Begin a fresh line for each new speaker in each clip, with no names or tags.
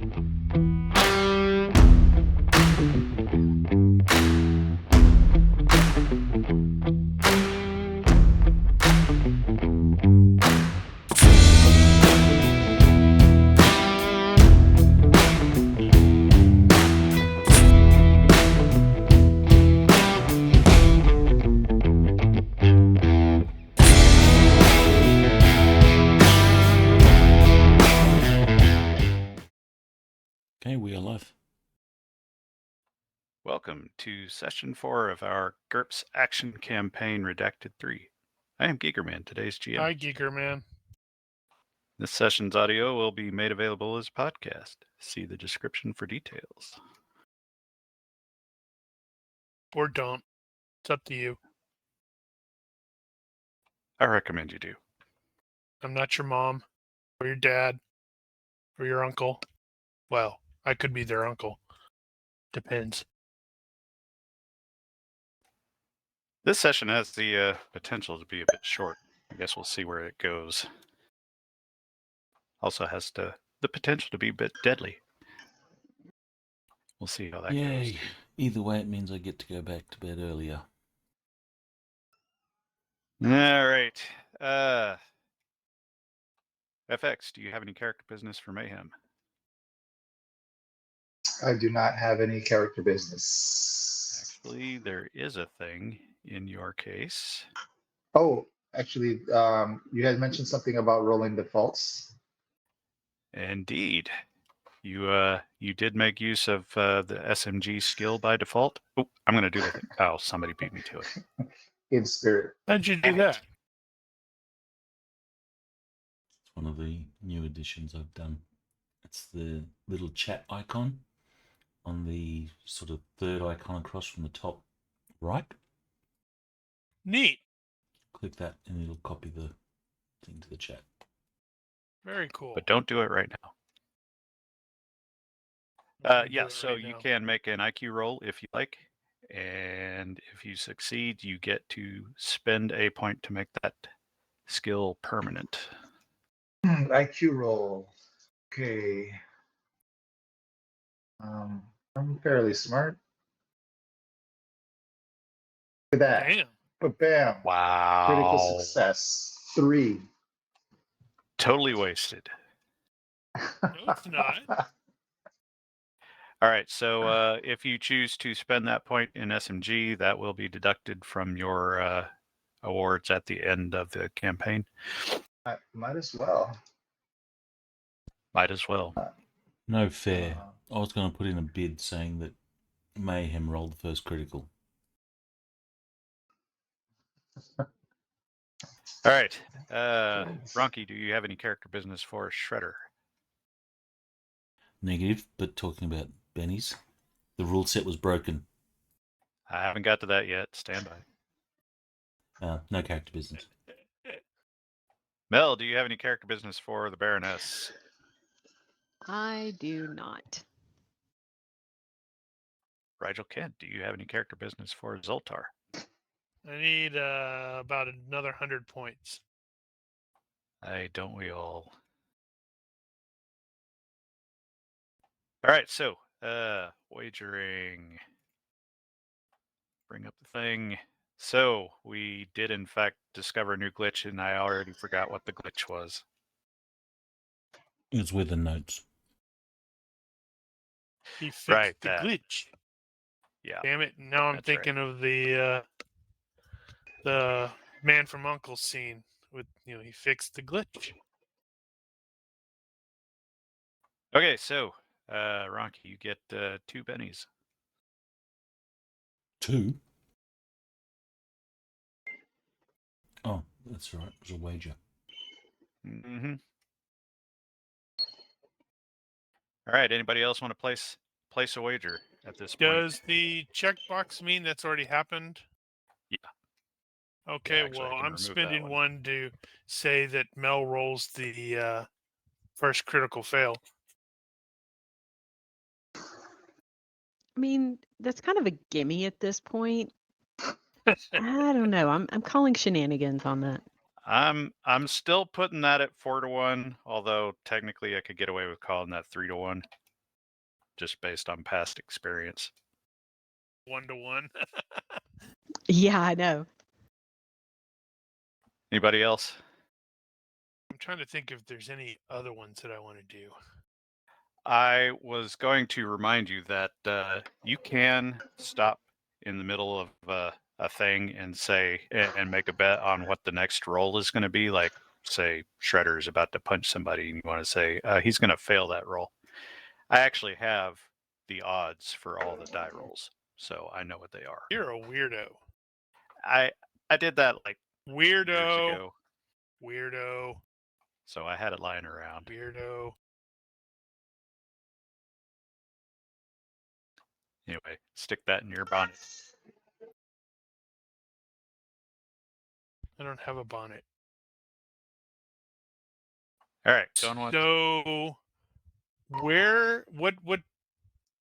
Okay, we are live.
Welcome to Session 4 of our GURPS Action Campaign Redacted 3. I am Gigermann, today's GM.
Hi, Gigermann.
This session's audio will be made available as a podcast. See the description for details.
Or don't. It's up to you.
I recommend you do.
I'm not your mom, or your dad, or your uncle. Well, I could be their uncle. Depends.
This session has the potential to be a bit short. I guess we'll see where it goes. Also has the potential to be a bit deadly. We'll see how that goes.
Either way, it means I get to go back to bed earlier.
All right. FX, do you have any character business for Mayhem?
I do not have any character business.
Actually, there is a thing in your case.
Oh, actually, you had mentioned something about rolling defaults.
Indeed. You did make use of the SMG skill by default. Oh, I'm going to do the thing. Oh, somebody beat me to it.
In spirit.
How'd you do that?
It's one of the new additions I've done. It's the little chat icon on the sort of third icon across from the top right.
Neat.
Click that and it'll copy the thing to the chat.
Very cool.
But don't do it right now. So you can make an IQ roll if you like. And if you succeed, you get to spend a point to make that skill permanent.
IQ roll. Okay. I'm fairly smart. Look at that.
Damn.
But bam.
Wow.
Critical success. 3.
Totally wasted.
No, it's not.
All right, so if you choose to spend that point in SMG, that will be deducted from your awards at the end of the campaign.
Might as well.
Might as well.
No fair. I was going to put in a bid saying that Mayhem rolled the first critical.
All right. Ronky, do you have any character business for Shredder?
Negative, but talking about Benny's, the rule set was broken.
I haven't got to that yet. Stand by.
No character business.
Mel, do you have any character business for the Baroness?
I do not.
Rigel Kent, do you have any character business for Zoltar?
I need about another 100 points.
Don't we all? All right, so wagering. Bring up the thing. So we did in fact discover a new glitch, and I already forgot what the glitch was.
It's with the notes.
He fixed
Right,
the
that.
glitch.
Yeah.
Damn it! Now I'm
That's
thinking of the Man from U.N.C.L.E. scene with he fixed the glitch.
Okay, so Ronky, you get 2 bennies.
2? Oh, that's right. It was a wager.
Mm-hmm. All right. Anybody else want to place a wager at this point?
Does the checkbox mean that's already happened?
Yeah.
Okay,
Yeah, actually, I
well,
can
I'm
remove
spending
that
one to say that Mel rolls the first critical fail.
I mean, that's kind of a gimme at this point. I don't know. I'm calling shenanigans on that.
I'm still putting that at 4-1, although technically I could get away with calling that 3-1. just based on past experience.
1-to-1.
Yeah, I know.
Anybody else?
I'm trying to think if there's any other ones that I want to do.
I was going to remind you that you can stop in the middle of a thing and say and make a bet on what the next roll is going to be. Like, say, Shredder is about to punch somebody, and you want to say he's going to fail that roll. I actually have the odds for all the die rolls, so I know what they are.
You're a weirdo.
I did that like years
Weirdo.
ago,
Weirdo.
so I had it lying around.
Weirdo.
Anyway, stick that in your bonnet.
I don't have a bonnet.
All right, going on.
So, what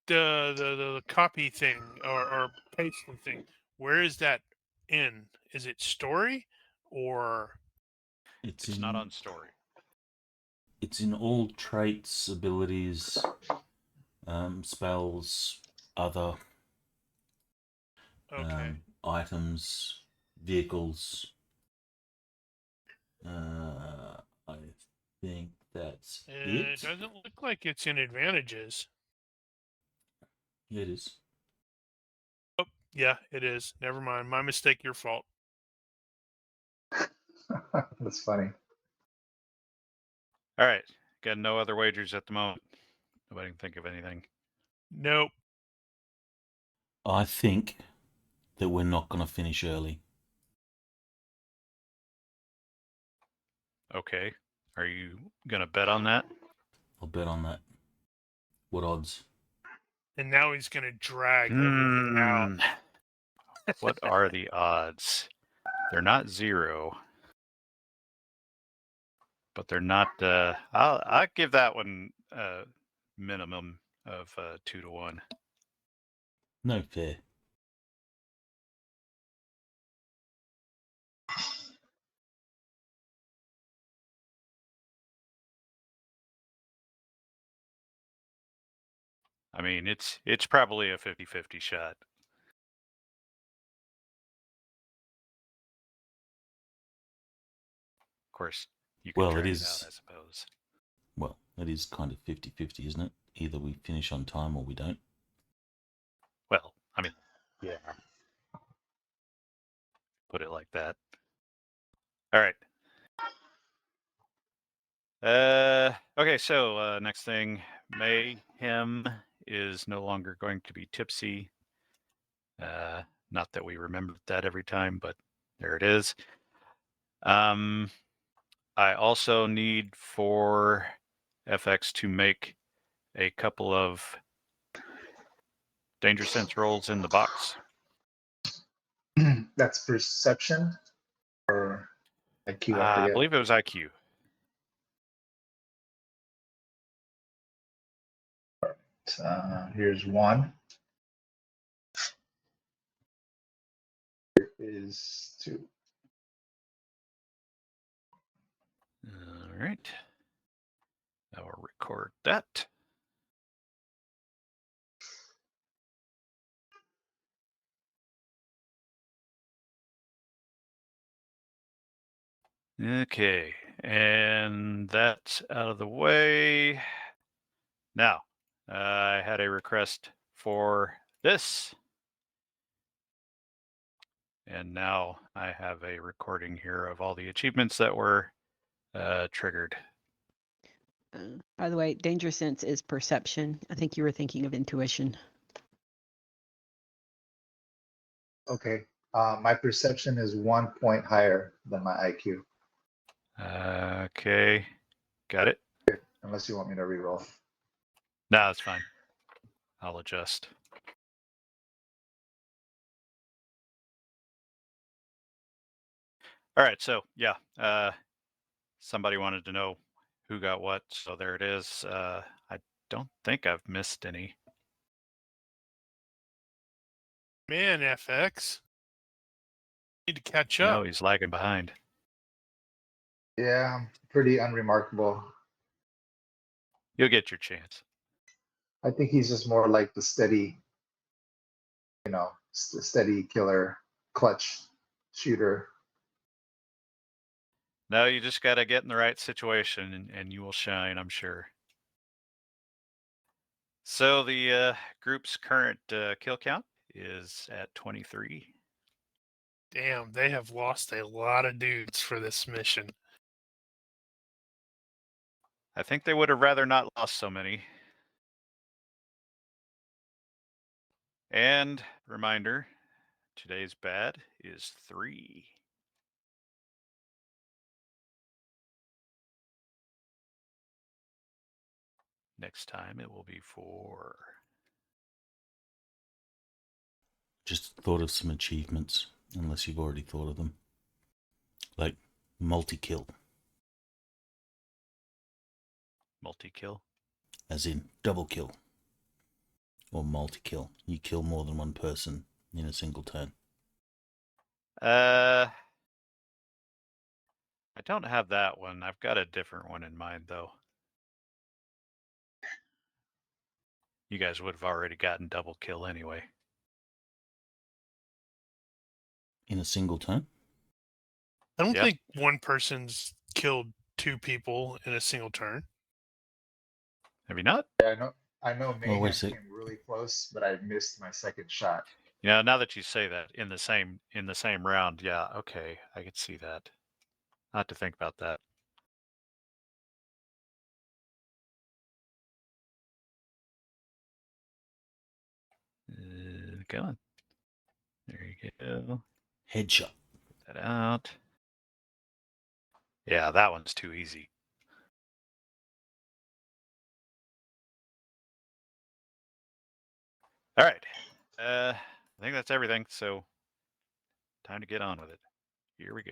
the copy thing or pasting thing? Where is that in? Is it story or?
It's not on story.
It's in all traits, abilities, spells, other
Okay.
items, vehicles. I think that's
It
it.
doesn't look like it's in advantages.
Yeah, it is.
Oh, yeah, it is. Never mind. My mistake. Your fault.
That's funny.
All right, got no other wagers at the moment. Nobody can think of anything.
Nope.
I think that we're not going to finish early.
Okay, are you gonna bet on that?
I'll bet on that. What odds?
And now he's gonna drag everything out.
What are the odds? They're not 0, but they're not. I'll give that one a minimum of 2-to-1.
No fair.
I mean, it's probably a 50-50 shot. Of course, you can
Well,
drag
it
it
is.
out, I suppose.
Well, it is kind of 50-50, isn't it? Either we finish on time or we don't.
Well, I mean,
Yeah.
put it like that. All right. Okay, so next thing, Mayhem is no longer going to be tipsy. Not that we remember that every time, but there it is. I also need for FX to make a couple of danger sense rolls in the box.
That's perception or IQ. I
I
forget.
believe it was IQ.
Here's one. Here is two.
All right. I will record that. Okay, and that's out of the way. Now, I had a request for this. And now I have a recording here of all the achievements that were triggered.
By the way, danger sense is perception. I think you were thinking of intuition.
Okay. My perception is 1 point higher than my IQ.
Okay, got it.
Unless you want me to reroll.
No, that's fine. I'll adjust. All right, so yeah, somebody wanted to know who got what, so there it is. I don't think I've missed any.
Man, FX. Need to catch
No,
up.
he's lagging behind.
Yeah, pretty unremarkable.
You'll get your chance.
I think he's just more like the steady, steady killer, clutch shooter.
No, you just got to get in the right situation and you will shine, I'm sure. So the group's current kill count is at 23.
Damn, they have lost a lot of dudes for this mission.
I think they would have rather not lost so many. And reminder, today's bad is 3. Next time it will be 4.
Just thought of some achievements, unless you've already thought of them. Like multi-kill,
Multi-kill.
as in double kill. Or multi-kill. You kill more than one person in a single turn.
I don't have that one. I've got a different one in mind, though. You guys would have already gotten double kill anyway.
In a single turn?
I don't
Yep.
think one person's killed 2 people in a single turn.
Have you not?
Yeah, I know Mayhem
wait a sec.
came really close, but I missed my second shot.
You know, now that you say that, in the same round, yeah, okay, I could see that. I'll have to think about that. Come on. There you go.
Headshot.
Put that out. Yeah, that one's too easy. All right. I think that's everything, so time to get on with it. Here we go.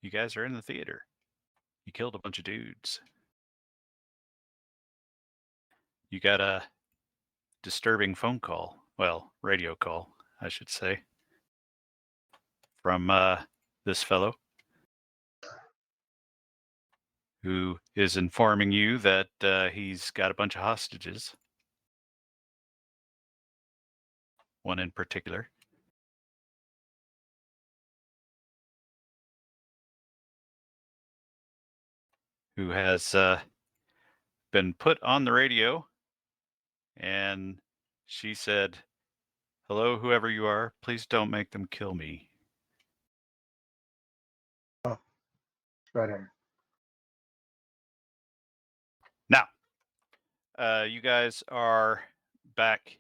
You guys are in the theater. You killed a bunch of dudes. You got a disturbing phone call. Well, radio call, I should say. From this fellow, who is informing you that he's got a bunch of hostages. One in particular. Who has been put on the radio, and she said, "Hello, whoever you are, please don't make them kill me."
Right here.
Now, you guys are back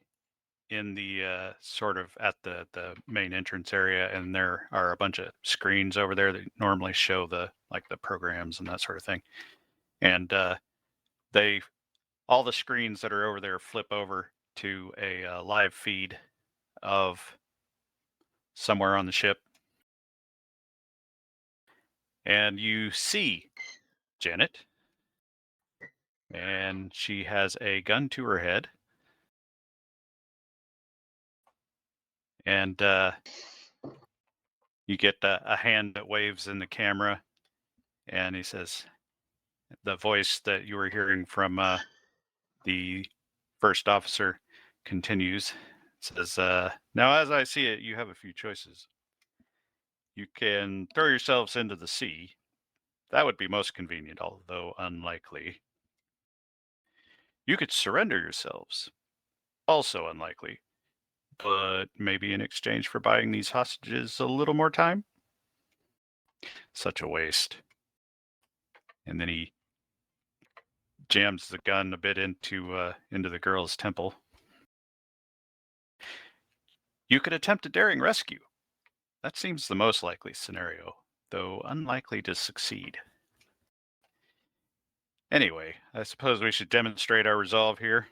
in the sort of at the main entrance area, and there are a bunch of screens over there that normally show the programs and that sort of thing. And all the screens that are over there flip over to a live feed of somewhere on the ship. And you see Janet, and she has a gun to her head. And you get a hand that waves in the camera, and he says, the voice that you were hearing from the first officer continues. It says, now as I see it, you have a few choices. You can throw yourselves into the sea. That would be most convenient, although unlikely. You could surrender yourselves. Also unlikely. But maybe in exchange for buying these hostages a little more time? Such a waste. And then he jams the gun a bit into the girl's temple. You could attempt a daring rescue. That seems the most likely scenario, though unlikely to succeed. Anyway, I suppose we should demonstrate our resolve here.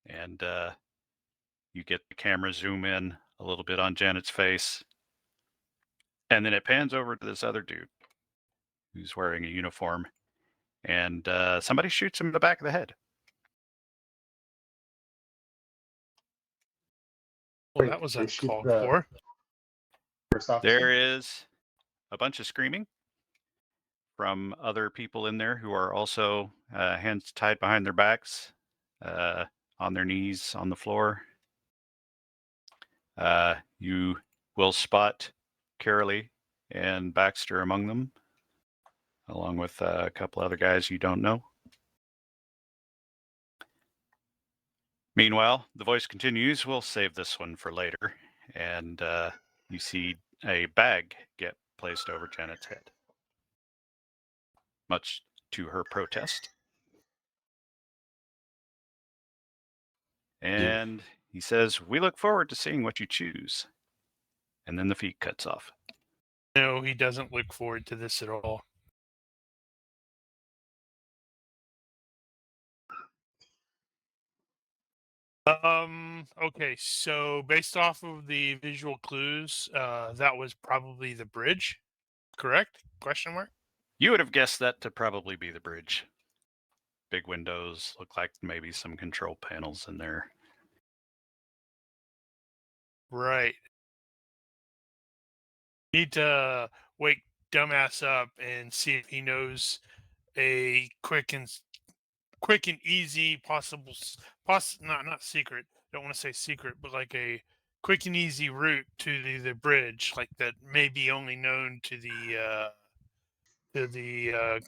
And you get the camera zoom in a little bit on Janet's face. And then it pans over to this other dude who's wearing a uniform. And somebody shoots him in the back of the head.
Well, that was
They shoot
uncalled
the
for.
first officer?
There is a bunch of screaming from other people in there who are also hands tied behind their backs, on their knees on the floor. You will spot Carolee and Baxter among them, along with a couple other guys you don't know. Meanwhile, the voice continues, we'll save this one for later. And you see a bag get placed over Janet's head, much to her protest. And he says, we look forward to seeing what you choose. And then the feed cuts off.
No, he doesn't look forward to this at all. Okay, so based off of the visual clues, that was probably the bridge, correct? Question mark?
You would have guessed that to probably be the bridge. Big windows, look like maybe some control panels in there.
Right. Need to wake dumbass up and see if he knows a quick and easy possible not secret. Don't want to say secret, but like a quick and easy route to the bridge, like that may be only known to the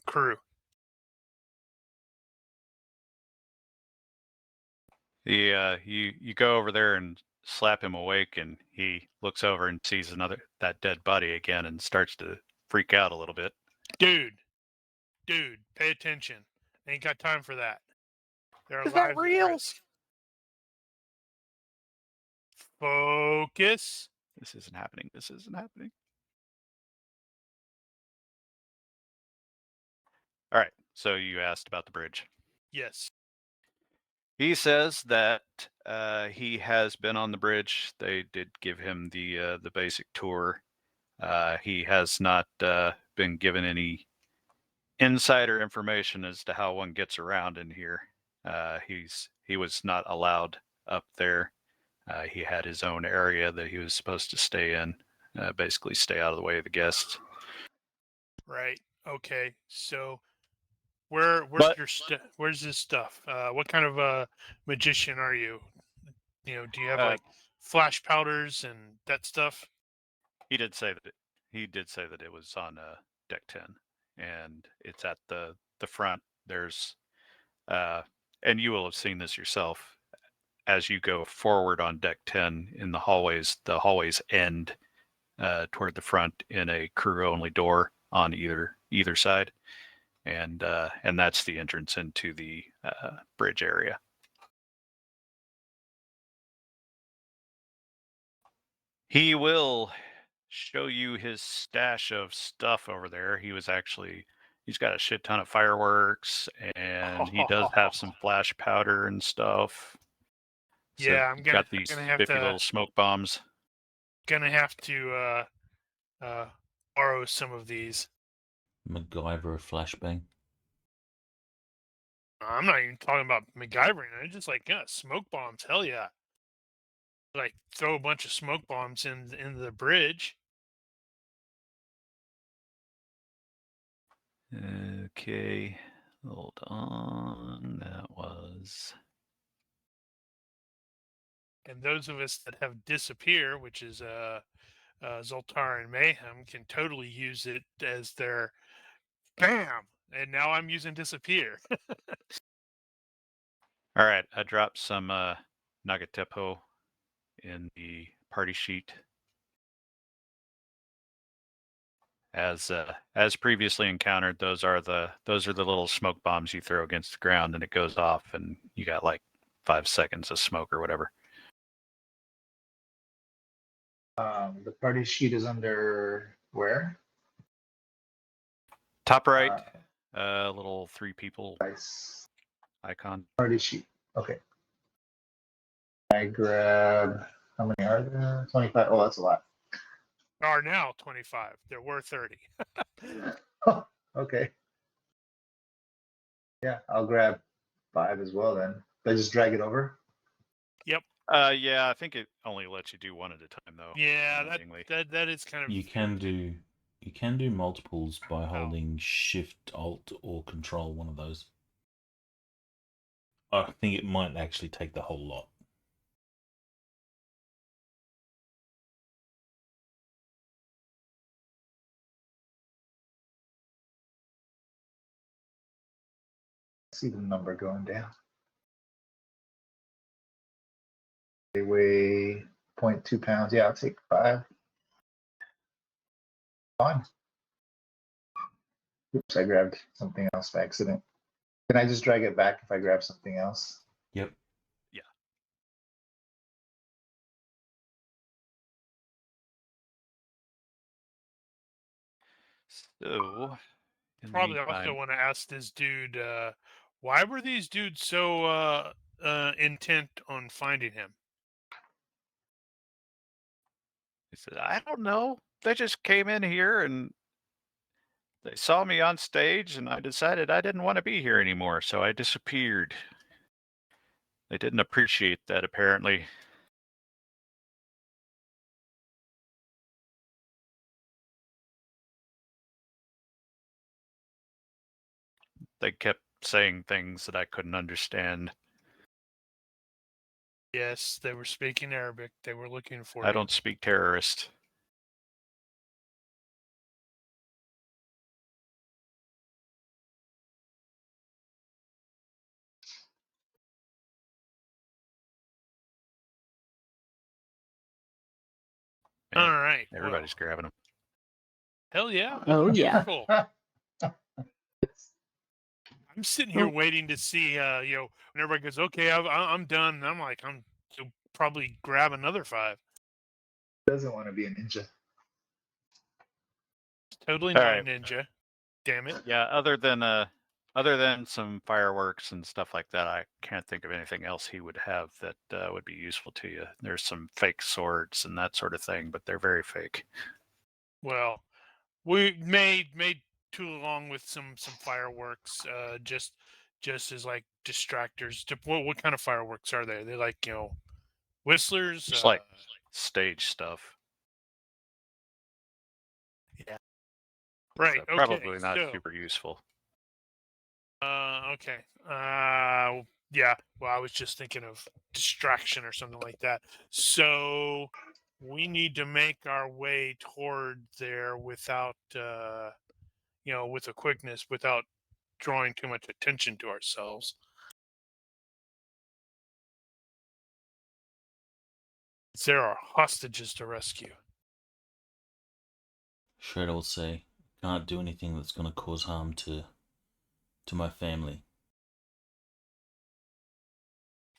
crew.
You go over there and slap him awake, and he looks over and sees that dead body again and starts to freak out a little bit.
Dude, pay attention. Ain't got time for that. There are
Is that
lives at
real?
risk. Focus.
This isn't happening. This isn't happening. All right. So you asked about the bridge.
Yes.
He says that he has been on the bridge. They did give him the basic tour. He has not been given any insider information as to how one gets around in here. He was not allowed up there. He had his own area that he was supposed to stay in, basically stay out of the way of the guests.
Right. Okay. So where's this stuff? What kind of a magician are you? You know, do you have like flash powders and that stuff?
He did say that it was on deck 10, and it's at the front. There's and you will have seen this yourself as you go forward on deck 10 in the hallways. The hallways end toward the front in a crew only door on either side, and that's the entrance into the bridge area. He will show you his stash of stuff over there. He's got a shit ton of fireworks, and he does have some flash powder and stuff. So
Yeah, I'm gonna
got these spiffy little smoke bombs.
Gonna have to borrow some of these.
MacGyver flashbang.
I'm not even talking about MacGyvering. I just like smoke bombs. Hell yeah! Like throw a bunch of smoke bombs in the bridge.
Okay, hold on. That was.
And those of us that have disappear, which is Zoltar and Mayhem, can totally use it as their bam. And now I'm using disappear.
All right, I dropped some Nagatepo in the party sheet. As previously encountered, those are the little smoke bombs you throw against the ground, and it goes off, and you got like 5 seconds of smoke or whatever.
The party sheet is under where?
Top right, little 3 people
Nice.
icon.
Party sheet. Okay. I grab, how many are there? 25. Oh, that's a lot.
There are now 25. There were 30.
Oh, okay. Yeah, I'll grab 5 as well then. I just drag it over?
Yep.
Yeah, I think it only lets you do one at a time, though.
Yeah,
annoyingly.
that is kind of.
You can do multiples by
Oh.
holding Shift, Alt, or Control. One of those. I think it might actually take the whole lot.
See the number going down. They weigh 0.2 pounds. Yeah, I'll take 5. Fine. Oops, I grabbed something else by accident. Can I just drag it back if I grab something else?
Yep.
Yeah. So, in the
Probably also
meantime,
want to ask this dude, why were these dudes so intent on finding him?
he said, "I don't know. They just came in here and they saw me on stage, and I decided I didn't want to be here anymore, so I disappeared. They didn't appreciate that, apparently." They kept saying things that I couldn't understand.
Yes, they were speaking Arabic. They were looking for
I
you.
don't speak terrorist. Man,
All right.
everybody's grabbing them.
Hell yeah.
Oh, yeah.
Wonderful. I'm sitting here waiting to see, when everybody goes, okay, I'm done. And I'm like, to probably grab another 5.
Doesn't want to be a ninja.
Totally
All
not a
right.
ninja. Damn it.
Yeah, other than some fireworks and stuff like that, I can't think of anything else he would have that would be useful to you. There's some fake swords and that sort of thing, but they're very fake.
Well, we made two along with some fireworks, just as like distractors. What kind of fireworks are they? They're like whistlers.
It's like stage stuff.
Yeah. Right.
So
Okay.
probably not
So,
super useful.
okay. Yeah. Well, I was just thinking of distraction or something like that. So we need to make our way toward there without, with a quickness, without drawing too much attention to ourselves. There are hostages to rescue.
Shredder will say, "Can't do anything that's going to cause harm to my family."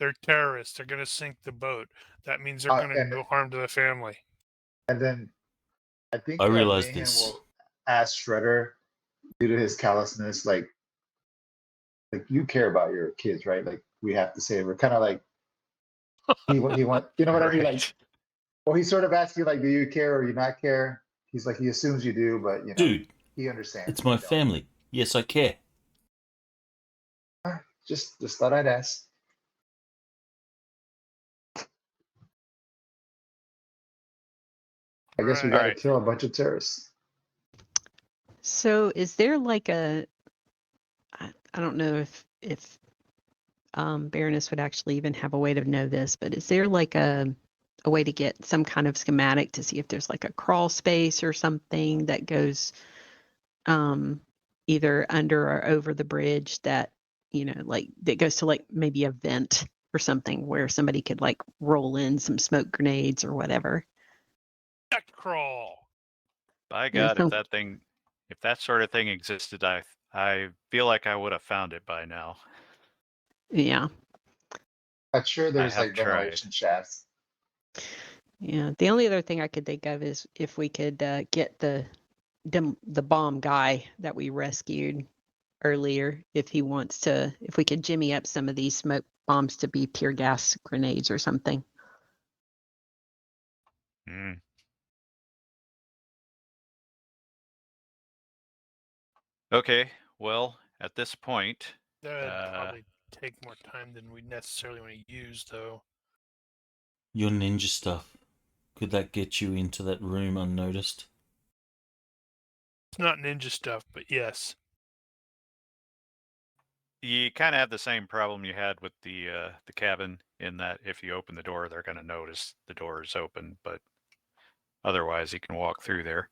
They're terrorists. They're going to sink the boat. That means they're going to do harm to the family.
And then I think
I realize
Mayhem
this.
will ask Shredder, due to his callousness, like you care about your kids, right? Like we have to say we're kind of like he want, you know what I mean? Like,
Right.
well, he's sort of asking like, do you care or you not care? He's like, he assumes you do, but
Dude,
he understands.
it's my family. Yes, I care.
Just thought I'd ask. I guess we got to
Right.
kill a bunch of terrorists.
So is there like I don't know if Baroness would actually even have a way to know this, but is there like a way to get some kind of schematic to see if there's like a crawl space or something that goes either under or over the bridge that, like that goes to like maybe a vent or something where somebody could like roll in some smoke grenades or whatever?
Deck crawl.
By
Yeah,
God, if that sort of thing existed, I feel like I would have found it by now.
Yeah.
I'm sure there's
have
like
tried.
ventilation shafts.
Yeah. The only other thing I could think of is if we could get the bomb guy that we rescued earlier, if we could jimmy up some of these smoke bombs to be tear gas grenades or something.
Mm. Okay, well, at this point,
That would probably take more time than we necessarily want to use, though.
Your ninja stuff, could that get you into that room unnoticed?
It's not ninja stuff, but yes.
You kind of have the same problem you had with the cabin, in that if you open the door, they're going to notice the door is open, but otherwise you can walk through there.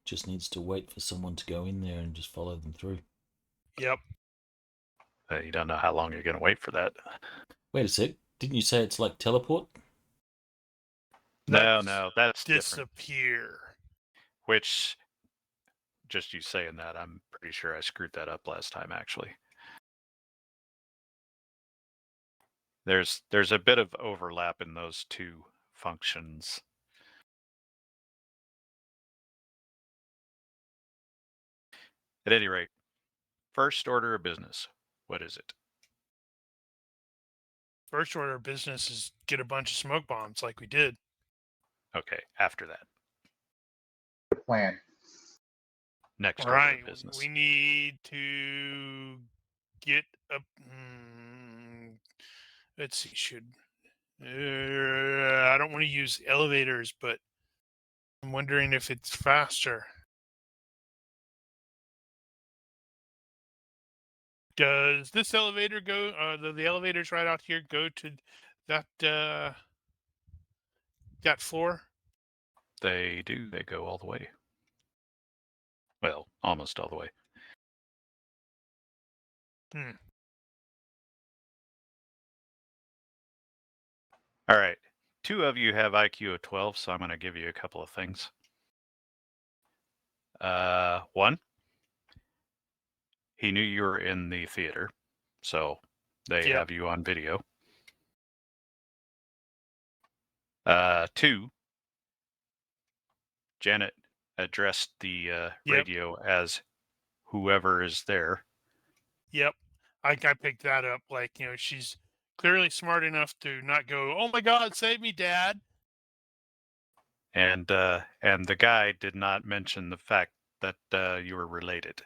Just needs to wait for someone to go in there and just follow them through.
Yep.
You don't know how long you're going to wait for that.
Wait a sec, didn't you say it's like teleport?
No,
That's
that's different.
disappear.
Which, just you saying that, I'm pretty sure I screwed that up last time, actually. There's a bit of overlap in those two functions. At any rate, first order of business. What is it?
First order of business is get a bunch of smoke bombs like we did.
Okay, after that.
The plan.
Next
All
order
right.
of business.
We need to get a. Let's see. I don't want to use elevators, but I'm wondering if it's faster. Does this elevator go? The elevators right out here go to that that floor?
They do. They go all the way. Well, almost all the way. All right. 2 of you have IQ of 12, so I'm going to give you a couple of things. 1, he knew you were in the theater, so they
Yep.
have you on video. 2, Janet addressed the radio as whoever is there.
Yep. I picked that up. Like, she's clearly smart enough to not go, "Oh my God, save me, Dad."
And the guy did not mention the fact that you were related.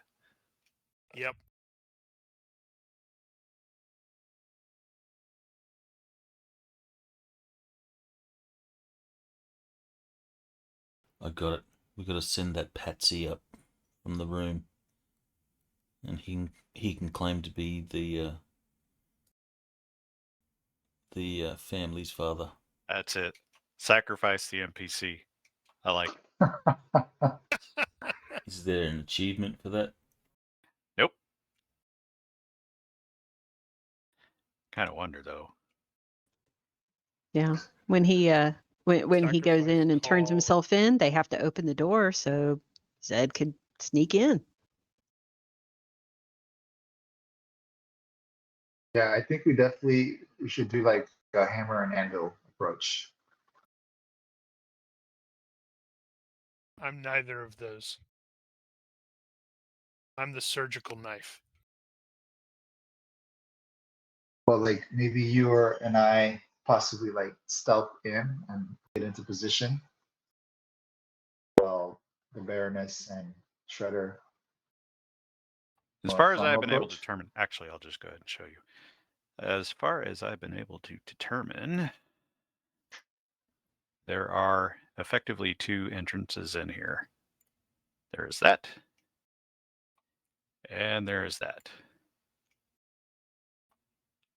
Yep.
I got it. We got to send that Patsy up from the room, and he can claim to be the family's father.
That's it. Sacrifice the NPC. I like it.
Is there an achievement for that?
Nope. Kind of wonder though.
Yeah. When he when he goes
Sacrifice
in and turns
call.
himself in, they have to open the door so Zed could sneak in.
Yeah, I think we should do like a hammer and anvil approach.
I'm neither of those. I'm the surgical knife.
Well, like maybe you and I possibly like stealth in and get into position. Well, the Baroness and Shredder.
As
Or
far as
frontal
I've been able to
approach.
determine, actually, I'll just go ahead and show you. As far as I've been able to determine, there are effectively 2 entrances in here. There's that, and there's that.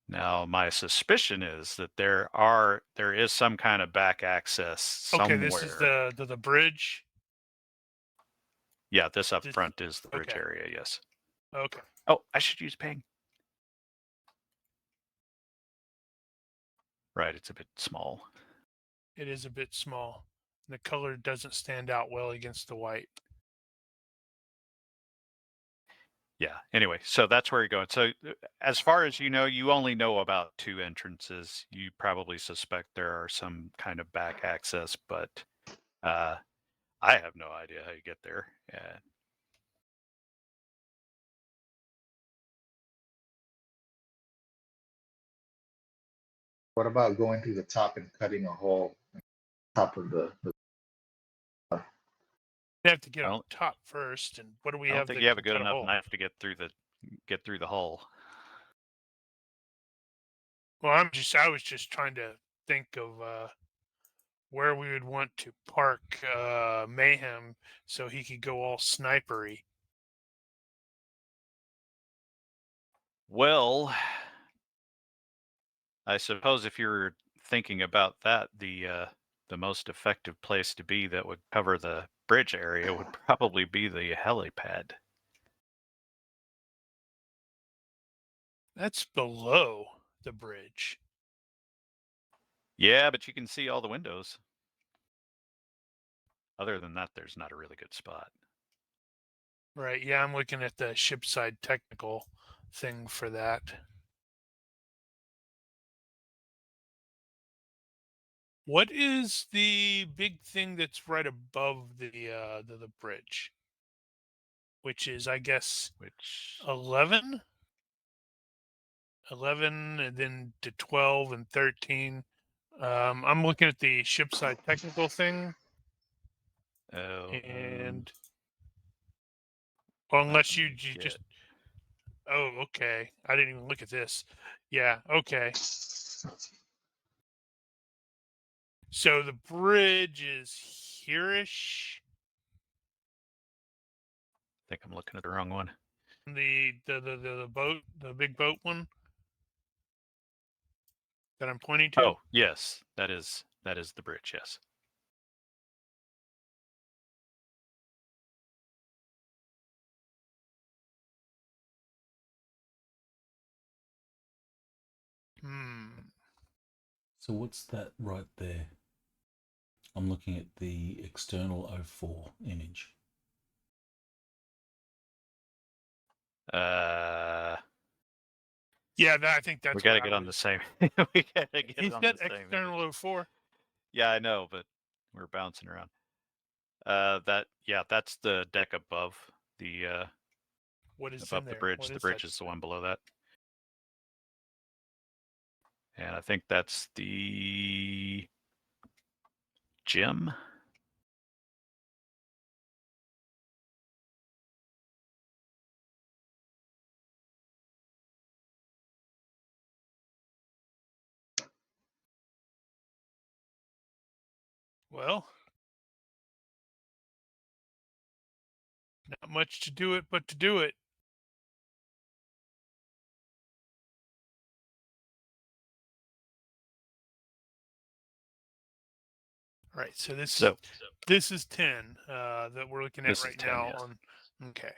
Now, my suspicion is that there is some kind of back access somewhere.
Okay, this is the bridge.
Yeah, this up front is the bridge
okay.
area, yes.
Okay.
Oh, I should use ping. Right, it's a bit small.
It is a bit small. The color doesn't stand out well against the white.
Yeah, anyway, so that's where you're going. So as far as you know, you only know about 2 entrances. You probably suspect there are some kind of back access, but I have no idea how you get there.
What about going through the top and cutting a hole in the top of the
You have to get
Well,
up top first, and what do we
I don't
have?
think
that
you have a
can
good
cut
enough
hole?
knife to get through the hole.
Well, I was just trying to think of where we would want to park Mayhem so he could go all snipery.
Well, I suppose if you're thinking about that, the most effective place to be that would cover the bridge area would probably be the helipad.
That's below the bridge.
Yeah, but you can see all the windows. Other than that, there's not a really good spot.
Right. Yeah, I'm looking at the shipside technical thing for that. What is the big thing that's right above the bridge? Which is, I guess,
Which
11? 11 and then to 12 and 13. I'm looking at the shipside technical thing, and well, unless you just oh, okay. I didn't even look at this. Yeah, okay. So the bridge is here-ish.
I think I'm looking at the wrong one.
The boat, the big boat one that I'm pointing to.
Oh, yes, that is the bridge. Yes.
So what's that right there? I'm looking at the external 04 image.
Yeah, I think that's.
We got to get on the same. We got to get
He
on
said
the same.
external 04.
Yeah, I know, but we're bouncing around. That's the deck above the
What is
above
in
the
there?
bridge.
What
The
is
bridge
that?
is the one below that. And I think that's the gym.
Well, not much to do it, but to do it. All right, so this is 10 that we're looking at
This is
right
10,
now.
yes.
Okay.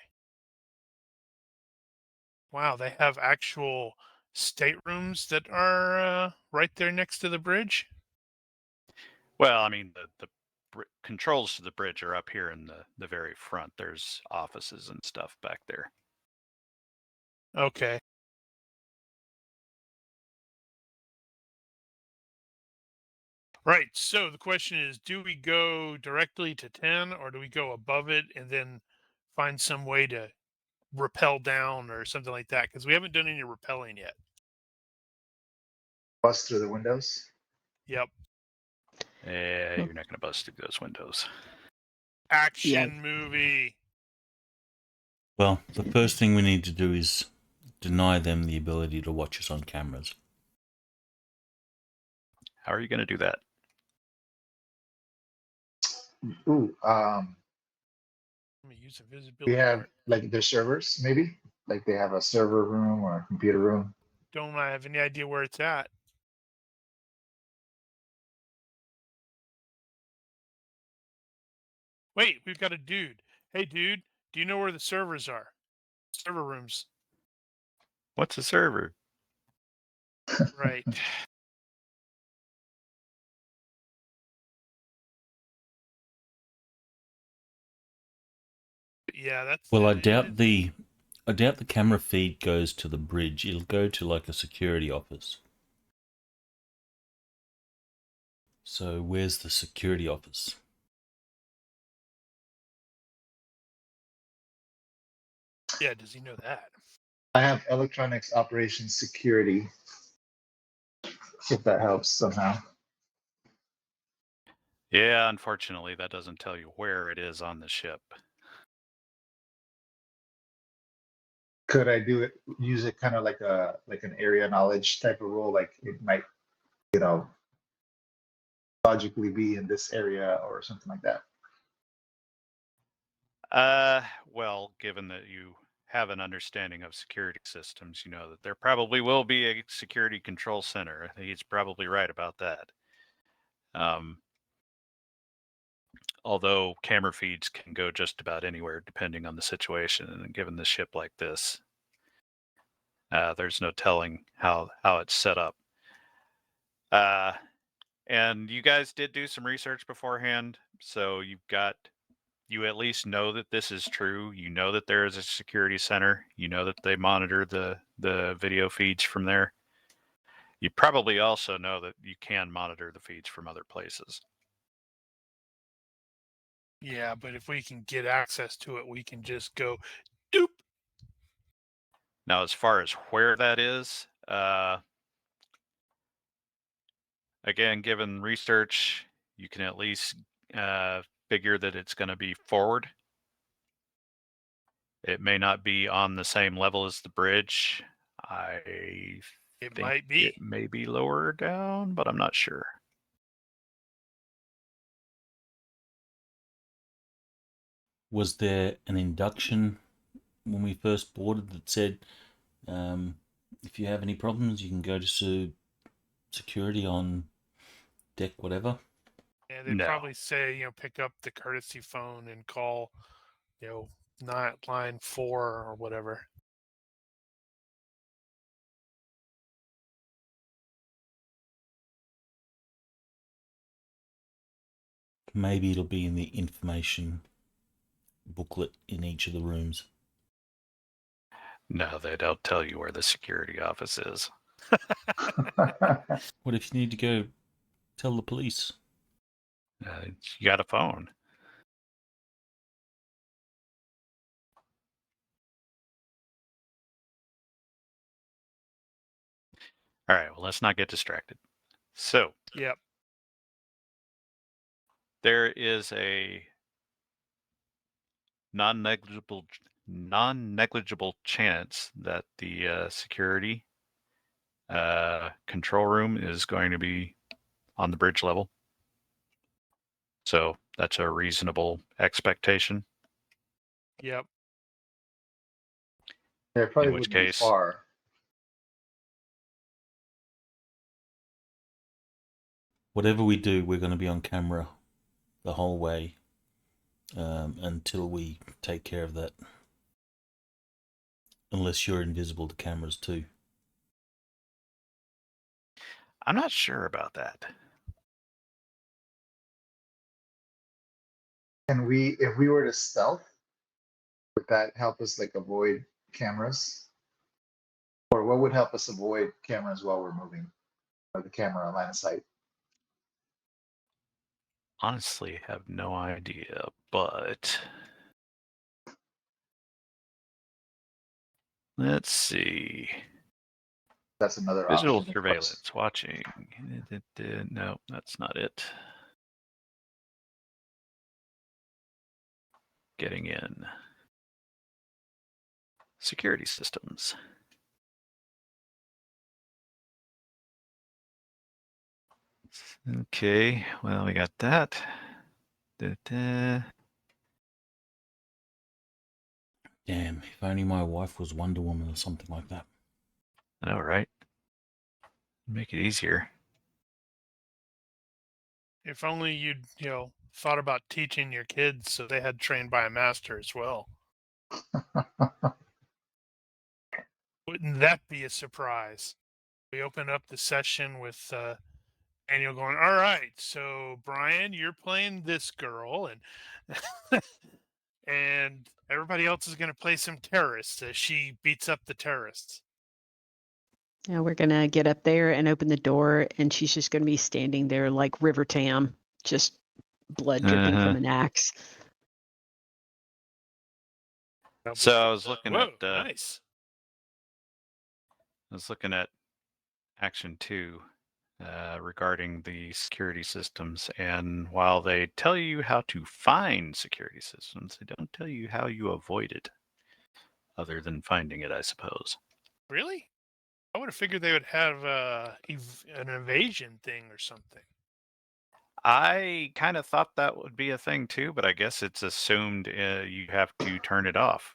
Wow, they have actual staterooms that are right there next to the bridge.
Well, I mean, the controls to the bridge are up here in the very front. There's offices and stuff back there.
Okay. Right. So the question is, do we go directly to 10 or do we go above it and then find some way to rappel down or something like that? Because we haven't done any rappelling yet.
Bust through the windows.
Yep.
You're not going to bust through those windows.
Action movie.
Well, the first thing we need to do is deny them the ability to watch us on cameras.
How are you going to do that?
Ooh,
Let me use invisibility.
we have like their servers, maybe like they have a server room or a computer room.
Don't I have any idea where it's at? Wait, we've got a dude. Hey, dude, do you know where the servers are? Server rooms.
What's a server?
Right. Yeah, that's.
Well, I doubt the camera feed goes to the bridge. It'll go to like a security office. So where's the security office?
Yeah, does he know that?
I have electronics operations security. If that helps somehow.
Yeah, unfortunately, that doesn't tell you where it is on the ship.
could I do it? Use it kind of like an area knowledge type of role, like it might, you know, logically be in this area or something like that.
Well, given that you have an understanding of security systems, you know that there probably will be a security control center. I think he's probably right about that. Although camera feeds can go just about anywhere depending on the situation, and given the ship like this, there's no telling how it's set up. And you guys did do some research beforehand, so you at least know that this is true. You know that there is a security center. You know that they monitor the video feeds from there. You probably also know that you can monitor the feeds from other places.
Yeah, but if we can get access to it, we can just go doop.
Now, as far as where that is, again, given research, you can at least figure that it's going to be forward. It may not be on the same level as the bridge. I think
Might be.
it may be lower down, but I'm not sure.
Was there an induction when we first boarded that said, if you have any problems, you can go to security on deck, whatever?
Yeah, they'd
No.
probably say, pick up the courtesy phone and call, not line 4 or whatever.
Maybe it'll be in the information booklet in each of the rooms.
No, they don't tell you where the security office is.
What if you need to go tell the police?
You got a phone. All right, well, let's not get distracted. So,
Yep.
there is a non-negligible chance that the security control room is going to be on the bridge level. So that's a reasonable expectation.
Yep.
Yeah, it probably
In which
wouldn't be
case-
far.
Whatever we do, we're going to be on camera the whole way until we take care of that. Unless you're invisible to cameras too.
I'm not sure about that.
And if we were to stealth, would that help us like avoid cameras? Or what would help us avoid cameras while we're moving? Or the camera line of sight?
Honestly, have no idea, but let's see.
That's another
Visual
option. of
surveillance,
course.
watching. No, that's not it. Getting in. Security systems. Okay, well, we got that.
Damn, if only my wife was Wonder Woman or something like that.
I know, right? Make it easier.
If only you'd, thought about teaching your kids so they had trained by a master as well. Wouldn't that be a surprise? We open up the session with Daniel going, all right, so Brian, you're playing this girl, and and everybody else is going to play some terrorists as she beats up the terrorists.
Yeah, we're going to get up there and open the door, and she's just going to be standing there like River Tam, just blood dripping from an axe.
So I was looking
Whoa,
at
nice.
I was looking at Action 2 regarding the security systems, and while they tell you how to find security systems, they don't tell you how you avoid it. other than finding it, I suppose.
Really? I would have figured they would have an evasion thing or something.
I kind of thought that would be a thing too, but I guess it's assumed you have to turn it off.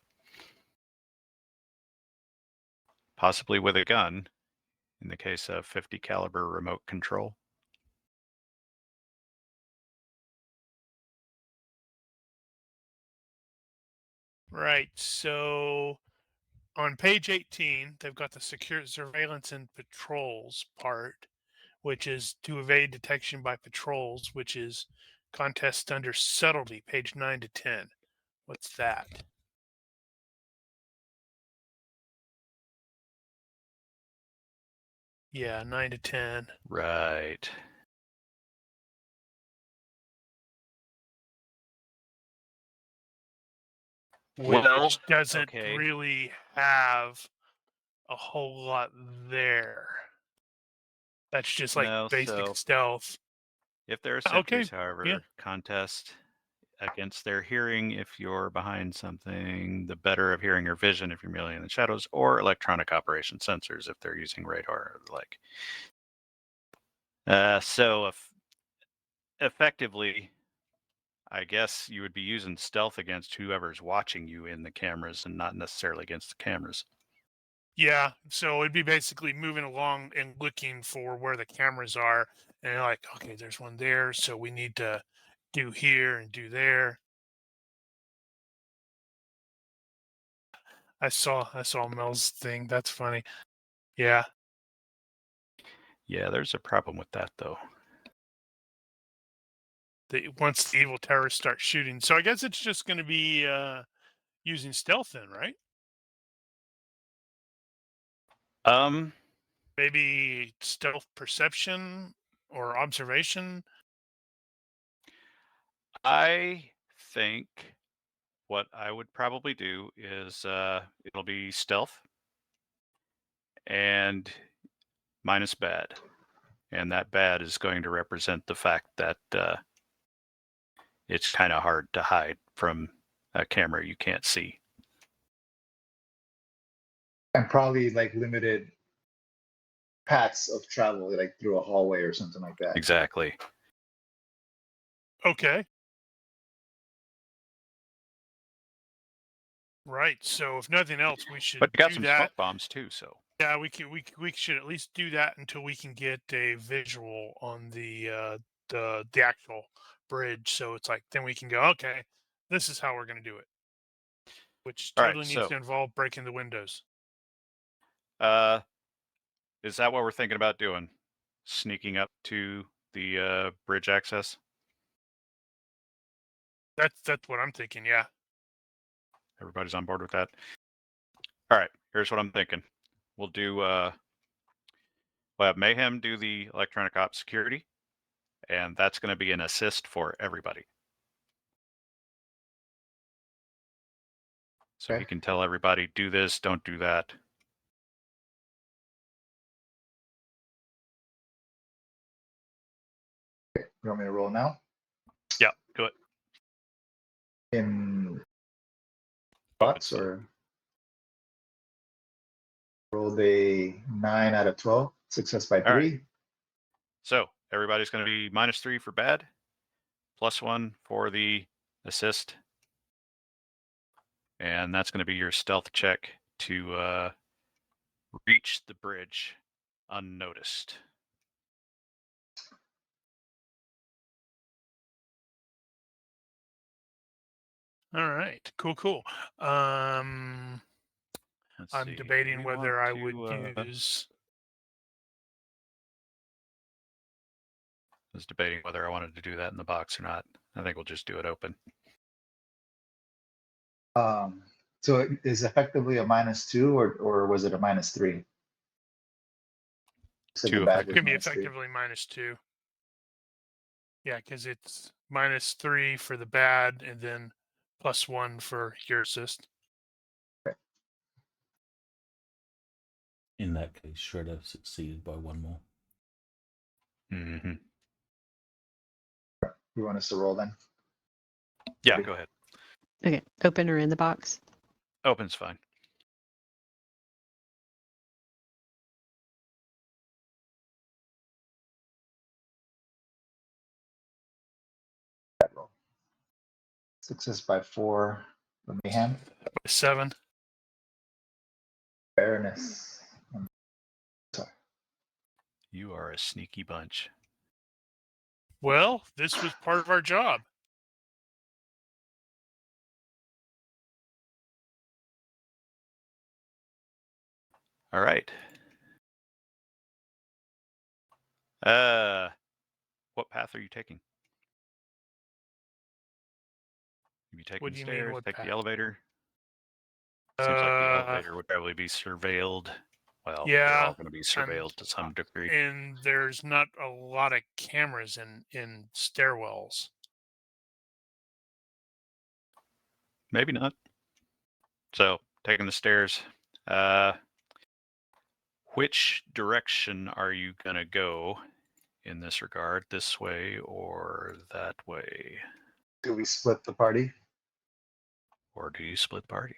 Possibly with a gun, in the case of 50 caliber remote control.
Right. So on page 18, they've got the secure surveillance and patrols part, which is to evade detection by patrols, which is contest under subtlety, page 9 to 10. What's that? Yeah, 9 to 10.
Right.
Which
Well,
doesn't
okay.
really have a whole lot there. That's just like
No,
basic
so
stealth.
if there are
Okay,
sentries, however,
yeah.
contest against their hearing if you're behind something, the better of hearing or vision if you're merely in the shadows, or electronic operation sensors if they're using radar or the like. So effectively, I guess you would be using stealth against whoever's watching you in the cameras and not necessarily against the cameras.
Yeah, so it'd be basically moving along and looking for where the cameras are, and you're like, okay, there's one there, so we need to do here and do there. I saw Mel's thing. That's funny. Yeah.
Yeah, there's a problem with that though.
Once the evil terrorists start shooting, so I guess it's just going to be using stealth then, right? Maybe stealth perception or observation.
I think what I would probably do is it'll be stealth and minus bad. And that bad is going to represent the fact that it's kind of hard to hide from a camera you can't see.
And probably like limited paths of travel, like through a hallway or something like that.
Exactly.
Okay. Right. So if nothing else, we should
But you got
do
some
that.
smoke bombs too, so.
Yeah, we should at least do that until we can get a visual on the actual bridge. So it's like then we can go, okay, this is how we're going to do it. Which
All right,
totally needs
so
to involve breaking the windows.
is that what we're thinking about doing? Sneaking up to the bridge access?
That's what I'm thinking. Yeah.
Everybody's on board with that? All right, here's what I'm thinking. We'll do we'll have Mayhem do the electronic ops security, and that's going to be an assist for everybody. So
Okay.
he can tell everybody, do this, don't do that.
You want me to roll now?
Yeah, do it.
In box or rolled a 9 out of 12, success by 3.
So everybody's going to be -3 for bad, +1 for the assist. And that's going to be your stealth check to reach the bridge unnoticed.
All right. Cool. I'm debating whether I would use.
I was debating whether I wanted to do that in the box or not. I think we'll just do it open.
So it is effectively a -2, or was it a -3? So
Two
the bad
It
was
can be
-3.
effectively -2. Yeah, because it's -3 for the bad and then +1 for your assist.
In that case, Shredder succeeded by 1 more.
Mm-hmm.
You want us to roll then?
Yeah,
Ready?
go ahead.
Okay, open or in the box?
Open's fine.
Success by 4 for Mayhem.
7.
Fairness.
You are a sneaky bunch.
Well, this was part of our job.
All right. What path are you taking? You taking
What
the
do you mean,
stairs?
what
Take
path?
the elevator? Seems like the elevator would probably be surveilled. Well, they're
Yeah,
all going to be surveilled to some degree.
and there's not a lot of cameras in stairwells.
Maybe not. So, taking the stairs. Which direction are you going to go in this regard? This way or that way?
Do we split the party?
Or do you split party?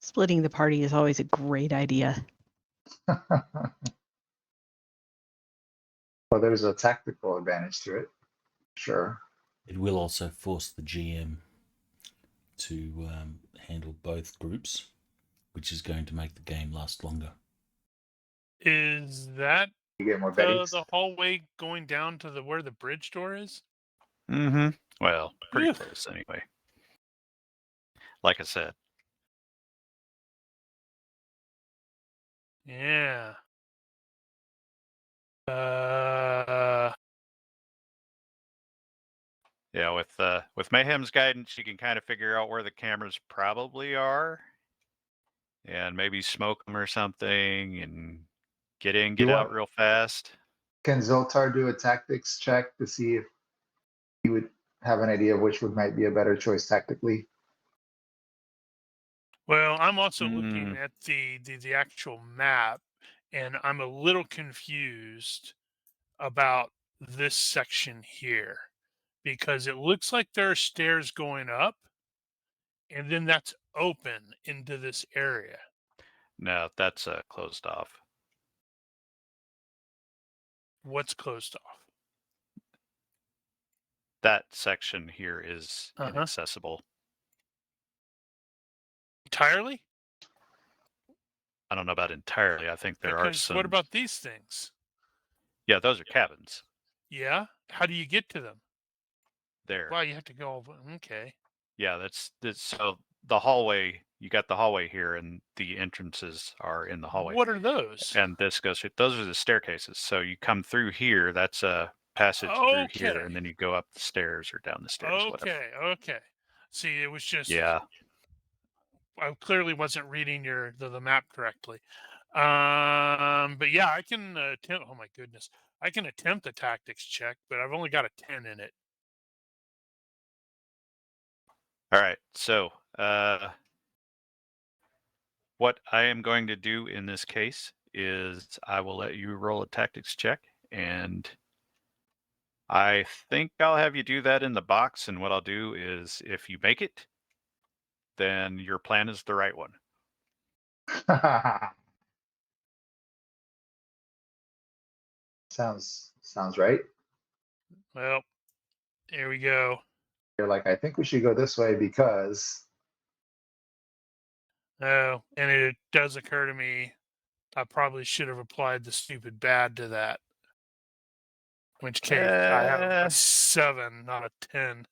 Splitting the party is always a great idea.
Well, there's a tactical advantage to it. Sure.
It will also force the GM to handle both groups, which is going to make the game last longer.
Is that
You get more bettings.
the hallway going down to where the bridge door is?
Mm-hmm. Well, pretty
Phew.
close anyway. Like I said.
Yeah.
Yeah, with Mayhem's guidance, you can kind of figure out where the cameras probably are, and maybe smoke them or something, and get in, get out real fast.
Can Zoltar do a tactics check to see if he would have an idea of which one might be a better choice tactically?
Well, I'm also looking at the actual map, and I'm a little confused about this section here because it looks like there are stairs going up, and then that's open into this area.
No, that's closed off.
What's closed off?
That section here is inaccessible.
Entirely?
I don't know about entirely. I think there are
Because
some.
what about these things?
Yeah, those are cabins.
Yeah? How do you get to them?
There.
Well, you have to go over. Okay.
Yeah, that's so the hallway. You got the hallway here, and the entrances are in the hallway.
What are those?
And this goes through. Those are the staircases. So you come through here. That's a passage through here, and then you go up the stairs or down the stairs. Whatever.
Okay. See, it was just
Yeah.
I clearly wasn't reading the map correctly. But yeah, I can attempt. Oh my goodness, I can attempt a tactics check, but I've only got a 10 in it.
All right. So, what I am going to do in this case is I will let you roll a tactics check, and I think I'll have you do that in the box. And what I'll do is, if you make it, then your plan is the right one.
Sounds right.
Well, here we go.
You're like, I think we should go this way because.
Oh, and it does occur to me, I probably should have applied the stupid bad to that. In which case, I have a 7, not a 10.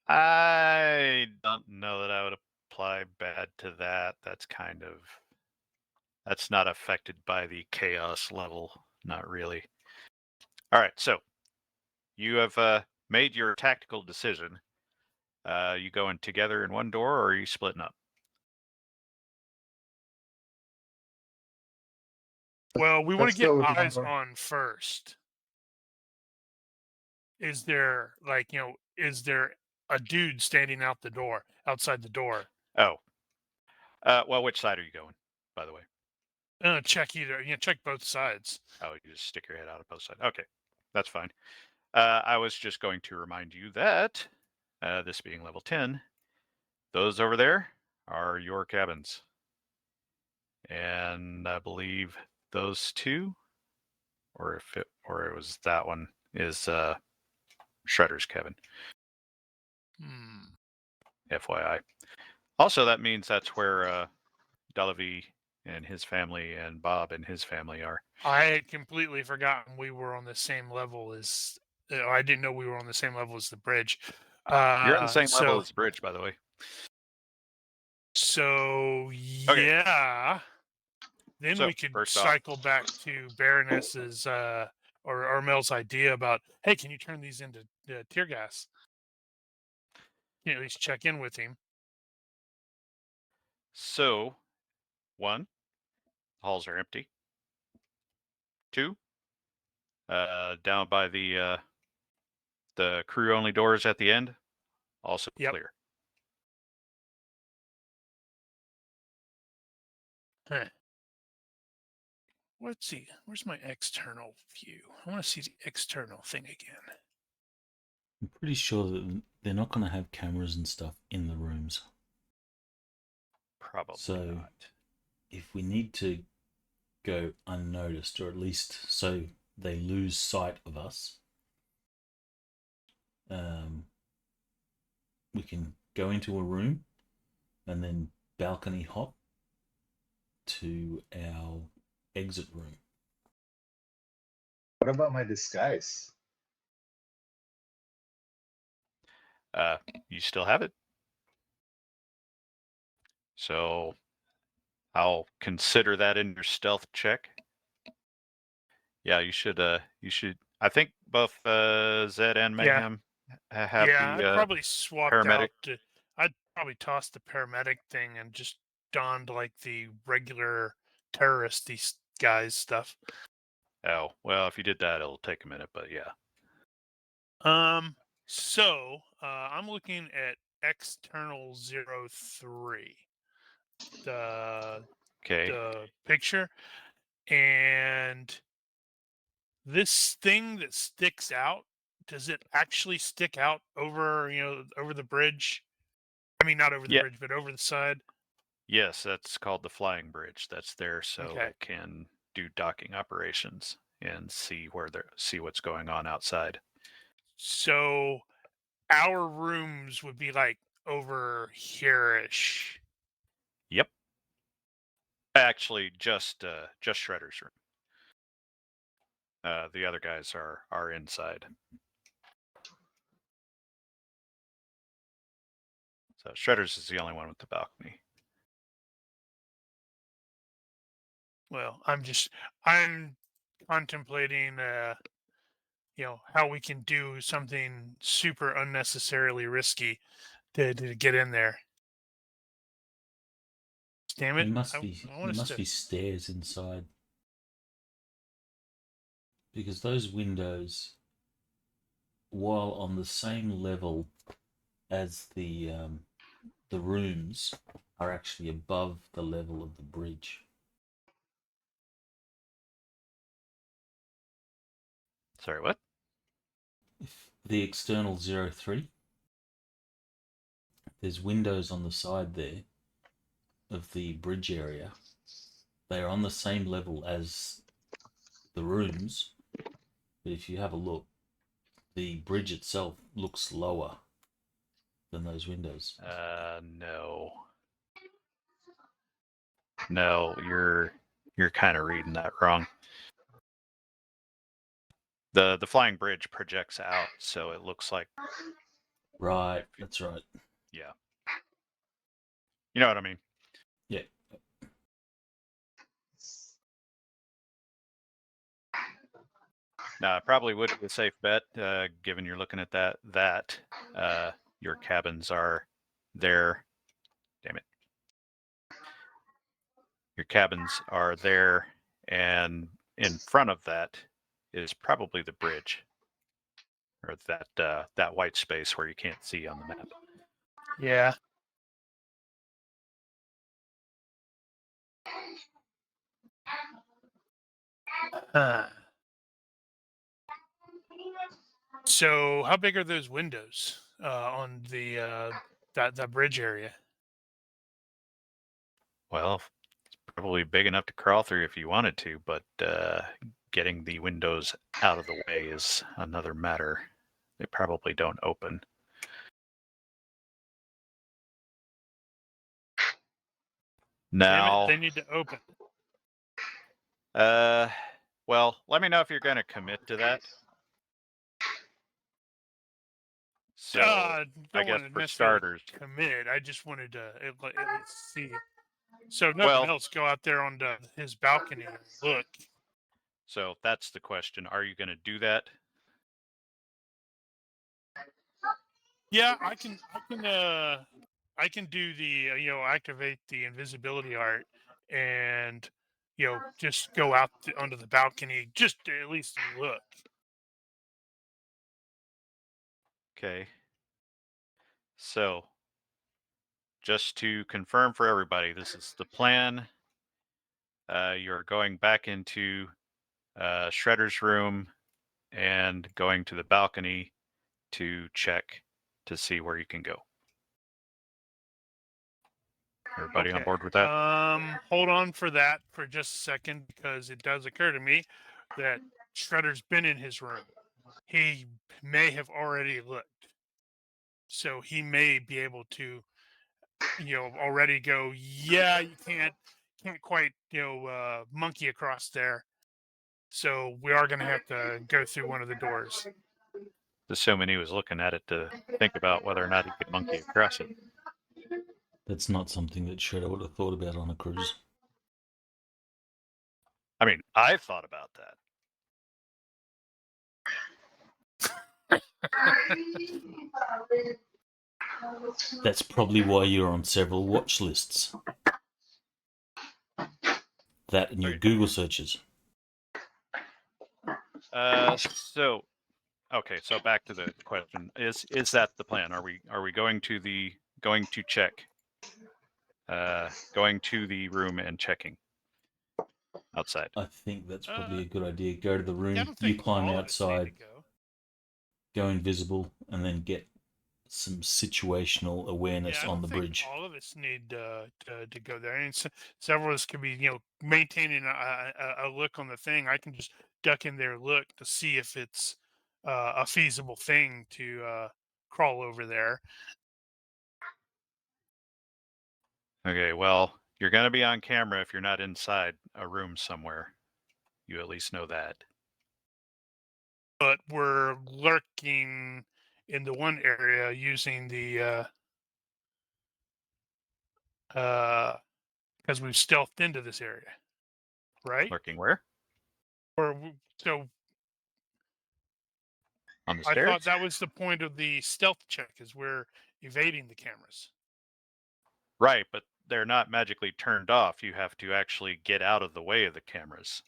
I don't know that I would apply bad to that. That's not affected by the chaos level. Not really. All right, so you have made your tactical decision. You going together in one door, or are you splitting up?
Well, we want to get
Let's go with one
eyes
door.
on first. Is there is there a dude standing outside the door?
Oh. Well, which side are you going, by the way?
Check either. Check both sides.
Oh, you just stick your head out of both sides. Okay, that's fine. I was just going to remind you that, this being level 10, those over there are your cabins. And I believe those two or it was that one, is Shredder's cabin. FYI. Also, that means that's where Delavi and his family and Bob and his family are.
I had completely forgotten we were on the same level as. I didn't know we were on the same level as the bridge.
You're on the same level
so-
as the bridge, by the way.
So yeah, then
So,
we could
first off-
cycle back to Baroness's or Mel's idea about, hey, can you turn these into tear gas? You know, at least check in with him.
So, 1, halls are empty. 2, down by the crew only doors at the end, also
Yep.
clear.
Huh. Let's see. Where's my external view? I want to see the external thing again.
I'm pretty sure that they're not going to have cameras and stuff in the rooms.
Probably
So,
not.
if we need to go unnoticed, or at least so they lose sight of us, we can go into a room and then balcony hop to our exit room.
What about my disguise?
You still have it. So I'll consider that in your stealth check. Yeah, you should. I think both Zed and Mayhem have
Yeah,
the
I'd probably swapped
paramedic.
out. I'd probably tossed the paramedic thing and just donned like the regular terroristy guys stuff.
Oh, well, if you did that, it'll take a minute, but yeah.
So I'm looking at external 03, the
Okay.
picture, and this thing that sticks out, does it actually stick out over, over the bridge? I mean, not over the
Yeah.
bridge, but over the side.
Yes, that's called the flying bridge. That's there so
Okay.
it can do docking operations and see what's going on outside.
So our rooms would be like over here-ish.
Yep. Actually, just Shredder's room. The other guys are inside. So Shredder's is the only one with the balcony.
Well, I'm contemplating, how we can do something super unnecessarily risky to get in there. Damn it!
There must
I want
there
us
must
to.
be stairs inside, because those windows, while on the same level as the rooms, are actually above the level of the bridge.
Sorry, what?
If the external 03, there's windows on the side there of the bridge area. They are on the same level as the rooms, but if you have a look, the bridge itself looks lower than those windows.
No. No, you're kind of reading that wrong. The flying bridge projects out, so it looks like.
Right, that's right.
Yeah. You know what I mean?
Yeah.
No, probably would be a safe bet, given you're looking at that your cabins are there. Damn it. Your cabins are there, and in front of that is probably the bridge, or that white space where you can't see on the map.
Yeah. So how big are those windows on the that bridge area?
Well, it's probably big enough to crawl through if you wanted to, but getting the windows out of the way is another matter. They probably don't open. Now,
Damn it, they need to open.
well, let me know if you're going to commit to that. So, I
Don't
guess
want to
for
necessarily
starters,
commit. I just wanted to at least see. So nothing
Well-
else, go out there on his balcony and look.
so that's the question. Are you going to do that?
Yeah, I can do the activate the invisibility art and just go out onto the balcony just to at least look.
Okay. So, just to confirm for everybody, this is the plan. You're going back into Shredder's room and going to the balcony to check to see where you can go. Everybody on board with that?
Hold on for that for just a second, because it does occur to me that Shredder's been in his room. He may have already looked, so he may be able to, already go. Yeah, you can't quite, monkey across there. So we are going to have to go through one of the doors.
Assuming he was looking at it to think about whether or not he could monkey across it.
That's not something that Shredder would have thought about on a cruise.
I mean, I thought about that.
That's probably why you're on several watch lists. That and your
Okay.
Google searches.
So okay, so back to the question. Is that the plan? Are we going to check? Going to the room and checking outside.
I think that's probably a good idea. Go to the room,
Yeah, I don't
you
think
climb
all of us need to
outside,
go.
go invisible, and then get some situational awareness
Yeah, I
on
don't
the
think
bridge.
all of us need to go there. And several of us could be, maintaining a look on the thing. I can just duck in there, look to see if it's a feasible thing to crawl over there.
Okay, well, you're going to be on camera if you're not inside a room somewhere. You at least know that.
But we're lurking in the one area using the because we've stealthed into this area, right?
Lurking where?
So
On the
I
stairs?
thought that was the point of the stealth check, is we're evading the cameras.
Right, but they're not magically turned off. You have to actually get out of the way of the cameras.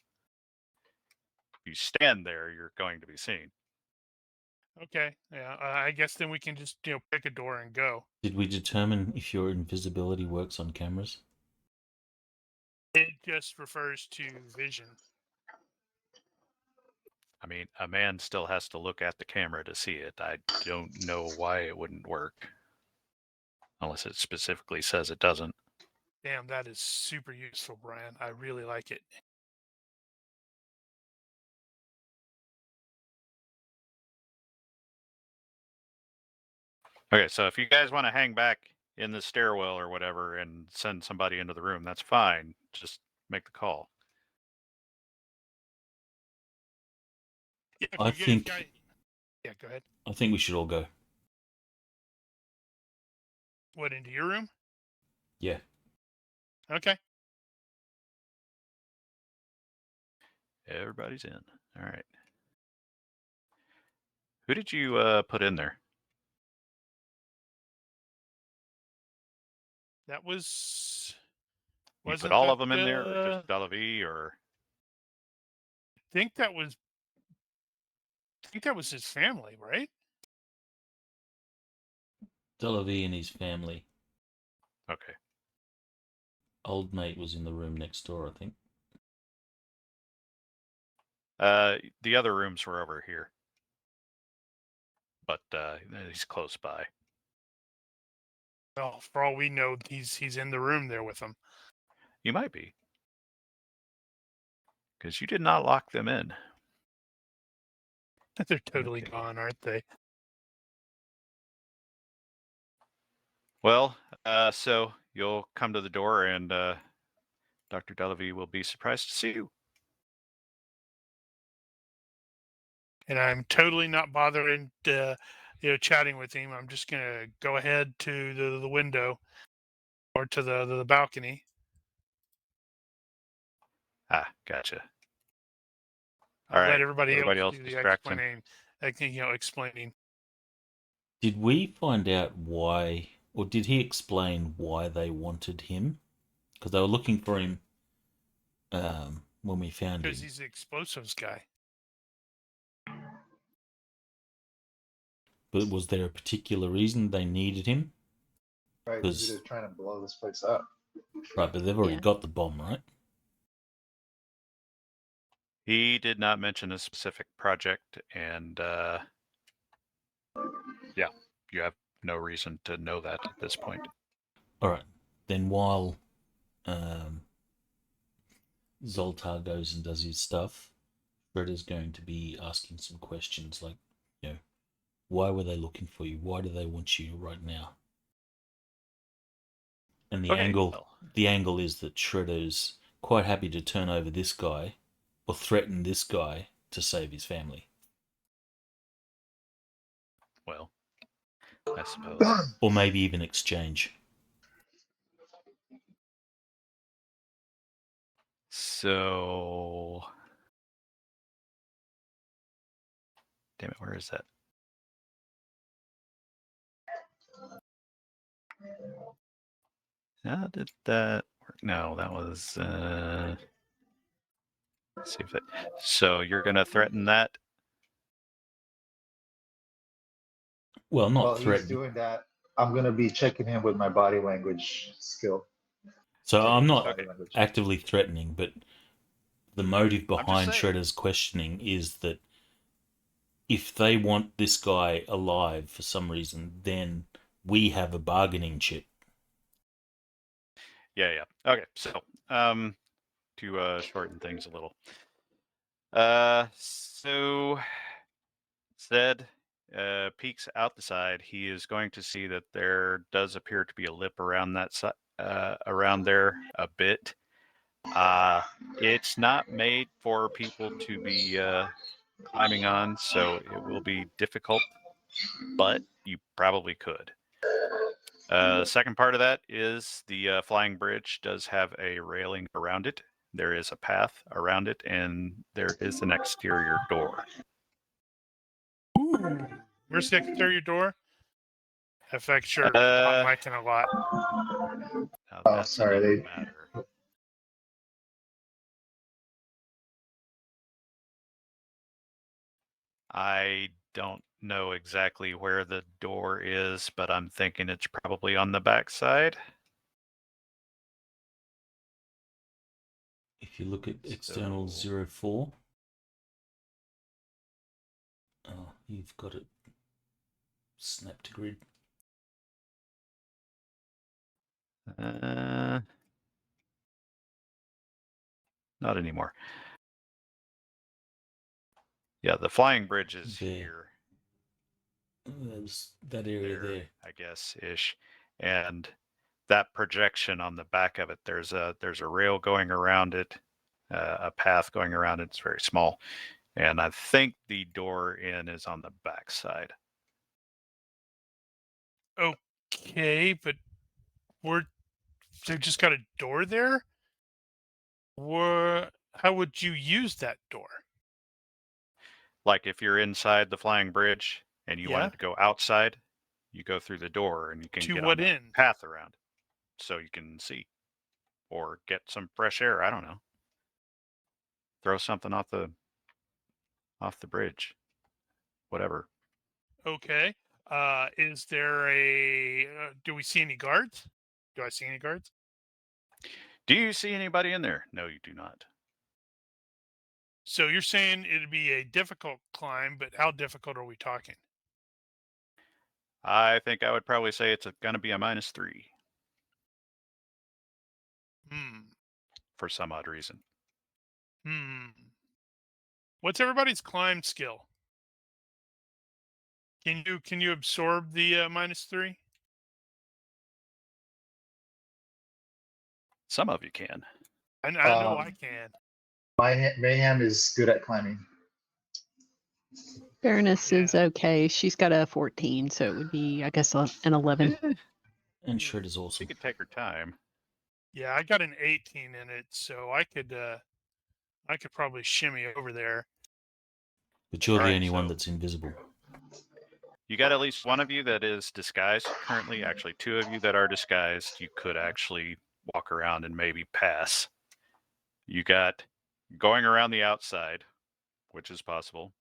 If you stand there, you're going to be seen.
Okay, yeah, I guess then we can just pick a door and go.
Did we determine if your invisibility works on cameras?
It just refers to vision.
I mean, a man still has to look at the camera to see it. I don't know why it wouldn't work. Unless it specifically says it doesn't.
Damn, that is super useful, Brian. I really like it.
Okay, so if you guys want to hang back in the stairwell or whatever and send somebody into the room, that's fine. Just make the call.
Yeah, if
I
you get-
think-
yeah, go ahead.
I think we should all go.
What, into your room?
Yeah.
Okay.
Everybody's in. All right. Who did you put in there?
That was.
You
Wasn't
put all
that
of them in there, or
the-
just Delavi, or
I think that was his family, right?
Delavi and his family.
okay?
Old mate was in the room next door, I think.
The other rooms were over here, but he's close by.
Well, for all we know, he's in the room there with them.
You might be, Because you did not lock them in.
They're totally
Okay.
gone, aren't they?
Well, so you'll come to the door, and Dr. Delavie will be surprised to see you.
And I'm totally not bothering, chatting with him. I'm just gonna go ahead to the window or to the balcony.
Ah, gotcha.
I'll
All
let
right.
everybody else do the
distract him.
explaining.
Did we find out why, or did he explain why they wanted him? Because they were looking for him when we found him.
Because he's the explosives guy.
But was there a particular reason they needed him?
Right, maybe they're trying to blow this place up.
Right, but they've already
Yeah.
got the bomb, right?
He did not mention a specific project, and yeah, you have no reason to know that at this point.
All right. Then while Zoltar goes and does his stuff, Shredder's going to be asking some questions like, why were they looking for you? Why do they want you right now? And the angle is that Shredder's quite happy to turn over this guy or threaten this guy to save his family.
Well, I suppose.
Or maybe even exchange.
So, damn it, where is that? How did that work? No, that was. Let's see if it. So you're gonna threaten that?
Well, not
While he's
threaten.
doing that, I'm gonna be checking him with my body language skill.
So I'm not
Body language.
actively threatening, but the motive behind
saying.
Shredder's questioning is that if they want this guy alive for some reason, then we have a bargaining chip.
Yeah. Okay, so to shorten things a little. So Zed peeks out the side. He is going to see that there does appear to be a lip around that side, around there a bit. It's not made for people to be climbing on, so it will be difficult, but you probably could. Second part of that is the flying bridge does have a railing around it. There is a path around it, and there is an exterior door.
Ooh, where's the exterior door? Affects your hot micing a lot.
Now
Oh,
that's
sorry,
another
they-
matter. I don't know exactly where the door is, but I'm thinking it's probably on the back side.
If you look at external 04, you've got it snapped to grid.
Not anymore. Yeah, the flying bridge is
There.
here.
There's that area there.
I guess ish, and that projection on the back of it. There's a rail going around it, a path going around it. It's very small, and I think the door in is on the back side.
Okay, but they just got a door there? How would you use that door?
Like if you're inside the flying bridge and you
Yeah.
wanted to go outside, you go through the door and you can
To
get
what
on the
end?
path around, so you can see or get some fresh air. I don't know. Throw something off the bridge, whatever.
Okay. Is there a? Do we see any guards? Do I see any guards?
Do you see anybody in there? No, you do not.
So you're saying it'd be a difficult climb, but how difficult are we talking?
I think I would probably say it's going to be a -3
Hmm.
for some odd reason.
What's everybody's climb skill? Can you absorb the -3?
Some of you can.
I know I
Um,
can.
Mayhem is good at climbing.
Baroness is
Yeah.
okay. She's got a 14, so it would be, I guess, an 11.
And Shredder's
She
awesome.
could take her time.
Yeah, I got an 18 in it, so I could probably shimmy over there.
But you're the
Alright,
only one
so-
that's invisible.
You got at least one of you that is disguised currently. Actually, two of you that are disguised. You could actually walk around and maybe pass. You got going around the outside, which is possible.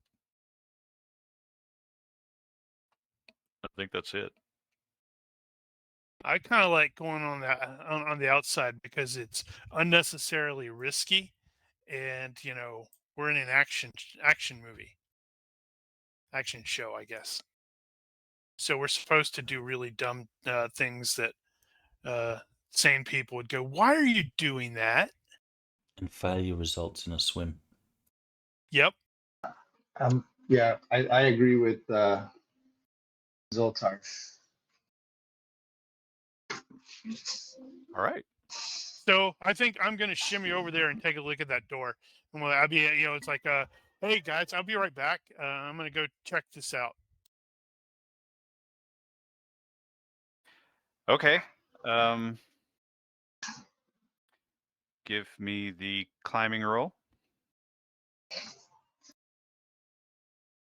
I think that's it.
I kind of like going on that on the outside because it's unnecessarily risky, and we're in an action movie, action show, I guess. So we're supposed to do really dumb things that sane people would go, "Why are you doing that?"
And failure results in a swim.
Yep.
Yeah, I agree with Zoltar.
All right.
So I think I'm gonna shimmy over there and take a look at that door. And I'll be, it's like, hey guys, I'll be right back. I'm gonna go check this out.
Okay. Give me the climbing roll.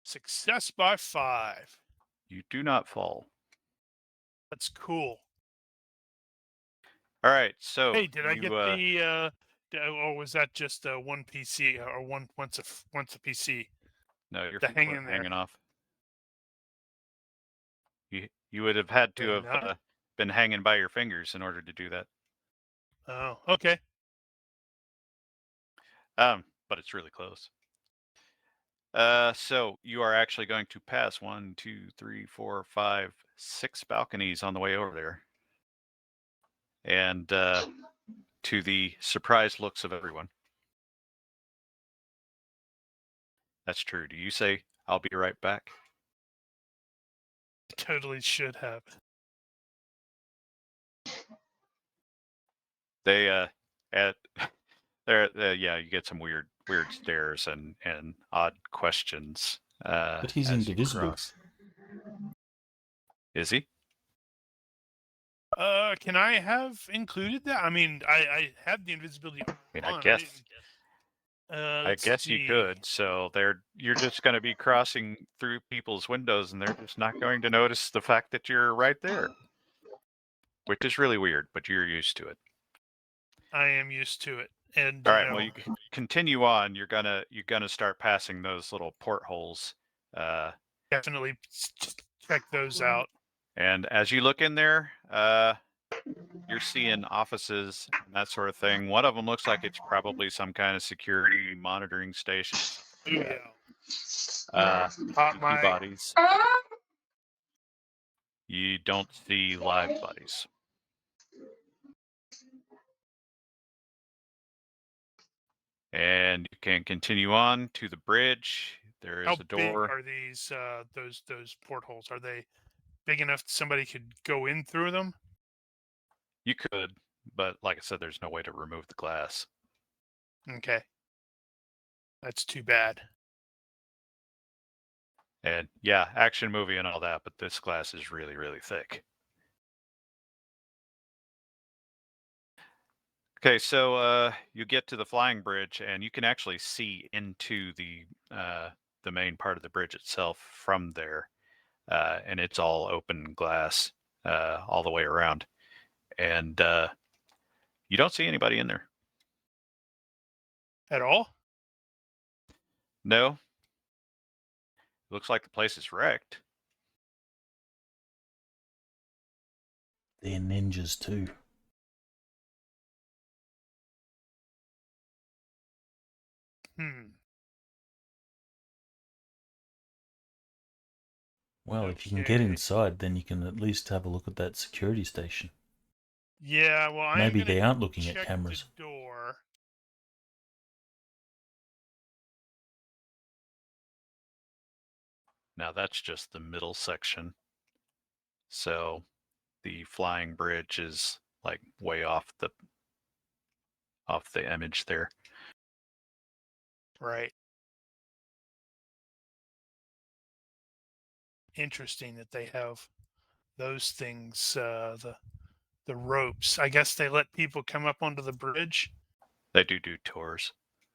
Success by 5.
You do not fall.
That's cool.
All right. So
Hey, did I get
you,
the? Or was that just one PC or once a PC?
no, your
the
feet
hang
weren't
in there.
hanging off. You would have had to
They're
have
not?
been hanging by your fingers in order to do that.
Oh, okay.
But it's really close. So you are actually going to pass 1, 2, 3, 4, 5, 6 balconies on the way over there. And to the surprised looks of everyone. That's true. Do you say, "I'll be right back"?
Totally should have.
They at there yeah, you get some weird stares and odd questions.
But he's
as you
indivisible.
cross. Is he?
Can I have included that? I mean, I have the invisibility
I mean,
on.
I guess I
Let's
guess you
see.
could. So you're just going to be crossing through people's windows, and they're just not going to notice the fact that you're right there, which is really weird. But you're used to it.
I am used to it, and
All right. Well, you can continue on. You're gonna start passing those little portholes.
definitely check those out.
And as you look in there, you're seeing offices and that sort of thing. One of them looks like it's probably some kind of security monitoring station.
Ooh, yeah. Pop
You see
my-
bodies. You don't see live bodies. And you can continue on to the bridge. There is
How
a door.
big are these those portholes? Are they big enough somebody could go in through them?
You could, but like I said, there's no way to remove the glass.
Okay. That's too bad.
And yeah, action movie and all that, but this glass is really, really thick. Okay, so you get to the flying bridge, and you can actually see into the main part of the bridge itself from there, and it's all open glass all the way around, and you don't see anybody in there.
At all?
No, looks like the place is wrecked.
They're ninjas too. Well, if you can get
Okay.
inside, then you can at least have a look at that security station.
Yeah, well,
Maybe
I'm
they
gonna
aren't looking at
check
cameras.
the door.
Now that's just the middle section. So the flying bridge is like way off the image there.
Right. Interesting that they have those things, the ropes. I guess they let people come up onto the bridge.
They do tours.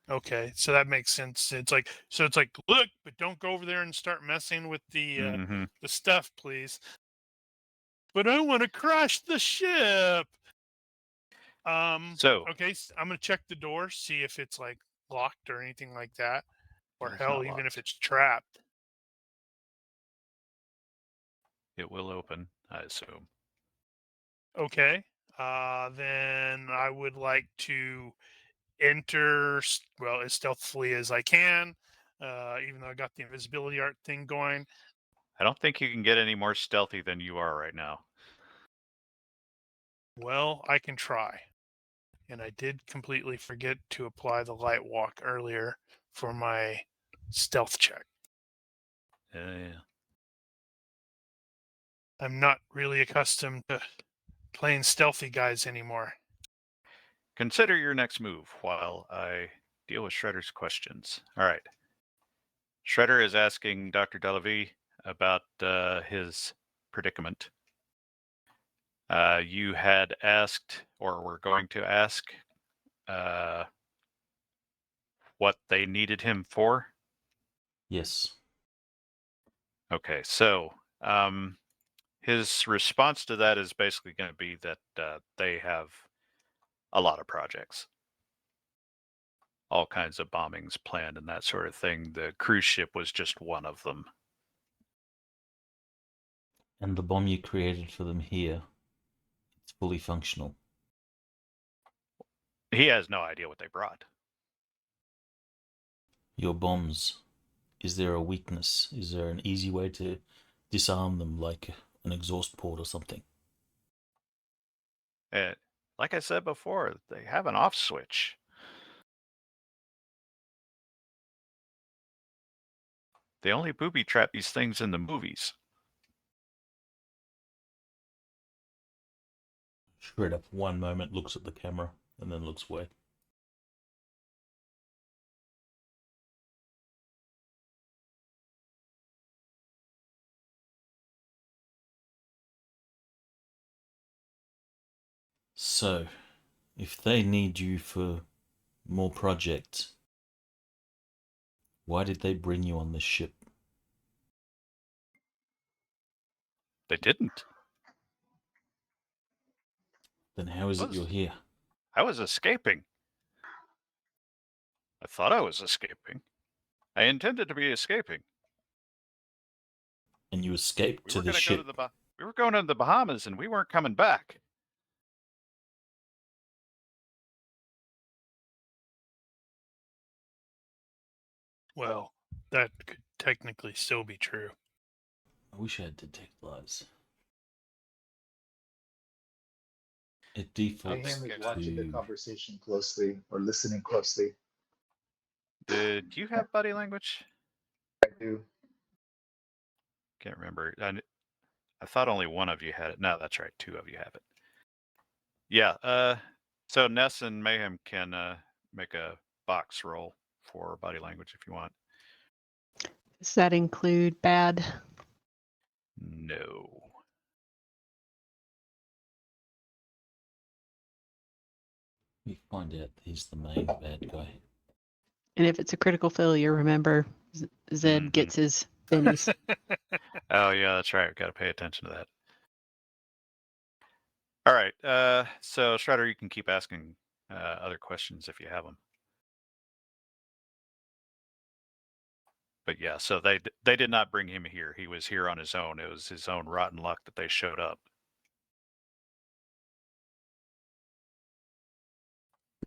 Okay, so that makes sense. It's like look, but don't go over there and start messing with the stuff, please. But I want to crash the ship.
So
okay, I'm gonna check the door, see if it's like locked or anything like that, or
It's
hell,
not
even if
locked.
it's trapped.
It will open, I assume.
Okay, then I would like to enter as stealthily as I can, even though I got the invisibility art thing going.
I don't think you can get any more stealthy than you are right now.
Well, I can try. And I did completely forget to apply the light walk earlier for my stealth check.
Yeah.
I'm not really accustomed to playing stealthy guys anymore.
Consider your next move while I deal with Shredder's questions. All right. Shredder is asking Dr. Delavie about his predicament. You had asked, or were going to ask, what they needed him for.
Yes.
Okay, so his response to that is basically going to be that they have a lot of projects, all kinds of bombings planned and that sort of thing. The cruise ship was just one of them.
And the bomb you created for them here, it's fully functional.
He has no idea what they brought.
Your bombs, is there a weakness? Is there an easy way to disarm them, like an exhaust port or something?
Like I said before, they have an off switch. They only booby trap these things in the movies.
Shredder for one moment looks at the camera and then looks away. So, if they need you for more projects, why did they bring you on this ship?
They didn't.
Then how is it you're here?
I was escaping. I thought I was escaping. I intended to be escaping.
And you escaped to the ship.
We were going to the Bahamas and we weren't coming back.
Well, that could technically still be true.
I wish I had detect lies. It defaults
Mayhem is watching the
to...
conversation closely or listening closely.
Did you have body language?
I do.
Can't remember. I thought only one of you had it. No, that's right. Two of you have it. Yeah. So Ness and Mayhem can make a box roll for body language if you want.
Does that include bad?
No.
We find out he's the main bad guy.
And if it's a critical failure, remember, Zed gets his bennies.
Oh, yeah, that's right. We've got to pay attention to that. All right. So, Shredder, you can keep asking other questions if you have them. But yeah, so they did not bring him here. He was here on his own. It was his own rotten luck that they showed up.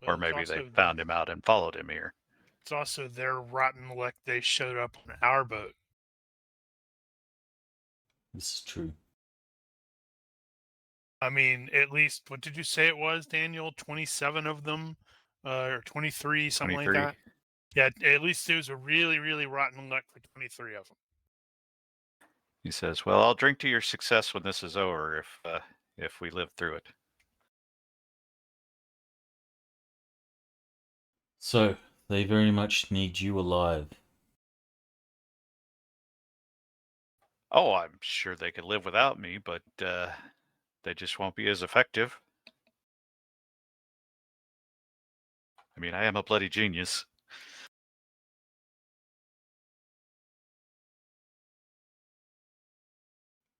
Well,
Or maybe they found him out and followed him here.
It's also their rotten luck they showed up on our boat.
This is true.
I mean, at least, what did you say it was, Daniel? 27 of them? Or 23, something
23.
like that? Yeah, at least it was a really, really rotten luck for 23 of them.
He says, "Well, I'll drink to your success when this is over, if we live through it."
So, they very much need you alive.
Oh, I'm sure they could live without me, but they just won't be as effective. I mean, I am a bloody genius.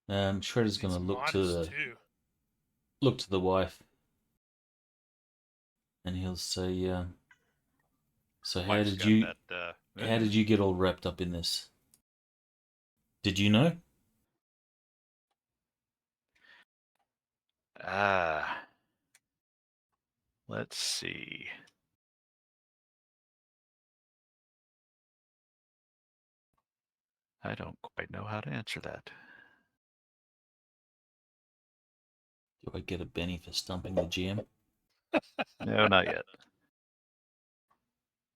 Shredder's
He's
gonna
modest too.
look to the wife, and he'll say, "So how
Wife's
did
got
you
that,
get all wrapped up in this? Did you know?"
Let's see. I don't quite know how to answer that.
Do I get a Benny for stumping the GM?
No, not yet.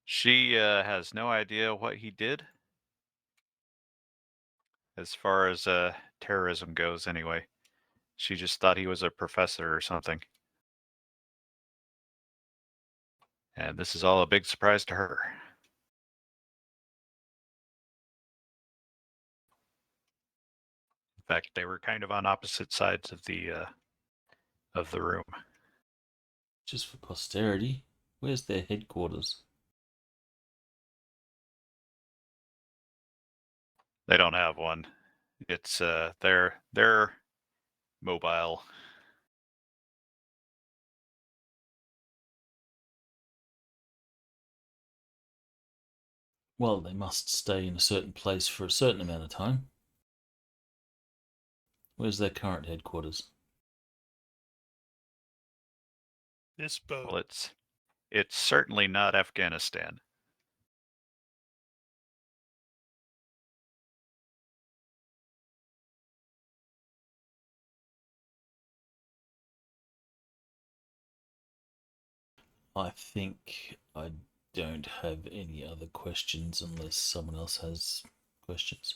She has no idea what he did, as far as terrorism goes, anyway. She just thought he was a professor or something. And this is all a big surprise to her. In fact, they were kind of on opposite sides of the room.
Just for posterity, where's their headquarters?
They don't have one. It's they're mobile.
Well, they must stay in a certain place for a certain amount of time. Where's their current headquarters?
This boat.
Well, it's certainly not Afghanistan.
I think I don't have any other questions unless someone else has questions.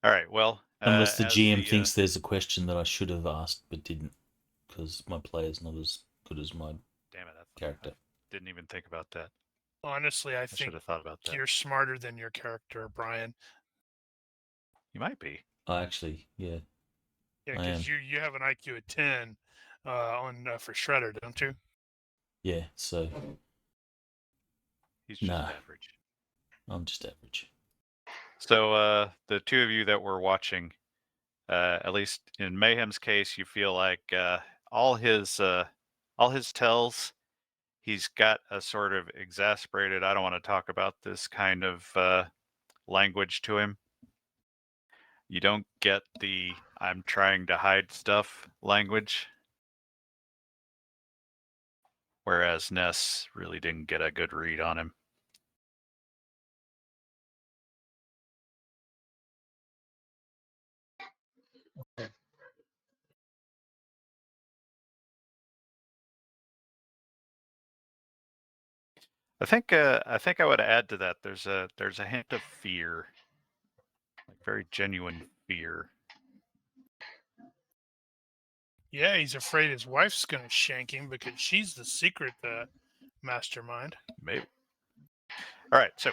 All right. Well,
Unless the
as
GM thinks there's a question that I should have asked but didn't, because my player's not as good as my
damn it,
character.
I didn't even think about that.
Honestly, I
I should
think
have thought about that.
you're smarter than your character, Brian.
You might be.
Actually, yeah.
Yeah,
I am.
because you have an IQ of 10 on for Shredder, don't you?
Yeah, so
He's just
Nah.
average.
I'm just average.
So the two of you that were watching, at least in Mayhem's case, you feel like all his tells, he's got a sort of exasperated, I don't want to talk about this kind of language to him. You don't get the I'm trying to hide stuff language. Whereas Ness really didn't get a good read on him. I think I would add to that. There's a hint of fear, like very genuine fear.
Yeah, he's afraid his wife's going to shank him because she's the secret mastermind.
Maybe. All right, so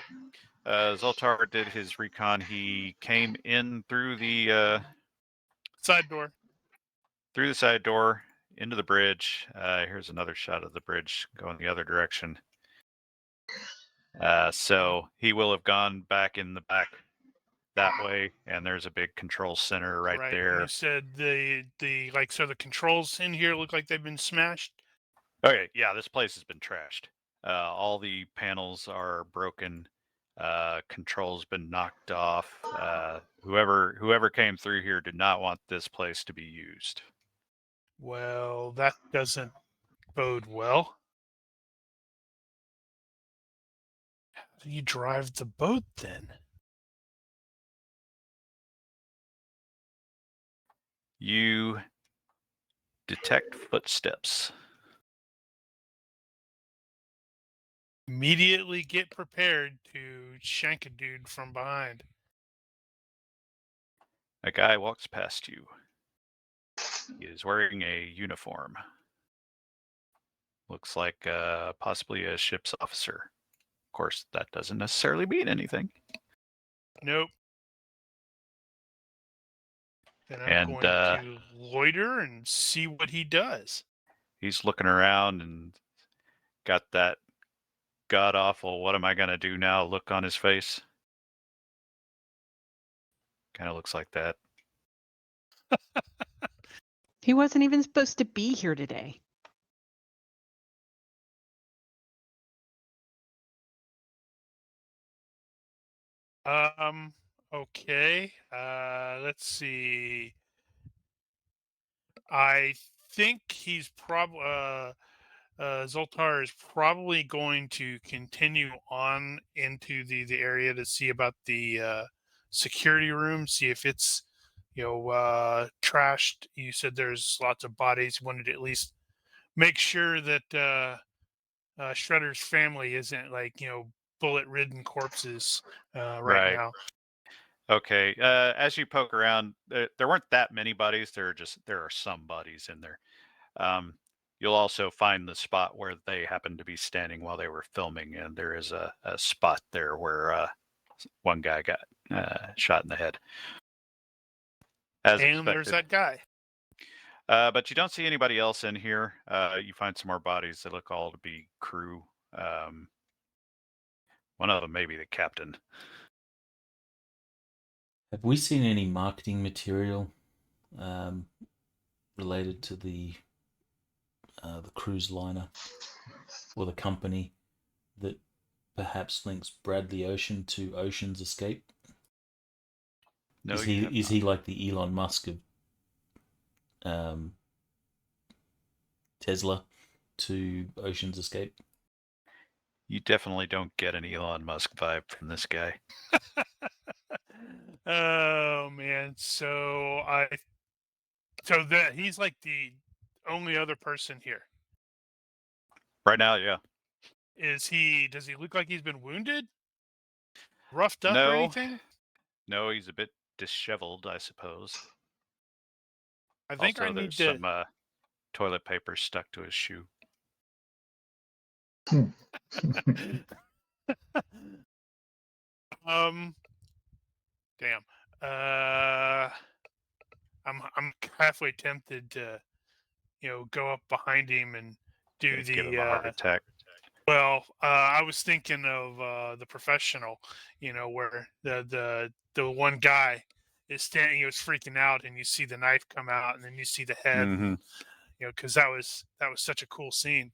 Zoltar did his recon. He came in through the
Side door.
side door into the bridge. Here's another shot of the bridge going the other direction. So he will have gone back in the back that way, and there's a big control center right there.
You said the the controls in here look like they've been smashed.
Okay, yeah, this place has been trashed. All the panels are broken. Controls been knocked off. Whoever came through here did not want this place to be used.
Well, that doesn't bode well. How do you drive the boat then?
You detect footsteps.
Immediately get prepared to shank a dude from behind.
A guy walks past you. He is wearing a uniform. Looks like possibly a ship's officer. Of course, that doesn't necessarily mean anything.
Nope. Then I'm
And
going to loiter and see what he does.
he's looking around and got that god-awful, what am I going to do now look on his face. Kind of looks like that.
He wasn't even supposed to be here today.
Okay. Let's see. I think he's probably Zoltar is probably going to continue on into the area to see about the security room, see if it's trashed. You said there's lots of bodies. Wanted to at least make sure that Shredder's family isn't bullet-ridden corpses right now.
Okay. As you poke around, there weren't that many bodies. There are some bodies in there. You'll also find the spot where they happened to be standing while they were filming, and there is a spot there where one guy got shot in the head. As
And
expected.
there's that guy.
But you don't see anybody else in here. You find some more bodies that look all to be crew. One of them may be the captain.
Have we seen any marketing material related to the cruise liner or the company that perhaps links Bradley Ocean to Ocean's Escape?
No,
is he like the Elon Musk of Tesla to Ocean's Escape?
You definitely don't get an Elon Musk vibe from this guy.
Oh man, so that he's like the only other person here.
Right now, yeah.
Does he look like he's been wounded? Roughed up
No.
or anything?
No, he's a bit disheveled, I suppose.
I think
also,
I need
there's
to
some toilet paper stuck to his shoe.
damn. I'm halfway tempted to go up behind him and do
Give him a heart attack.
Well, I was thinking of the Professional, where the one guy is standing, he was freaking out, and you see the knife come out, and then you see the head,
Mm-hmm.
because that was such a cool scene.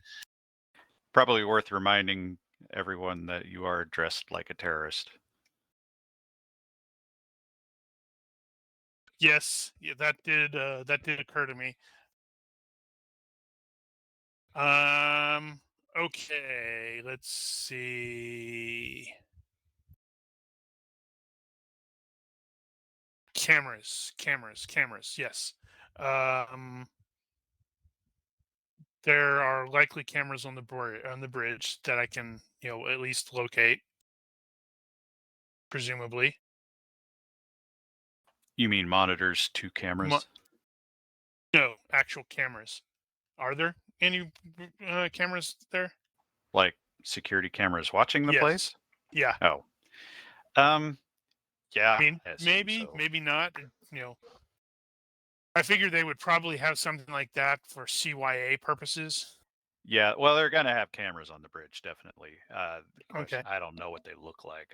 Probably worth reminding everyone that you are dressed like a terrorist.
Yes, yeah, that did occur to me. Okay, let's see. Cameras. Yes. There are likely cameras on the bridge that I can, at least locate. Presumably.
You mean monitors to cameras?
No, actual cameras. Are there any cameras there?
Like security cameras watching the
Yes.
place?
Yeah.
Oh. Yeah.
I mean, maybe not. I figured they would probably have something like that for CYA purposes.
Yeah, well, they're gonna have cameras on the bridge, definitely.
Okay.
I don't know what they look like.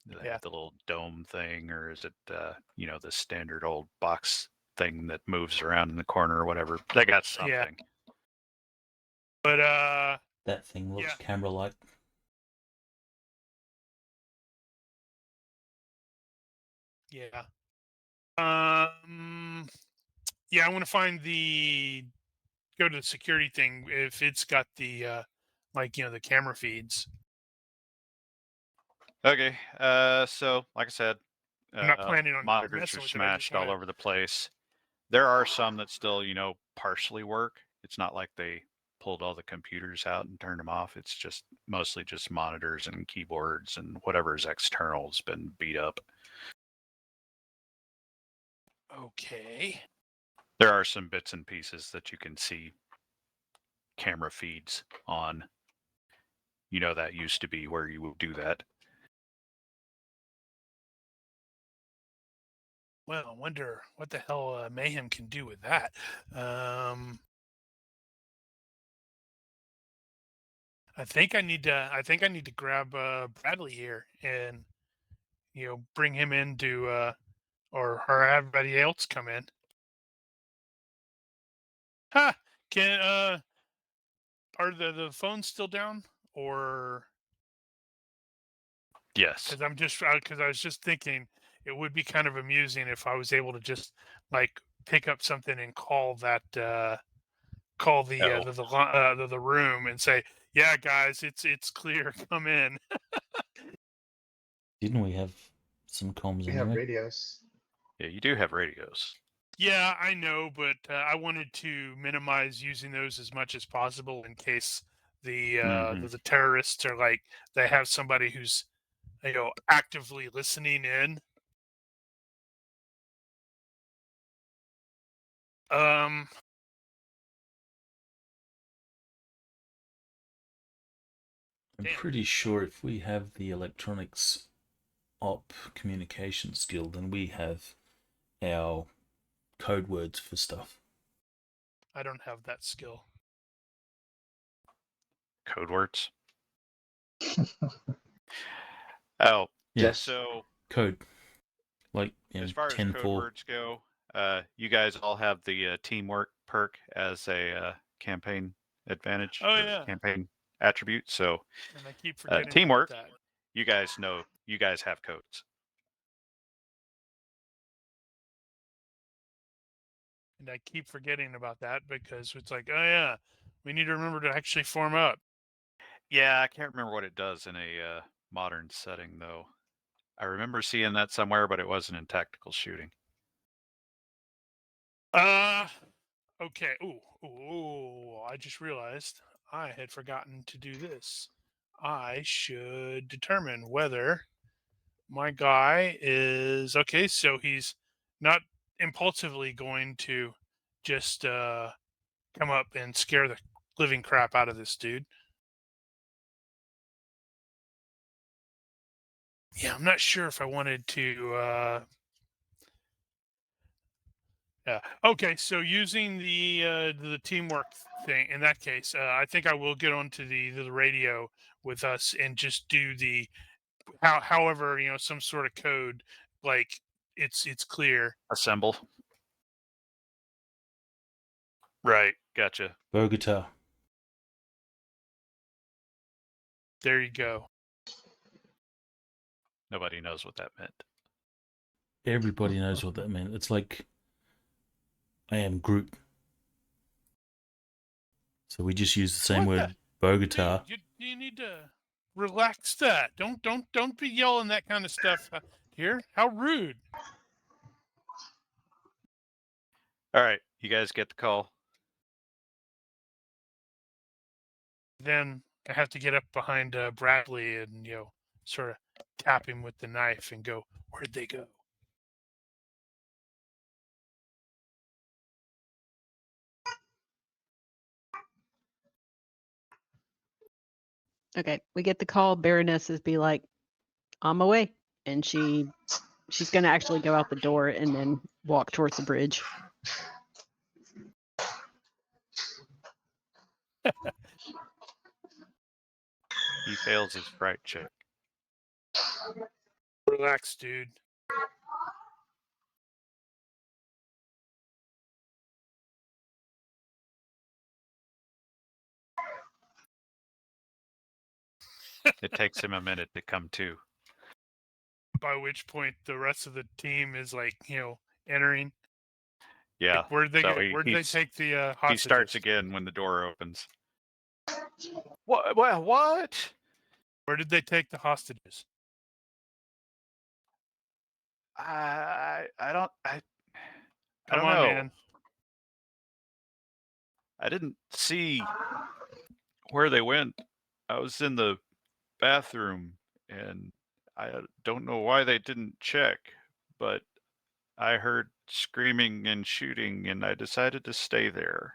They
Yeah.
have the little dome thing, or is it the standard old box thing that moves around in the corner or whatever? They got something.
Yeah. But
that thing looks
yeah.
camera-like.
Yeah. Yeah, I want to find go to the security thing if it's got the the camera feeds.
Okay. So like I said,
I'm not planning on
monitors
messing
are
with it. I just
smashed all
wanna-
over the place. There are some that still, partially work. It's not like they pulled all the computers out and turned them off. It's just mostly just monitors and keyboards, and whatever is external has been beat up.
Okay.
There are some bits and pieces that you can see camera feeds on. That used to be where you would do that.
Well, I wonder what the hell Mayhem can do with that. I think I need to grab Bradley here and bring him into or have everybody else come in. Ha! Can are the phones still down, or
Yes.
because I was just thinking it would be kind of amusing if I was able to just like pick up something and call that call the room and say, yeah, guys, it's clear, come in.
Didn't we have some comms
We have
anyway?
radios.
Yeah, you do have radios.
Yeah, I know, but I wanted to minimize using those as much as possible in case the terrorists are like they have somebody who's actively listening in.
I'm
Damn.
pretty sure if we have the electronics op communication skill, then we have our code words for stuff.
I don't have that skill.
Code words. Oh,
Yes.
So
Code. Like,
as far as
10
code
4.
words go, you guys all have the teamwork perk as a campaign advantage.
Oh,
or
yeah.
Campaign attribute. So
And I keep forgetting
teamwork.
about that.
You guys know. You guys have codes.
And I keep forgetting about that because it's like, oh yeah, we need to remember to actually form up.
Yeah, I can't remember what it does in a modern setting though. I remember seeing that somewhere, but it wasn't in tactical shooting.
Okay. Ooh, I just realized I had forgotten to do this. I should determine whether my guy is okay, so he's not impulsively going to just come up and scare the living crap out of this dude. Yeah, I'm not sure if I wanted to yeah. Okay, so using the teamwork thing in that case, I think I will get onto the radio with us and just do the however some sort of code, like it's clear.
Assemble. Right. Gotcha.
Bogota.
There you go.
Nobody knows what that meant.
Everybody knows what that meant. It's like I am Groot. So we just use the same
What
word, Bogota.
You need to relax that. Don't be yelling that kind of stuff here. How rude.
All right, you guys get the call.
Then I have to get up behind Bradley and sort of tap him with the knife and go, where'd they go?
Okay, we get the call. Baroness is be like, on my way, and she's gonna actually go out the door and then walk towards the bridge.
He fails his fright check.
Relax, dude.
It takes him a minute to come to.
By which point the rest of the team is like, entering.
Yeah.
Like, where'd they
so
go? Where'd they take the hostages?
He starts again when the door opens. What?
Where did they take the hostages?
I don't
Come on,
know.
man.
I didn't see where they went. I was in the bathroom and I don't know why they didn't check, but I heard screaming and shooting, and I decided to stay there.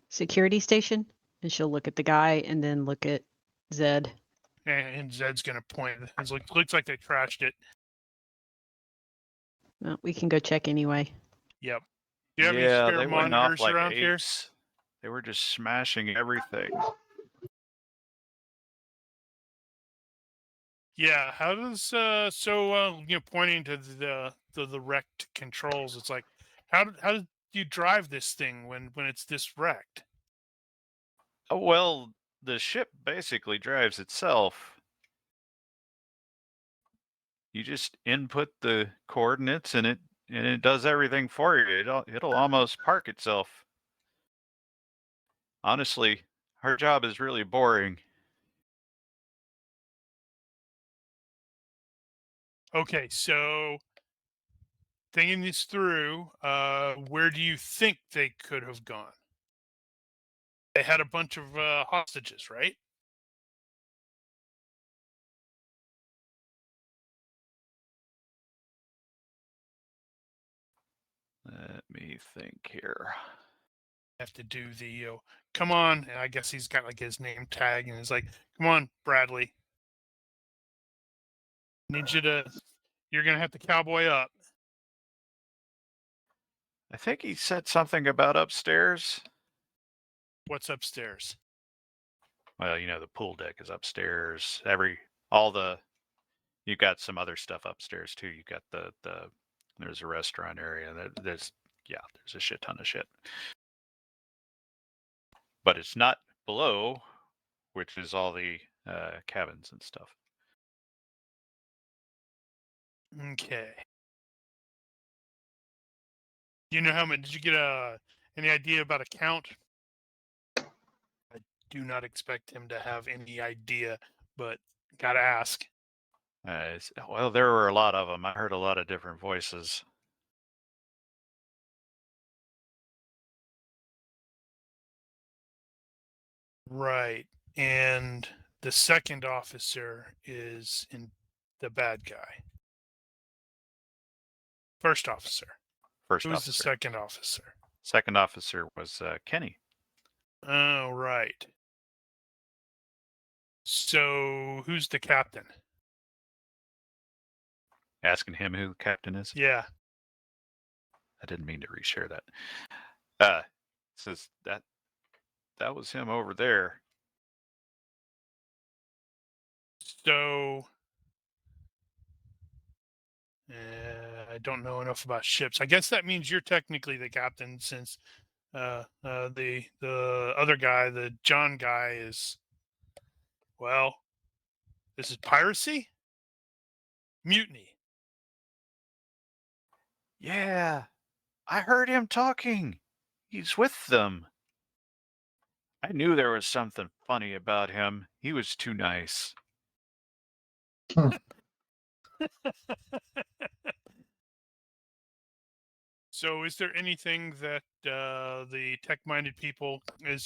Security station, and she'll look at the guy and then look at Zed.
And Zed's gonna point. It looks like they trashed it.
Well, we can go check anyway.
Yep. Do you have any
Yeah,
spare
they went off
monitors
like
around here?
apes. They were just smashing everything.
Yeah. How does pointing to the wrecked controls? It's like how do you drive this thing when it's this wrecked?
Oh, well, the ship basically drives itself. You just input the coordinates and it does everything for you. It'll almost park itself. Honestly, her job is really boring.
Okay, so thinking this through, where do you think they could have gone? They had a bunch of hostages, right?
Let me think here.
Have to do the come on. And I guess he's got like his name tag, and he's like, "Come on, Bradley, need you to. You're gonna have to cowboy up."
I think he said something about upstairs.
What's upstairs?
Well, the pool deck is upstairs. You got some other stuff upstairs too. You got the there's a restaurant area. There's a shit ton of shit. But it's not below, which is all the cabins and stuff.
Okay. Do you know how many? Did you get any idea about a count? I do not expect him to have any idea, but gotta ask.
Well, there were a lot of them. I heard a lot of different voices.
Right. And the second officer is in the bad guy. First officer.
First
Who's
officer.
the second officer?
Second officer was Kenny.
Oh, right. So who's the captain?
Asking him who the captain is.
Yeah.
I didn't mean to reshare that. Says that was him over there.
So I don't know enough about ships. I guess that means you're technically the captain, since the other guy, the John guy, is, well, this is piracy, mutiny.
Yeah, I heard him talking. He's with them. I knew there was something funny about him. He was too nice.
So, is there anything that the tech-minded people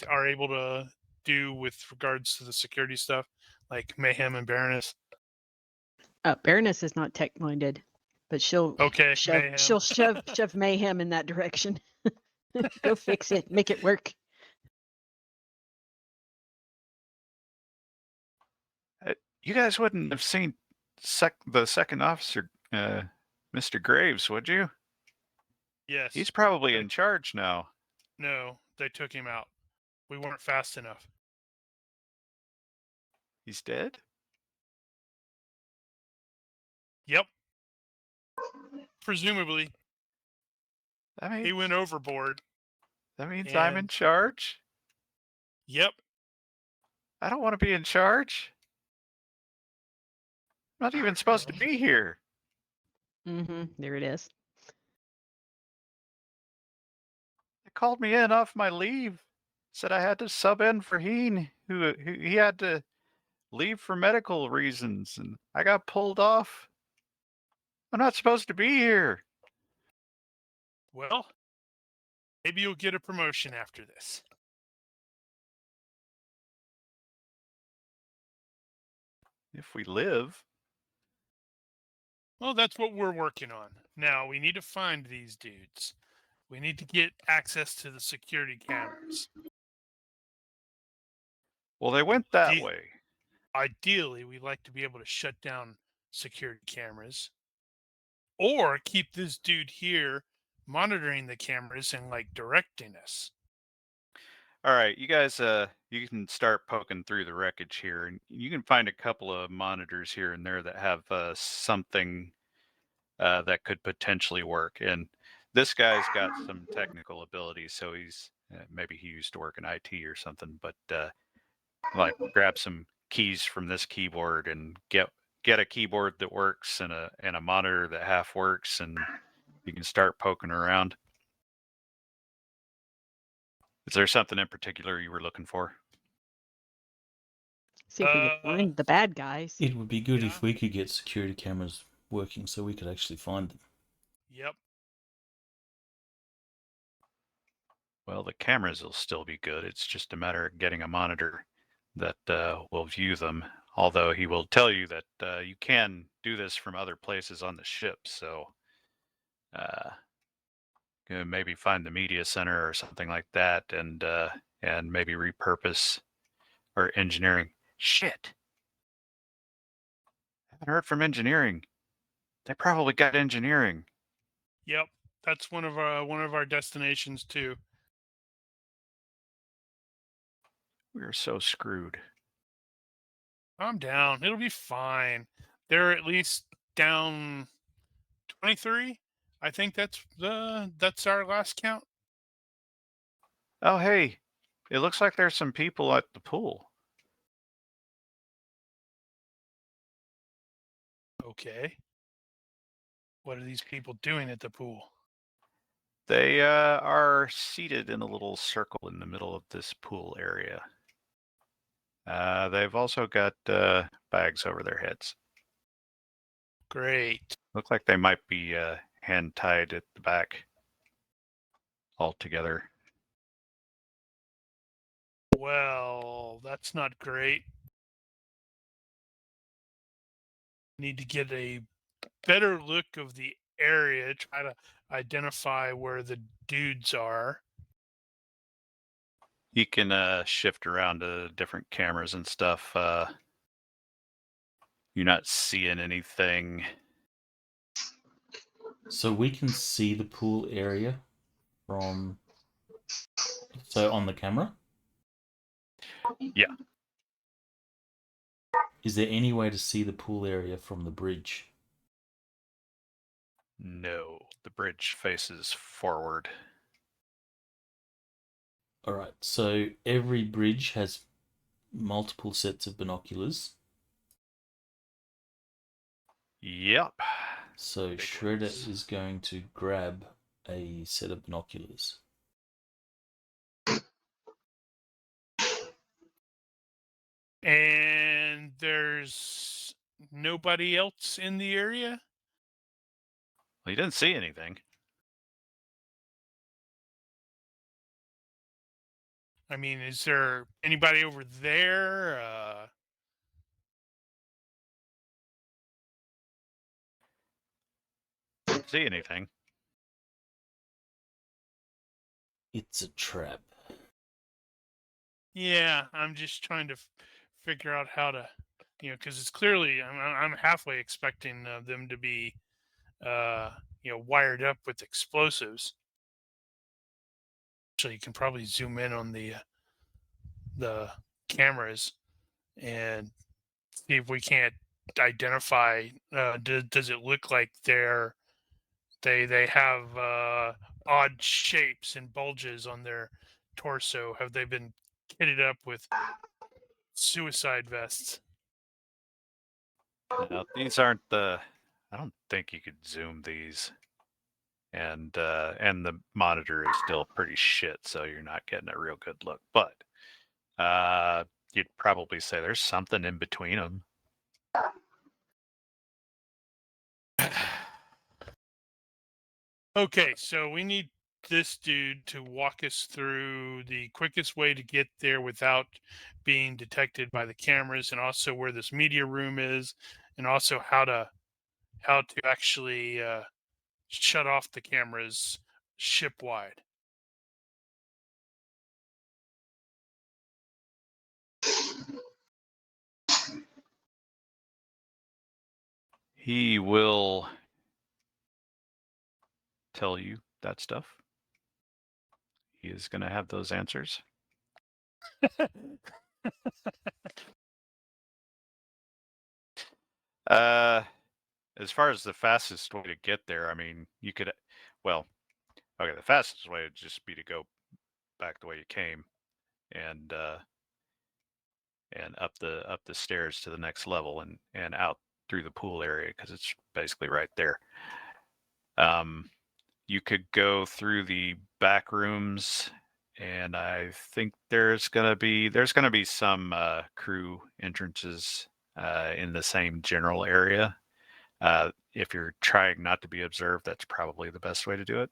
are able to do with regards to the security stuff, like Mayhem and Baroness?
Baroness is not tech-minded, but she'll
Mayhem.
she'll shove Mayhem in that direction. Go fix it, make it work.
You guys wouldn't have seen the second officer, Mr. Graves, would you?
Yes.
He's probably in charge now.
No, they took him out. We weren't fast enough.
He's dead?
Yep. Presumably,
I mean,
he went overboard.
that means I'm in charge?
Yep.
I don't want to be in charge. I'm not even supposed to be here.
There it is.
They called me in off my leave. Said I had to sub in for Heen, who he had to leave for medical reasons, and I got pulled off. I'm not supposed to be here.
Well, maybe you'll get a promotion after this.
If we live.
Well, that's what we're working on. Now we need to find these dudes. We need to get access to the security cameras.
Well, they went that
The-
way.
Ideally, we'd like to be able to shut down security cameras or keep this dude here monitoring the cameras and like directing us.
All right, you guys, you can start poking through the wreckage here, and you can find a couple of monitors here and there that have something that could potentially work. And this guy's got some technical ability, so he's maybe he used to work in IT or something. But like, grab some keys from this keyboard and get a keyboard that works and a monitor that half works, and you can start poking around. Is there something in particular you were looking for?
See if we can find the bad guys.
It would be good
Yeah.
if we could get security cameras working so we could actually find them.
Yep.
Well, the cameras will still be good. It's just a matter of getting a monitor that will view them. Although he will tell you that you can do this from other places on the ship. So maybe find the media center or something like that, and maybe repurpose or engineering. Shit. Haven't heard from engineering. They probably got engineering.
Yep. That's one of our destinations too.
We're so screwed.
Calm down. It'll be fine. They're at least down 23. I think that's our last count.
Oh, hey, it looks like there's some people at the pool.
Okay. What are these people doing at the pool?
They are seated in a little circle in the middle of this pool area. They've also got bags over their heads.
Great.
Look like they might be hand tied at the back altogether.
Well, that's not great. Need to get a better look of the area, try to identify where the dudes are.
You can shift around to different cameras and stuff. You're not seeing anything.
So we can see the pool area from... So on the camera?
Yeah.
Is there any way to see the pool area from the bridge?
No, the bridge faces forward.
Alright, so every bridge has multiple sets of binoculars.
Yep.
So
Big
Shredder
ones.
is going to grab a set of binoculars.
And there's nobody else in the area?
Well, you didn't see anything.
I mean, is there anybody over there?
Didn't see anything.
It's a trap.
Yeah, I'm just trying to figure out how to, because it's clearly I'm halfway expecting them to be, wired up with explosives. So you can probably zoom in on the cameras and see if we can't identify. Does it look like they have odd shapes and bulges on their torso? Have they been kitted up with suicide vests?
Now, these aren't the. I don't think you could zoom these, and the monitor is still pretty shit, so you're not getting a real good look. But you'd probably say there's something in between them.
Okay, so we need this dude to walk us through the quickest way to get there without being detected by the cameras, and also where this media room is, and also how to how to actually shut off the cameras ship-wide.
He will tell you that stuff. He is going to have those answers. As far as the fastest way to get there, I mean, you could, well, okay, the fastest way would just be to go back the way you came, and up the stairs to the next level, and out through the pool area, because it's basically right there. You could go through the back rooms, and I think there's gonna be some crew entrances in the same general area. If you're trying not to be observed, that's probably the best way to do it.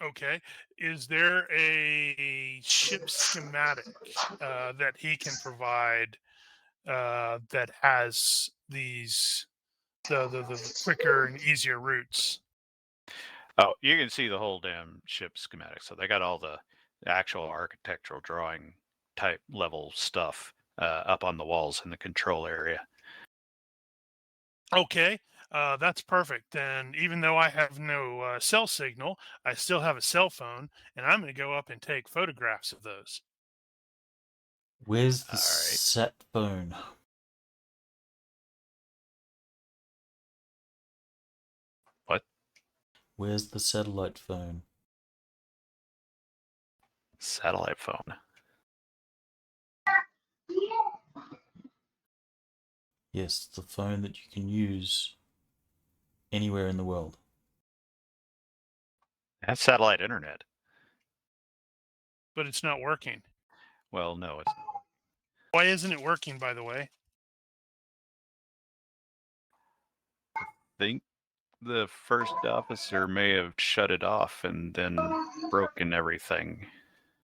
Okay. Is there a ship schematic that he can provide that has these the quicker and easier routes?
Oh, you can see the whole damn ship schematic. So they got all the actual architectural drawing type level stuff up on the walls in the control area.
Okay, that's perfect. Then, even though I have no cell signal, I still have a cell phone, and I'm going to go up and take photographs of those.
Where's the
All right.
sat phone?
What?
Where's the satellite phone?
Satellite phone.
Yes, the phone that you can use anywhere in the world.
That's satellite internet.
But it's not working.
Well, no, it's not.
Why isn't it working, by the way?
I think the first officer may have shut it off and then broken everything.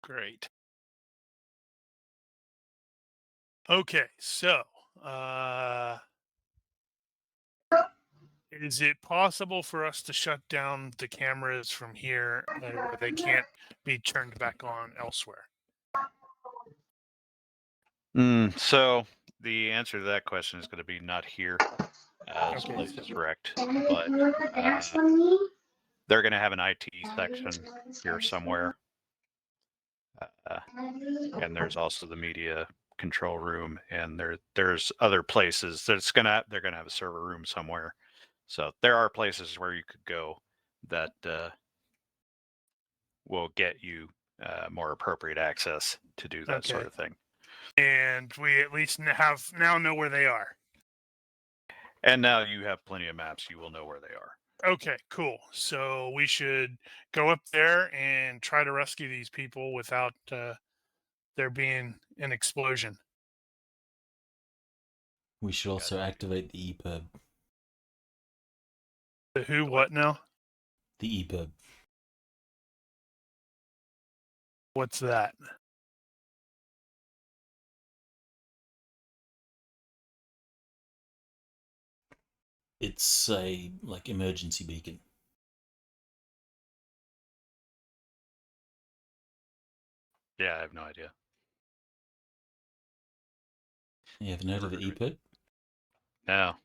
Great. Okay, so is it possible for us to shut down the cameras from here where they can't be turned back on elsewhere?
So the answer to that question is going to be not here. This
Okay,
place
so-
is wrecked, but they're going to have an IT section here somewhere. And there's also the media control room, and there's other places. They're gonna have a server room somewhere. So there are places where you could go that will get you more appropriate access to do that sort
Okay.
of thing.
And we at least now know where they are.
And now you have plenty of maps. You will know where they are.
Okay, cool. So we should go up there and try to rescue these people without there being an explosion.
We should also activate the EPIRB.
The who? What now?
The EPIRB.
What's that?
It's a emergency beacon.
Yeah, I have no idea.
You have heard of the EPIRB?
No.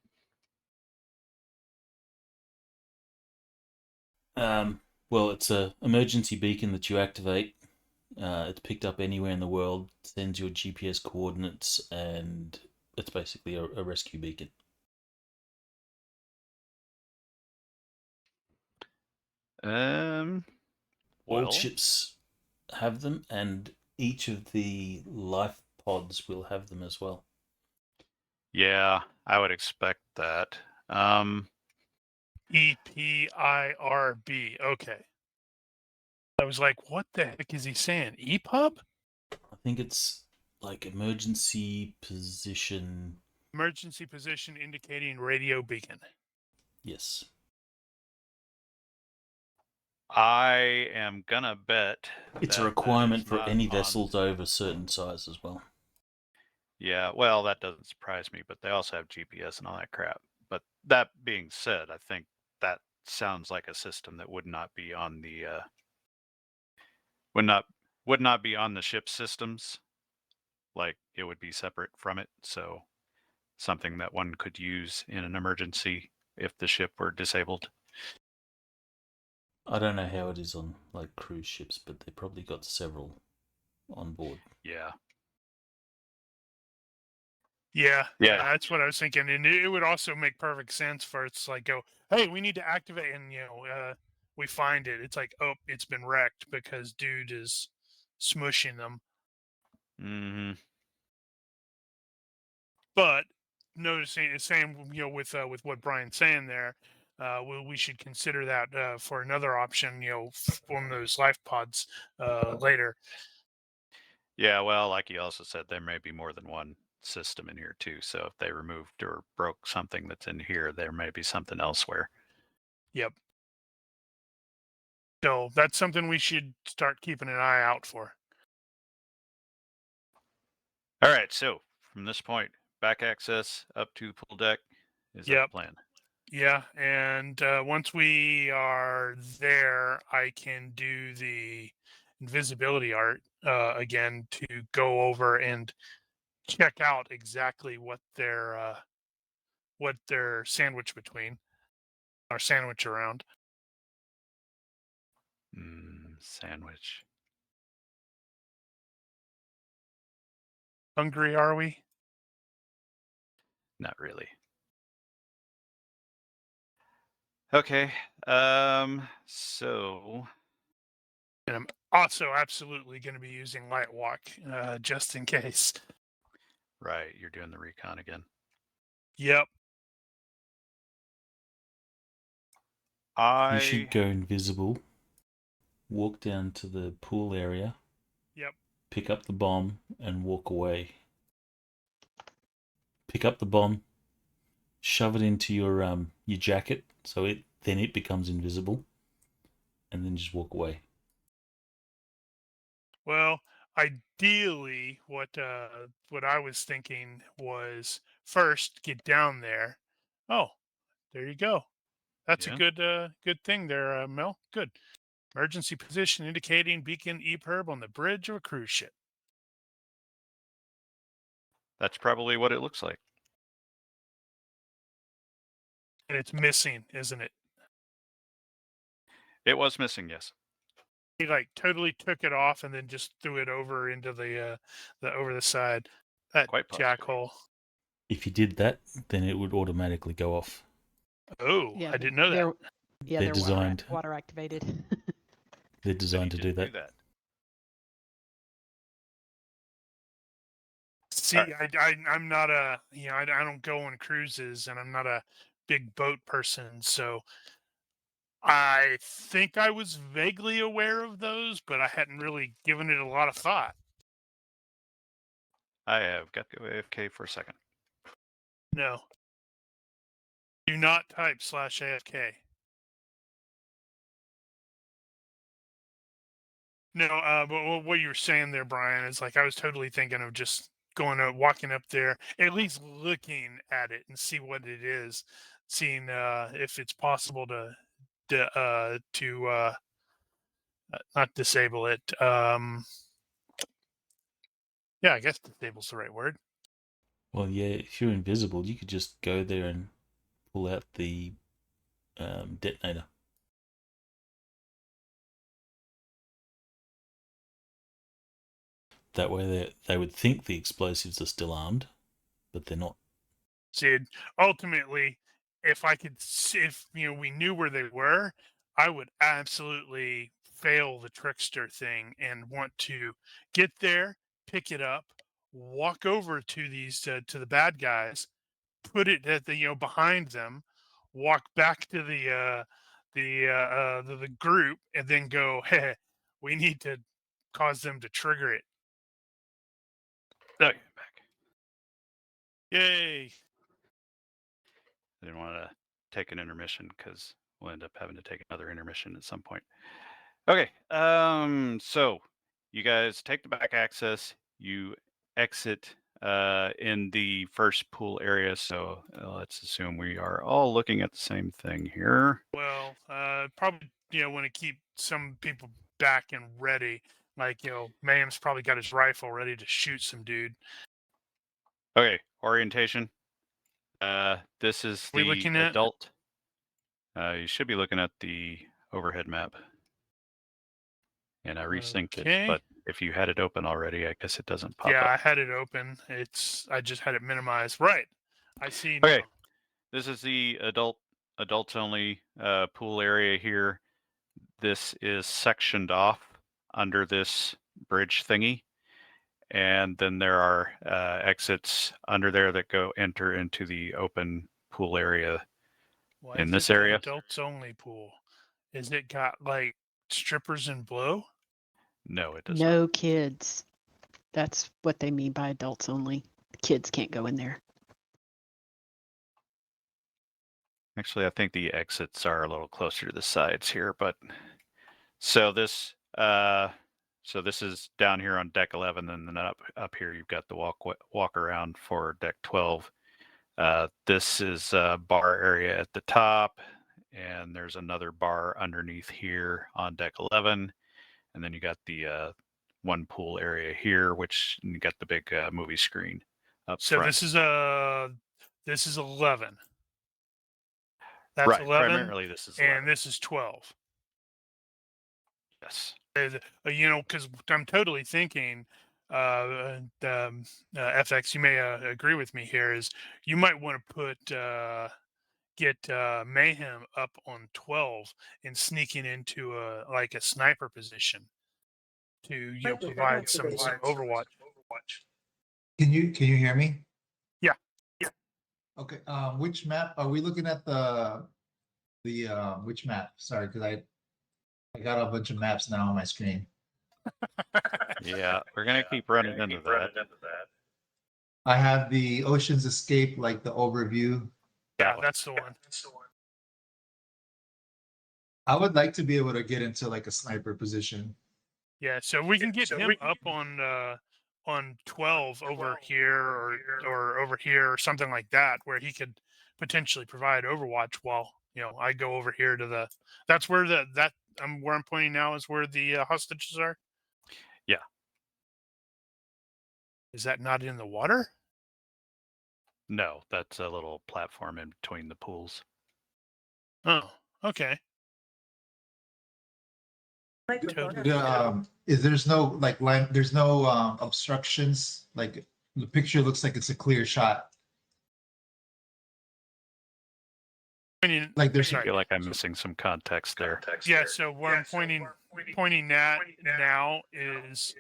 Well, it's a emergency beacon that you activate. It's picked up anywhere in the world, sends your GPS coordinates, and it's basically a rescue beacon. All ships have them, and each of the life pods will have them as well.
Yeah, I would expect that.
EPIRB. Okay. I was like, what the heck is he saying? EPUB?
I think it's emergency position.
Emergency position indicating radio beacon.
Yes.
I am gonna bet
It's a
that
requirement
is
for
not
any
on-
vessels over a certain size as well.
Yeah, well, that doesn't surprise me, but they also have GPS and all that crap. But That being said, I think that sounds like a system that would not be on the would not be on the ship systems. Like it would be separate from it. So something that one could use in an emergency if the ship were disabled.
I don't know how it is on like cruise ships, but they probably got several on board.
Yeah.
Yeah,
Yeah.
that's what I was thinking, and it would also make perfect sense for it's like go, hey, we need to activate, and we find it. It's like, oh, it's been wrecked because dude is smushing them.
Mm-hmm.
But noticing, same with what Brian's saying there, we should consider that for another option. Form those life pods later.
Yeah, well, like you also said, there may be more than one system in here too. So if they removed or broke something that's in here, there may be something elsewhere.
Yep. So that's something we should start keeping an eye out for.
All right, so from this point, back access up to the pool deck is that the
Yep.
plan?
Yeah, and once we are there, I can do the invisibility art again to go over and check out exactly what they're sandwiched between or sandwich around.
Sandwich.
Hungry are we?
Not really. Okay. So
And I'm also absolutely going to be using light walk just in case.
right, you're doing the recon again.
Yep.
You should go invisible, walk down to the pool area,
Yep.
pick up the bomb, and walk away. Pick up the bomb, shove it into your jacket, so it becomes invisible, and then just walk away.
Well, ideally, what I was thinking was first get down there. Oh, there you go. That's
Yeah.
a good thing there, Mel. Good. Emergency position indicating beacon EPIRB on the bridge of a cruise ship.
That's probably what it looks like.
And it's missing, isn't it?
It was missing, yes.
He like totally took it off and then just threw it over into the over the side. That
Quite possibly.
jackhole.
If you did that, then it would automatically go off.
Oh,
Yeah,
I didn't know that.
Yeah,
They're
they're
designed.
water activated.
They're
But
designed
he
to do
didn't
that.
See, I'm not a I don't go on cruises and I'm not a big boat person, so I think I was vaguely aware of those, but I hadn't really given it a lot of thought.
I have got to go AFK for a second.
No. Do not type /AFK. No, but what you were saying there, Brian, is like I was totally thinking of just walking up there, at least looking at it and see what it is, seeing if it's possible to not disable it. Yeah, I guess disable's the right word.
Well, yeah, if you're invisible, you could just go there and pull out the detonator. That way they would think the explosives are still armed, but they're not.
See, ultimately, if we knew where they were, I would absolutely fail the trickster thing and want to get there, pick it up, walk over to these to the bad guys, put it at the behind them, walk back to the group, and then go, hey, we need to cause them to trigger it.
Okay, back.
Yay!
I didn't want to take an intermission because we'll end up having to take another intermission at some point. Okay, so you guys take the back access, you exit in the first pool area. So let's assume we are all looking at the same thing here.
Well, probably want to keep some people back and ready. Like Mayhem's probably got his rifle ready to shoot some dude.
Okay, orientation. This is
We
the
looking at?
adult. You should be looking at the overhead map. And I resynced it, but if you had it open already, I guess it doesn't pop
Yeah,
up.
I had it open. I just had it minimized. Right. I see
Okay.
now.
This is the adults only pool area here. This is sectioned off under this bridge thingy. And then there are exits under there that enter into the open pool area.
Why
in
is
this
it the
area.
adults only pool? Is it got like strippers and blow?
No, it does not.
No kids. That's what they mean by adults only. Kids can't go in there.
Actually, I think the exits are a little closer to the sides here, but so this is down here on deck 11, and then up here you've got the walk around for deck 12. This is a bar area at the top, and there's another bar underneath here on deck 11, and then you got the one pool area here, which you got the big movie screen up
So
front.
this is 11. That's
Right,
11.
primarily this is 11.
And this is 12.
Yes.
Because I'm totally thinking, FX, you may agree with me here, is you might want to get Mayhem up on 12 and sneaking into a sniper position to provide some Overwatch.
Can you hear me?
Yeah.
Okay. Which map are we looking at? The which map? Sorry, because I got a bunch of maps now on my screen.
Yeah, we're gonna keep running into that.
I have the Ocean's Escape, like the overview.
Yeah, that's the one.
I would like to be able to get into like a sniper position.
Yeah, so we can get him up on 12 over here or over here or something like that, where he could potentially provide Overwatch while I go over here to the. That's where where I'm pointing now is where the hostages are.
Yeah.
Is that not in the water?
No, that's a little platform in between the pools.
Oh, okay.
There's no like line, there's no obstructions. Like the picture looks like it's a clear shot. Like there's
I feel like I'm missing some context there.
Yeah, so where I'm pointing at now is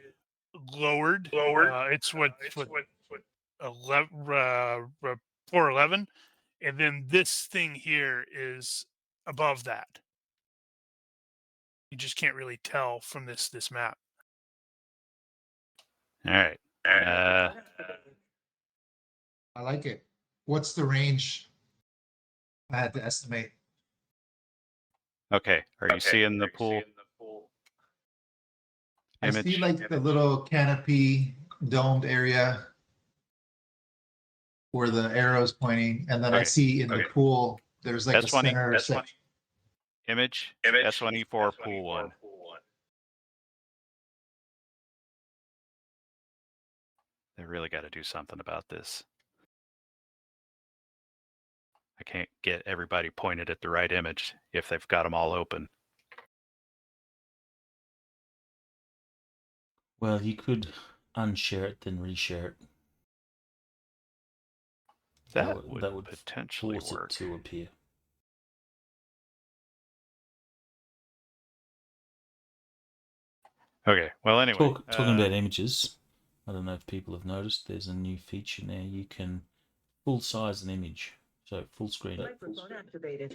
lowered. It's what 11, 411, and then this thing here is above that. You just can't really tell from this map.
All right.
I like it. What's the range? I had to estimate.
Okay. Are you seeing the pool
I
image?
see like the little canopy domed area where the arrow's pointing, and then I see in the pool there's like a
S1
center
image. S1E4 pool 1. They really got to do something about this. I can't get everybody pointed at the right image if they've got them all open.
Well, you could unshare it, then reshare it.
That would
force
potentially work.
it to appear.
Okay. Well, anyway.
Talking about images, I don't know if people have noticed, there's a new feature now. You can full size an image, so full screen.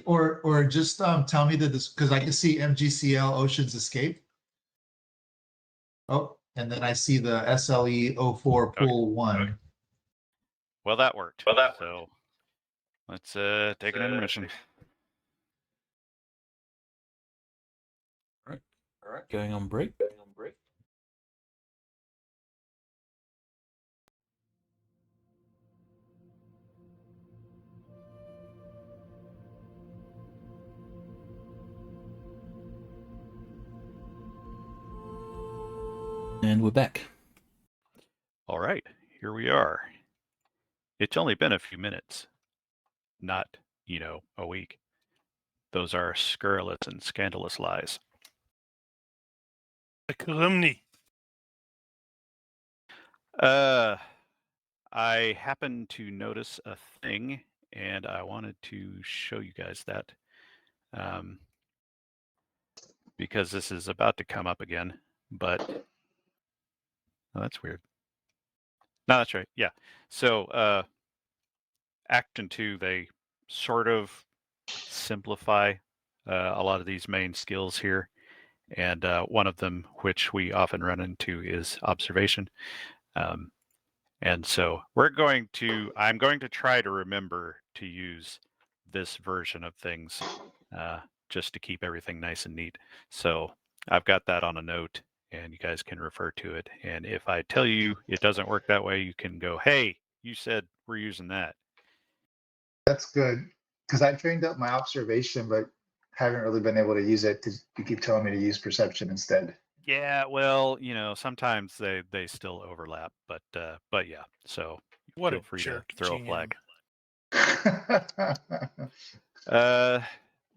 or just tell me this because I can see MGCL Ocean's Escape. Oh, and then I see the SLE 04 Pool 1.
Okay. Well, that worked. So let's take an intermission.
All right. Going on break. And we're back.
All right, here we are. It's only been a few minutes, not, a week. Those are scurrilous and scandalous lies.
A calumny.
I happened to notice a thing, and I wanted to show you guys that. Because this is about to come up again, but that's weird. No, that's right. Yeah. So Action 2, they sort of simplify a lot of these main skills here. And one of them, which we often run into, is observation. And so I'm going to try to remember to use this version of things just to keep everything nice and neat. So I've got that on a note, and you guys can refer to it. And if I tell you it doesn't work that way, you can go, hey, you said we're using that.
That's good, because I trained up my observation, but haven't really been able to use it because you keep telling me to use perception instead.
Yeah, well, sometimes they still overlap, but yeah. So
What
feel
a
free
jerk,
to throw a
GM.
flag.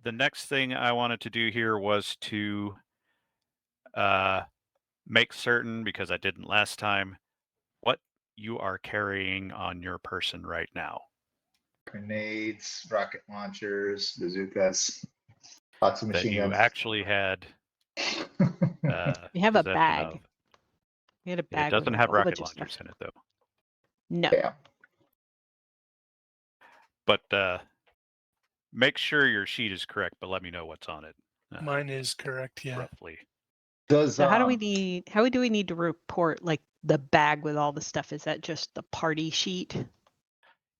The next thing I wanted to do here was to make certain, because I didn't last time, what you are carrying on your person right now.
Grenades, rocket launchers, bazookas, lots of
That
machine
you
guns.
actually had
We have a
possession
bag.
of.
We had a
It
bag
doesn't
with a
have
whole
rocket
bunch of
launchers
stuff.
in it, though.
No.
Yeah.
But make sure your sheet is correct, but let me know what's on it.
Mine is correct, yeah.
Roughly.
Does
So how do we need to report like the bag with all the stuff? Is that just the party sheet?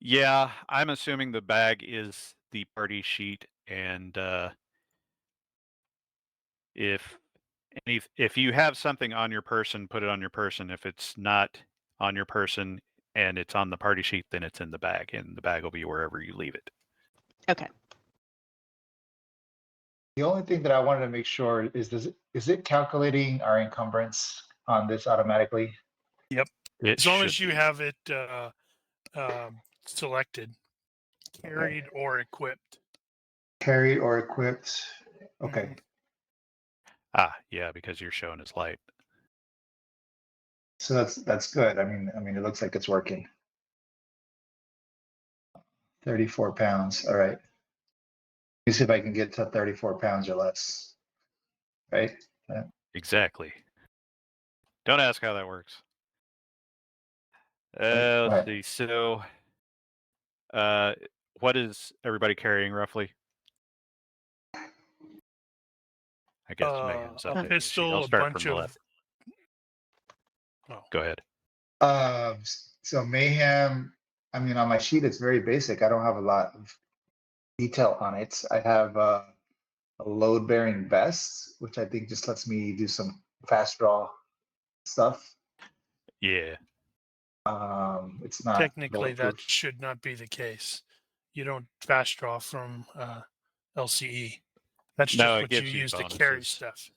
Yeah, I'm assuming the bag is the party sheet, and if you have something on your person, put it on your person. If it's not on your person and it's on the party sheet, then it's in the bag, and the bag will be wherever you leave it.
Okay.
The only thing that I wanted to make sure is it calculating our encumbrance on this automatically?
It
As long as
should
you
be.
have it selected, carried or equipped.
Carried or equipped? Okay.
Mhm.
Yeah, because you're showing as light.
So that's good. I mean, it looks like it's working. 34 pounds. All right. Let me see if I can get to 34 pounds or less. Right?
Exactly. Don't ask how that works. Let's
Right.
see. So, what is everybody carrying roughly? I guess Mayhem's
A
up there.
pistol,
I'll
a
start
bunch
from the
of.
left.
Oh,
Go ahead.
So Mayhem, I mean, on my sheet, it's very basic. I don't have a lot of detail on it. I have a load-bearing vest, which I think just lets me do some fast draw stuff.
Yeah.
It's not
technically, that
bulletproof.
should not be the case. You don't fast draw from LCE. That's
No,
just
it
what you
gives you
use to carry
bonuses.
stuff.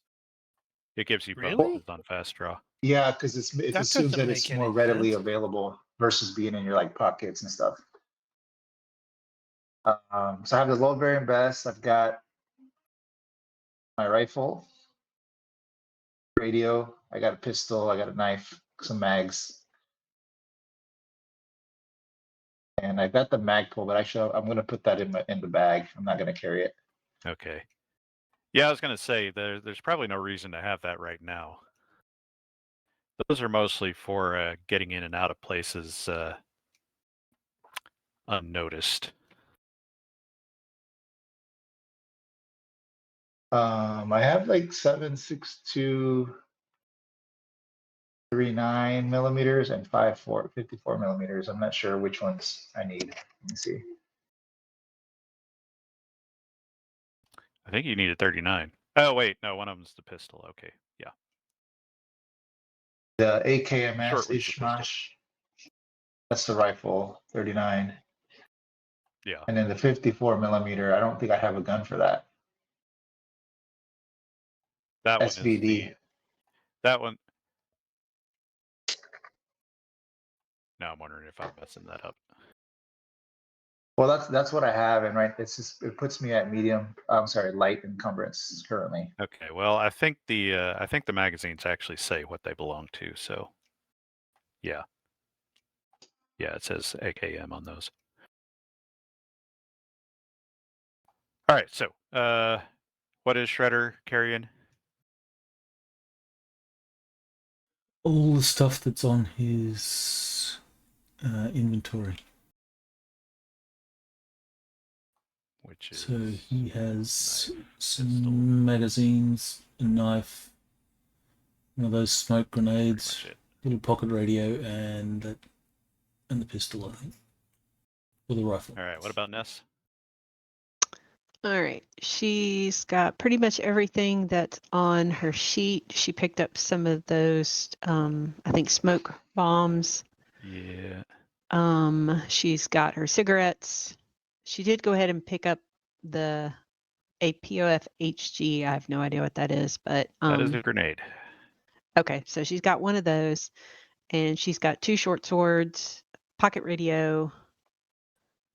It gives you
Really?
bonuses on fast draw.
Yeah, because it
That
assumes
doesn't
that it's
make
more
any
readily
sense.
available versus being in your like pockets and stuff. So I have the load-bearing vest. I've got my rifle, radio. I got a pistol. I got a knife, some mags, and I got the mag pull. But I'm gonna put that in the bag. I'm not gonna carry it.
Okay. Yeah, I was going to say there's probably no reason to have that right now. Those are mostly for getting in and out of places unnoticed.
I have like 7.62 39 millimeters and 54 millimeters. I'm not sure which ones I need. Let me see.
I think you need a 39. Oh, wait. No, one of them's the pistol. Okay. Yeah.
The AKMS
Short one's the pistol.
Ishmash. That's the rifle, 39.
Yeah.
And then the 54 millimeter, I don't think I have a gun for that.
That one is
SVD.
that one. Now I'm wondering if I'm messing that up.
Well, that's what I have, and right, it's just it puts me at medium. I'm sorry, light encumbrance currently.
Okay, well, I think the magazines actually say what they belong to. So, yeah, it says AKM on those. All right, so what is Shredder carrying?
All the stuff that's on his inventory.
Which is
So he has
knife,
some
pistol.
magazines, a knife, one of those smoke
pretty
grenades,
much it.
little pocket radio, and the pistol, I think, or the rifle.
All right, what about Ness?
All right. She's got pretty much everything that's on her sheet. She picked up some of those, I think, smoke bombs.
Yeah.
She's got her cigarettes. She did go ahead and pick up a POF HG. I have no idea what that is, but
That is a grenade.
okay, so she's got one of those, and she's got 2 short swords, pocket radio,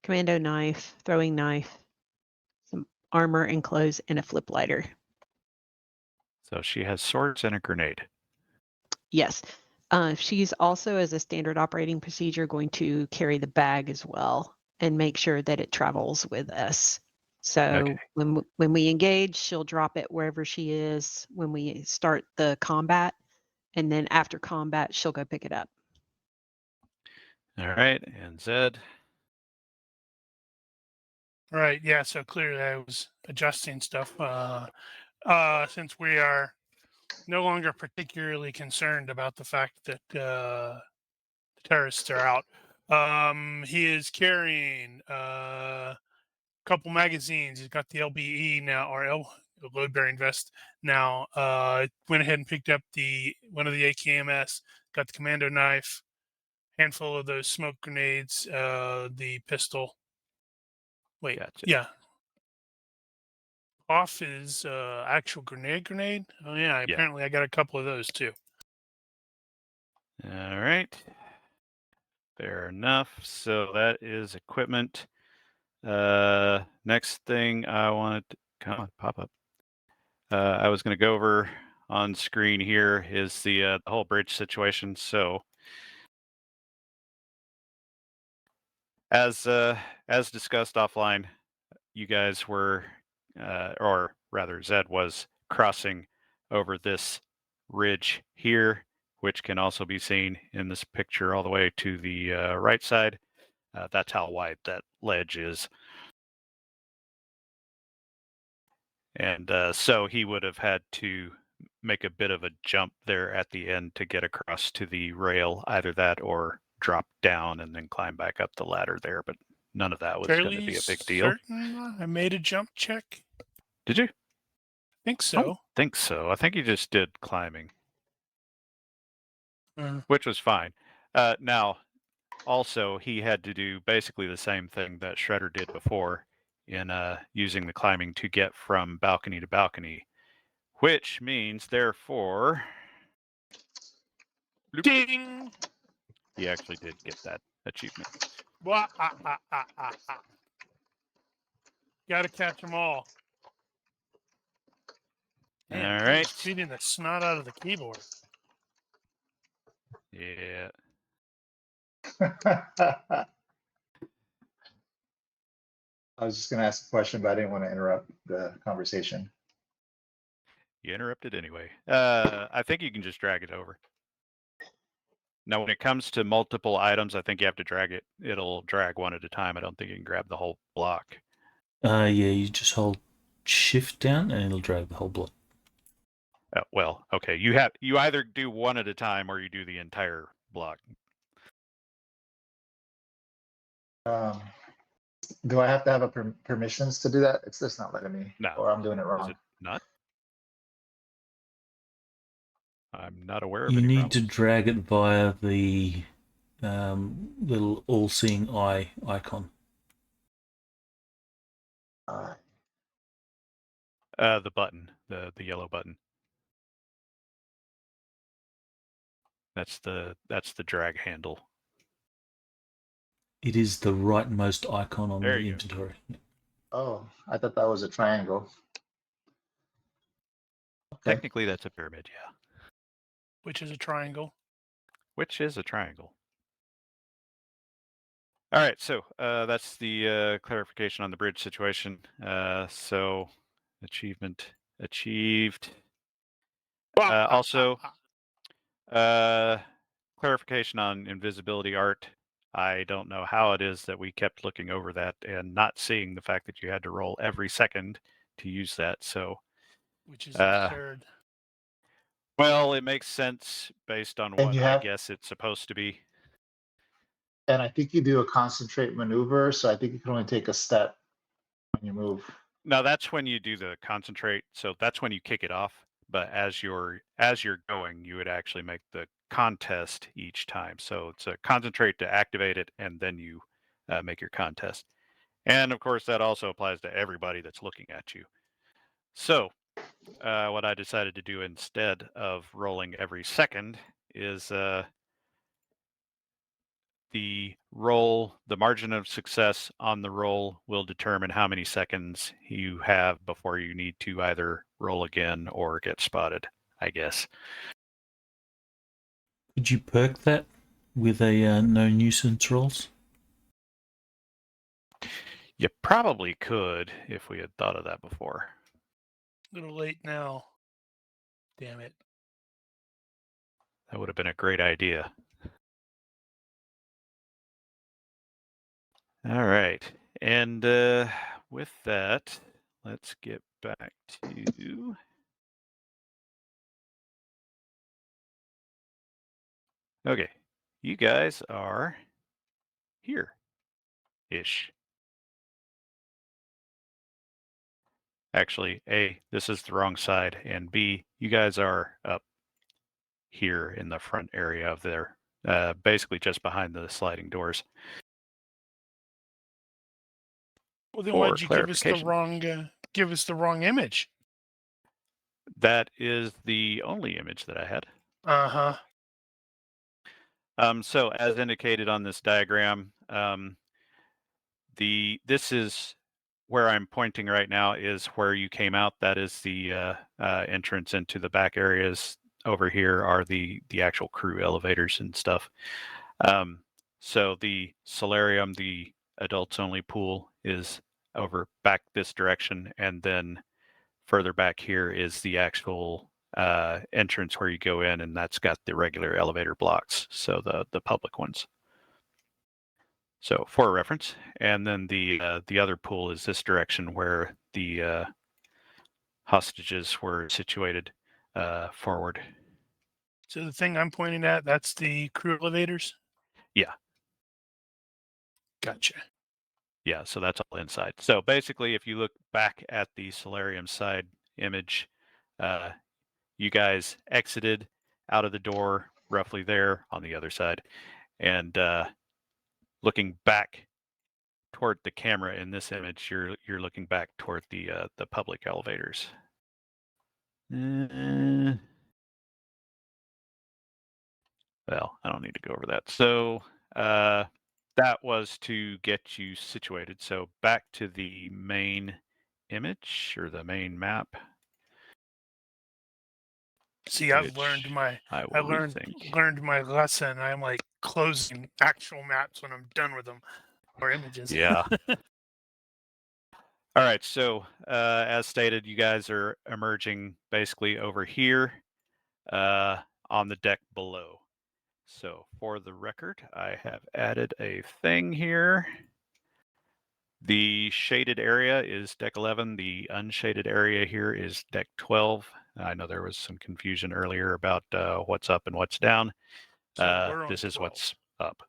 commando knife, throwing knife, some armor and clothes, and a flip lighter.
So she has swords and a grenade.
Yes. She's also, as a standard operating procedure, going to carry the bag as well and make sure that it travels with us. So
Okay.
when we engage, she'll drop it wherever she is when we start the combat. And then after combat, she'll go pick it up.
All right, and Zed.
Right. Yeah. So clearly, I was adjusting stuff. Since we are no longer particularly concerned about the fact that the terrorists are out, he is carrying a couple magazines. He's got the LBE now, or load bearing vest now. Went ahead and picked up one of the AKMS. Got the commando knife, handful of those smoke grenades, the pistol. Wait,
Gotcha.
yeah. Off is actual grenade. Oh yeah, apparently I got a couple of those too.
All right. Fair enough. So that is equipment. Next thing I wanted to come on, pop up. I was going to go over on screen here is the whole bridge situation. So as discussed offline, you guys were, or rather, Zed was crossing over this ridge here, which can also be seen in this picture all the way to the right side. That's how wide that ledge is. And so he would have had to make a bit of a jump there at the end to get across to the rail, either that or drop down and then climb back up the ladder there. But none of that was going to be a big deal.
Certain I made a jump check.
Did you?
Think
I don't
so.
think so. I think you just did climbing,
Uh,
which was fine. Now, also, he had to do basically the same thing that Shredder did before in using the climbing to get from balcony to balcony, which means, therefore,
ding!
he actually did get that achievement.
Wah, Gotta catch them all. Man,
All right.
beating the snot out of the keyboard.
Yeah.
I was just going to ask a question, but I didn't want to interrupt the conversation.
You interrupted anyway. I think you can just drag it over. Now, when it comes to multiple items, I think you have to drag it. It'll drag one at a time. I don't think you can grab the whole block.
Yeah, you just hold shift down and it'll drag the whole block.
Well, okay. You either do one at a time or you do the entire block.
Do I have to have a permissions to do that? It's just not letting me.
No.
Or I'm doing it
Is
wrong.
it not? I'm not aware of
You
any
need to
problems.
drag it via the little all-seeing eye icon.
The button, the yellow button. That's the drag handle.
It is the rightmost icon on
There
the
you go.
inventory.
Oh, I thought that was a triangle. Okay.
Technically, that's a pyramid, yeah.
which is a triangle.
Which is a triangle. All right, so that's the clarification on the bridge situation. So achievement achieved. Also, clarification on invisibility art. I don't know how it is that we kept looking over that and not seeing the fact that you had to roll every second to use that. So,
which is absurd.
well, it makes sense based on
And
what
you
I
have-
guess it's supposed to be.
And I think you do a concentrate maneuver, so I think you can only take a step when you move.
No, that's when you do the concentrate. So that's when you kick it off. But as you're going, you would actually make the contest each time. So it's a concentrate to activate it, and then you make your contest. And of course, that also applies to everybody that's looking at you. So what I decided to do instead of rolling every second is the roll, the margin of success on the roll will determine how many seconds you have before you need to either roll again or get spotted, I guess.
Could you perk that with a no nuisance rolls?
You probably could if we had thought of that before.
A little late now. Damn it.
That would have been a great idea. All right. And with that, let's get back to... Okay. You guys are here-ish. Actually, A, this is the wrong side, and B, you guys are up here in the front area of there, basically just behind the sliding doors.
Well, then
For
why'd you give us the
clarification.
wrong image?
That is the only image that I had.
Uh-huh.
So as indicated on this diagram, this is where I'm pointing right now is where you came out. That is the entrance into the back areas. Over here are the actual crew elevators and stuff. So the solarium, the adults only pool, is over back this direction, and then further back here is the actual entrance where you go in, and that's got the regular elevator blocks, so the public ones. So for reference, and then the other pool is this direction where the hostages were situated forward.
So the thing I'm pointing at, that's the crew elevators?
Yeah.
Gotcha.
Yeah, so that's all inside. So basically, if you look back at the solarium side image, you guys exited out of the door roughly there on the other side, and looking back toward the camera in this image, you're looking back toward the public elevators. Well, I don't need to go over that. So that was to get you situated. So back to the main image or the main map.
See, I've learned my
I
learned my lesson. I'm like closing actual maps when I'm done with them, or images.
Yeah. All right. So as stated, you guys are emerging basically over here on the deck below. So for the record, I have added a thing here. The shaded area is deck 11. The unshaded area here is deck 12. I know there was some confusion earlier about what's up and what's down.
So
this is
12.
what's up.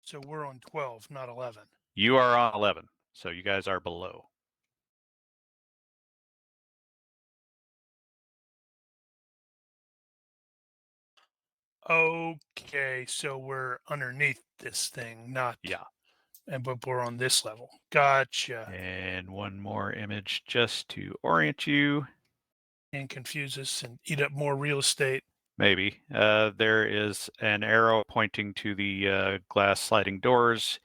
So we're on 12, not 11.
You are on 11, so you guys are below.
Okay, so we're underneath this thing, not
Yeah.
but we're on this level. Gotcha.
And one more image just to orient you.
And confuse us and eat up more real estate.
Maybe. There is an arrow pointing to the glass sliding doors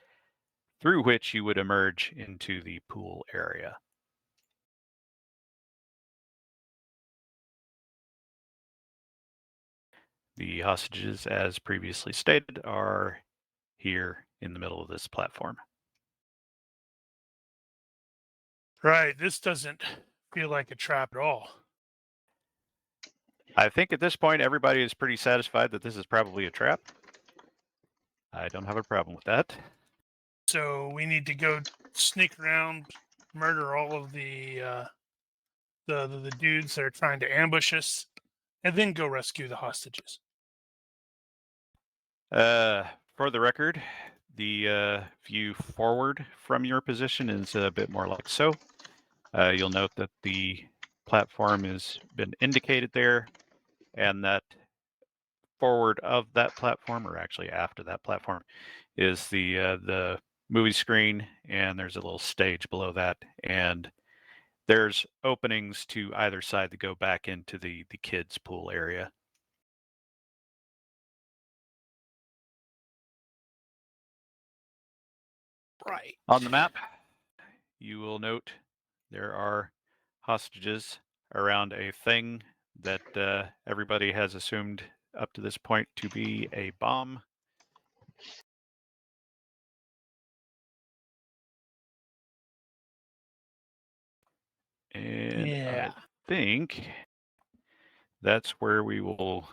through which you would emerge into the pool area. The hostages, as previously stated, are here in the middle of this platform.
Right. This doesn't feel like a trap at all.
I think at this point, everybody is pretty satisfied that this is probably a trap. I don't have a problem with that.
So we need to go sneak around, murder all of the dudes that are trying to ambush us, and then go rescue the hostages.
For the record, the view forward from your position is a bit more like so. You'll note that the platform has been indicated there, and that forward of that platform, or actually after that platform, is the movie screen, and there's a little stage below that, and there's openings to either side to go back into the kids' pool area.
Right.
On the map, you will note there are hostages around a thing that everybody has assumed up to this point to be a bomb. And
Yeah.
I think that's where we will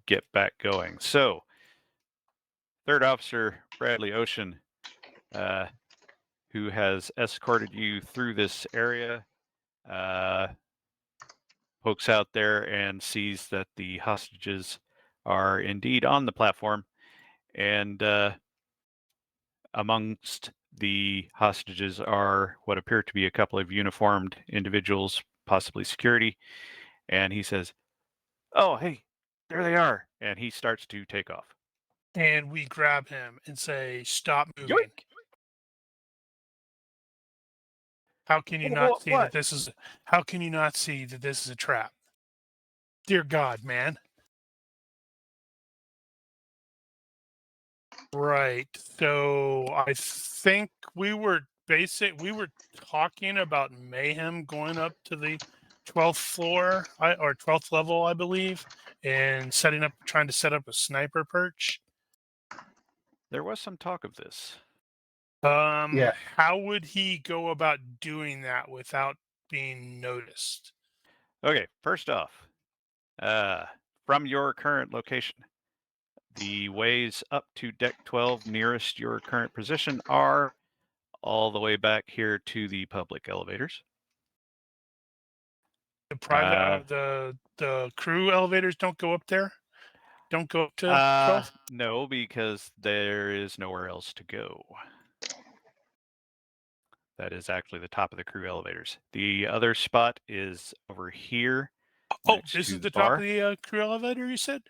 get back going. So, Third Officer Bradley Ocean, who has escorted you through this area, pokes out there and sees that the hostages are indeed on the platform, and amongst the hostages are what appear to be a couple of uniformed individuals, possibly security, and he says, "Oh, hey, there they are," and he starts to take off.
And we grab him and say, "Stop moving."
Yoink!
How can you not see that
What?
this is? How can you not see that this is a trap? Dear God, man. Right. So I think we were talking about Mayhem going up to the 12th floor or 12th level, I believe, and trying to set up a sniper perch.
There was some talk of this.
Yeah.
How would he go about doing that without being noticed?
Okay, first off, from your current location, the ways up to deck 12 nearest your current position are all the way back here to the public elevators.
The private, the crew elevators don't go up there. Don't go up to 12.
No, because there is nowhere else to go. That is actually the top of the crew elevators. The other spot is over here.
Oh,
next
this
to
is the
bar.
top of the crew elevator, you said?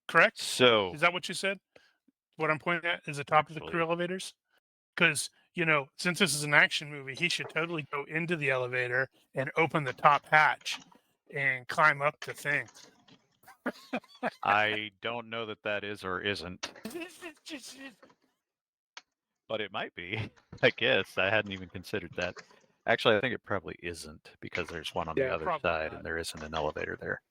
Correct?
So,
Is that what you said? What I'm pointing at is the top of the crew
Actually-
elevators? Because, since this is an action movie, he should totally go into the elevator and open the top hatch and climb up the thing.
I don't know that that is or isn't, but it might be. I guess I hadn't even considered that. Actually, I think it probably isn't because there's one on
Yeah,
the other
probably
side
not.
and there isn't an elevator there.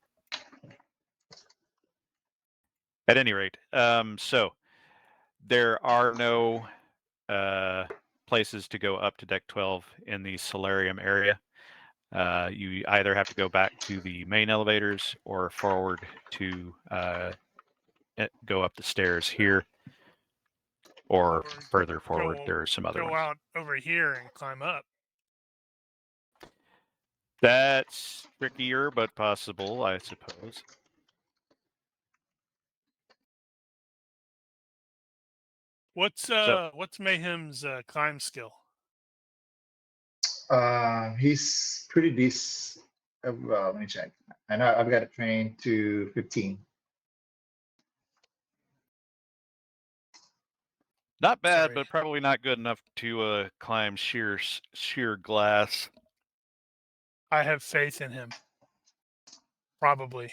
At any rate, so there are no places to go up to deck 12 in the solarium area. You either have to go back to the main elevators or forward to go up the stairs here, or further forward. There are some other
Go
ones.
out over here and climb up.
That's trickier, but possible, I suppose.
What's Mayhem's climb skill?
He's pretty decent. Well, let me check. I know I've got it trained to 15.
Not bad,
Sorry.
but probably not good enough to climb sheer glass.
I have faith in him. Probably.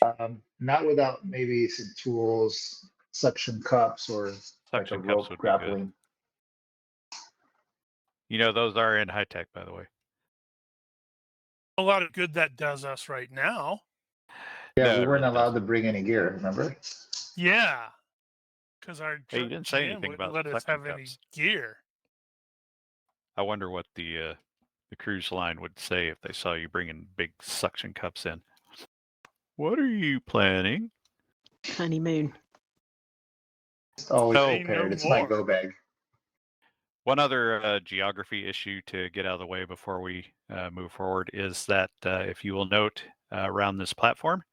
Not without maybe some tools, suction cups, or like a
Suction cups
rope
would be good.
grappling.
You know, those are in high tech, by the way.
A lot of good that does us right now.
Yeah,
No,
we
it
weren't
really
allowed
doesn't.
to bring any gear, remember?
Yeah. Because our
Hey, you didn't say
GM
anything
wouldn't
about
let us
suction
have any
cups.
gear.
I wonder what the cruise line would say if they saw you bringing big suction cups in. What are you planning?
Honeymoon.
It's always
Oh.
Say
prepared.
no
It's my
more.
go bag.
One other geography issue to get out of the way before we move forward is that if you will note around this platform,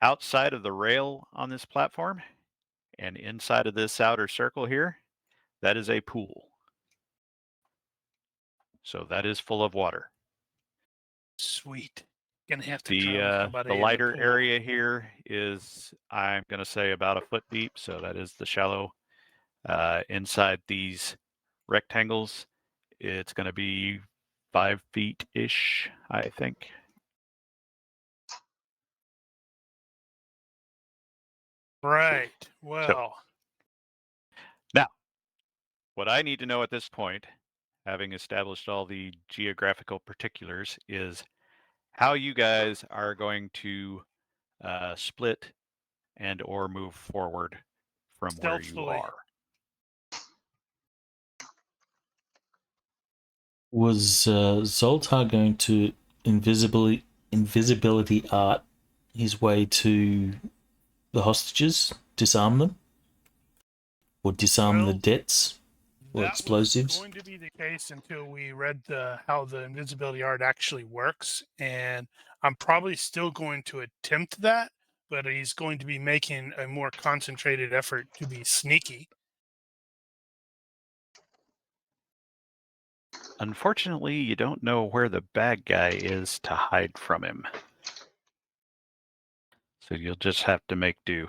outside of the rail on this platform and inside of this outer circle here, that is a pool. So that is full of water.
Sweet. Gonna have to try somebody
The
in
lighter
pool.
area here is, I'm going to say, about a foot deep. So that is the shallow. Inside these rectangles, it's going to be 5 feet-ish, I think.
Right. Well,
Now, what I need to know at this point, having established all the geographical particulars, is how you guys are going to split and or move forward from where you
stealthily.
are.
Was Zoltar going to invisibility art his way to the hostages, disarm them, or disarm the
Well,
debts or
that
explosives?
was going to be the case until we read how the invisibility art actually works, and I'm probably still going to attempt that, but he's going to be making a more concentrated effort to be sneaky.
Unfortunately, you don't know where the bad guy is to hide from him. So you'll just have to make do.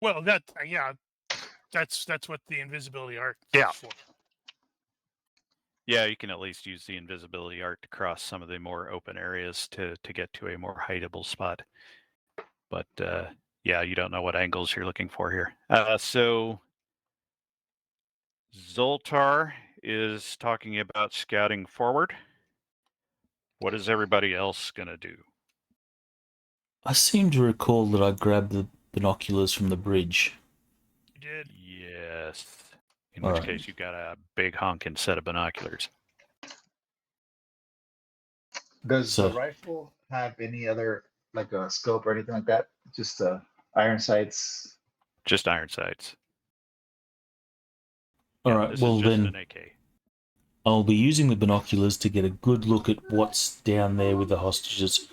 Well, yeah, that's what the invisibility art
Yeah.
is for.
Yeah, you can at least use the invisibility art to cross some of the more open areas to get to a more hideable spot. But yeah, you don't know what angles you're looking for here. So Zoltar is talking about scouting forward. What is everybody else going to do?
I seem to recall that I grabbed the binoculars from the bridge.
You did.
Yes. In
All
which
right.
case, you've got a big honking set of binoculars.
Does the
So,
rifle have any other, like a scope or anything like that? Just iron sights.
Just iron sights.
all
Yeah,
right.
this
Well,
is just
then
an AK.
I'll be using the binoculars to get a good look at what's down there with the hostages.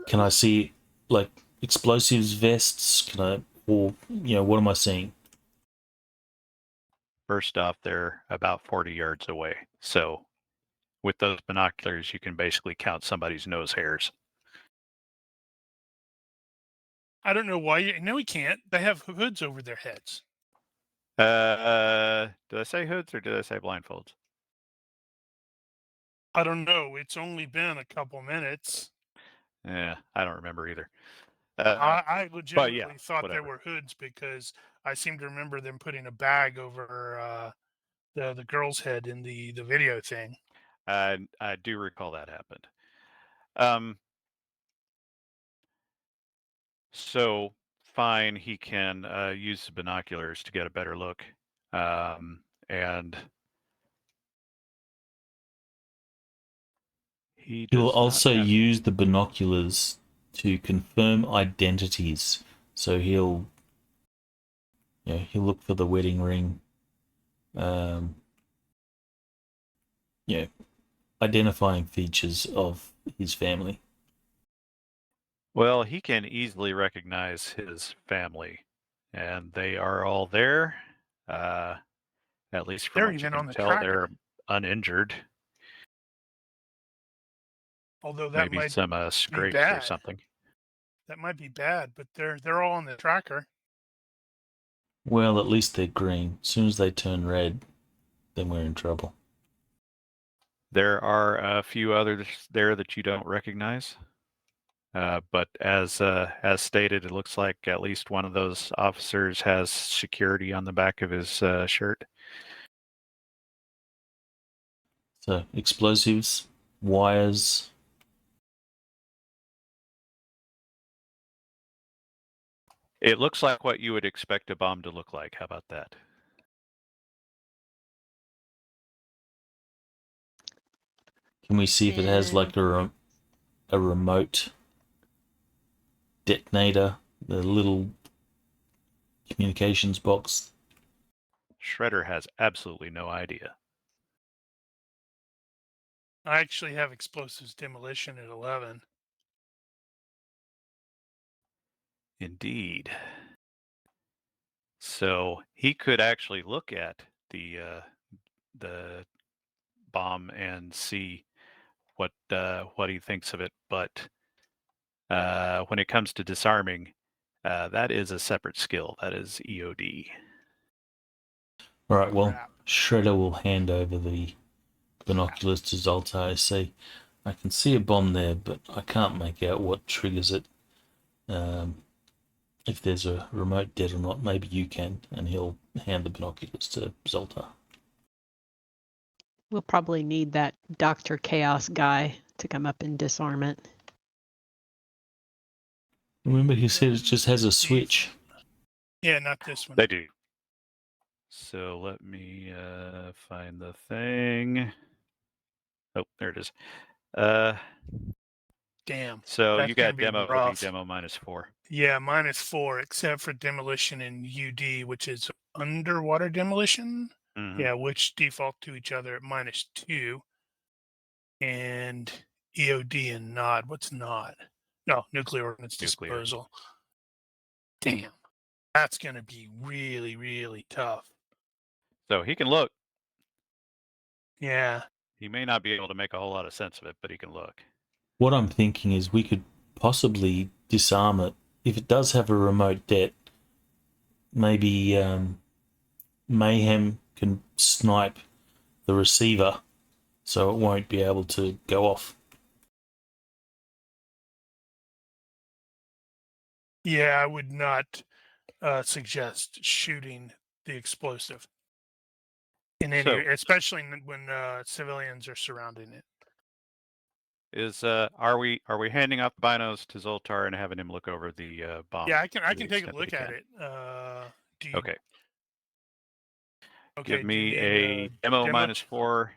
Can I see, like, explosives vests? Can I, or what am I seeing?
First off, they're about 40 yards away. So with those binoculars, you can basically count somebody's nose hairs.
I don't know why. No, we can't. They have hoods over their heads.
Did I say hoods or did I say blindfolds?
I don't know. It's only been a couple minutes.
Yeah, I don't remember either.
I legitimately thought
whatever.
there were hoods because I seem to remember them putting a bag over the girl's head in the video thing.
I do recall that happened. So fine, he can use the binoculars to get a better look, and he
He will
does not
also
have.
use the binoculars to confirm identities. So he'll look for the wedding ring. Identifying features of his family.
Well, he can easily recognize his family, and they are all there. At least from
They're
what you
even
can
on the
tell,
tracker.
they're uninjured.
Although that
Maybe
might
some
be
scrapes or
bad.
something.
That might be bad, but they're all on the tracker.
Well, at least they're green. As soon as they turn red, then we're in trouble.
There are a few others there that you don't recognize. But as stated, it looks like at least one of those officers has security on the back of his shirt.
So explosives, wires.
It looks like what you would expect a bomb to look like. How about that?
Can we see if it has like a remote detonator, the little communications box?
Shredder has absolutely no idea.
I actually have explosives demolition at 11.
Indeed. So he could actually look at the bomb and see what he thinks of it, but when it comes to disarming, that is a separate skill. That is EOD.
All right, well,
Crap.
Shredder will hand over the binoculars to Zoltar. I say, I can see a bomb there, but I can't make out what triggers it. If there's a remote dead or not, maybe you can, and he'll hand the binoculars to Zoltar.
We'll probably need that Dr. Chaos guy to come up and disarm it.
Remember, he said it just has a switch.
Yeah, not this one.
They do. So let me find the thing. Oh, there it is.
Damn.
So
That's
you
gonna
got
be
demo. It'll be
rough.
demo -4.
Yeah, -4, except for demolition and UD, which is underwater demolition.
Mhm.
Yeah, which default to each other at -2. And EOD and NOD. What's NOD? No, nuclear ordnance
Nuclear.
disposal. Damn. That's going to be really, really tough.
So he can look.
Yeah.
He may not be able to make a whole lot of sense of it, but he can look.
What I'm thinking is we could possibly disarm it. If it does have a remote det, maybe Mayhem can snipe the receiver so it won't be able to go off.
Yeah, I would not suggest shooting the explosive in any,
So-
especially when civilians are surrounding it.
Is are we handing off the binos to Zoltar and having him look over the bomb?
Yeah, I can
to the
take a
extent that
look
he
at
can?
it. Do you,
Okay.
okay,
Give
do
me
you
a
need
demo -4,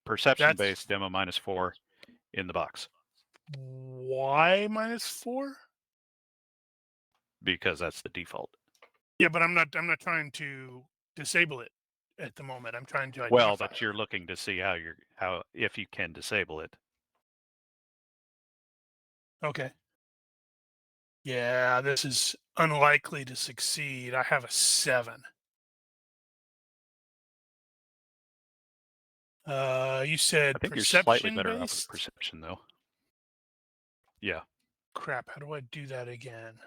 perception
That's-
based demo -4 in the box
why -4?
because that's the default.
Yeah, but I'm not trying to disable it at the moment. I'm trying to identify
Well, but
it.
you're looking to see how if you can disable it.
Okay. Yeah, this is unlikely to succeed. I have a 7. You said
I think you're
perception
slightly better off
based?
with perception though. Yeah.
Crap, how do I do that again?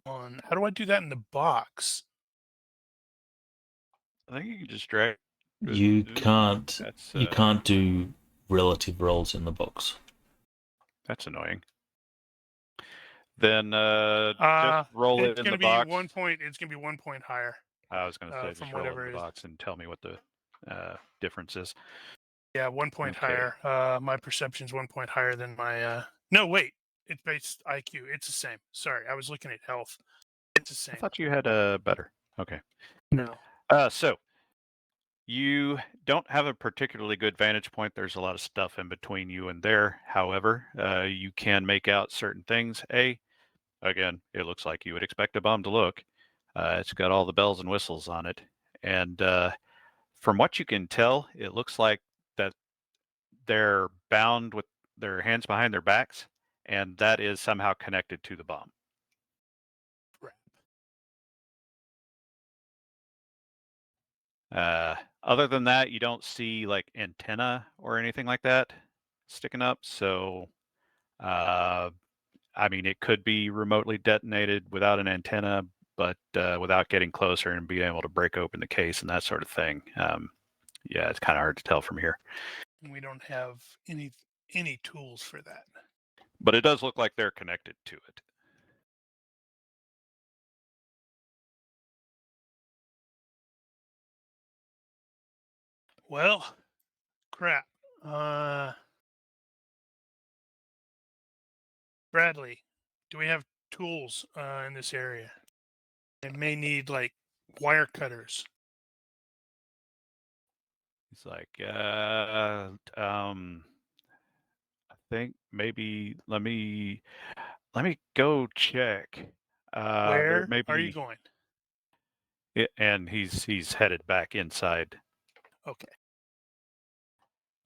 How do I do that in the box?
I think you can just drag.
You can't.
That's
You can't do relative rolls in the box.
That's annoying. Then just roll it
It's
in
gonna
the
be
box.
1 point. It's gonna be 1 point higher.
I was going to say
from
just roll it
whatever
in the
it is.
box and tell me what the difference is.
Yeah, 1 point
Okay.
higher. My perception's 1 point higher than my. No, wait. It's based IQ. It's the same. Sorry, I was looking at health. It's the
I
same.
thought you had better. Okay.
No.
So you don't have a particularly good vantage point. There's a lot of stuff in between you and there. However, you can make out certain things. Again, it looks like you would expect a bomb to look. It's got all the bells and whistles on it. And from what you can tell, it looks like that they're bound with their hands behind their backs, and that is somehow connected to the bomb. Other than that, you don't see like antenna or anything like that sticking up. So, I mean, it could be remotely detonated without an antenna, but without getting closer and being able to break open the case and that sort of thing. Yeah, it's kind of hard to tell from here.
We don't have any tools for that.
But it does look like they're connected to it.
Well, crap. Bradley, do we have tools in this area? I may need like wire cutters.
He's like, I think maybe let me go check. There
Where
may
are you
be,
going?
and he's headed back inside.
Okay.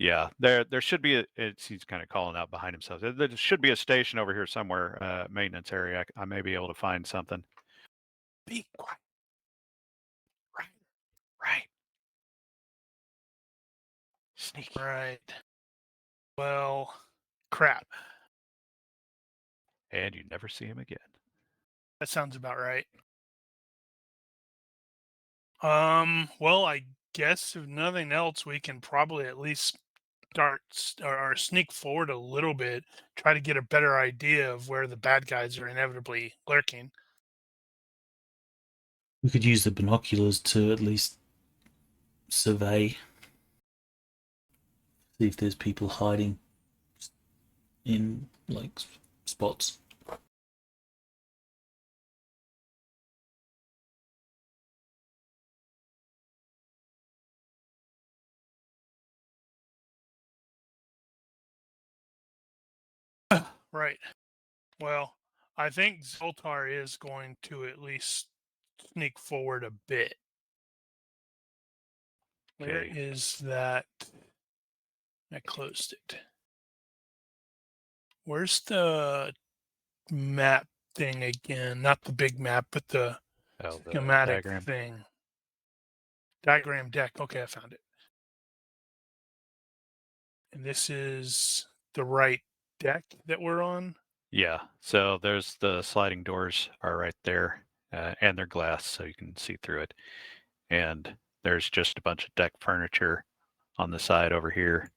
Yeah, there should be he's kind of calling out behind himself. There should be a station over here somewhere, maintenance area. I may be able to find something.
Be quiet.
Right. Sneaky.
Right. Well, crap.
And you never see him again.
That sounds about right. Well, I guess if nothing else, we can probably at least start or sneak forward a little bit, try to get a better idea of where the bad guys are inevitably lurking.
We could use the binoculars to at least survey, see if there's people hiding in like spots.
Right. Well, I think Zoltar is going to at least sneak forward a bit. Where
Okay.
is that? I closed it. Where's the map thing again? Not the big map, but the
Oh, the
schematic
diagram.
thing. Diagram deck. Okay, I found it. And this is the right deck that we're on.
Yeah. So there's the sliding doors are right there, and they're glass, so you can see through it. And there's just a bunch of deck furniture on the side over here.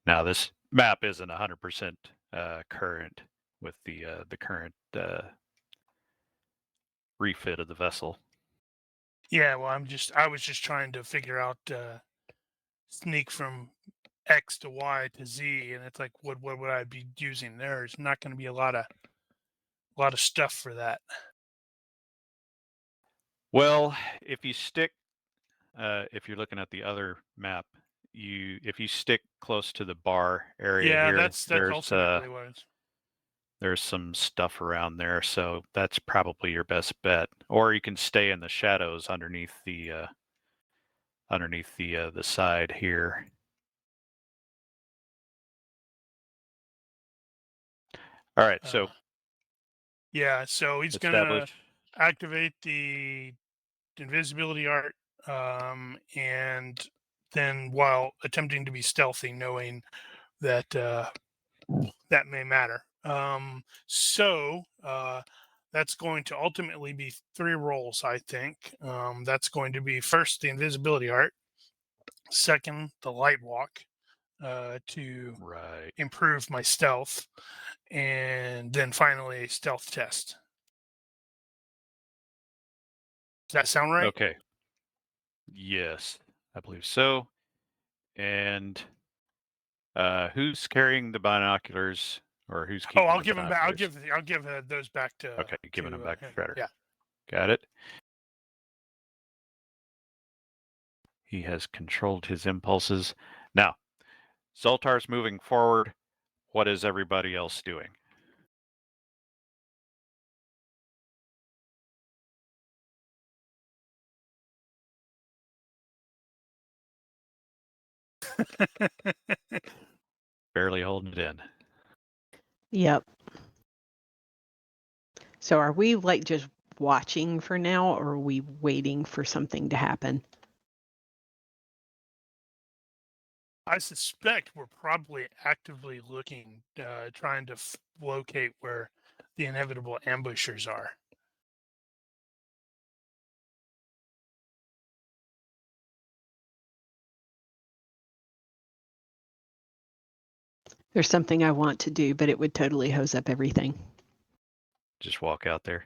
Now this map isn't 100% current with the current refit of the vessel.
Yeah, well, I was just trying to figure out sneak from X to Y to Z, and it's like, what would I be using? There's not going to be a lot of stuff for that.
Well, if you stick, if you're looking at the other map, if you stick close to the bar area
Yeah,
here,
that's ultimately what it's.
there's some stuff around there, so that's probably your best bet. Or you can stay in the shadows underneath the side here. All right, so
Yeah, so he's gonna
establish.
activate the invisibility art, and then while attempting to be stealthy, knowing that that may matter. So that's going to ultimately be 3 rolls, I think. That's going to be first the invisibility art, second the light walk to
Right.
improve my stealth, and then finally a stealth test. Does that sound right?
Okay. Yes, I believe so. And who's carrying the binoculars, or who's
Oh,
keeping
I'll
the
give them back.
binoculars?
I'll give those back to.
Okay, giving them back to
him.
Shredder.
Yeah.
Got it. He has controlled his impulses. Now, Zoltar's moving forward. What is everybody else doing? Barely holding it in.
Yep. So are we like just watching for now, or are we waiting for something to happen?
I suspect we're probably actively looking, trying to locate where the inevitable ambushers are.
There's something I want to do, but it would totally hose up everything.
Just walk out there.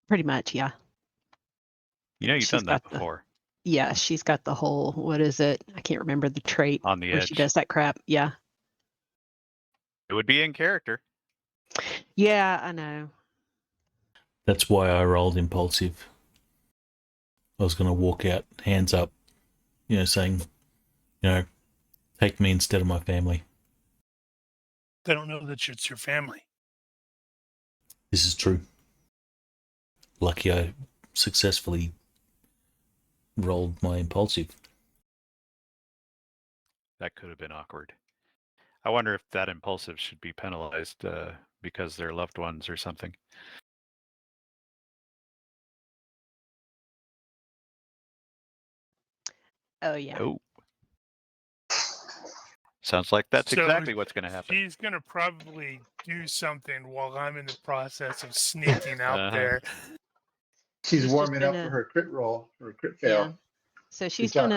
Pretty much, yeah.
You know, you've
She's
done that
got the-
before.
Yeah, she's got the whole, what is it? I can't remember the trait
On the
where she
edge.
does that crap. Yeah.
It would be in character.
Yeah, I know.
That's why I rolled impulsive. I was going to walk out, hands up, saying, take me instead of my family.
They don't know that it's your family.
This is true. Lucky I successfully rolled my impulsive.
That could have been awkward. I wonder if that impulsive should be penalized because they're loved ones or something.
Oh, yeah.
Oh. Sounds like that's
So
exactly what's going to happen.
She's going to probably do something while I'm in the process of sneaking out
Uh-huh.
there.
She's
She's
warming
just
up
gonna-
for her crit roll, or crit
Yeah.
fail.
So she's
job.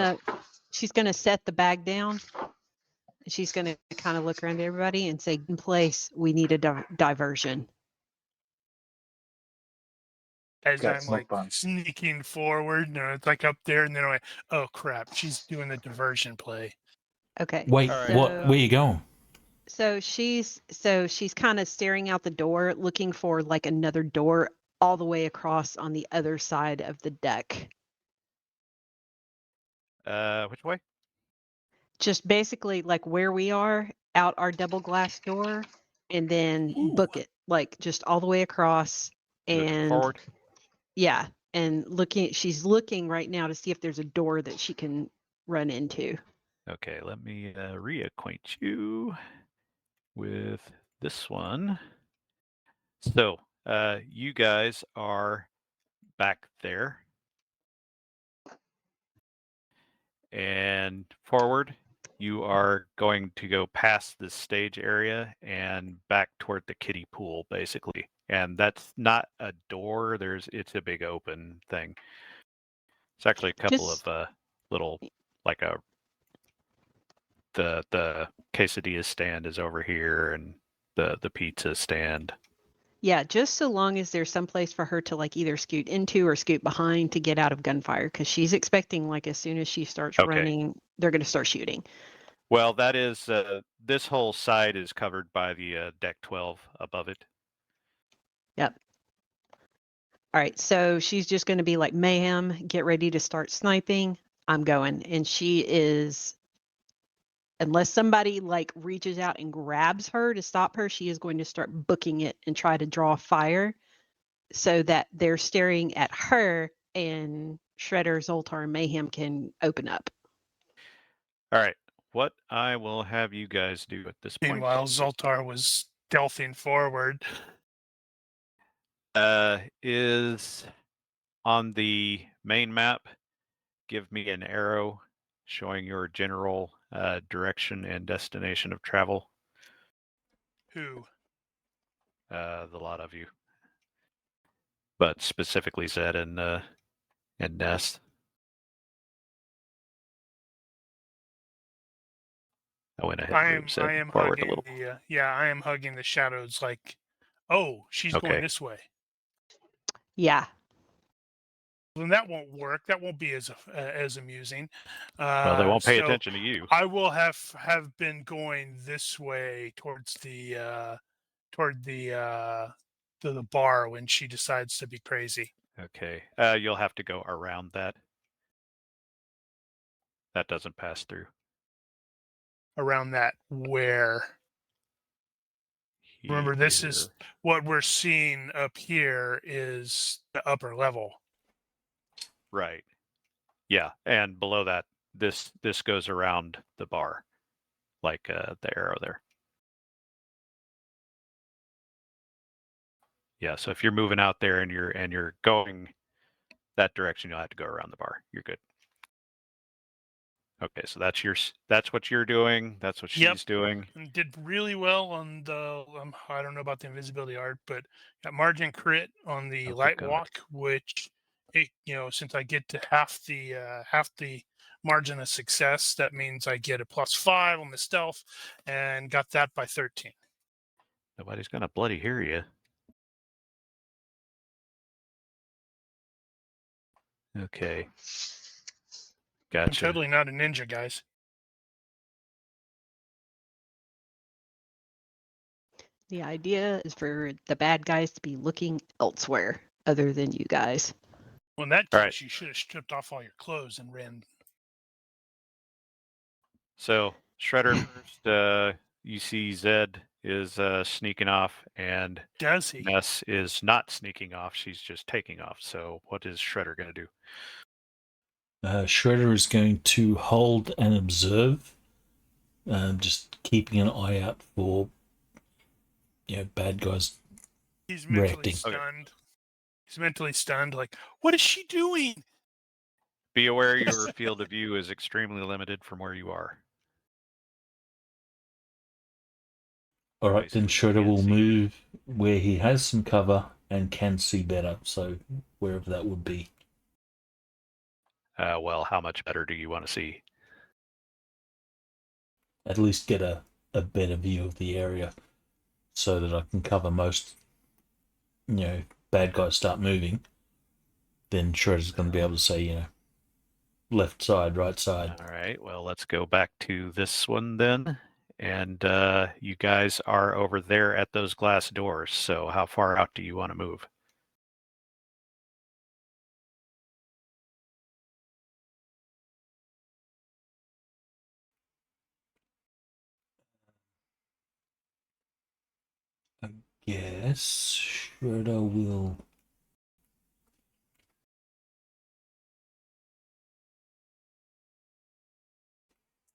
gonna set the bag down. She's gonna kind of look around to everybody and say, "In place, we need a diversion."
As
Got
I'm
smoke
like
bomb.
sneaking forward, it's like up there, and then I'm like, oh crap, she's doing the diversion play.
Okay.
Wait,
All right.
what? Where you going?
So she's kind of staring out the door, looking for like another door all the way across on the other side of the deck.
Which way?
Just basically like where we are, out our double glass door, and then book it like just all the way across.
Looking
And
forward.
yeah, and she's looking right now to see if there's a door that she can run into.
Okay, let me reacquaint you with this one. So, you guys are back there. And forward, you are going to go past this stage area and back toward the kiddie pool, basically. And that's not a door. It's a big open thing. It's actually a couple
Just-
of little, like the quesadilla stand is over here, and the pizza stand.
Yeah, just so long as there's some place for her to like either scoot into or scoot behind to get out of gunfire, because she's expecting like as soon as she starts
Okay.
running, they're going to start shooting.
Well, that is this whole side is covered by the deck 12 above it.
Yep. All right, so she's just going to be like, mayhem, get ready to start sniping. I'm going. And she is, unless somebody like reaches out and grabs her to stop her, she is going to start booking it and try to draw fire so that they're staring at her and Shredder, Zoltar, and Mayhem can open up.
All right. What I will have you guys do at this point
Meanwhile, Zoltar was stealthing forward.
is on the main map, give me an arrow showing your general direction and destination of travel.
Who?
The lot of you, but specifically Zed and Nest. I went ahead and moved Zed forward a
hugging
little.
I am hugging the shadows like, oh, she's
Okay.
going this way.
Yeah.
Then that won't work. That won't be as amusing.
Well, they won't pay
so
attention to you.
I will have been going this way towards the to the bar when she decides to be crazy.
Okay. You'll have to go around that. That doesn't pass through.
Around that where? Remember, this is
Here.
what we're seeing up here is the upper level.
Right. Yeah, and below that, this goes around the bar, like the arrow there. Yeah, so if you're moving out there and you're going that direction, you'll have to go around the bar. You're good. Okay, so that's what you're doing. That's what
Yep.
she's doing.
And did really well on the I don't know about the invisibility art, but got margin crit on the
Oh,
light
good God.
walk, which since I get to half the margin of success. That means I get a +5 on the stealth, and got that by 13.
Nobody's gonna bloody hear you. Okay.
I'm
Gotcha.
totally not a ninja, guys.
The idea is for the bad guys to be looking elsewhere other than you guys.
Well, in that
All
case,
right.
you should have stripped off all your clothes and ran.
So Shredder first, you see Zed is sneaking off, and
Does he?
Ness is not sneaking off. She's just taking off. So what is Shredder going to do?
Shredder is going to hold and observe, just keeping an eye out for bad guys.
He's mentally
reacting.
Okay.
stunned. He's mentally stunned. Like, what is she doing?
Be aware your field of view is extremely limited from where you are.
All right, then
Basically, you
Shredder
can't
will
see.
move where he has some cover and can see better. So wherever that would be.
Well, how much better do you want to see?
At least get a better view of the area so that I can cover most, bad guys start moving. Then Shredder's going to be able to say, left side, right side.
All right. Well, let's go back to this one then. And you guys are over there at those glass doors. So how far out do you want to move?
I guess Shredder will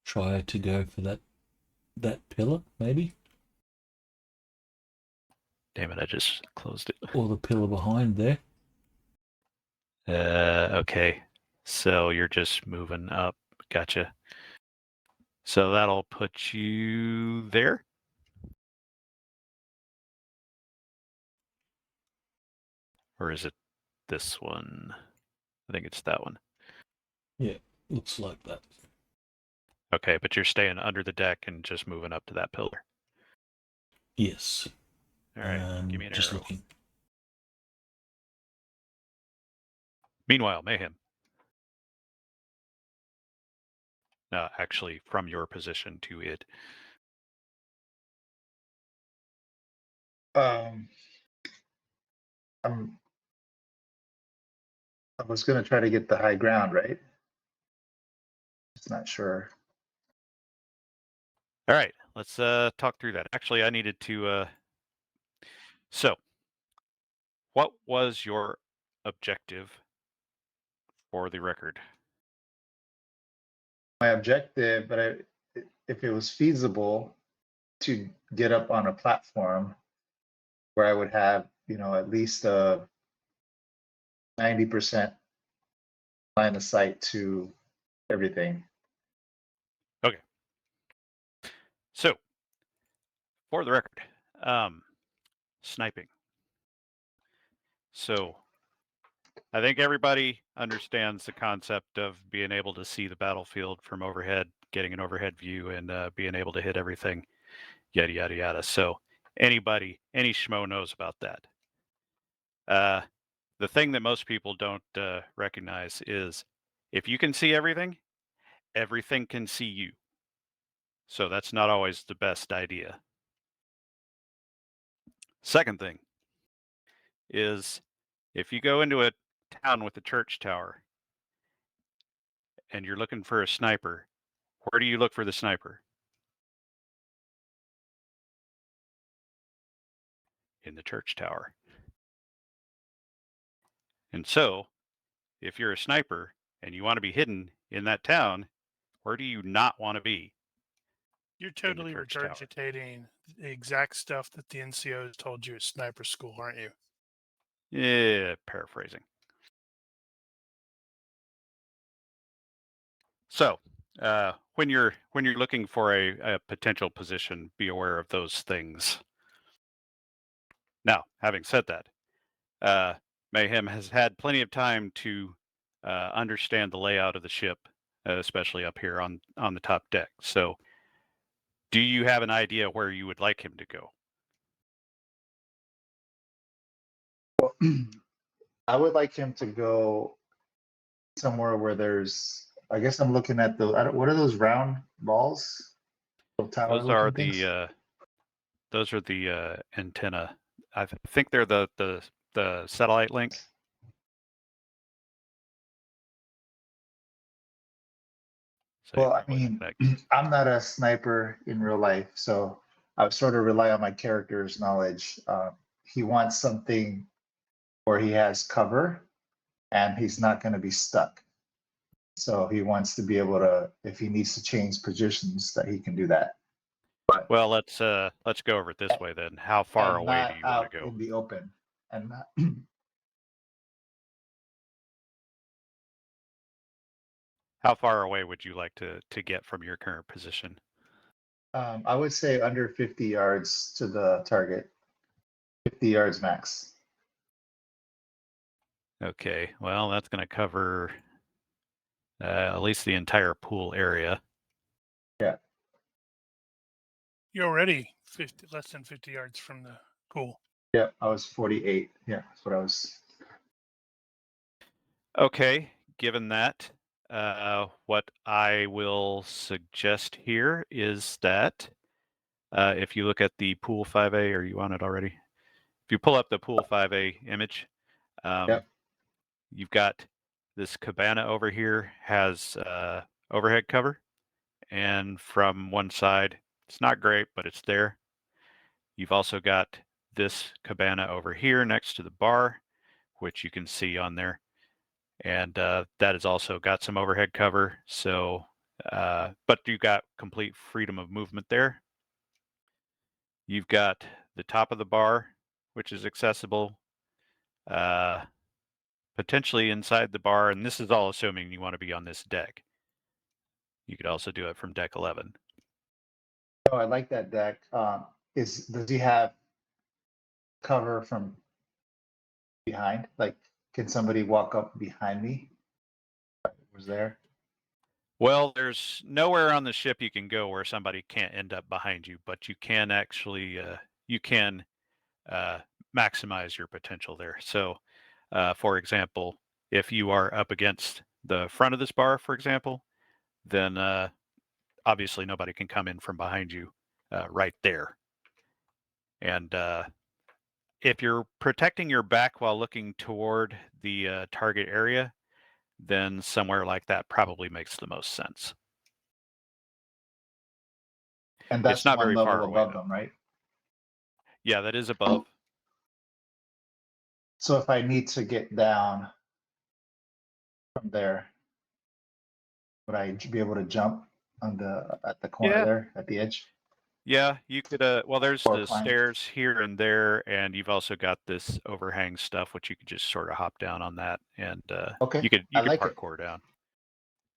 try to go for that pillar, maybe,
Damn it, I just closed it.
or the pillar behind there.
Okay. So you're just moving up. Gotcha. So that'll put you there. Or is it this one? I think it's that one.
Yeah, looks like that.
Okay, but you're staying under the deck and just moving up to that pillar.
Yes.
All right, give me an
just
arrow.
looking.
Meanwhile, Mayhem. Actually, from your position to it.
I was gonna try to get the high ground, right? Just not sure.
All right, let's talk through that. Actually, I needed to. So, what was your objective for the record?
My objective, but if it was feasible to get up on a platform where I would have, at least a 90% line of sight to everything.
Okay. So, for the record, sniping. So, I think everybody understands the concept of being able to see the battlefield from overhead, getting an overhead view, and being able to hit everything, yada, yada, yada. So, any schmo knows about that. The thing that most people don't recognize is if you can see everything, everything can see you. So that's not always the best idea. Second thing is if you go into a town with a church tower and you're looking for a sniper, where do you look for the sniper? In the church tower. And so, if you're a sniper and you want to be hidden in that town, where do you not want to be?
You're totally
church tower.
regurgitating the exact stuff that the NCOs told you at sniper school, aren't you?
Yeah, paraphrasing. So, when you're looking for a potential position, be aware of those things. Now, having said that, Mayhem has had plenty of time to understand the layout of the ship especially up here on the top deck. So, do you have an idea where you would like him to go?
Well, I would like him to go somewhere where there's. I guess I'm looking at the. What are those round balls? Little tower
Those are
looking things?
the antenna. I think they're the satellite link. So
Well,
you
I
might wanna
mean,
connect.
I'm not a sniper in real life, so I sort of rely on my character's knowledge. He wants something where he has cover and he's not going to be stuck. So he wants to be able to, if he needs to change positions, that he can do that. But
Well, let's go over it this way then. How far
and
away
not
do you want
out
to go?
in the open, and not.
How far away would you like to get from your current position?
I would say under 50 yards to the target. 50 yards max.
Okay, well, that's going to cover at least the entire pool area.
Yeah.
You're already less than 50 yards from the pool.
Yeah, I was 48. Yeah, that's what I was.
Okay, given that, what I will suggest here is that if you look at the pool 5A, are you on it already? If you pull up the pool 5A image,
Yep.
you've got this cabana over here has overhead cover, and from one side, it's not great, but it's there. You've also got this cabana over here next to the bar, which you can see on there. And that has also got some overhead cover. So, but you got complete freedom of movement there. You've got the top of the bar, which is accessible, potentially inside the bar. And this is all assuming you want to be on this deck. You could also do it from deck 11.
Oh, I like that deck. Does he have cover from behind? Like, can somebody walk up behind me? Was there?
Well, there's nowhere on the ship you can go where somebody can't end up behind you, but you can actually maximize your potential there. So, for example, if you are up against the front of this bar, for example, then obviously nobody can come in from behind you right there. And if you're protecting your back while looking toward the target area, then somewhere like that probably makes the most sense.
And that's
It's not
one
very
level
far away,
above
though.
them, right?
Yeah, that is above.
So if I need to get down from there, would I be able to jump at the corner
Yeah.
there at the edge?
Yeah, you could. Well, there's
Or
the
climb.
stairs here and there, and you've also got this overhang stuff, which you could just sort of hop down on that, and
Okay,
you could
I like it.
parkour down.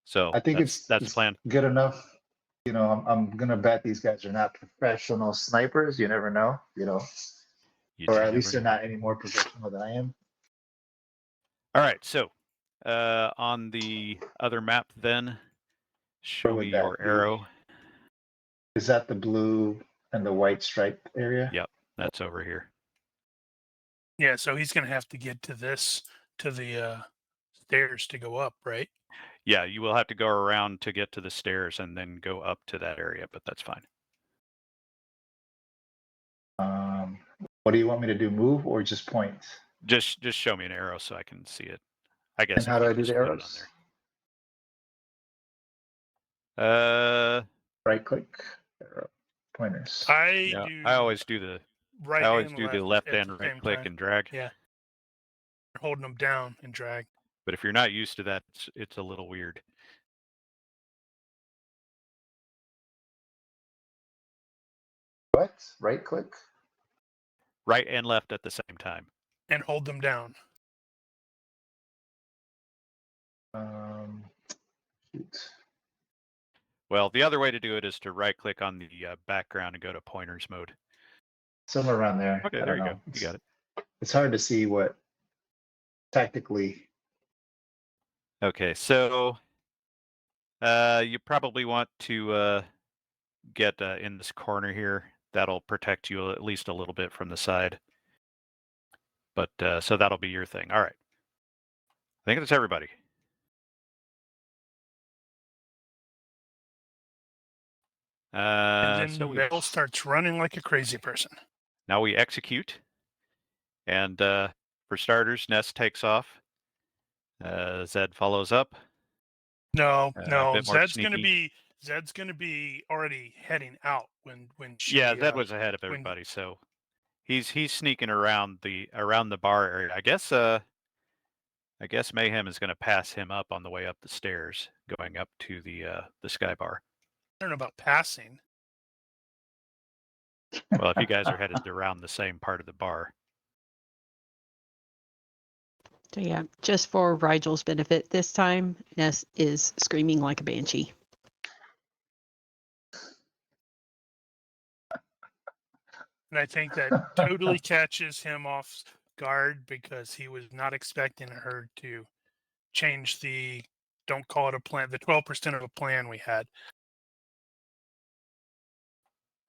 So
I think
that's the
it's
plan.
good enough. You know, I'm gonna bet these guys are not professional snipers. You never know. You know,
You
or
do
at least
never
they're
know.
not any more professional than I am.
All right, so on the other map, then show
would
me
that
your
be?
arrow.
Is that the blue and the white striped area?
Yep, that's over here.
Yeah, so he's going to have to get to the stairs to go up, right?
Yeah, you will have to go around to get to the stairs and then go up to that area, but that's fine.
What do you want me to do? Move or just point?
Just show me an arrow so I can see it. I guess.
And how do I do the arrows? Right click, arrow, pointers.
I
always do the
right
I always
and
do the
left
left
at
and
the
right
same
click
time.
and drag.
Yeah. Holding them down and drag.
But if you're not used to that, it's a little weird.
What? Right click?
Right and left at the same time.
And hold them down.
Shoot.
Well, the other way to do it is to right click on the background and go to pointers mode.
Somewhere around there.
Okay,
I
there
don't
you
know.
go. You got it.
It's hard to see what tactically.
Okay, so You probably want to get in this corner here. That'll protect you at least a little bit from the side. But so that'll be your thing. All right. I think that's everybody.
And then
So
Mel starts running like a crazy person.
now we execute. And for starters, Ness takes off. Zed follows up.
No,
a
no.
bit more
Zed's gonna
sneaky.
be already heading out when she.
Yeah, Zed was ahead of everybody, so he's sneaking around the bar area. I guess Mayhem is going to pass him up on the way up the stairs, going up to the sky bar.
I don't know about passing.
Well, if you guys are headed around the same part of the bar.
So yeah, just for Rigel's benefit, this time Ness is screaming like a banshee.
And I think that totally catches him off guard because he was not expecting her to change the, don't call it a plan, the 12% of a plan we had.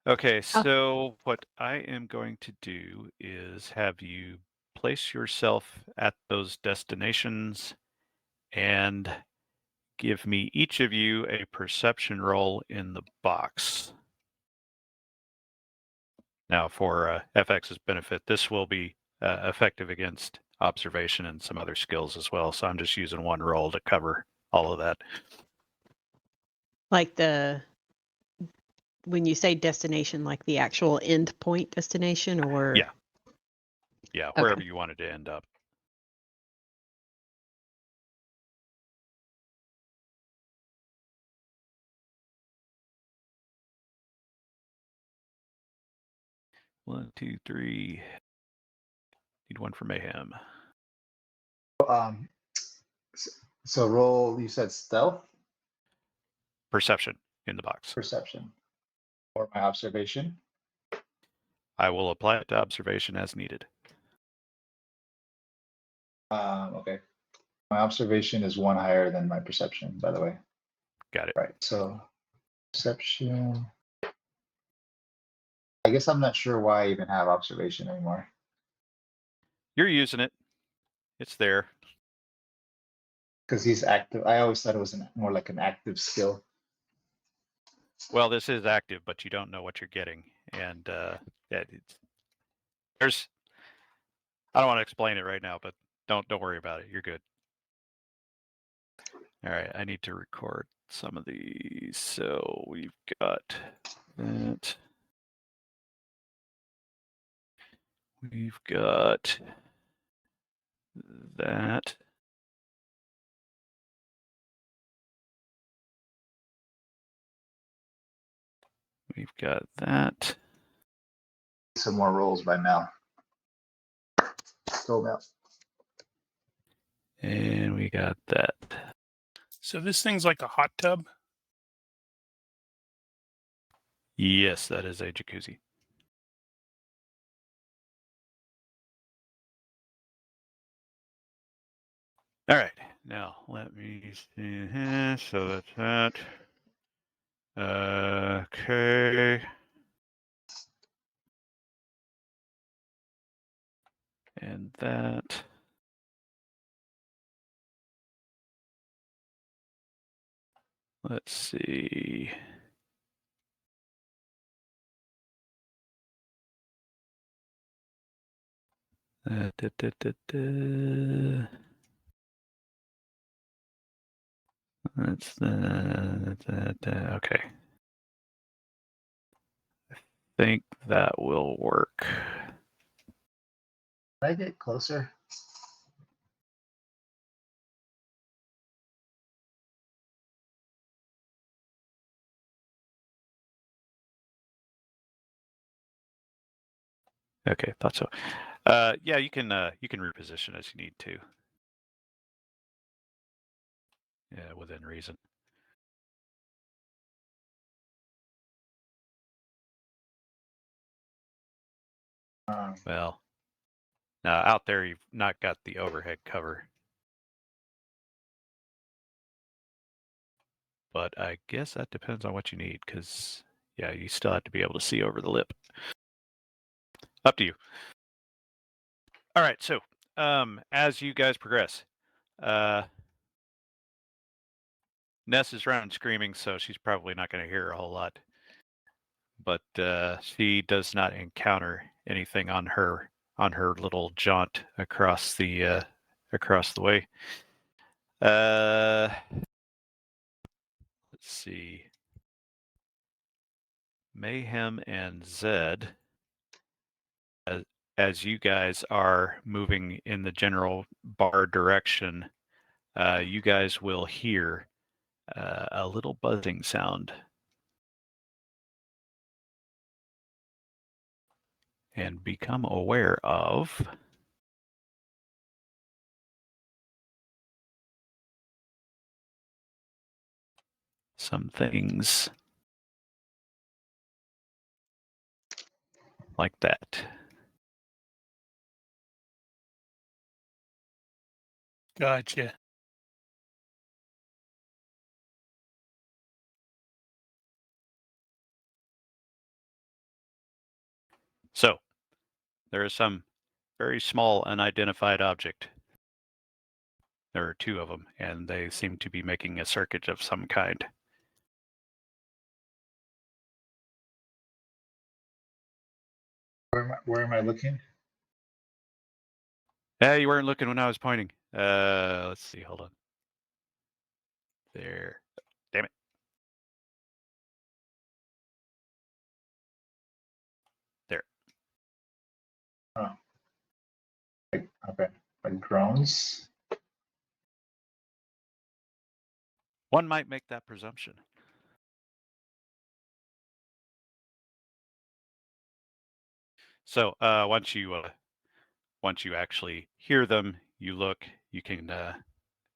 Okay, so what I am going to do is have you place yourself at those destinations and give me each of you a perception roll in the box. Now, for FX's benefit, this will be effective against observation and some other skills as well. So I'm just using one roll to cover all of that.
Like when you say destination, like the actual end point destination, or
Yeah, wherever you wanted to end up. One, two, three. Need one for Mayhem.
So roll. You said stealth,
Perception in the box.
perception, or my observation.
I will apply it to observation as needed.
Okay. My observation is one higher than my perception, by the way.
Got it.
Right. So perception. I guess I'm not sure why I even have observation anymore.
You're using it. It's there.
Because he's active. I always thought it was more like an active skill.
Well, this is active, but you don't know what you're getting. And there's, I don't want to explain it right now, but don't worry about it. You're good. All right, I need to record some of these. So we've got that. We've got that. We've got that.
Some more rolls by Mel. Still Mel.
And we got that.
So this thing's like a hot tub.
Yes, that is a jacuzzi. All right, now let me see here. So that's that. Okay. And that. Let's see. That's okay. I think that will work.
Can I get closer?
Okay, thought so. Yeah, you can reposition as you need to. Yeah, within reason. Well, now out there you've not got the overhead cover. But I guess that depends on what you need, because, yeah, you still have to be able to see over the lip. Up to you. All right, so as you guys progress, Ness is running screaming, so she's probably not going to hear a whole lot. But she does not encounter anything on her little jaunt across the way. Let's see. Mayhem and Zed, as you guys are moving in the general bar direction, you guys will hear a little buzzing sound. And become aware of some things like that.
Gotcha.
So, there is some very small unidentified object. There are two of them, and they seem to be making a circuit of some kind.
Where am I looking?
You weren't looking when I was pointing. Let's see, hold on. There. Damn it. There.
Oh. Okay. Like drones.
One might make that presumption. So once you actually hear them, you look, you can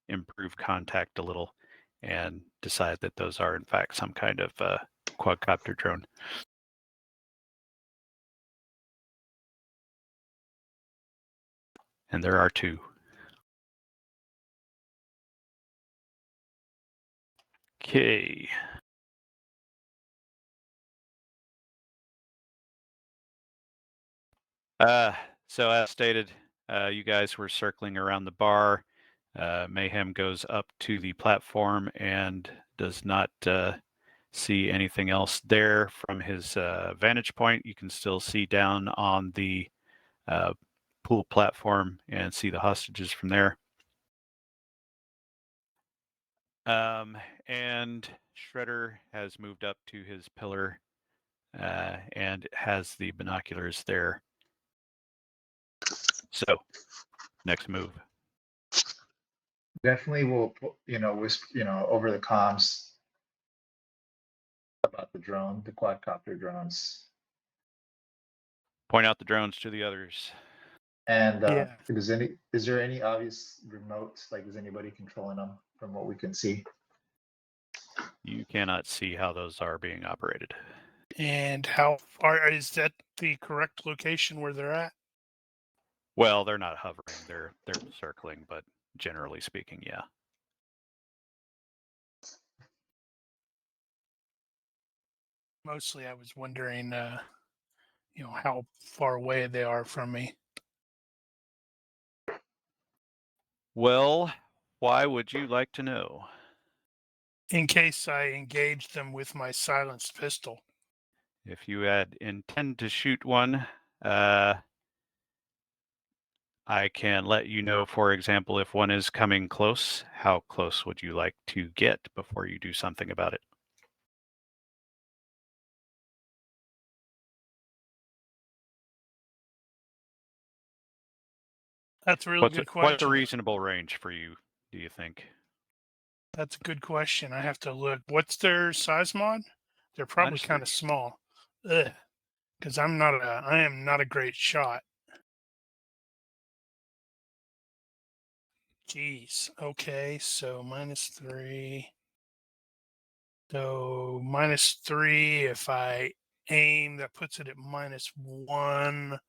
improve contact a little and decide that those are in fact some kind of quadcopter drone. And there are two. Okay. So as stated, you guys were circling around the bar. Mayhem goes up to the platform and does not see anything else there from his vantage point. You can still see down on the pool platform and see the hostages from there. And Shredder has moved up to his pillar and has the binoculars there. So, next move.
Definitely will, whisper, over the comms about the drone, the quadcopter drones.
Point out the drones to the others.
And
Yeah.
is there any obvious remotes? Like, is anybody controlling them from what we can see?
You cannot see how those are being operated.
And how far is that the correct location where they're at?
Well, they're not hovering; they're circling, but generally speaking, yeah.
Mostly, I was wondering, how far away they are from me.
Well, why would you like to know?
In case I engage them with my silenced pistol.
If you had intend to shoot one, I can let you know, for example, if one is coming close, how close would you like to get before you do something about it?
That's a really good question.
What's a reasonable range for you, do you think?
That's a good question. I have to look. What's their size mod? They're probably
-3.
kind of small. Because I am not a great shot. Jeez. Okay, so -3. So -3, if I aim, that puts it at -1.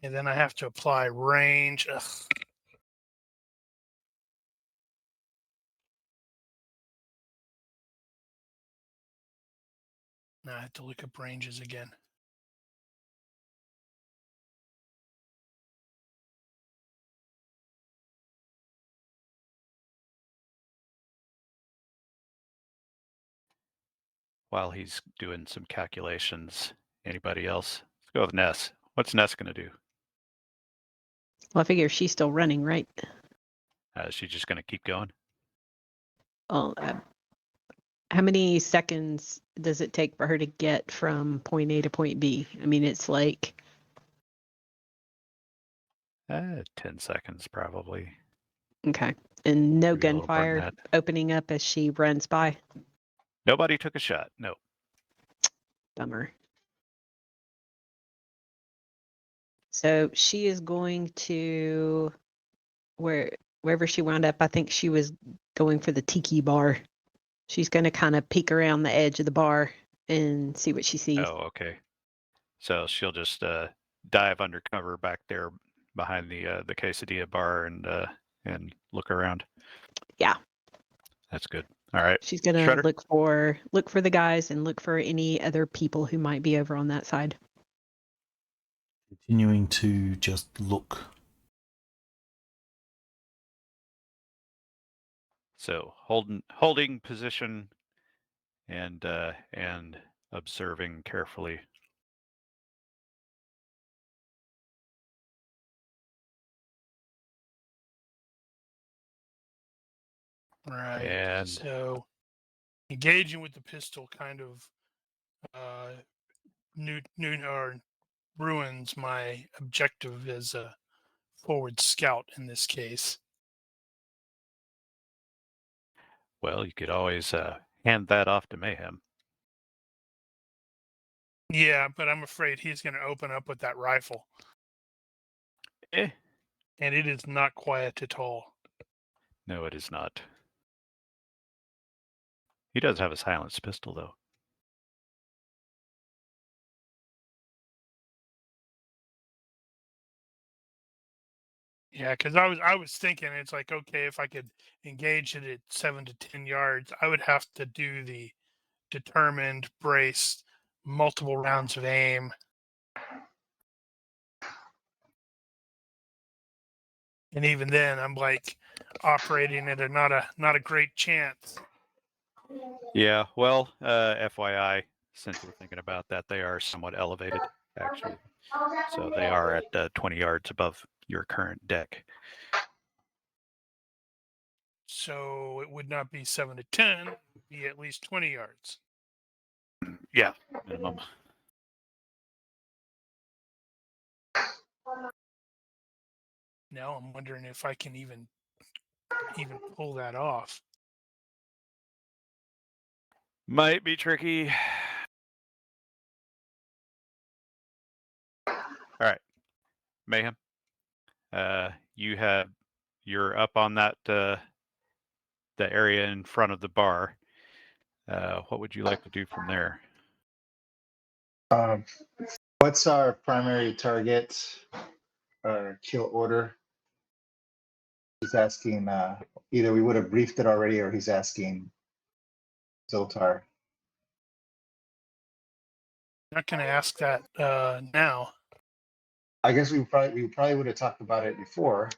And then I have to apply range. Ugh. Now I have to look up ranges again.
While he's doing some calculations, anybody else? Let's go with Ness. What's Ness going to do?
Well, I figure she's still running, right?
Is she just going to keep going?
Well, how many seconds does it take for her to get from point A to point B? I mean, it's like
10 seconds probably.
okay, and no
Maybe a little more than
gunfire
that.
opening up as she runs by.
Nobody took a shot. No.
Bummer. So she is going to wherever she wound up. I think she was going for the tiki bar. She's going to kind of peek around the edge of the bar and see what she sees.
Oh, okay. So she'll just dive undercover back there behind the quesadilla bar and look around.
Yeah.
That's good. All right.
She's going to
Shredder?
look for the guys and look for any other people who might be over on that side.
Continuing to just look.
So holding position and observing carefully.
Right.
And
So engaging with the pistol kind of ruins my objective as a forward scout in this case.
well, you could always hand that off to Mayhem.
Yeah, but I'm afraid he's going to open up with that rifle.
Eh.
And it is not quiet at all.
No, it is not. He does have a silenced pistol, though.
Yeah, because I was thinking it's like, okay, if I could engage it at 7 to 10 yards, I would have to do the determined brace, multiple rounds of aim. And even then, I'm like operating at not a great chance.
Yeah, well, FYI, since we're thinking about that, they are somewhat elevated, actually. So they are at 20 yards above your current deck.
So it would not be 7 to 10, it would be at least 20 yards.
Yeah, minimum.
Now I'm wondering if I can even pull that off.
Might be tricky. All right, Mayhem. You're up on that the area in front of the bar. What would you like to do from there?
What's our primary target or kill order? He's asking, either we would have briefed it already or he's asking Zoltar.
Not going to ask that now.
I guess we probably would have talked about it before.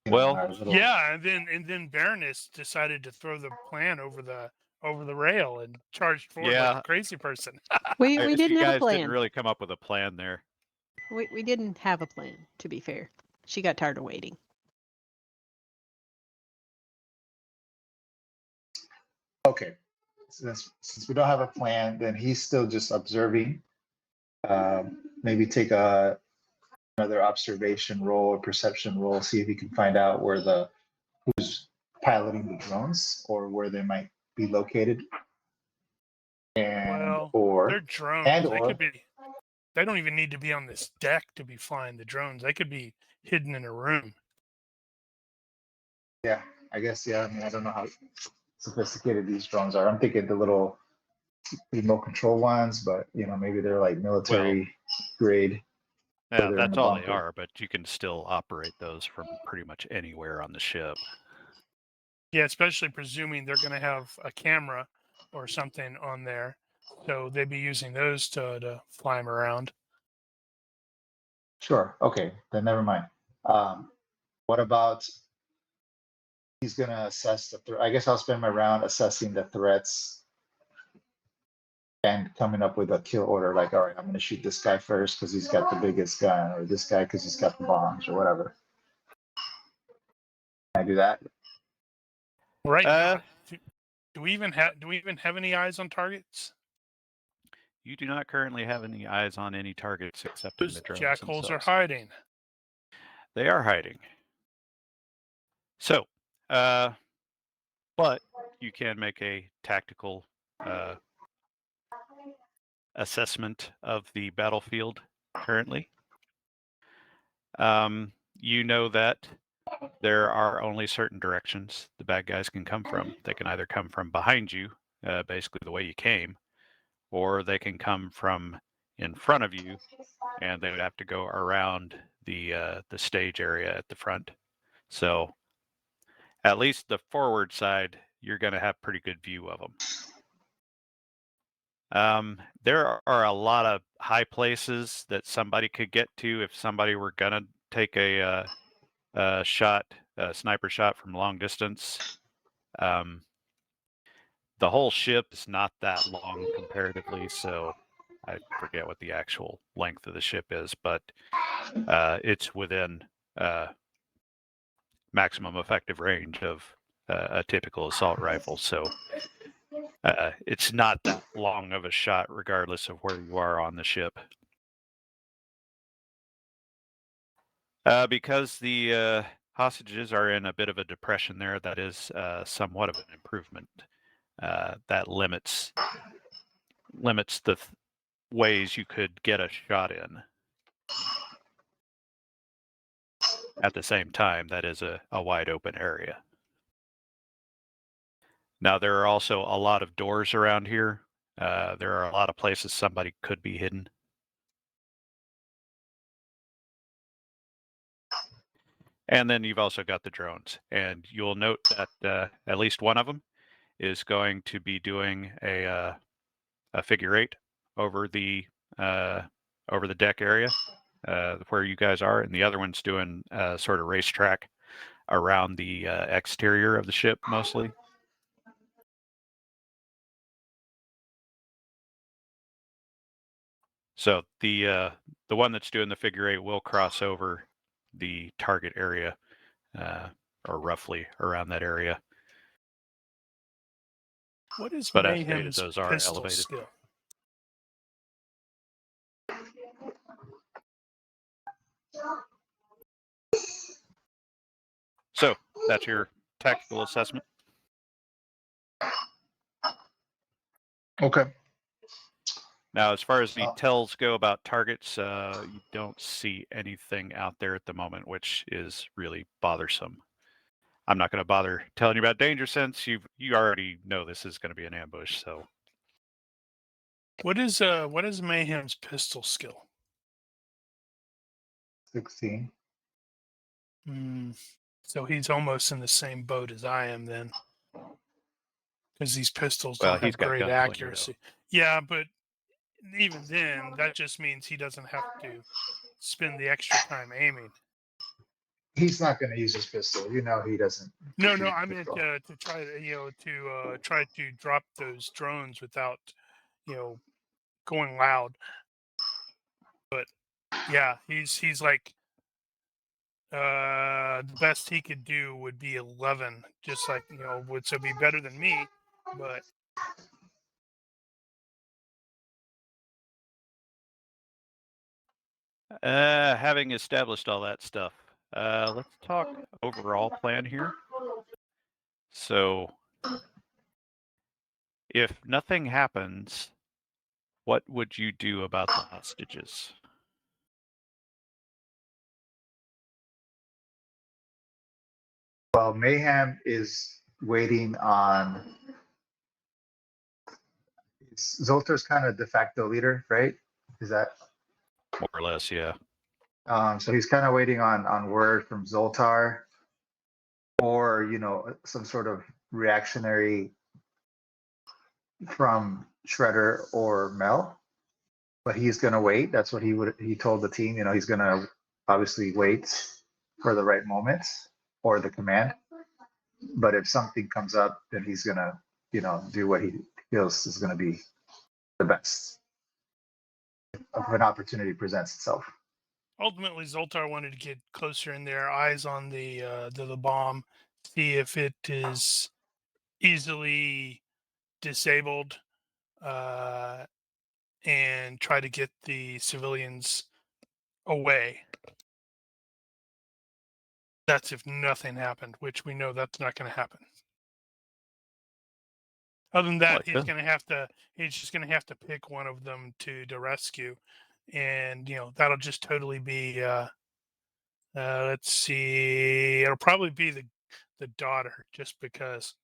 Well,
yeah, and then Baroness decided to throw the plan over the rail and charged forward like a crazy person.
We
I guess
didn't
you
have a
guys
plan.
didn't really come up with a plan there.
We didn't have a plan, to be fair. She got tired of waiting.
Okay, since we don't have a plan, then he's still just observing. Maybe take another observation roll or perception roll, see if he can find out who's piloting the drones or where they might be located.
They're drones. They don't even need to be on this deck to be flying the drones. They could be hidden in a room.
Yeah, I guess. Yeah, I mean, I don't know how sophisticated these drones are. I'm thinking the little remote control ones, but maybe they're like military grade.
Yeah, that's all they are, but you can still operate those from pretty much anywhere on the ship.
Yeah, especially presuming they're going to have a camera or something on there. So they'd be using those to fly him around.
Sure. Okay, then never mind. What about he's gonna assess the threat? I guess I'll spend my round assessing the threats and coming up with a kill order. Like, all right, I'm gonna shoot this guy first because he's got the biggest gun, or this guy because he's got the bombs, or whatever. Can I do that?
Right now, do we even have any eyes on targets?
You do not currently have any eyes on any targets except in
Those
the drones
jackals are
themselves.
hiding.
They are hiding. So, but you can make a tactical assessment of the battlefield currently. You know that there are only certain directions the bad guys can come from. They can either come from behind you, basically the way you came, or they can come from in front of you, and they would have to go around the stage area at the front. So at least the forward side, you're going to have pretty good view of them. There are a lot of high places that somebody could get to if somebody were going to take a sniper shot from long distance. The whole ship is not that long comparatively, so I forget what the actual length of the ship is, but it's within maximum effective range of a typical assault rifle. So it's not that long of a shot, regardless of where you are on the ship. Because the hostages are in a bit of a depression there, that is somewhat of an improvement. That limits the ways you could get a shot in. At the same time, that is a wide open area. Now, there are also a lot of doors around here. There are a lot of places somebody could be hidden. And then you've also got the drones. And you'll note that at least one of them is going to be doing a figure eight over the deck area where you guys are, and the other one's doing a sort of racetrack around the exterior of the ship mostly. So the one that's doing the figure eight will cross over the target area, or roughly around that area.
What is
But as
Mayhem's
stated, those are
pistol
elevated.
skill?
So that's your tactical assessment.
Okay.
Now, as far as the tells go about targets, you don't see anything out there at the moment, which is really bothersome. I'm not going to bother telling you about danger sense. You already know this is going to be an ambush. So
What is Mayhem's pistol skill?
16.
So he's almost in the same boat as I am then, because these pistols
well,
don't
he's
have
got
great
gunslinger,
accuracy. Yeah, but even then, that just means he doesn't have to spend the extra time aiming.
He's not going to use his pistol. You know, he doesn't.
No, I meant to try to drop those drones without, going loud. But yeah, he's like the best he could do would be 11, just like would so be better than me, but
having established all that stuff, let's talk overall plan here. So if nothing happens, what would you do about the hostages?
Well, Mayhem is waiting on. Zoltar's kind of de facto leader, right? Is that
More or less, yeah.
so? He's kind of waiting on word from Zoltar, or some sort of reactionary from Shredder or Mel, but he's going to wait. That's what he told the team. He's going to obviously wait for the right moments or the command. But if something comes up, then he's going to, do what he feels is going to be the best if an opportunity presents itself.
Ultimately, Zoltar wanted to get closer in there, eyes on the bomb, see if it is easily disabled, and try to get the civilians away. That's if nothing happened, which we know that's not going to happen. Other than that, he's just going to have to pick one of them to rescue, and that'll just totally be. Let's see, it'll probably be the daughter, just because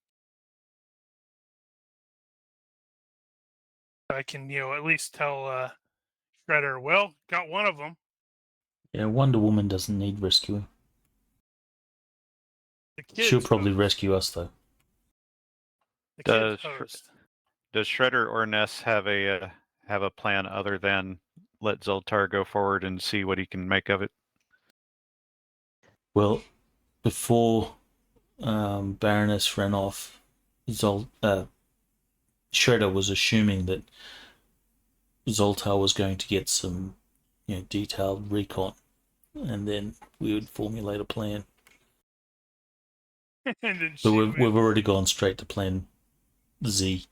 I can at least tell Shredder, well, got one of them.
Yeah, Wonder Woman doesn't need rescuing.
The kid's
She'll probably
hosed.
rescue us though.
The
Does
kid's hosed.
Does Shredder or Ness have a plan other than let Zoltar go forward and see what he can make of it?
Well, before Baroness ran off, Shredder was assuming that Zoltar was going to get some, detailed recon, and then we would formulate a plan.
And then
But we've already gone straight to plan Z.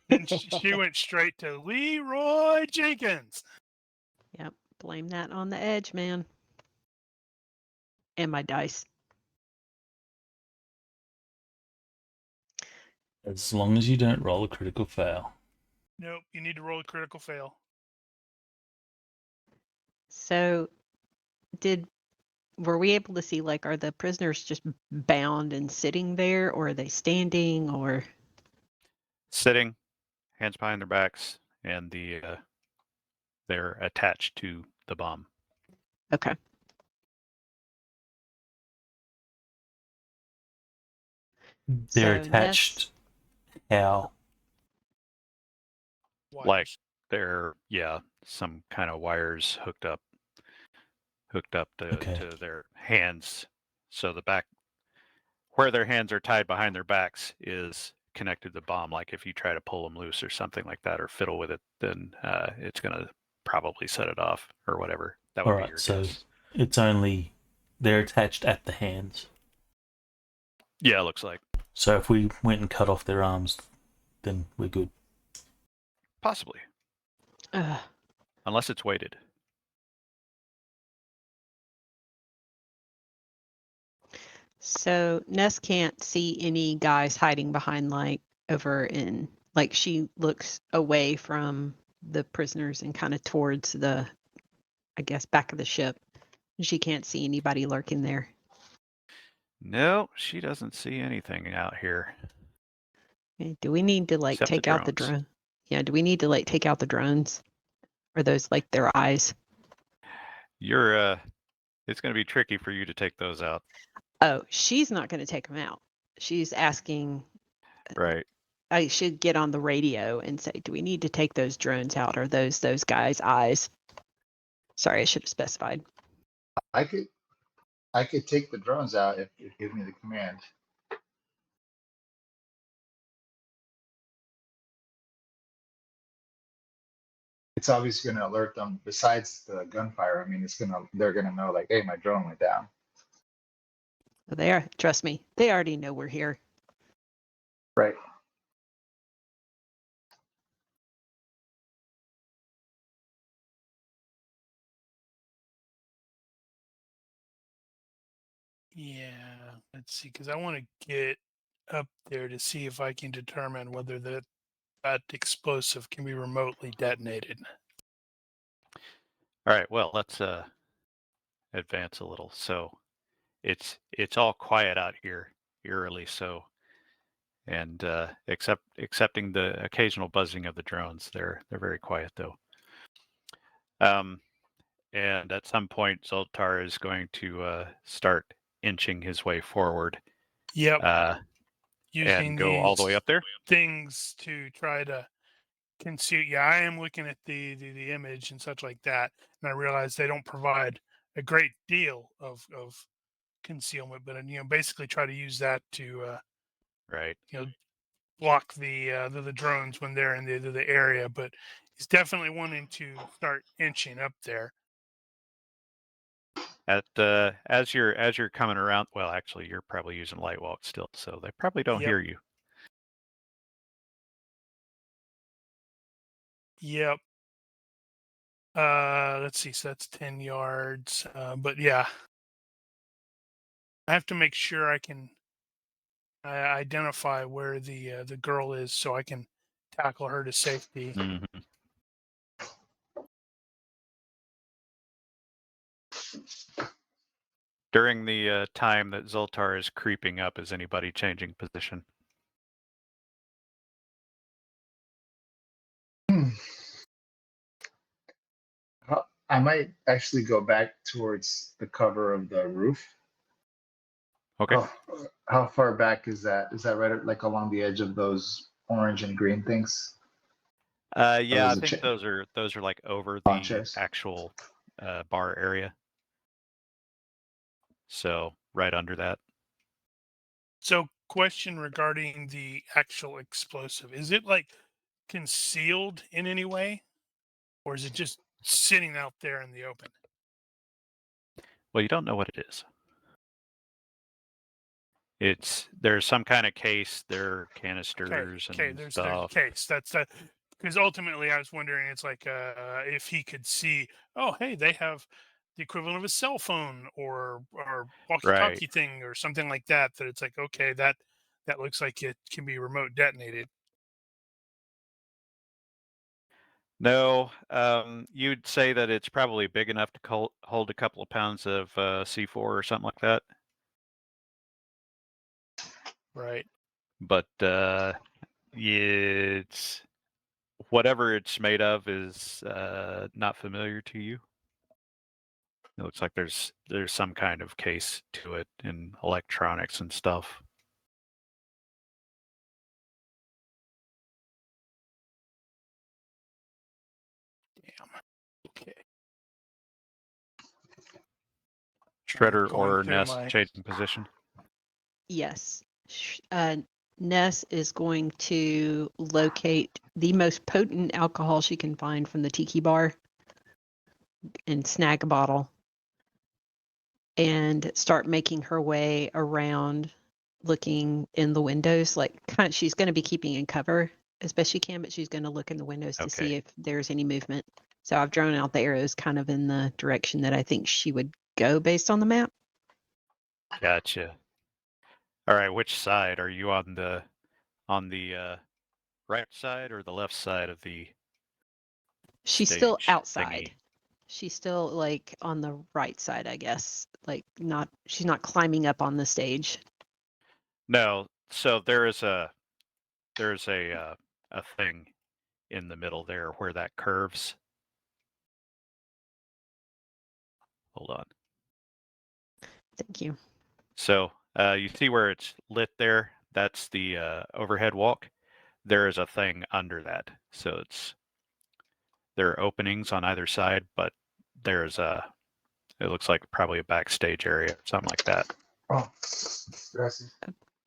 Then she went straight to Leroy Jenkins.
Yep. Blame that on the edge, man. And my dice.
As long as you don't roll a critical fail.
Nope, you need to roll a critical fail.
So, were we able to see, like, are the prisoners just bound and sitting there, or are they standing, or?
Sitting, hands behind their backs, and they're attached to the bomb.
Okay.
They're
So
attached. How?
Wires.
Like they're some kind of wires hooked up
Okay.
to their hands. So the back where their hands are tied behind their backs is connected to the bomb. Like if you try to pull them loose or something like that, or fiddle with it, then it's gonna probably set it off or whatever. That would be your
so
guess.
it's only they're attached at the hands.
Yeah, it looks like.
So if we went and cut off their arms, then we're good.
Possibly. Unless it's weighted.
So Ness can't see any guys hiding behind, like, over in, like, she looks away from the prisoners and kind of towards the, I guess, back of the ship. She can't see anybody lurking there.
No, she doesn't see anything out here.
Okay, do we need to, like,
Except the
take out the
drones.
drone? Yeah, do we need to, like, take out the drones? Are those, like, their eyes?
It's going to be tricky for you to take those out.
Oh, she's not going to take them out. She's asking,
Right.
I should get on the radio and say, do we need to take those drones out? Are those guys' eyes? Sorry, I should have specified.
I could take the drones out if you give me the command. It's obviously going to alert them. Besides the gunfire, I mean, they're going to know, like, hey, my drone went down.
Trust me, they already know we're here.
Right.
Yeah, let's see, because I want to get up there to see if I can determine whether that explosive can be remotely detonated.
All right. Well, let's advance a little. So it's all quiet out here, eerily so, and excepting the occasional buzzing of the drones, they're very quiet though. And at some point, Zoltar is going to start inching his way forward.
Yep. using
And go all the way
these
up there.
things to try to conceal. Yeah, I am looking at the image and such like that, and I realize they don't provide a great deal of concealment, but basically try to use that to
Right.
block the drones when they're in the area. But he's definitely wanting to start inching up there.
At as you're coming around, well, actually, you're probably using light walk still, so they probably don't
Yep.
hear you.
Yep. Let's see. So that's 10 yards. But yeah, I have to make sure I can identify where the girl is so I can tackle her to safety.
Mhm. During the time that Zoltar is creeping up, is anybody changing position?
I might actually go back towards the cover of the roof.
Okay.
How far back is that? Is that right like along the edge of those orange and green things?
Yeah, I
those
think those are like over
lawn
the
chairs?
actual bar area. So right under that.
So, question regarding the actual explosive: is it like concealed in any way, or is it just sitting out there in the open?
Well, you don't know what it is. There's some kind of case. There are canisters
Okay,
and
there's
stuff.
case. That's that. Because ultimately, I was wondering, it's like if he could see, oh, hey, they have the equivalent of a cell phone or
Right.
walkie-talkie thing or something like that. That it's like, okay, that looks like it can be remote detonated.
No, you'd say that it's probably big enough to hold a couple of pounds of C4 or something like that.
Right.
But it's whatever it's made of is not familiar to you. It looks like there's some kind of case to it in electronics and stuff.
Damn. Okay.
Shredder
Going
or
through
Ness
my-
changing position.
Yes. Ness is going to locate the most potent alcohol she can find from the tiki bar and snag a bottle and start making her way around, looking in the windows. Like, she's going to be keeping in cover as best she can, but she's going to look in the windows to see
Okay.
if there's any movement. So I've drawn out the arrows kind of in the direction that I think she would go based on the map.
Gotcha. All right, which side are you on the right side or the left side of the
She's still
stage
outside.
thingy?
She's still like on the right side, I guess. Like she's not climbing up on the stage.
No, so there's a thing in the middle there where that curves. Hold on.
Thank you.
So you see where it's lit there? That's the overhead walk. There is a thing under that. So there are openings on either side, but there's it looks like probably a backstage area or something like that.
Oh, gracias.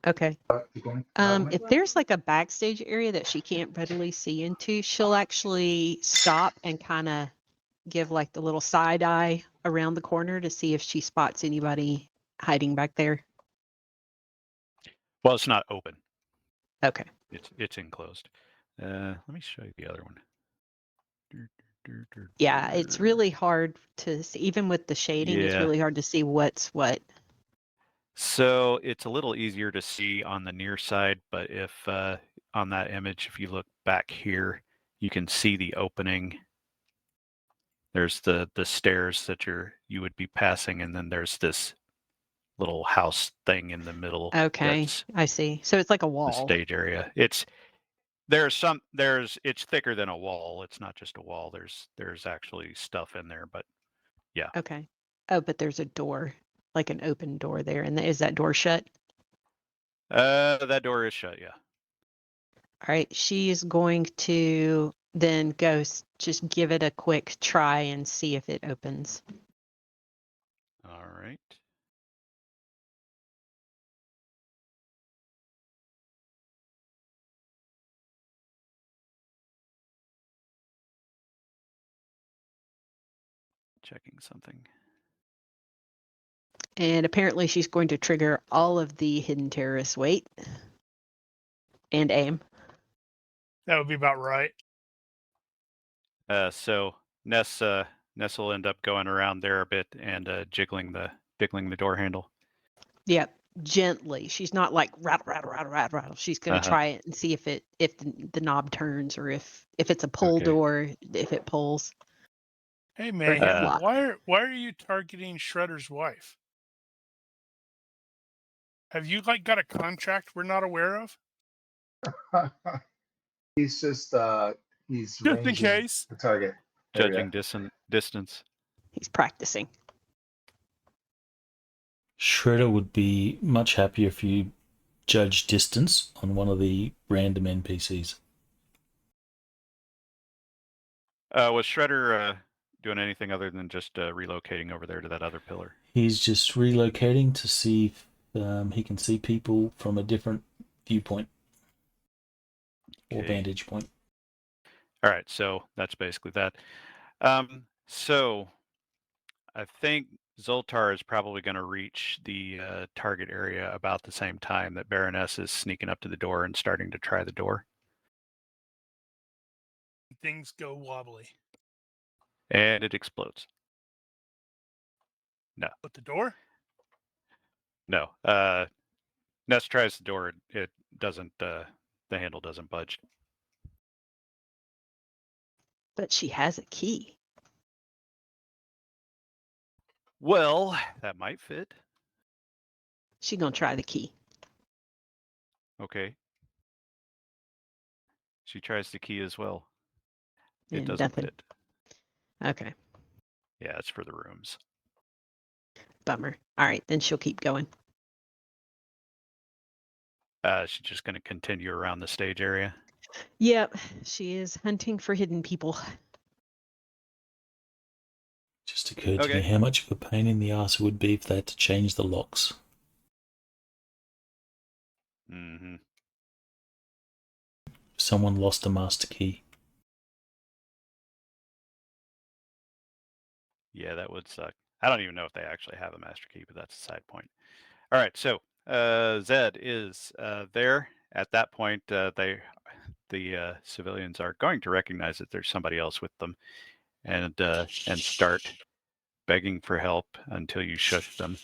Okay.
Keep going.
If there's like a backstage area that she can't readily see into, she'll actually stop and kind of give like the little side eye around the corner to see if she spots anybody hiding back there.
Well, it's not open.
Okay.
It's enclosed. Let me show you the other one.
Yeah, it's really hard to see, even with the shading, it's
Yeah.
really hard to see what's what.
So it's a little easier to see on the near side, but if on that image, if you look back here, you can see the opening. There's the stairs that you would be passing, and then there's this little house thing in the middle.
Okay,
That's
I see. So it's like a
the
wall.
stage area. It's thicker than a wall. It's not just a wall. There's actually stuff in there, but yeah.
Okay. Oh, but there's a door, like an open door there. And is that door shut?
That door is shut, yeah.
All right, she is going to then just give it a quick try and see if it opens.
All right. Checking something.
And apparently she's going to trigger all of the hidden terrorists wait and aim.
That would be about right.
So Ness will end up going around there a bit and jiggling the door handle.
Yep, gently. She's not like rattle, rattle, rattle, rattle, rattle. She's going to try it and see if the knob turns or if it's a pull
Okay.
door, if it pulls.
Hey,
hit
Mayhem,
lock.
why are you targeting Shredder's wife? Have you got a contract we're not aware of?
He's just he's
Just in
ranging
case.
the target. There we
Judging
go.
distance.
He's practicing.
Shredder would be much happier if you judge distance on one of the random NPCs.
Was Shredder doing anything other than just relocating over there to that other pillar?
He's just relocating to see if he can see people from a different viewpoint or
Okay.
vantage point.
All right, so that's basically that. So I think Zoltar is probably going to reach the target area about the same time that Baroness is sneaking up to the door and starting to try the door.
Things go wobbly.
And it explodes. No.
With the door?
No. Ness tries the door. It doesn't, the handle doesn't budge.
But she has a key.
Well, that might fit.
She's going to try the key.
Okay. She tries the key as well. It
And
doesn't
nothing.
fit.
Okay.
Yeah, it's for the rooms.
Bummer. All right, then she'll keep going.
She's just going to continue around the stage area.
Yep, she is hunting for hidden people.
Just occurred to me how much of a pain in the ass it would be if they had to change the locks.
Mm-hmm.
Someone lost a master key.
Yeah, that would suck. I don't even know if they actually have a master key, but that's a side point. All right, so Zed is there. At that point, the civilians are going to recognize that there's somebody else with them, and start begging for help until you shush them.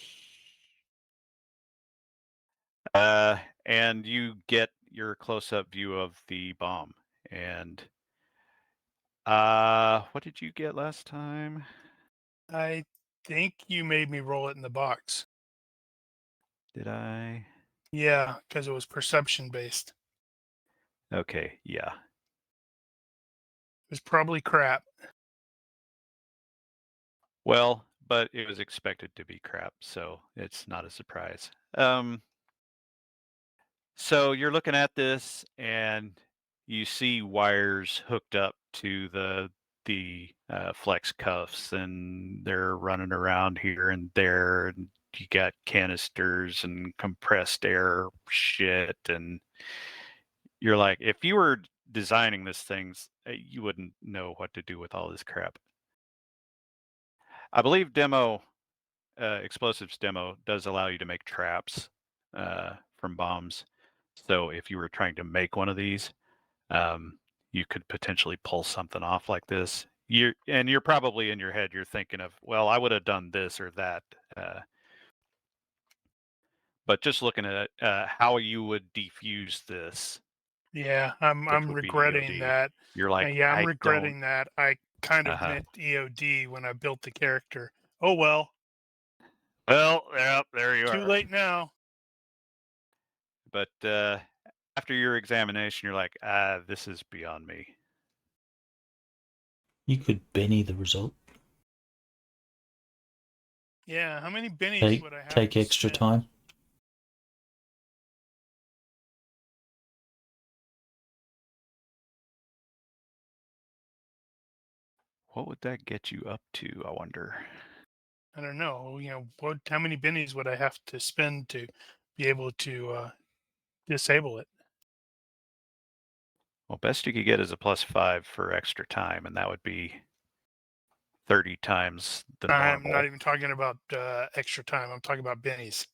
And you get your close-up view of the bomb. And what did you get last time?
I think you made me roll it in the box.
Did I?
Yeah, because it was perception based.
Okay, yeah.
It was probably crap.
Well, but it was expected to be crap, so it's not a surprise. So you're looking at this, and you see wires hooked up to the flex cuffs, and they're running around here and there. And you got canisters and compressed air shit, and you're like, if you were designing this things, you wouldn't know what to do with all this crap. I believe explosives demo does allow you to make traps from bombs. So if you were trying to make one of these, you could potentially pull something off like this. You're probably in your head, you're thinking of, well, I would have done this or that. But just looking at how you would defuse this.
Yeah, I'm
would be
regretting
EOD.
that.
You're like,
yeah, I'm
I
regretting
don't.
that. I kind of meant EOD when I built the character. Oh well.
Well, yeah, there you are.
Too late now.
But after your examination, you're like, this is beyond me.
You could Benny the result.
Yeah, how many bennies would I have
Take
to
extra
spend?
time.
What would that get you up to, I wonder?
I don't know. How many bennies would I have to spend to be able to disable it?
Well, best you could get is a +5 for extra time, and that would be 30 times the
I'm not
normal.
even talking about extra time. I'm talking about bennies.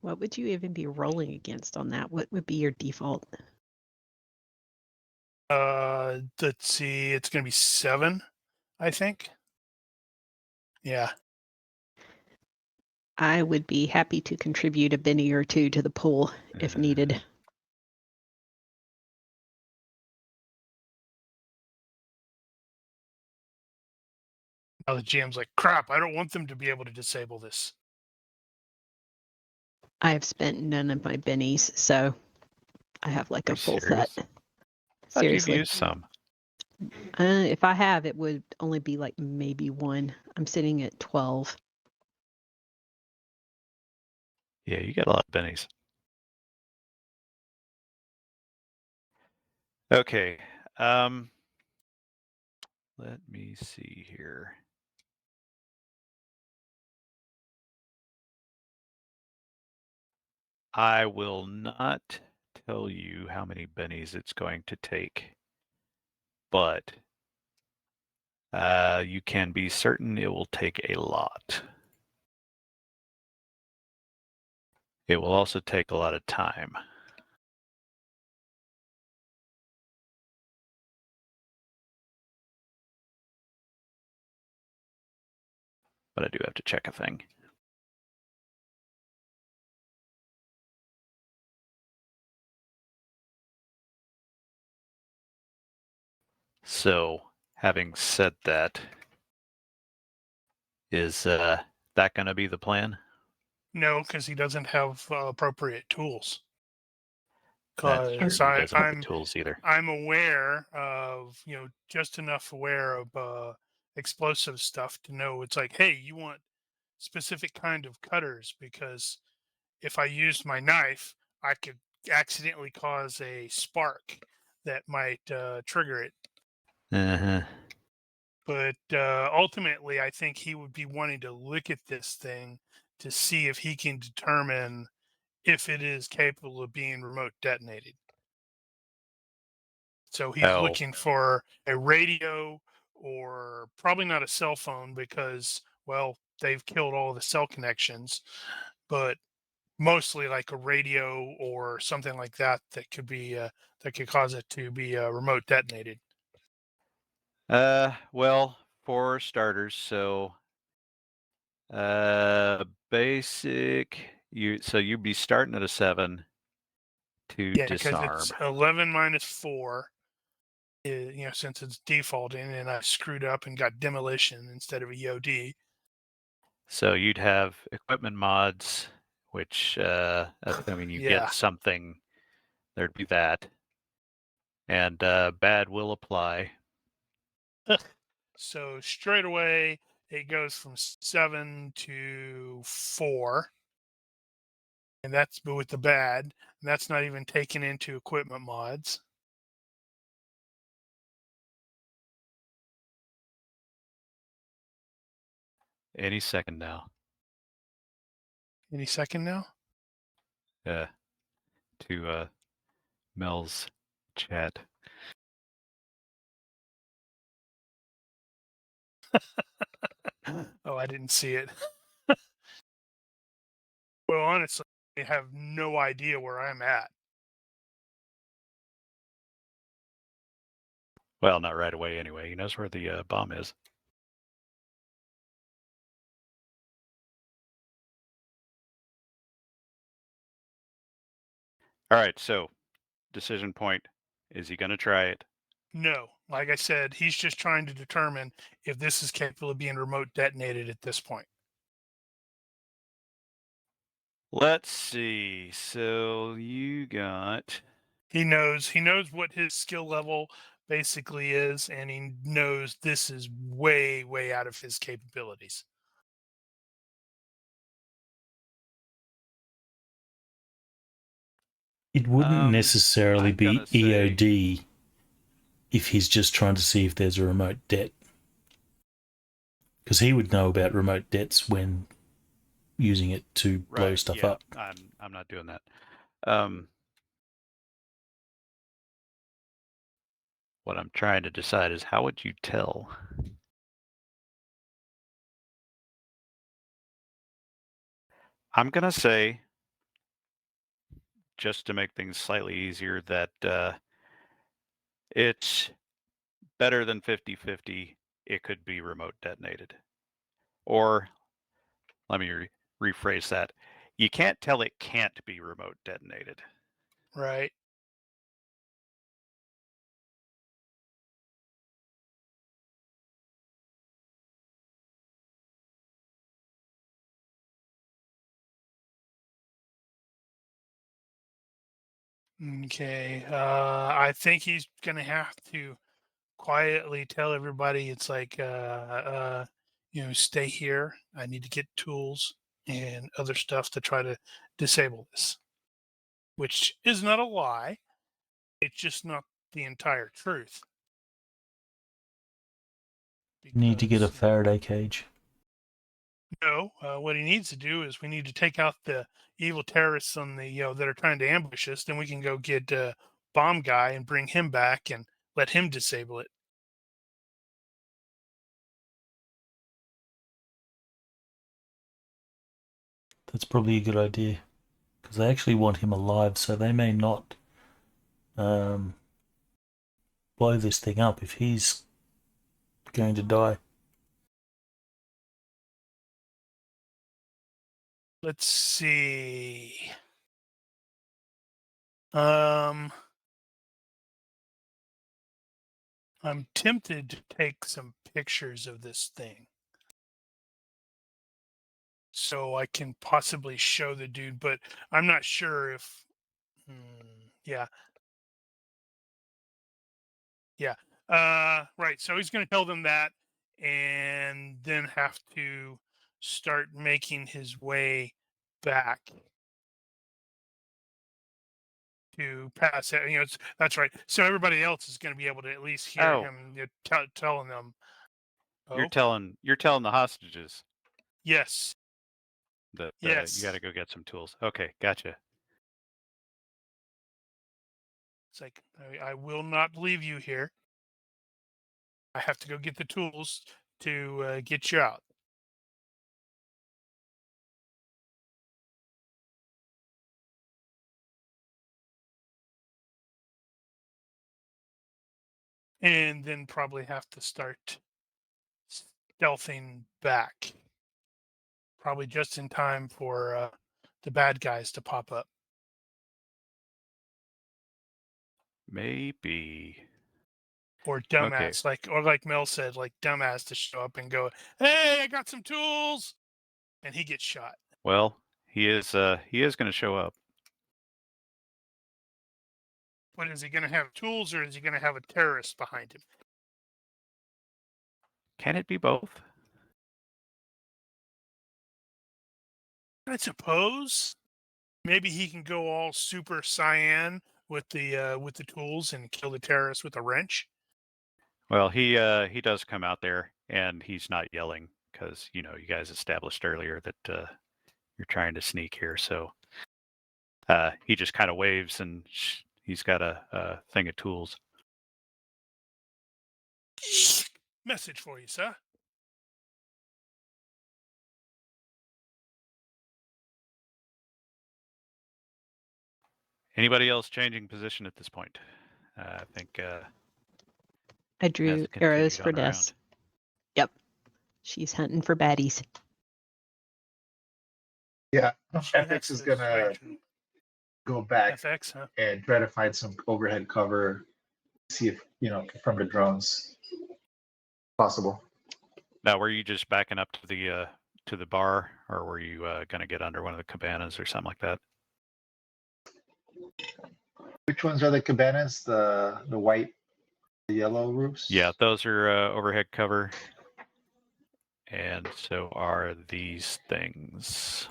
What would you even be rolling against on that? What would be your default?
Let's see. It's going to be 7, I think. Yeah.
I would be happy to contribute a Benny or two to the pool if needed.
Now the GM's like, crap, I don't want them to be able to disable this.
I have spent none of my bennies, so I have like
Are
a
you
full
serious?
set.
Thought you've
Seriously.
used some.
If I have, it would only be like maybe 1. I'm sitting at 12.
Yeah, you got a lot of bennies. Okay. Let me see here. I will not tell you how many bennies it's going to take, but you can be certain it will take a lot. It will also take a lot of time. But I do have to check a thing. So, having said that, is that going to be the plan?
No, because he doesn't have appropriate tools.
That's true. He
Because
doesn't have the tools either.
I'm aware of, just enough aware of explosive stuff to know it's like, hey, you want specific kind of cutters, because if I used my knife, I could accidentally cause a spark that might trigger it.
Uh-huh.
But ultimately, I think he would be wanting to look at this thing to see if he can determine if it is capable of being remote detonated. So he's
Oh.
looking for a radio, or probably not a cell phone, because, well, they've killed all the cell connections, but mostly like a radio or something like that that could be that could cause it to be remote detonated.
Well, for starters, so basic, you'd be starting at a 7 to
Yeah, because
disarm.
it's 11 minus 4. Since it's defaulting, and I screwed up and got demolition instead of a EOD.
So you'd have equipment mods, which I mean, you
Yeah.
get something. There'd be that, and bad will apply.
So straight away, it goes from 7 to 4. And that's with the bad. And that's not even taken into equipment mods.
Any second now.
Any second now?
To Mel's chat.
Oh, I didn't see it. Well, honestly, I have no idea where I'm at.
Well, not right away anyway. He knows where the bomb is. All right, so decision point. Is he going to try it?
No, like I said, he's just trying to determine if this is capable of being remote detonated at this point.
Let's see. So you got...
He knows what his skill level basically is, and he knows this is way, way out of his capabilities.
It wouldn't necessarily
I'm
be
gonna say-
EOD if he's just trying to see if there's a remote det. Because he would know about remote dets when using it to blow stuff up.
I'm not doing that. What I'm trying to decide is how would you tell? I'm going to say, just to make things slightly easier, that it's better than 50-50. It could be remote detonated. Or let me rephrase that. You can't tell it can't be remote detonated.
Right. Okay. I think he's gonna have to quietly tell everybody it's like stay here. I need to get tools and other stuff to try to disable this. Which is not a lie. It's just not the entire truth.
Need to get a
Because,
Faraday cage.
No, what he needs to do is we need to take out the evil terrorists on the that are trying to ambush us. Then we can go get Bomb Guy and bring him back and let him disable it.
That's probably a good idea. Because they actually want him alive, so they may not blow this thing up if he's going to die.
Let's see. I'm tempted to take some pictures of this thing so I can possibly show the dude, but I'm not sure if. Yeah. Yeah. Right. So he's going to tell them that and then have to start making his way back to pass it. That's right. So everybody else is going to be able to at least hear him telling them.
You're telling the hostages
Yes.
that
Yes.
you got to go get some tools. Okay, gotcha.
It's like I will not leave you here. I have to go get the tools to get you out. And then probably have to start stealthing back. Probably just in time for the bad guys to pop up.
Maybe.
Or dumbass, like Mel said, like dumbass to show up and go, "Hey, I got some tools," and he gets shot.
Well, he is going to show up.
But is he going to have tools or is he going to have a terrorist behind him?
Can it be both?
I suppose maybe he can go all super cyan with the tools and kill the terrorist with a wrench.
Well, he does come out there and he's not yelling because you guys established earlier that you're trying to sneak here. So he just kind of waves and he's got a thing of tools.
Message for you, sir.
Anybody else changing position at this point? I think
I drew arrows for Des. Yep. She's hunting for baddies.
Yeah, FX is gonna go back
FX, huh?
and try to find some overhead cover, see if from the drones possible.
Now, were you just backing up to the bar, or were you going to get under one of the cabanas or something like that?
Which ones are the cabanas? The white, the yellow roofs?
Yeah, those are overhead cover. And so are these things.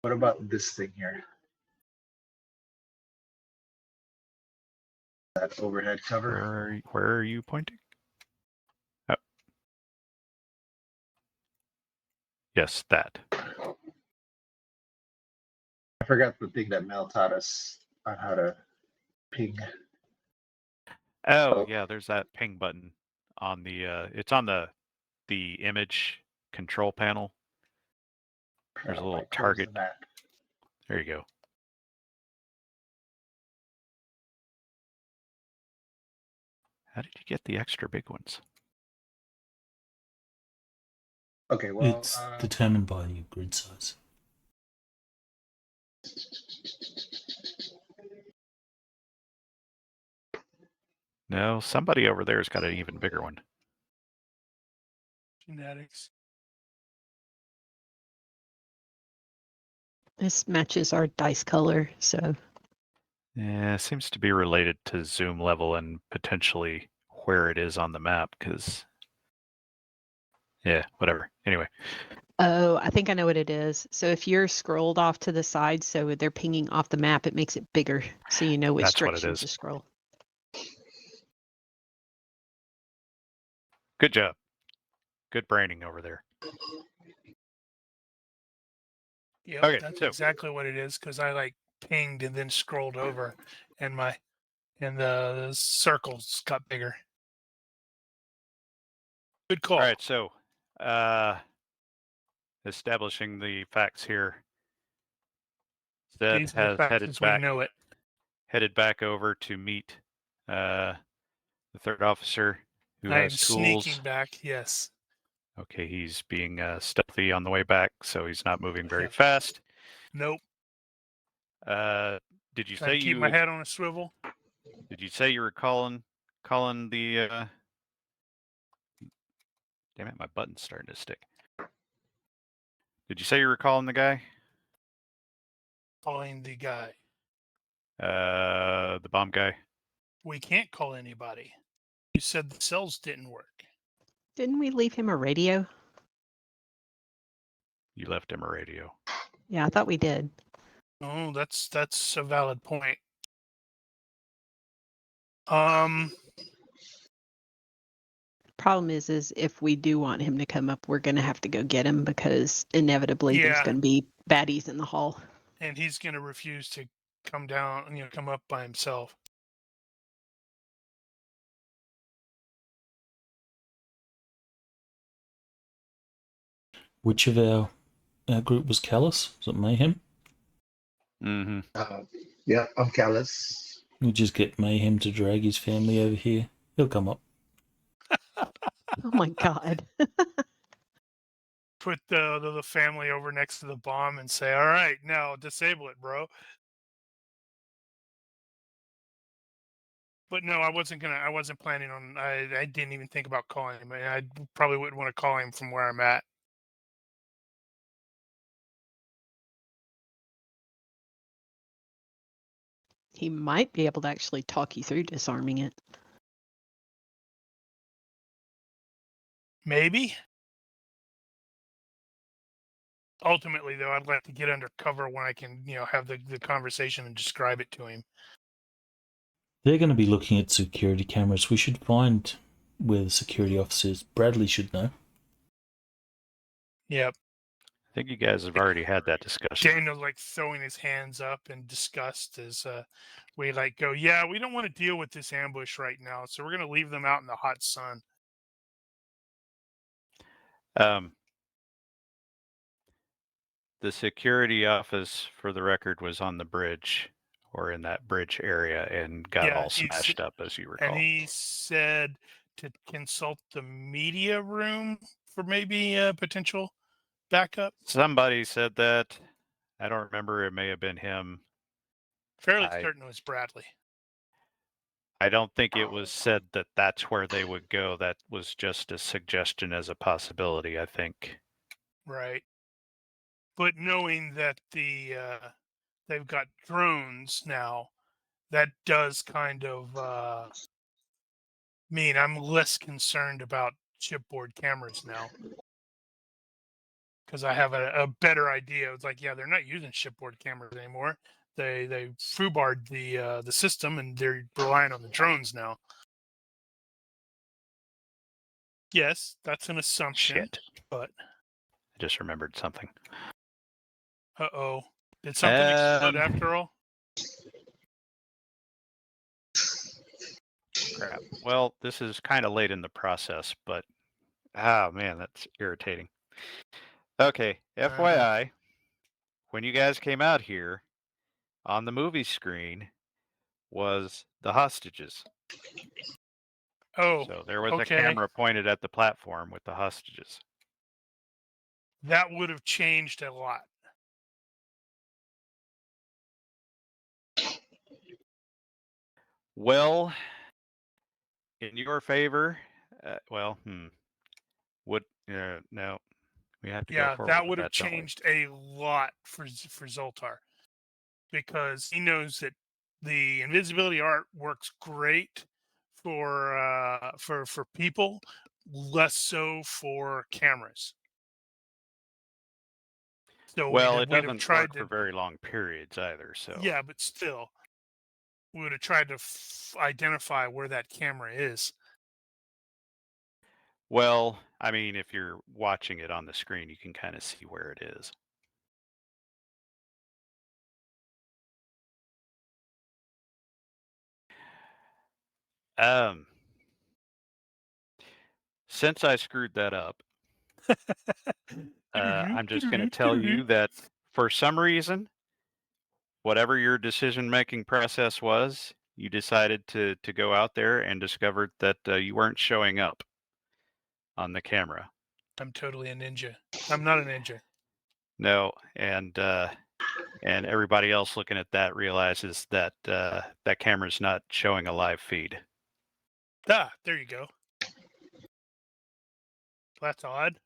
What about this thing here? That overhead cover.
Where are you pointing? Oh. Yes, that.
I forgot the thing that Mel taught us on how to ping.
Oh, yeah, there's that ping button on the it's on the image control panel. There's a little
Like, towards
target.
the map.
There you go. How did you get the extra big ones?
Okay, well,
It's determined by your grid size.
No, somebody over there's got an even bigger one.
Genetics.
This matches our dice color, so
Yeah, seems to be related to zoom level and potentially where it is on the map, because yeah, whatever. Anyway,
oh, I think I know what it is. So if you're scrolled off to the side, so they're pinging off the map, it makes it bigger, so you know which
That's what it
direction
is.
to scroll.
good job. Good braining over there.
Yep,
Okay,
that's
so
exactly what it is. Because I like pinged and then scrolled over, and the circles got bigger. Good call.
all right, so establishing the facts here. Zed
These are the
has
facts as we know it.
headed back over to meet the third officer who
I
has
am
tools.
sneaking back. Yes.
Okay, he's being stealthy on the way back, so he's not moving very
Yep.
fast.
Nope.
Did you
Trying
say
to keep my head on a swivel.
Did you say you were calling the? Damn it, my button's starting to stick. Did you say you were calling the guy?
Calling the guy.
The bomb guy.
We can't call anybody. You said the cells didn't work.
Didn't we leave him a radio?
You left him a radio.
Yeah, I thought we did.
Oh, that's a valid point.
Problem is if we do want him to come up, we're gonna have to go get him because inevitably there's
Yeah.
gonna be baddies in the hall.
And he's going to refuse to come down, come up by himself.
Which of our group was Callus? Was it Mayhem?
Mm-hmm.
Yeah, I'm callous.
We just get Mayhem to drag his family over here. He'll come up.
Oh my god.
Put the family over next to the bomb and say, "All right, now disable it, bro." But no, I wasn't planning on. I didn't even think about calling him. I probably wouldn't want to call him from where I'm at.
He might be able to actually talk you through disarming it.
Maybe. Ultimately, though, I'd like to get under cover when I can, have the conversation and describe it to him.
They're going to be looking at security cameras. We should find where the security officer is. Bradley should know.
Yep.
I think you guys have already had that discussion.
Daniel's like throwing his hands up in disgust as we go, yeah, we don't want to deal with this ambush right now, so we're going to leave them out in the hot sun.
The security office, for the record, was on the bridge or in that bridge area and got all smashed up, as you recall.
And he said to consult the media room for maybe a potential backup.
Somebody said that. I don't remember. It may have been him.
Fairly certain it was Bradley.
I don't think it was said that that's where they would go. That was just a suggestion as a possibility, I think.
Right. But knowing that they've got drones now, that does kind of mean I'm less concerned about chipboard cameras now. because I have a better idea. It's like, yeah, they're not using shipboard cameras anymore. They foobarred the system, and they're relying on the drones now. Yes, that's an assumption.
Shit.
But
I just remembered something.
uh-oh. Did something explode
Um,
after all?
Crap. Well, this is kind of late in the process, but man, that's irritating. Okay, FYI, when you guys came out here, on the movie screen was the hostages.
Oh,
So there was a
okay.
camera pointed at the platform with the hostages.
That would have changed a lot.
Well, in your favor, would no, we have to go
Yeah,
forward
that
with
would have
that, don't we?
changed a lot for Zoltar, because he knows that the invisibility art works great for people, less so for cameras. So
Well, it
we'd have
doesn't
tried
work
to,
for very long periods either. So
yeah, but still, we would have tried to identify where that camera is.
well, I mean, if you're watching it on the screen, you can kind of see where it is. Since I screwed that up, I'm just going to tell you that for some reason, whatever your decision-making process was, you decided to go out there and discovered that you weren't showing up on the camera.
I'm totally a ninja. I'm not a ninja.
No, and everybody else looking at that realizes that that camera's not showing a live feed.
Ah, there you go. That's odd.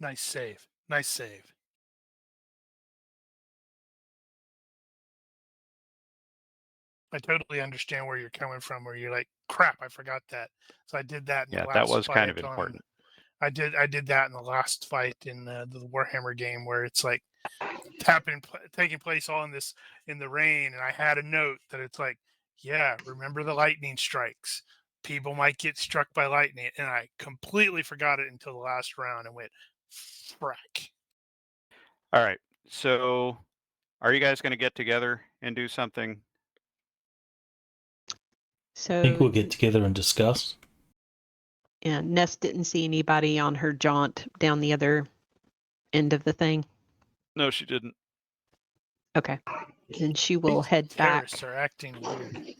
Nice save. Nice save. I totally understand where you're coming from, where you're like, crap, I forgot that. So I did that in
Yeah,
the
that
last
was kind of
fight
important.
I did that in the last fight in the Warhammer game, where it's like taking place all in the rain, and I had a note that it's like, yeah, remember the lightning strikes. People might get struck by lightning, and I completely forgot it until the last round and went, frack.
All right, so are you guys going to get together and do something?
So
I think we'll get together and discuss.
Yeah, Ness didn't see anybody on her jaunt down the other end of the thing.
No, she didn't.
Okay. Then she will head back
Terrorists are acting weird.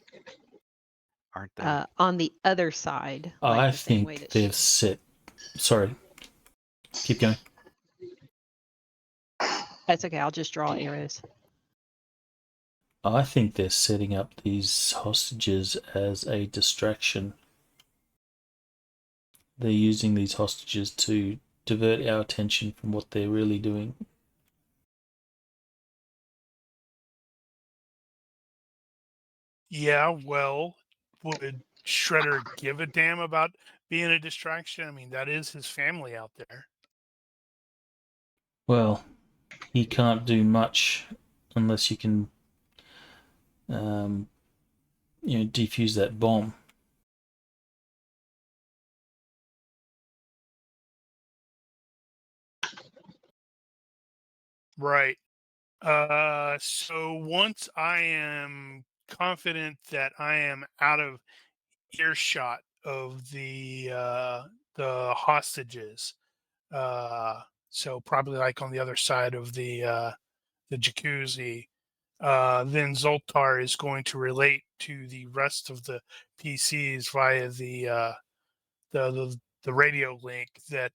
Aren't they?
on the other side.
I
the same way
think
that
they've set. Sorry. Keep going.
That's okay. I'll just draw arrows.
I think they're setting up these hostages as a distraction. They're using these hostages to divert our attention from what they're really doing.
Yeah, well, would Shredder give a damn about being a distraction? I mean, that is his family out there.
Well, he can't do much unless you can, defuse that bomb.
Right. So once I am confident that I am out of earshot of the hostages, so probably like on the other side of the jacuzzi, then Zoltar is going to relate to the rest of the PCs via the radio link that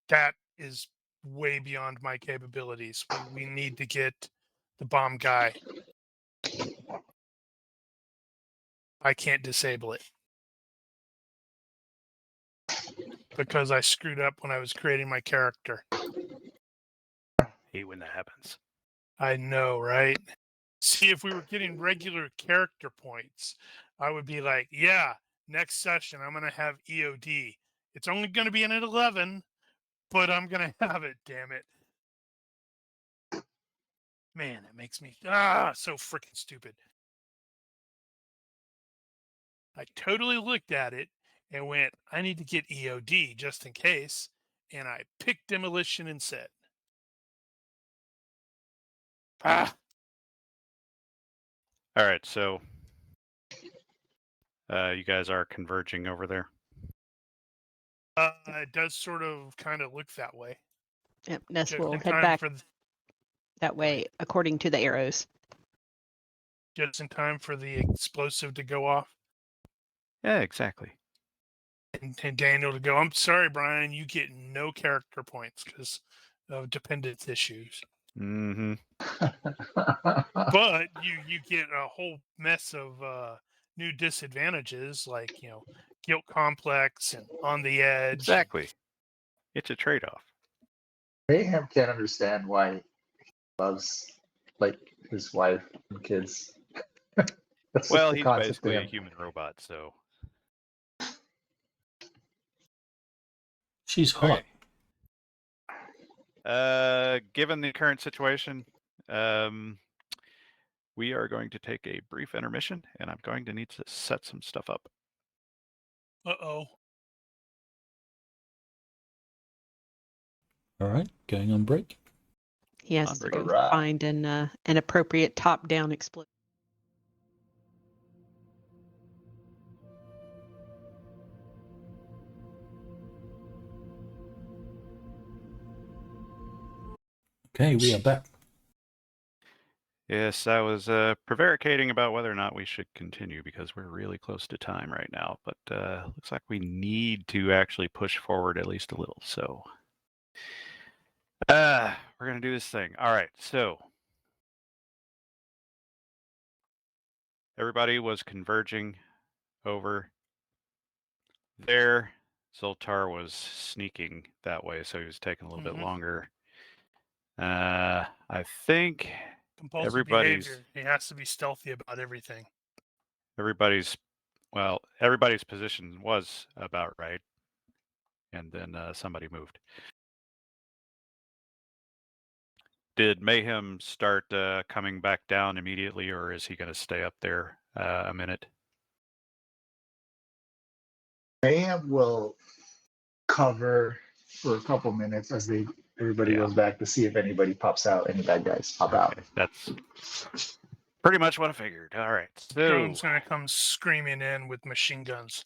that is way beyond my capabilities. We need to get the bomb guy. I can't disable it because I screwed up when I was creating my character.
Hate when that happens.
I know, right? See, if we were getting regular character points, I would be like, yeah, next session, I'm going to have EOD. It's only going to be in at 11, but I'm going to have it, damn it. Man, it makes me so freaking stupid. I totally looked at it and went, I need to get EOD just in case. And I picked demolition instead.
All right, so you guys are converging over there.
It does sort of kind of look that way.
Yep, Ness
Just
will
in
head
time
back
for
that way according to the arrows.
just in time for the explosive to go off.
Yeah, exactly.
And Daniel to go, I'm sorry, Brian, you get no character points because of dependence issues.
Mm-hmm.
But you get a whole mess of new disadvantages like, guilt complex and on the edge.
Exactly. It's a trade-off.
Mayhem can't understand why he loves like his wife and kids. That's
Well,
just the
he's
concept to
basically a
him.
human robot, so.
She's hot.
Given the current situation, we are going to take a brief intermission, and I'm going to need to set some stuff up.
Uh-oh.
All right, going on break.
He has to go
Alright.
find an appropriate top-down explosion.
Okay, we are back.
Yes, I was prevaricating about whether or not we should continue because we're really close to time right now, but looks like we need to actually push forward at least a little. So we're going to do this thing. All right, so everybody was converging over there. Zoltar was sneaking that way, so he was taking a little bit longer. I think
Compulsive
everybody's
behavior. He has to be stealthy about everything.
everybody's position was about right, and then somebody moved. Did Mayhem start coming back down immediately, or is he going to stay up there a minute?
Mayhem will cover for a couple minutes as everybody
Yeah.
goes back to see if anybody pops out, any bad guys pop out.
Okay, that's pretty much what I figured. All right, so
Drone's going to come screaming in with machine guns.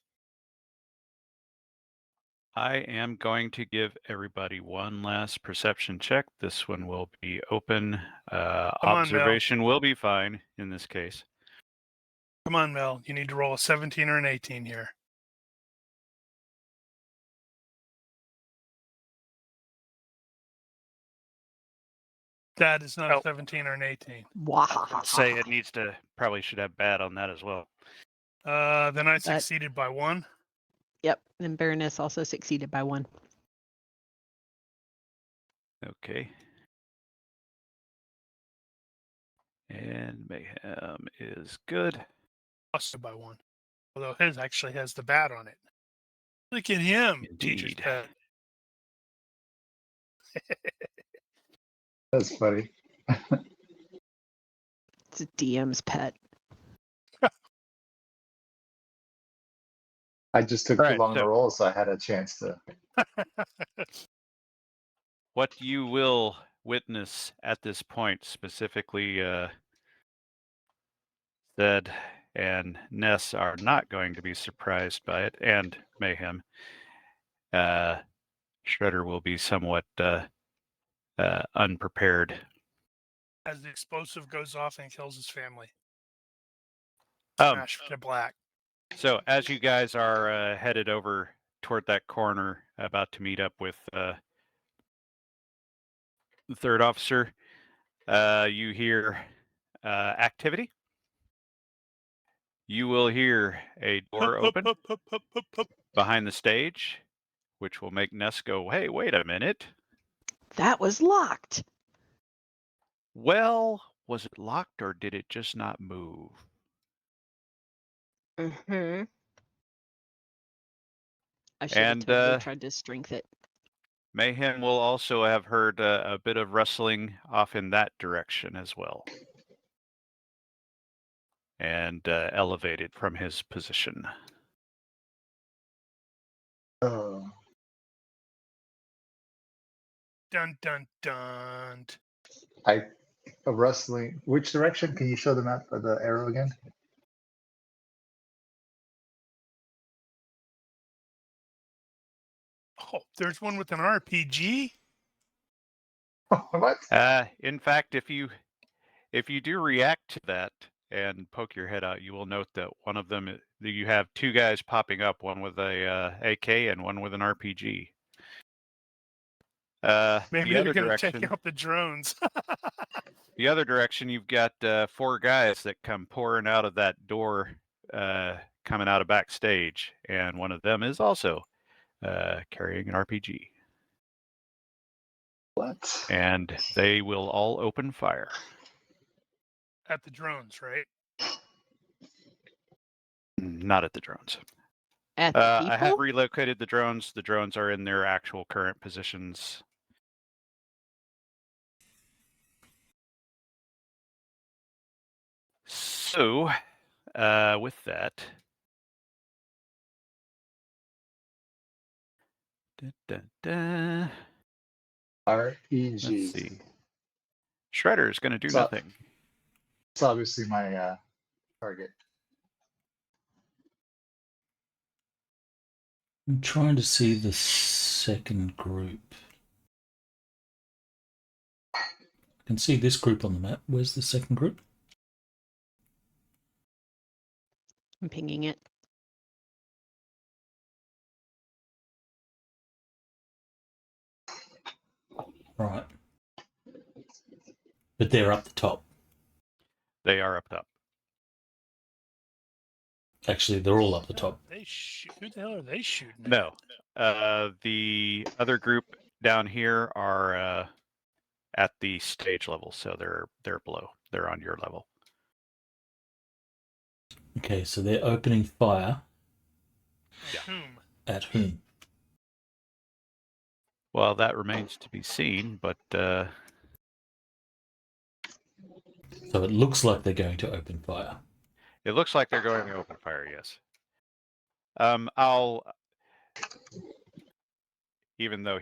I am going to give everybody one last perception check. This one will be open. Observation will be fine in this case.
Come on, Mel. You need to roll a 17 or an 18 here. That is not a 17 or an 18.
Wow.
Say it needs to, probably should have bad on that as well.
Then I succeeded by 1.
Yep, and Baroness also succeeded by 1.
Okay. And Mayhem is good.
Also by 1. Although his actually has the bad on it. Look at him, teacher's
Indeed.
pet.
That's funny.
It's a DM's pet.
I just took too long to roll, so I had a chance to.
What you will witness at this point, specifically Zed and Ness are not going to be surprised by it, and Mayhem. Shredder will be somewhat unprepared.
As the explosive goes off and kills his family.
Um,
Smash to black.
So as you guys are headed over toward that corner, about to meet up with the third officer, you hear activity. You will hear a door open behind the stage, which will make Ness go, hey, wait a minute.
That was locked.
Well, was it locked or did it just not move?
Mm-hmm. I should have
And
totally tried to strength it.
Mayhem will also have heard a bit of rustling off in that direction as well. And elevated from his position.
Oh,
Dun dun dun.
a rustling. Which direction? Can you show the map of the arrow again?
Oh, there's one with an RPG.
What?
In fact, if you do react to that and poke your head out, you will note that one of them, you have two guys popping up, one with a AK and one with an RPG.
Maybe
The
they're
other
going to
direction,
check out the drones.
the other direction, you've got 4 guys that come pouring out of that door, coming out of backstage, and one of them is also carrying an RPG.
What?
And they will all open fire.
At the drones, right?
Not at the drones.
At the people?
I have relocated the drones. The drones are in their actual current positions. So, with that, let's
RPGs.
see. Shredder is going to do
So-
nothing.
It's obviously my target.
I'm trying to see the second group. I can see this group on the map. Where's the second group?
I'm pinging it.
Right. But they're up the top.
They are up top.
Actually, they're all up the top.
Who the hell are they shooting at?
No. The other group down here are at the stage level, so they're below. They're on your level.
Okay, so they're opening fire
Whom?
at whom?
Well, that remains to be seen, but
So it looks like they're going to open fire.
it looks like they're going to open fire, yes. I'll, even though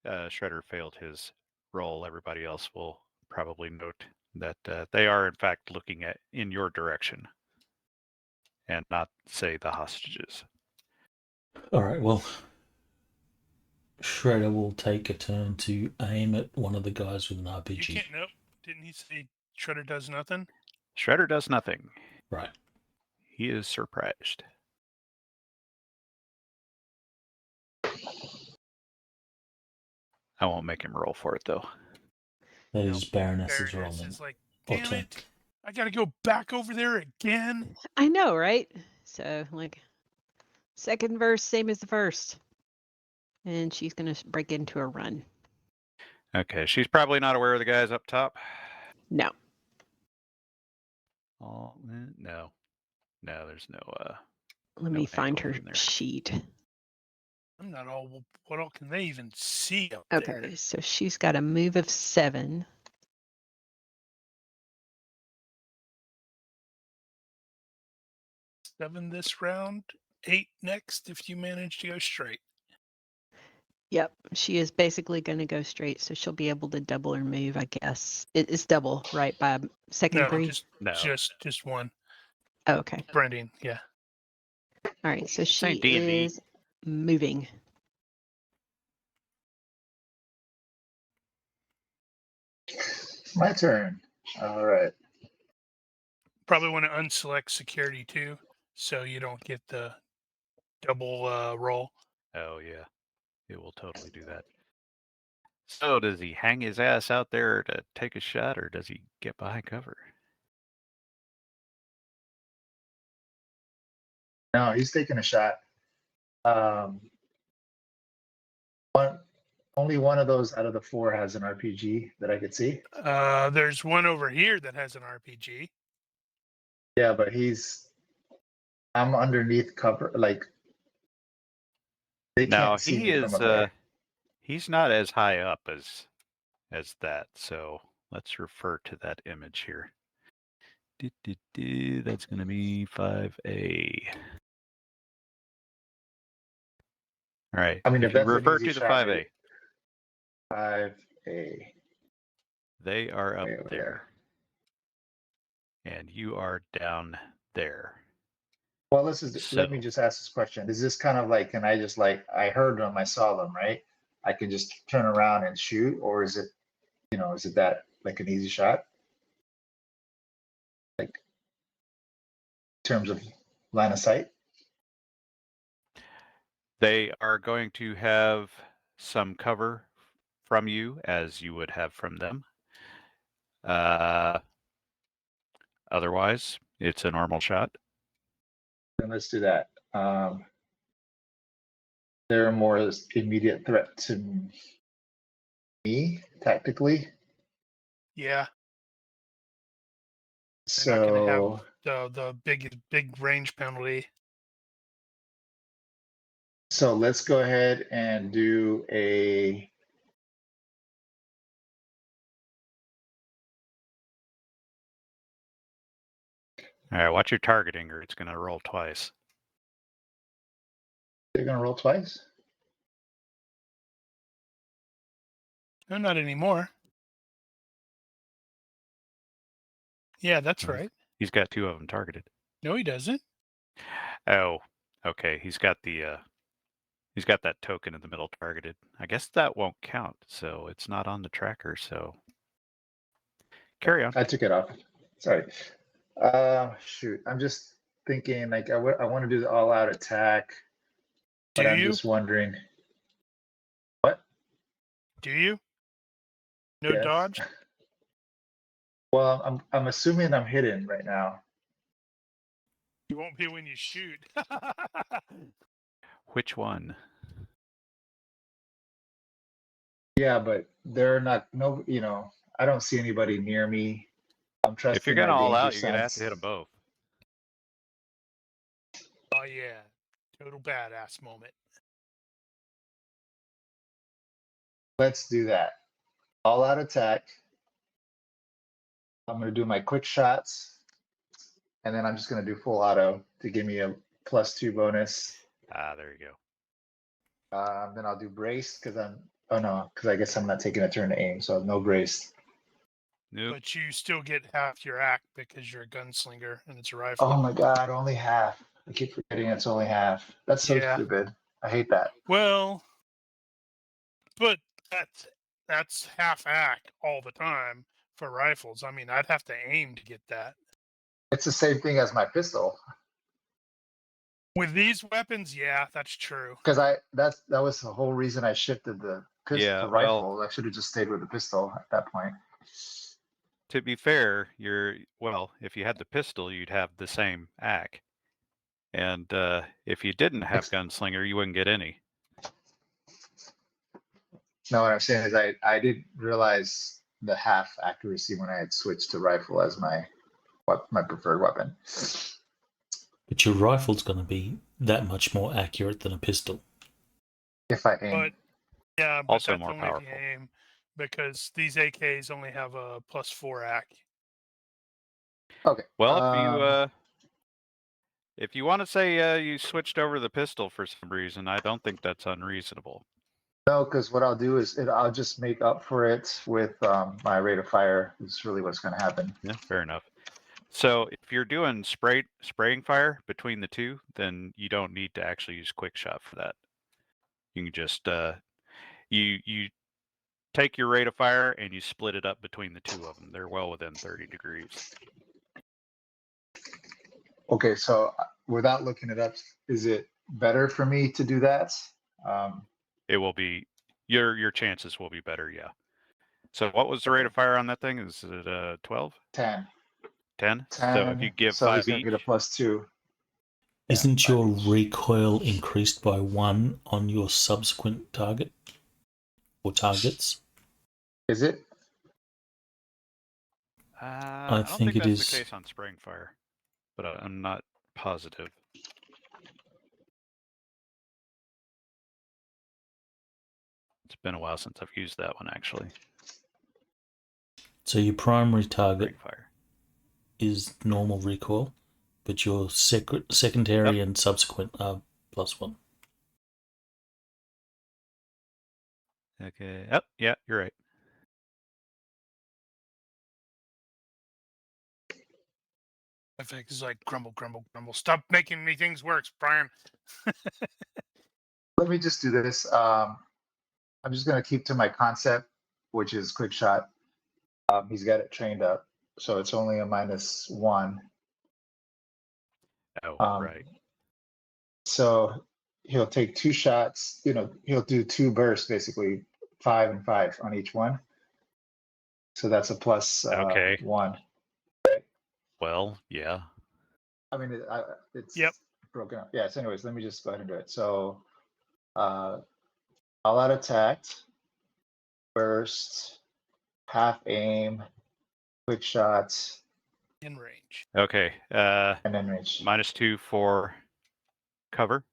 Shredder failed his roll, everybody else will probably note that they are in fact looking in your direction and not, say, the hostages.
All right, well, Shredder will take a turn to aim at one of the guys with an
You
RPG.
can't. Nope. Didn't he say Shredder does nothing?
Shredder does nothing.
Right.
He is surprised. I won't make him roll for it, though.
That
No,
is Baroness's
Baroness
rolling.
is like,
Or
damn
turn.
it! I got to go back over there again.
I know, right? So, like, second verse, same as the first. And she's going to break into a run.
Okay, she's probably not aware of the guys up top.
No.
Oh, no. No, there's no...
Let
No
me find
angle
her
from there.
sheet.
I'm not all. What all can they even see up
Okay,
there?
so she's got a move of 7.
Seven this round, 8 next if you manage to go straight.
Yep, she is basically going to go straight, so she'll be able to double her move, I guess. It's double, right? By second
No,
degree?
No.
just one.
Oh, okay.
Branding, yeah.
All right, so she
ain't D&D.
is moving.
My turn. All right.
Probably want to unselect security too, so you don't get the double roll.
Oh, yeah. It will totally do that. So does he hang his ass out there to take a shot, or does he get behind cover?
No, he's taking a shot. Only one of those out of the 4 has an RPG that I could see.
There's one over here that has an RPG.
Yeah, but I'm underneath cover. Like, They
Now
can't see
he
me from
is
up there.
he's not as high up as that. So let's refer to that image here. That's going to be 5A. All right.
I mean,
if
if
you
that's an
refer
easy
to the
shot,
5A,
5A.
they are up
Way over
there. And you are down there.
Well, let
So
me just ask this question. Is this kind of like, can I just like, I heard them, I saw them, right? I can just turn around and shoot, or is it, is it that like an easy shot? Like in terms of line of sight?
they are going to have some cover from you as you would have from them. Otherwise, it's a normal shot.
Then let's do that. They're a more immediate threat to me, tactically.
Yeah, they're not going to
So
have the big range penalty.
let's go ahead and do a
All right, watch your targeting or it's going to roll twice.
they're gonna roll twice.
No, not anymore. Yeah, that's right.
He's got 2 of them targeted.
No, he doesn't.
Oh, okay. He's got that token in the middle targeted. I guess that won't count, so it's not on the tracker. So carry on.
I took it off. Sorry. Shoot. I'm just thinking like I want to do the all-out attack, but
Do
I'm
you?
just wondering. What?
Do you? No
Yes.
dodge?
Well, I'm assuming I'm hidden right now.
You won't be when you shoot.
Which one?
Yeah, but they're not. No, I don't see anybody near me. I'm
If you're
trusting
going
my
to all
danger
out, you're going to have to
sense.
hit them both.
Oh yeah, total badass moment.
Let's do that. All-out attack. I'm gonna do my quick shots, and then I'm just gonna do full auto to give me a +2 bonus.
There you go.
Then I'll do brace because because I guess I'm not taking a turn to aim, so no brace.
Nope.
But you still get half your act because you're a gunslinger and it's a rifle.
Oh my god, only half. I keep forgetting it's only half. That's so
Yeah.
stupid. I hate that.
Well, but that's half act all the time for rifles. I mean, I'd have to aim to get that.
It's the same thing as my pistol.
With these weapons, yeah, that's true.
Because that was the whole reason I shifted the
Yeah,
the rifle. I should have just stayed with the pistol at that point.
To be fair, if you had the pistol, you'd have the same AC. And if you didn't have gunslinger, you wouldn't get any.
No, what I'm saying is I didn't realize the half accuracy when I had switched to rifle as my preferred weapon.
But your rifle's going to be that much more accurate than a pistol.
If I aim.
But yeah, but
Also
that's
more
only if you
powerful.
aim, because these AKs only have a +4 AC.
Okay.
Well, if you want to say you switched over the pistol for some reason, I don't think that's unreasonable.
No, because what I'll do is I'll just make up for it with my rate of fire. Is really what's going to happen.
Yeah, fair enough. So if you're doing spraying fire between the two, then you don't need to actually use quick shot for that. You can just you take your rate of fire and you split it up between the two of them. They're well within 30 degrees.
Okay, so without looking it up, is it better for me to do that?
It will be your chances will be better. Yeah. So what was the rate of fire on that thing? Is it 12?
10.
10?
10.
So if you give
so
5
he's gonna
each,
get a +2.
Isn't
5
your
each.
recoil increased by 1 on your subsequent target or targets?
Is it?
I don't
think
think
it
that's
is.
the case on spraying fire, but I'm not positive. been a while since I've used that one actually.
So your primary target
Break fire.
is normal recoil, but your secondary and subsequent are +1.
Okay. Oh, yeah, you're right.
I think it's like grumble, grumble, grumble. Stop making me things worse, Brian.
Let me just do this. I'm just going to keep to my concept, which is quick shot. He's got it trained up, so it's only a -1.
Oh, right.
So he'll take 2 shots. He'll do 2 bursts, basically 5 and 5 on each one. So that's a plus
Okay.
1.
Well, yeah.
I mean, it's
Yep.
broken up. Yes. Anyways, let me just go ahead and do it. So, all out attack, burst, half aim, quick shots,
In range.
Okay.
and then range.
-2 for cover.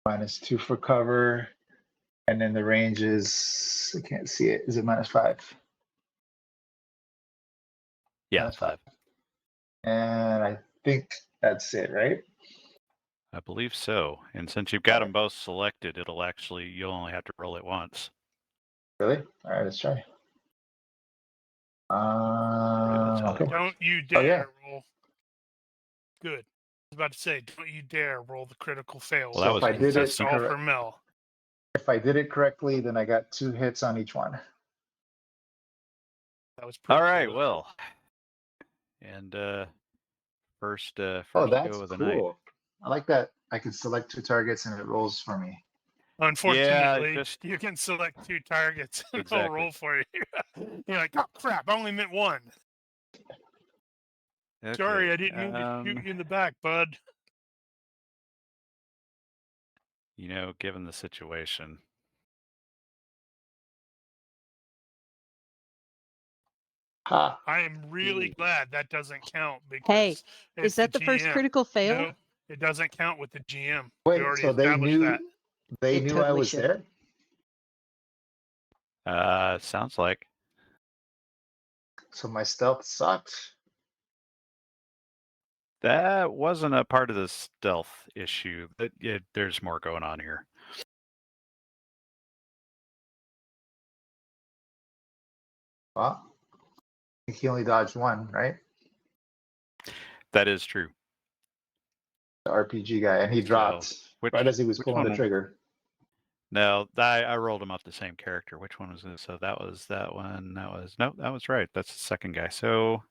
-2 for cover, and then the range is, I can't see it. Is it -5?
Yeah,
Minus
5.
And I think that's it, right?
I believe so. And since you've got them both selected, you'll only have to roll it once.
Really? All right, let's try.
that's how that
Okay.
works.
Don't you
Oh,
dare
yeah.
roll. Good. I was about to say, don't you dare roll the critical fail.
Well, that
So
was
if I did it
That's all
consistent.
for Mel.
If I did it correctly, then I got 2 hits on each one.
That was pretty
All right.
cool.
Well, and first
Oh,
go
that's
of the night.
cool. I like that. I can select 2 targets and it rolls for me.
Unfortunately,
just-
you can select 2 targets and
Exactly.
they'll roll for you. You're like, oh crap, I only meant 1. Sorry,
Okay,
I didn't mean to shoot you in the back, bud.
Given the situation,
Ha.
I am really glad that doesn't count because
Hey,
it's
is that the first
GM.
critical fail?
No, it doesn't count with the GM.
Wait,
we already
so they
established
knew
that.
they
It
knew I
totally
was
should.
there?
sounds like.
So my stealth sucked.
That wasn't a part of the stealth issue. There's more going on here.
Well, I think he only dodged 1, right?
That is true.
The RPG guy, and he dropped right as he was pulling the trigger.
No, I rolled him up the same character. Which one was this? So that was that one. That was right. That's the second guy. So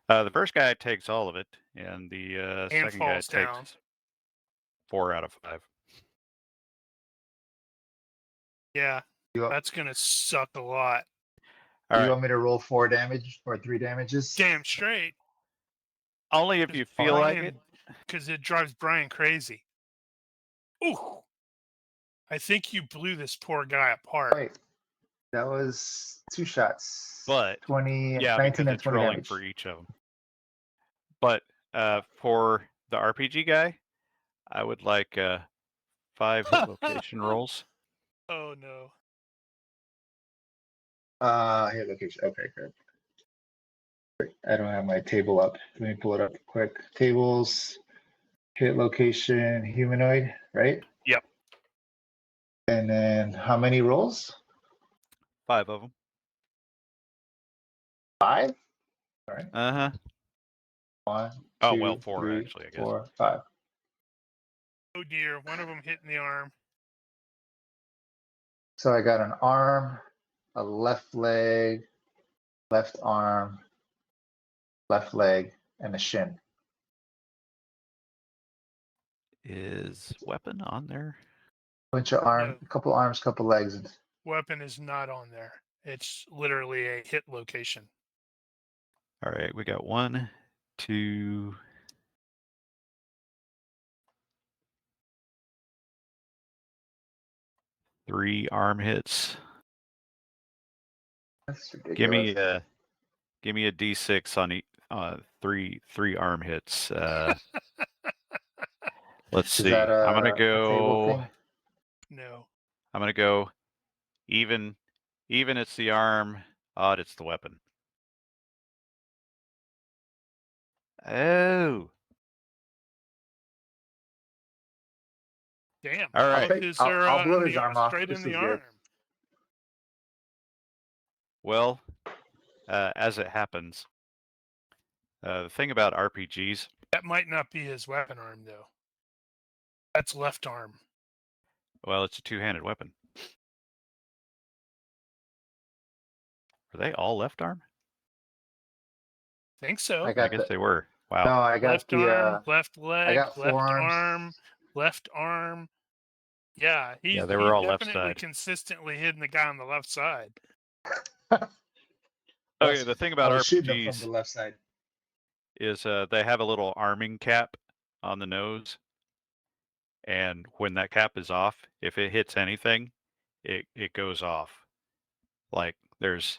the first guy takes all of it, and the second guy
falls down.
takes 4 out of 5.
Yeah, that's gonna suck a lot.
Do you want me to roll 4 damage or 3 damages?
Damn straight.
Only if you feel like it.
Because it drives Brian crazy. Ooh. I think you blew this poor guy apart.
Wait, that was 2 shots.
But
20,
yeah,
19
because
and
it's
20
rolling
damage.
for each of them. But for the RPG guy, I would like 5 hit location rolls.
Oh no.
Hit location. Okay, good. I don't have my table up. Let me pull it up quick. Tables, hit location, humanoid, right?
Yep.
And then how many rolls?
5 of them.
5? All right. 1, 2,
Oh, well, 4
3,
actually, I guess.
4, 5.
Oh dear, one of them hit in the arm.
So I got an arm, a left leg, left arm, left leg, and a shin.
Is weapon on there?
Bunch of arm,
No.
couple arms, couple legs.
Weapon is not on there. It's literally a hit location.
All right, we got 1, 2, 3 arm hits.
That's
Give
ridiculous.
me a D6 on three arm hits. Let's
Is
see.
that
I'm gonna
a table
go.
thing?
No.
I'm gonna go even. Even it's the arm, odd it's the weapon. Oh.
Damn.
All right.
Both his are
I'll blow
in
his
the,
arm off.
straight
This
in the
is good.
arm.
Well, as it happens, the thing about RPGs,
That might not be his weapon arm, though. That's left arm.
well, it's a two-handed weapon. Are they all left arm?
Think so.
I
I
got
guess
the
they were. Wow.
no. I got
Left
the
arm, left leg,
got
left
forearms.
arm, left arm. Yeah,
Yeah,
he's
they were all left
definitely
side.
consistently hitting the guy on the left side.
Okay, the thing about
I was shooting him from
RPGs
the left side.
is they have a little arming cap on the nose, and when that cap is off, if it hits anything, it goes off. Like there's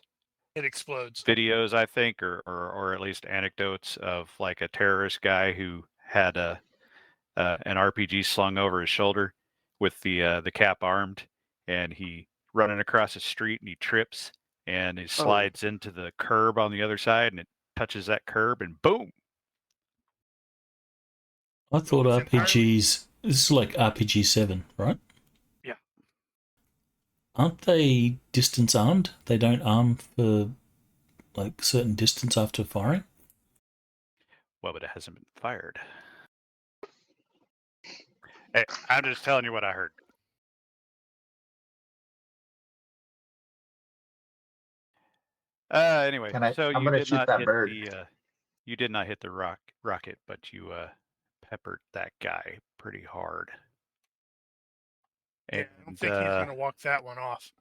It explodes.
videos, I think, or at least anecdotes of like a terrorist guy who had an RPG slung over his shoulder with the cap armed, and he running across the street and he trips and he slides into the curb on the other side and it touches that curb and boom.
I thought
It's entirely-
RPGs. This is like RPG 7, right?
Yeah.
Aren't they distance armed? They don't arm for like certain distance after firing?
Well, but it hasn't been fired. Hey, I'm just telling you what I heard. Anyway, so
I'm
you
gonna
did
shoot
not
that
hit
bird.
you did not hit the rocket, but you peppered that guy pretty hard.
Yeah,
And
I don't think he's going to walk that one off.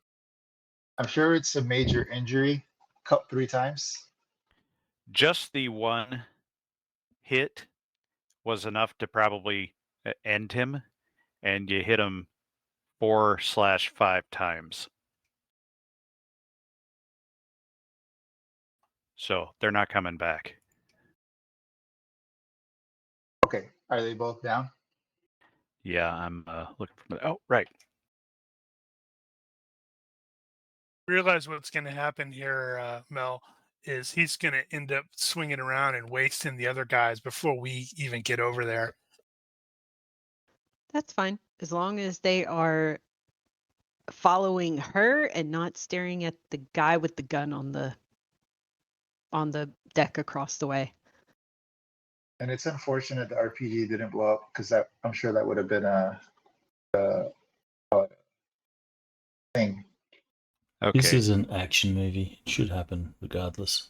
I'm sure it's a major injury. Cut 3 times.
just the one hit was enough to probably end him, and you hit him 4/5 times. So they're not coming back.
Okay. Are they both down?
Yeah, I'm looking for. Oh, right.
Realize what's going to happen here, Mel, is he's going to end up swinging around and wasting the other guys before we even get over there.
That's fine. As long as they are following her and not staring at the guy with the gun on the deck across the way.
And it's unfortunate the RPG didn't blow up because I'm sure that would have been a thing.
Okay.
This is an action movie. It should happen regardless.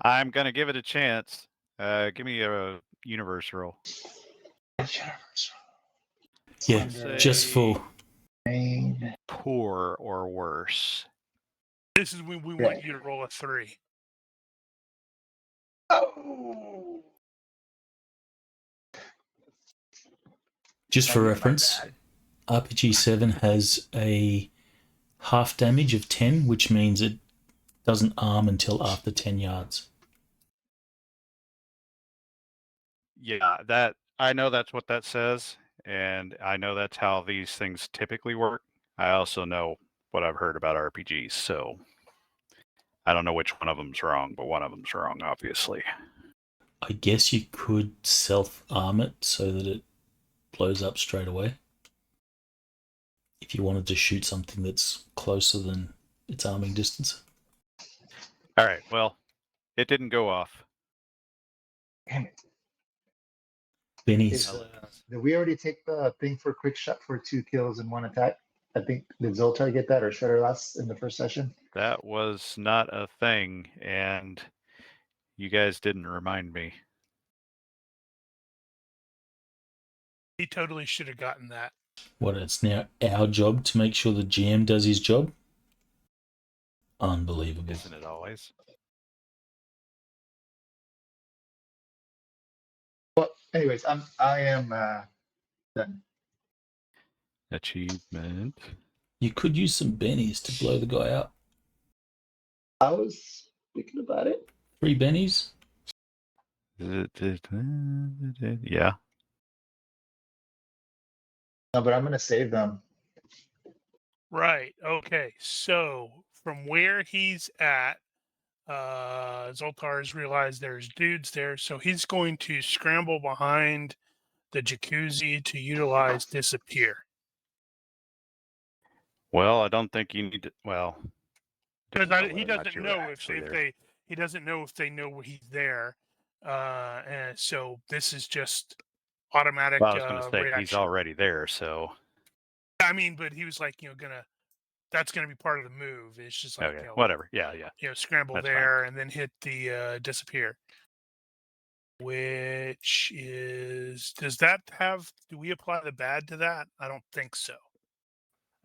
I'm gonna give it a chance. Give me a universe roll.
Yeah,
Under
just for
main.
Poor or worse.
This is when we want you to roll a 3.
Oh.
just for
My
reference,
bad.
RPG 7 has a half damage of 10, which means it doesn't arm until after 10 yards.
Yeah, that I know that's what that says, and I know that's how these things typically work. I also know what I've heard about RPGs, so I don't know which one of them's wrong, but one of them's wrong, obviously.
I guess you could self-arm it so that it blows up straight away. If you wanted to shoot something that's closer than its arming distance.
All right, well, it didn't go off.
Damn it.
Benny's.
Did we already take the thing for quick shot for 2 kills and 1 attack? I think did Zoltar get that or Shredder last in the first session?
That was not a thing, and you guys didn't remind me.
He totally should have gotten that.
What, it's now our job to make sure the GM does his job? Unbelievable.
Isn't it always?
Well, anyways, I am done.
Achievement.
You could use some bennies to blow the guy up.
I was thinking about it.
3 bennies?
Yeah.
No, but I'm gonna save them.
Right. Okay. So from where he's at, Zoltar's realized there's dudes there, so he's going to scramble behind the jacuzzi to utilize disappear.
Well, I don't think you need to. Well,
Because
depends on
he
whether or not
doesn't
you were
know
actually
if
there.
he doesn't know if they know he's there, and so this is just automatic
Well, I was going to say he's
reaction.
already there, so
I mean, but he was like, that's gonna be part of the move. It's just like,
okay, whatever. Yeah,
scramble
that's
there and then hit the disappear. Which is, do we apply the bad to that? I don't think so.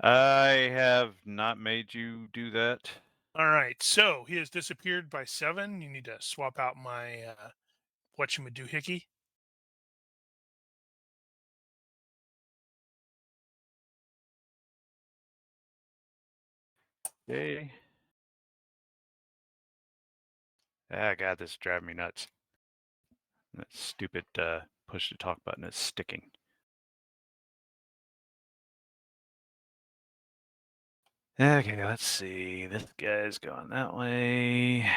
I have not made you do that.
All right, so he has disappeared by 7. You need to swap out my whatchamajoohickey.
Okay. Ah, God, this is driving me nuts. That stupid push to talk button is sticking. Okay, let's see. This guy's going that way.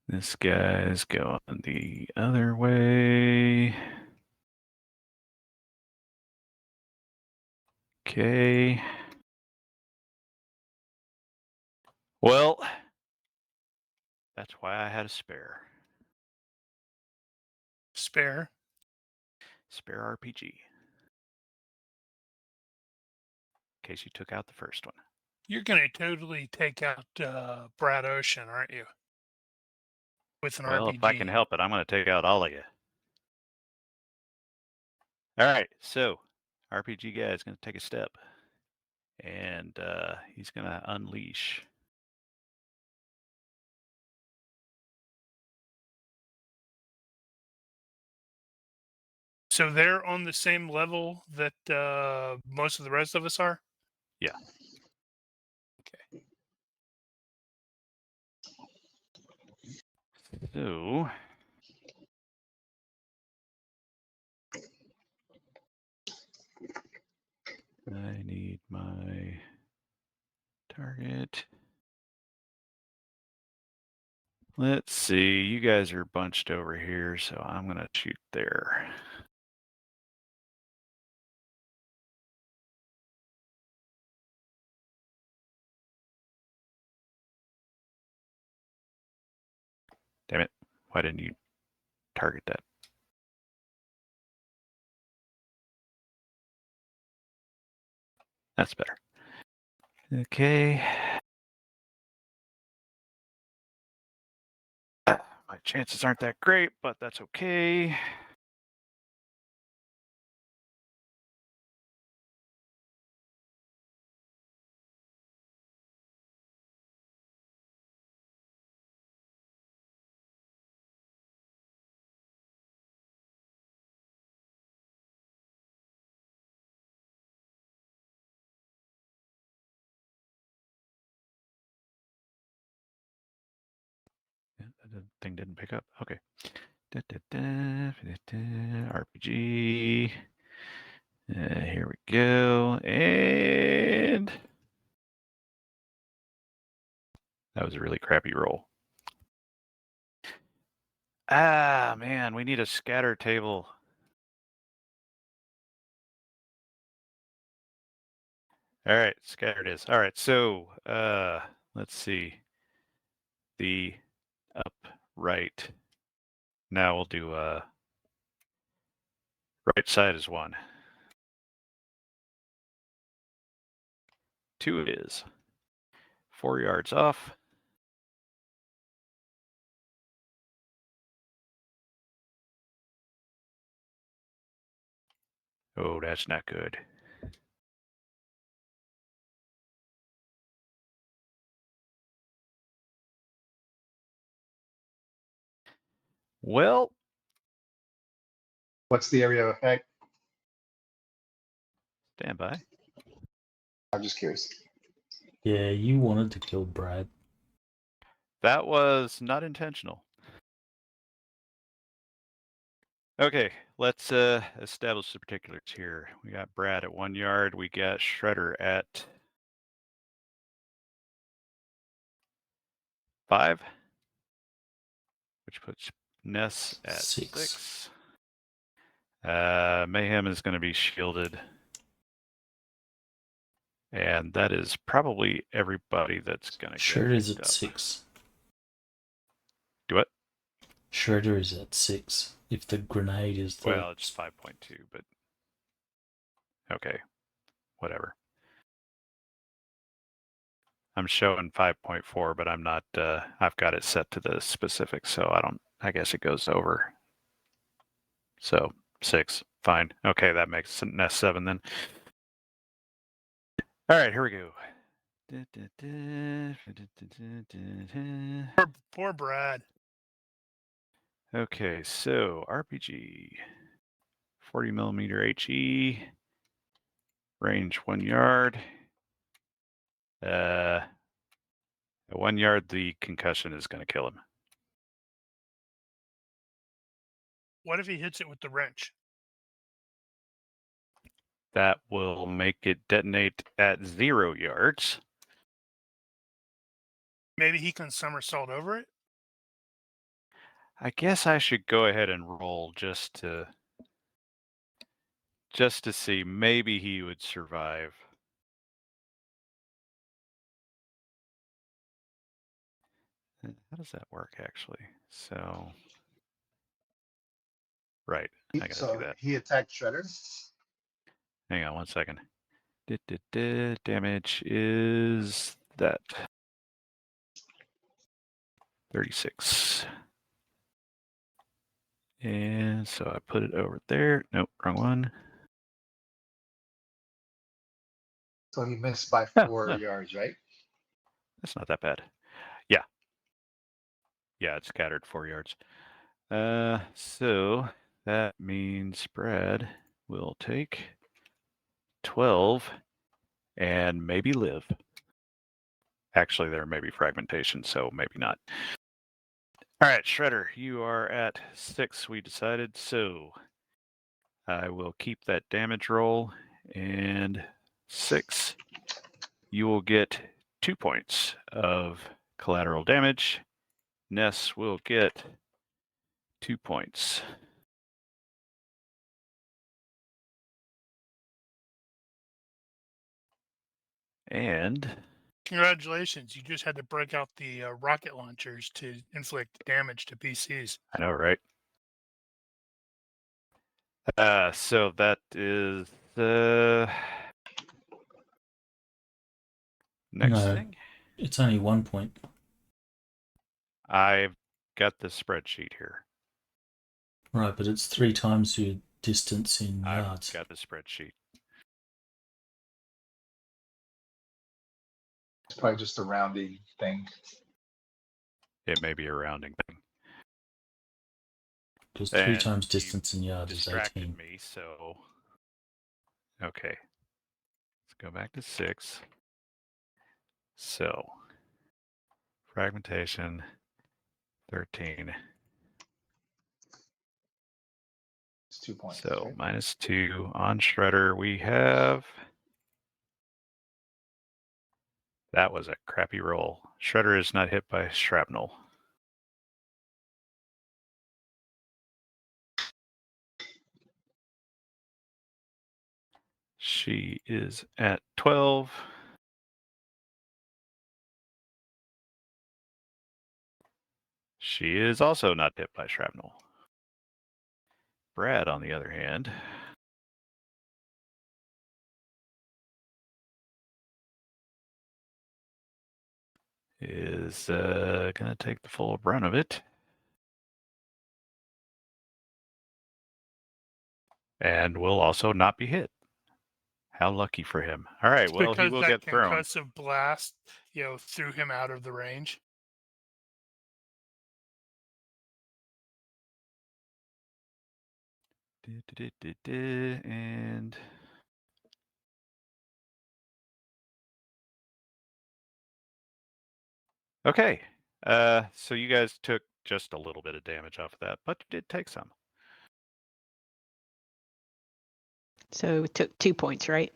This guy's going the other way. Okay. Well, that's why I had a spare.
Spare.
Spare RPG. In case you took out the first one.
You're gonna totally take out Brad Ocean, aren't you? With an
Well,
RPG.
if I can help it, I'm going to take out all of you. All right, so RPG guy is going to take a step. And he's going to unleash.
So they're on the same level that most of the rest of us are?
Yeah.
Okay.
So I need my target. Let's see, you guys are bunched over here, so I'm going to shoot there. Damn it, why didn't you target that? That's better. Okay. My chances aren't that great, but that's okay. The thing didn't pick up. Okay. RPG. Here we go. And that was a really crappy roll. Ah, man, we need a scatter table. All right, scatter it is. All right, so let's see. The upright. Now we'll do right side is 1. 2 it is. 4 yards off. Oh, that's not good. Well,
What's the area of effect?
stand by.
I'm just curious.
Yeah, you wanted to kill Brad.
That was not intentional. Okay, let's establish the particulars here. We got Brad at 1 yard. We got Shredder at 5, which puts Ness at 6. Mayhem is going to be shielded. And that is probably everybody that's going to
Shredder
get
is
picked
at
up.
6.
Do what?
Shredder is at 6. If the grenade is the...
Well, it's 5.2, but okay, whatever. I'm showing 5.4, but I'm not, I've got it set to the specifics, so I guess it goes over. So 6, fine. Okay, that makes Ness 7 then. All right, here we go.
Poor Brad.
Okay, so RPG, 40 millimeter HE, range 1 yard. At 1 yard, the concussion is going to kill him.
What if he hits it with the wrench?
That will make it detonate at 0 yards.
Maybe he can somersault over it?
I guess I should go ahead and roll just to see. Maybe he would survive. How does that work, actually? So, right, I gotta
So
do that.
he attacked Shredder.
Hang on 1 second. Damage is that 36. And so I put it over there. Nope, wrong one.
So he missed by 4 yards, right?
That's not that bad. Yeah. Yeah, it's scattered 4 yards. So that means Brad will take 12 and maybe live. Actually, there may be fragmentation, so maybe not. All right, Shredder, you are at 6, we decided. So I will keep that damage roll, and 6. You will get 2 points of collateral damage. Ness will get 2 points. And
Congratulations, you just had to break out the rocket launchers to inflict damage to PCs.
I know, right? So that is the next
No.
thing.
It's only 1 point.
I've got the spreadsheet here.
Right, but it's 3 times your distance in yards.
I've got the spreadsheet.
It's probably just a rounding thing.
It may be a rounding thing.
Because 3
And
times
you
distance in yards is
distracted
18.
me, so okay. Let's go back to 6. So fragmentation 13.
It's 2 points.
So
right?
-2 on Shredder. We have. That was a crappy roll. Shredder is not hit by shrapnel. She is at 12. She is also not hit by shrapnel. Brad, on the other hand, is going to take the full brunt of it. And will also not be hit. How lucky for him. All right,
It's
well, he
because
will
that
get thrown.
concussive blast, threw him out of the range.
And okay, so you guys took just a little bit of damage off of that, but you did take some.
So it took 2 points, right?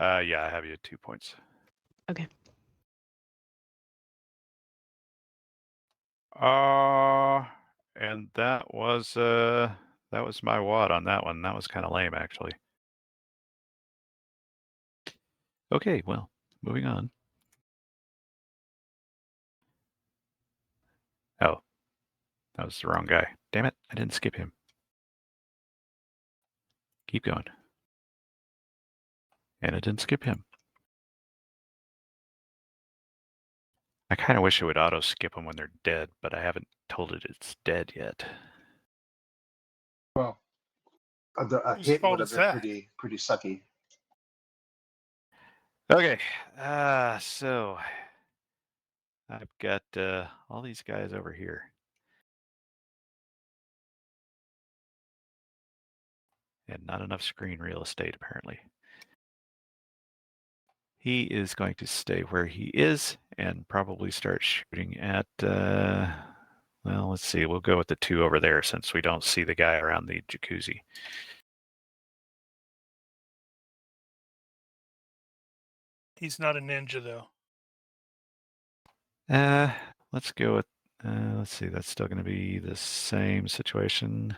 Yeah, I have you at 2 points.
Okay.
And that was my wad on that one. That was kind of lame, actually. Okay, well, moving on. Oh, that was the wrong guy. Damn it, I didn't skip him. Keep going. And I didn't skip him. I kind of wish it would auto skip them when they're dead, but I haven't told it it's dead yet.
Well, a
Whose
hit
fault
would have
is
been
that?
pretty sucky.
Okay, so I've got all these guys over here. And not enough screen real estate, apparently. He is going to stay where he is and probably start shooting at, well, let's see. We'll go with the 2 over there since we don't see the guy around the jacuzzi.
He's not a ninja, though.
Let's go with, let's see. That's still going to be the same situation.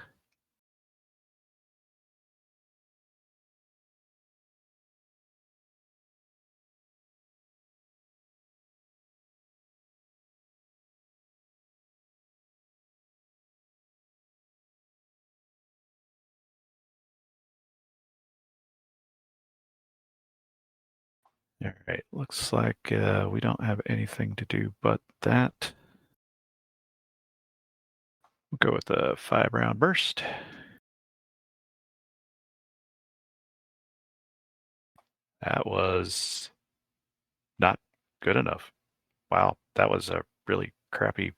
All right, looks like we don't have anything to do but that. We'll go with a 5-round burst. That was not good enough. Wow, that was a really crappy.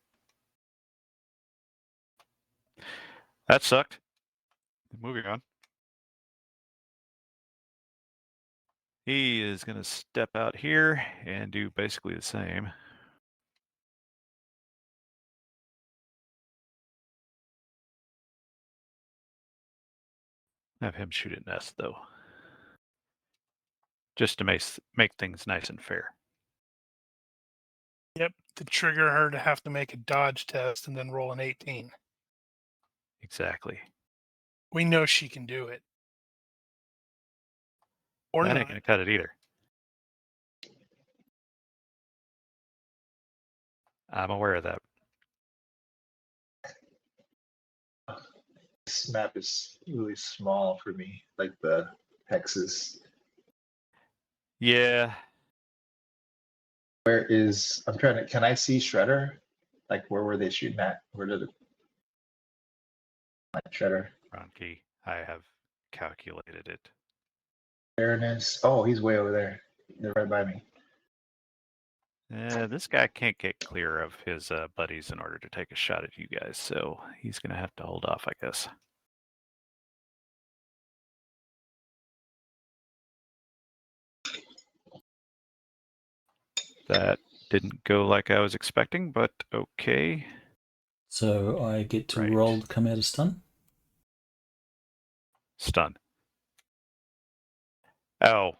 That sucked. Moving on. He is going to step out here and do basically the same. Have him shoot at nest, though. Just to make things nice and fair.
Yep, to trigger her to have to make a dodge test and then roll an 18.
Exactly.
We know she can do it. Or
That
not.
ain't going to cut it either. I'm aware of that.
This map is really small for me, like the hexes.
Yeah.
Where is, I'm trying to, can I see Shredder? Like, where were they shooting at? Where did it? Shredder.
Ron Key, I have calculated it.
Fairness. Oh, he's way over there. They're right by me.
This guy can't get clear of his buddies in order to take a shot at you guys, so he's going to have to hold off, I guess. That didn't go like I was expecting, but okay.
So I get to
Right.
roll to come out of stun.
Stun. Oh.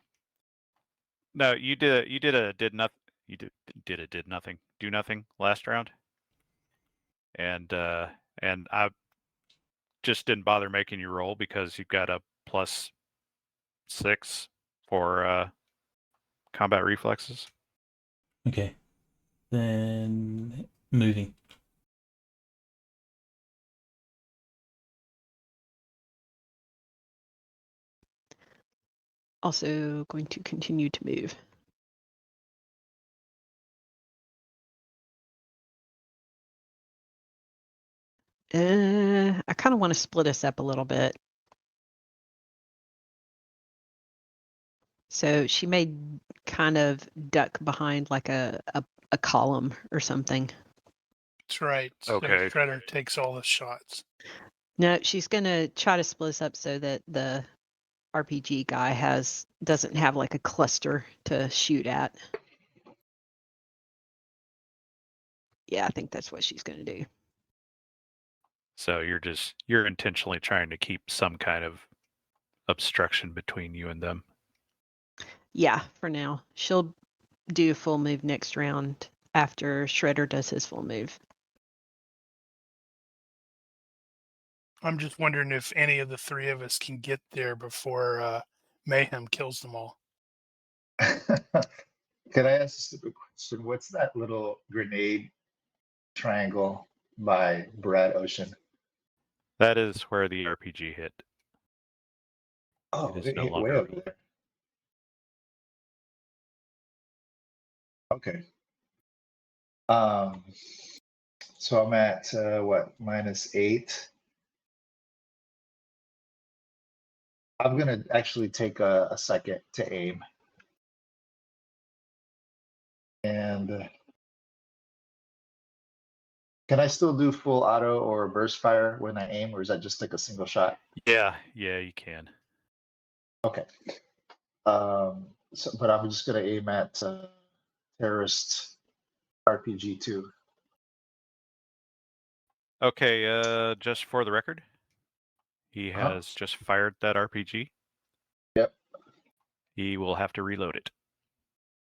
No, you did nothing. Do nothing last round. And I just didn't bother making you roll because you've got a +6 for combat reflexes.
Okay. Then moving.
Also going to continue to move. I kind of want to split us up a little bit. So she may kind of duck behind like a column or something.
That's right.
Okay.
So Shredder takes all the shots.
No, she's going to try to split us up so that the RPG guy doesn't have like a cluster to shoot at. Yeah, I think that's what she's going to do.
So you're intentionally trying to keep some kind of obstruction between you and them.
Yeah, for now. She'll do a full move next round after Shredder does his full move.
I'm just wondering if any of the three of us can get there before Mayhem kills them all.
Can I ask a stupid question? What's that little grenade triangle by Brad Ocean?
That is where the RPG hit.
Oh,
It is
it
no
hit way
longer
over there. Okay. So I'm at what, -8. I'm gonna actually take a second to aim. And can I still do full auto or burst fire when I aim, or is that just like a single shot?
Yeah, you can.
Okay. So, but I'm just gonna aim at terrorist RPG 2.
Okay, just for the record, he
Uh-huh.
has just fired that RPG.
Yep.
He will have to reload it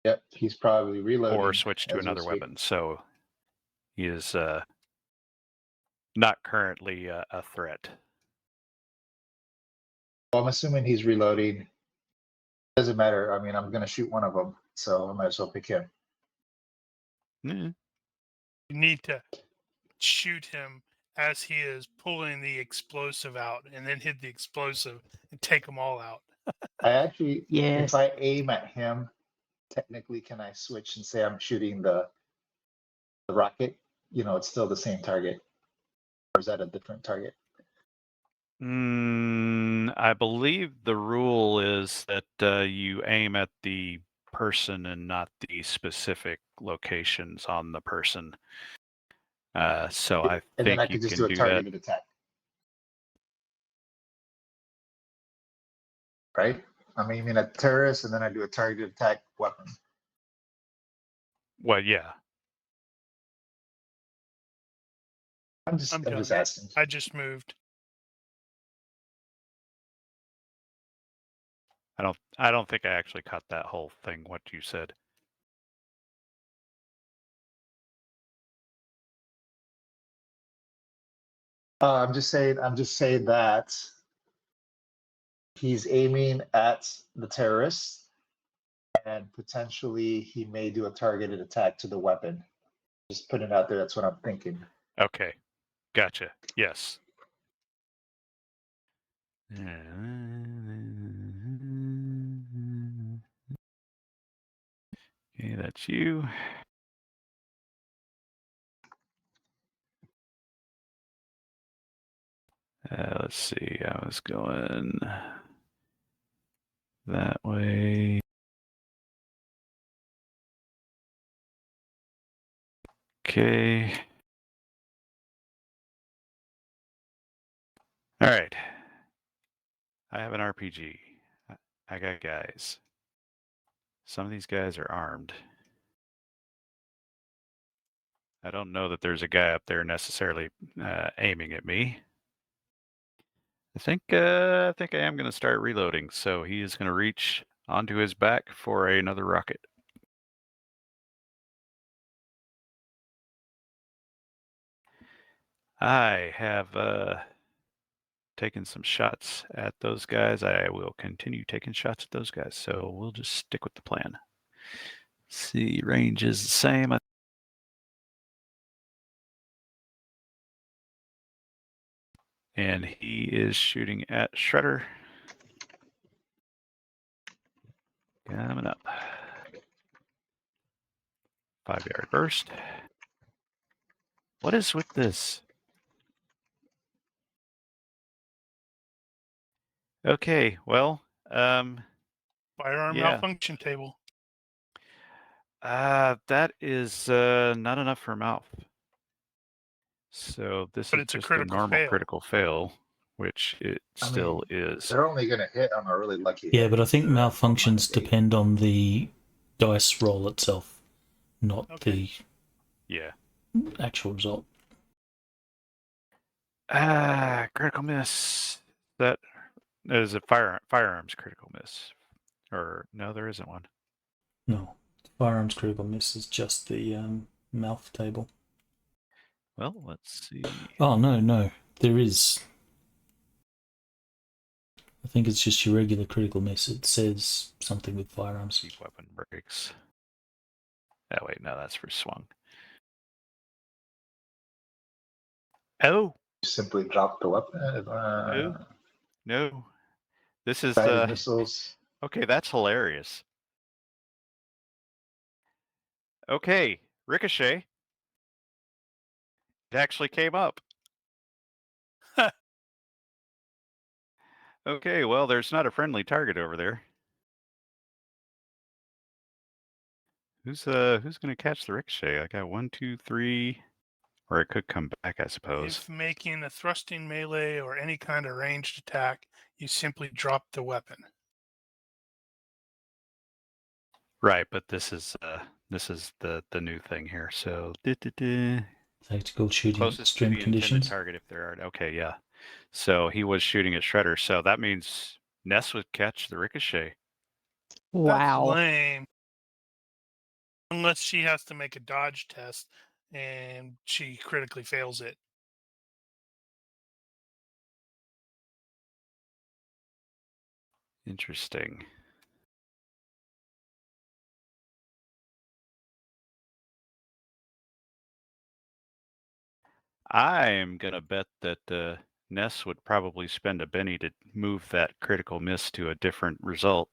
Yep. He's probably reloading
or switch to
as we
another
speak.
weapon. So he is not currently a threat.
Well, I'm assuming he's reloading. Doesn't matter. I mean, I'm gonna shoot one of them, so I might as well pick him.
Mm.
You need to shoot him as he is pulling the explosive out, and then hit the explosive and take them all out.
I actually,
Yes.
if I aim at him, technically, can I switch and say I'm shooting the rocket? You know, it's still the same target, or is that a different target?
I believe the rule is that you aim at the person and not the specific locations on the person. So I
And then I
think you
could just
can
do a
do that.
targeted attack, right? I'm aiming at terrorists, and then I do a targeted attack weapon.
Well, yeah.
I'm
I'm
just
done.
asking.
I just moved.
I don't think I actually caught that whole thing, what you said.
I'm just saying that he's aiming at the terrorists, and potentially he may do a targeted attack to the weapon. Just putting it out there. That's what I'm thinking.
Okay. Gotcha. Yes. Okay, that's you. Let's see. I was going that way. Okay. All right. I have an RPG. I got guys. Some of these guys are armed. I don't know that there's a guy up there necessarily aiming at me. I think I am going to start reloading. So he is going to reach onto his back for another rocket. I have taken some shots at those guys. I will continue taking shots at those guys. So we'll just stick with the plan. See, range is the same. And he is shooting at Shredder. Coming up. 5-yard burst. What is with this? Okay, well,
Firearm
yeah.
malfunction table.
That is not enough for mouth. So this
But
is
it's a
just a
critical
normal
fail.
critical fail, which it still is.
They're only gonna hit on a really lucky
Yeah,
hit.
but I think
They're at
malfunctions
-8.
depend on the dice roll itself, not
Okay.
Yeah.
the actual result.
Critical miss. That Is it firearms critical miss? Or no, there isn't one.
No, firearms critical miss is just the mouth table.
Well, let's see.
Oh no, there is. I think it's just your regular critical miss. It says something with firearms.
Deep weapon breaks. Oh wait, no, that's for swung. Oh,
Simply drop the weapon.
no. This is
Guided missiles.
okay, that's hilarious. Okay, ricochet. It actually came up. Okay, well, there's not a friendly target over there. Who's gonna catch the ricochet? I got 1, 2, 3, or it could come back, I suppose.
If making a thrusting melee or any kind of ranged attack, you simply drop the weapon.
Right, but this is the new thing here. So
Tactical shooting
closest to
extreme
the intended
conditions.
target if there are. Okay, yeah. So he was shooting at Shredder. So that means Ness would catch the ricochet.
That's
Wow.
lame. Unless she has to make a dodge test and she critically fails it.
Interesting. I am gonna bet that Ness would probably spend a Benny to move that critical miss to a different result.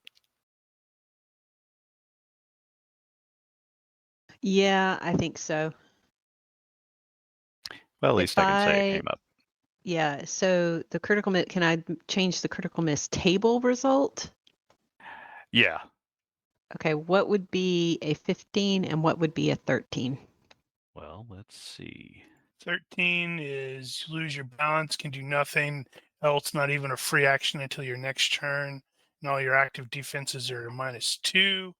Yeah, I think so.
Well, at least I can say it came up.
Yeah, so the critical miss, can I change the critical miss table result?
Yeah.
Okay, what would be a 15 and what would be a 13?
Well, let's see.
13 is you lose your balance, can do nothing else, not even a free action until your next turn, and all your active defenses are -2.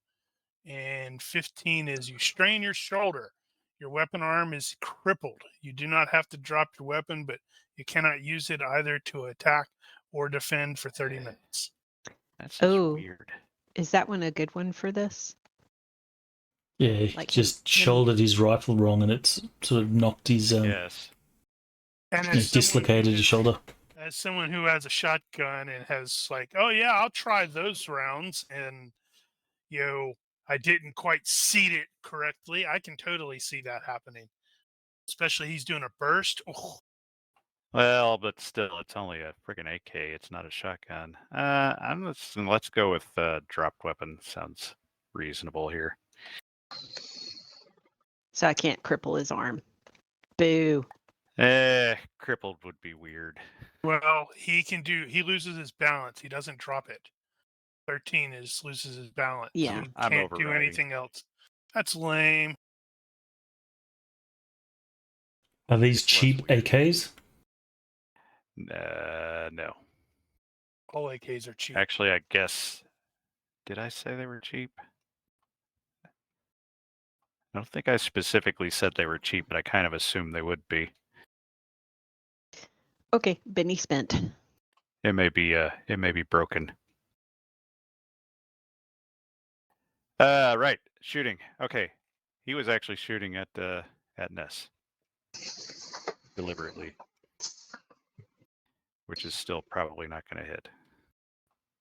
And 15 is you strain your shoulder. Your weapon arm is crippled. You do not have to drop your weapon, but you cannot use it either to attack or defend for 30 minutes.
That's just
Oh.
weird.
Is that one a good one for this?
Yeah, he
Like
just
him-
shouldered his rifle wrong, and it's sort of knocked his
Yes.
And
yeah, dislocated his shoulder.
As someone who has a shotgun and has like, oh yeah, I'll try those rounds, and I didn't quite seat it correctly. I can totally see that happening. Especially he's doing a burst. Oh,
Well, but still, it's only a freaking AK. It's not a shotgun. Let's go with dropped weapon. Sounds reasonable here.
So I can't cripple his arm. Boo.
Crippled would be weird.
well, he loses his balance. He doesn't drop it. 13 loses his balance.
Yeah.
He
I'm
can't do
overriding.
anything else. That's lame.
Are these
It was
cheap
weird.
AKs?
No.
All AKs are cheap.
Actually, I guess. Did I say they were cheap? I don't think I specifically said they were cheap, but I kind of assumed they would be.
Okay, Benny spent.
It may be broken. Right, shooting. Okay, he was actually shooting at Ness deliberately, which is still probably not going to hit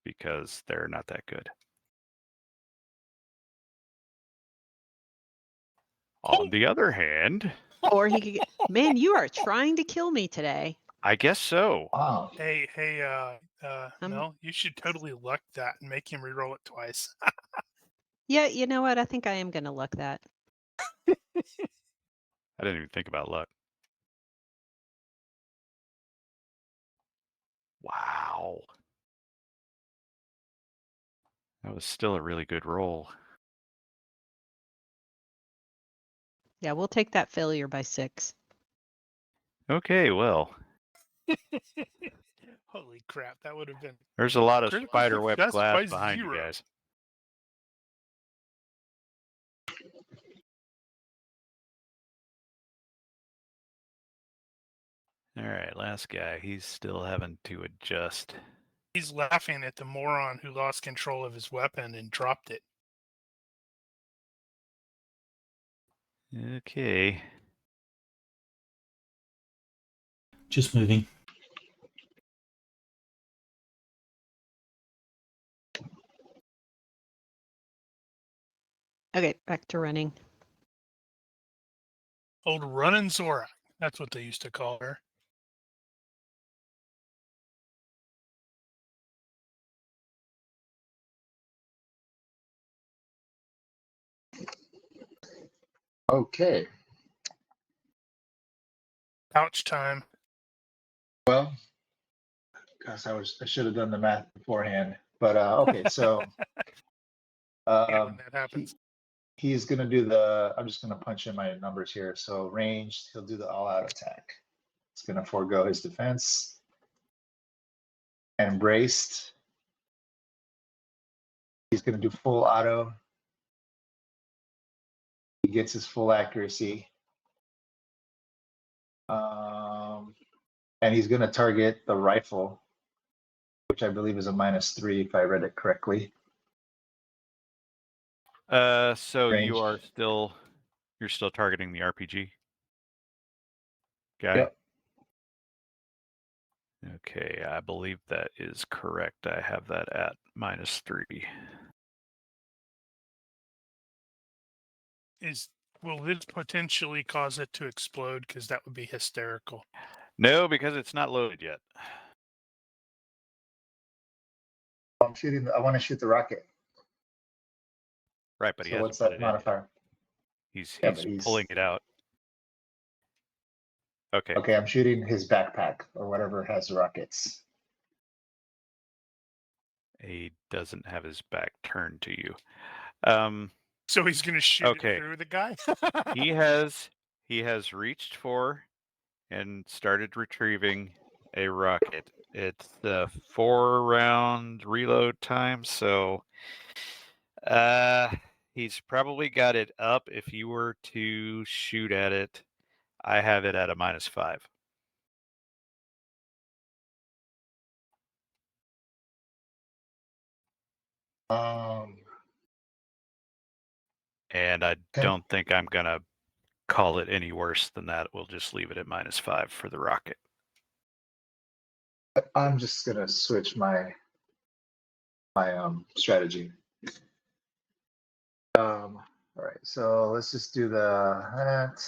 because they're not that good. On the other hand,
Or he could get, man, you are trying to kill me today.
I guess so.
Wow.
Hey, Mel, you should totally luck that and make him reroll it twice.
Yeah, you know what? I think I am going to luck that.
I didn't even think about luck. Wow. That was still a really good roll.
Yeah, we'll take that failure by 6.
Okay, well,
Holy crap, that would have been
there's a lot of
critical
spiderweb
success
glass
by
behind you
0.
guys. All right, last guy. He's still having to adjust.
He's laughing at the moron who lost control of his weapon and dropped it.
Okay.
Just moving.
Okay, back to running.
Old Runnin' Zora. That's what they used to call her.
Okay.
Ouch time.
Well, gosh, I should have done the math beforehand. But okay, so
Yeah, when that happens.
he's gonna do I'm just gonna punch in my numbers here. So ranged, he'll do the all-out attack. He's gonna forego his defense. And braced, he's gonna do full auto. He gets his full accuracy. And he's gonna target the rifle, which I believe is a -3 if I read it correctly.
So
Range.
you're still targeting the RPG guy?
Yep.
Okay, I believe that is correct. I have that at -3.
Will this potentially cause it to explode? Because that would be hysterical.
No, because it's not loaded yet.
I'm shooting. I want to shoot the rocket.
Right, but he
So
hasn't
what's
put
that
it in yet.
modifier?
He's
Yeah, but
pulling it out. Okay.
Okay, I'm shooting his backpack or whatever has rockets.
He doesn't have his back turned to you.
So he's going to shoot
Okay.
it through the guy?
He has reached for and started retrieving a rocket. It's the 4-round reload time, so he's probably got it up. If you were to shoot at it, I have it at a -5. And I don't think I'm gonna call it any worse than that. We'll just leave it at -5 for the rocket.
I'm just gonna switch my strategy. All right, so let's just do that.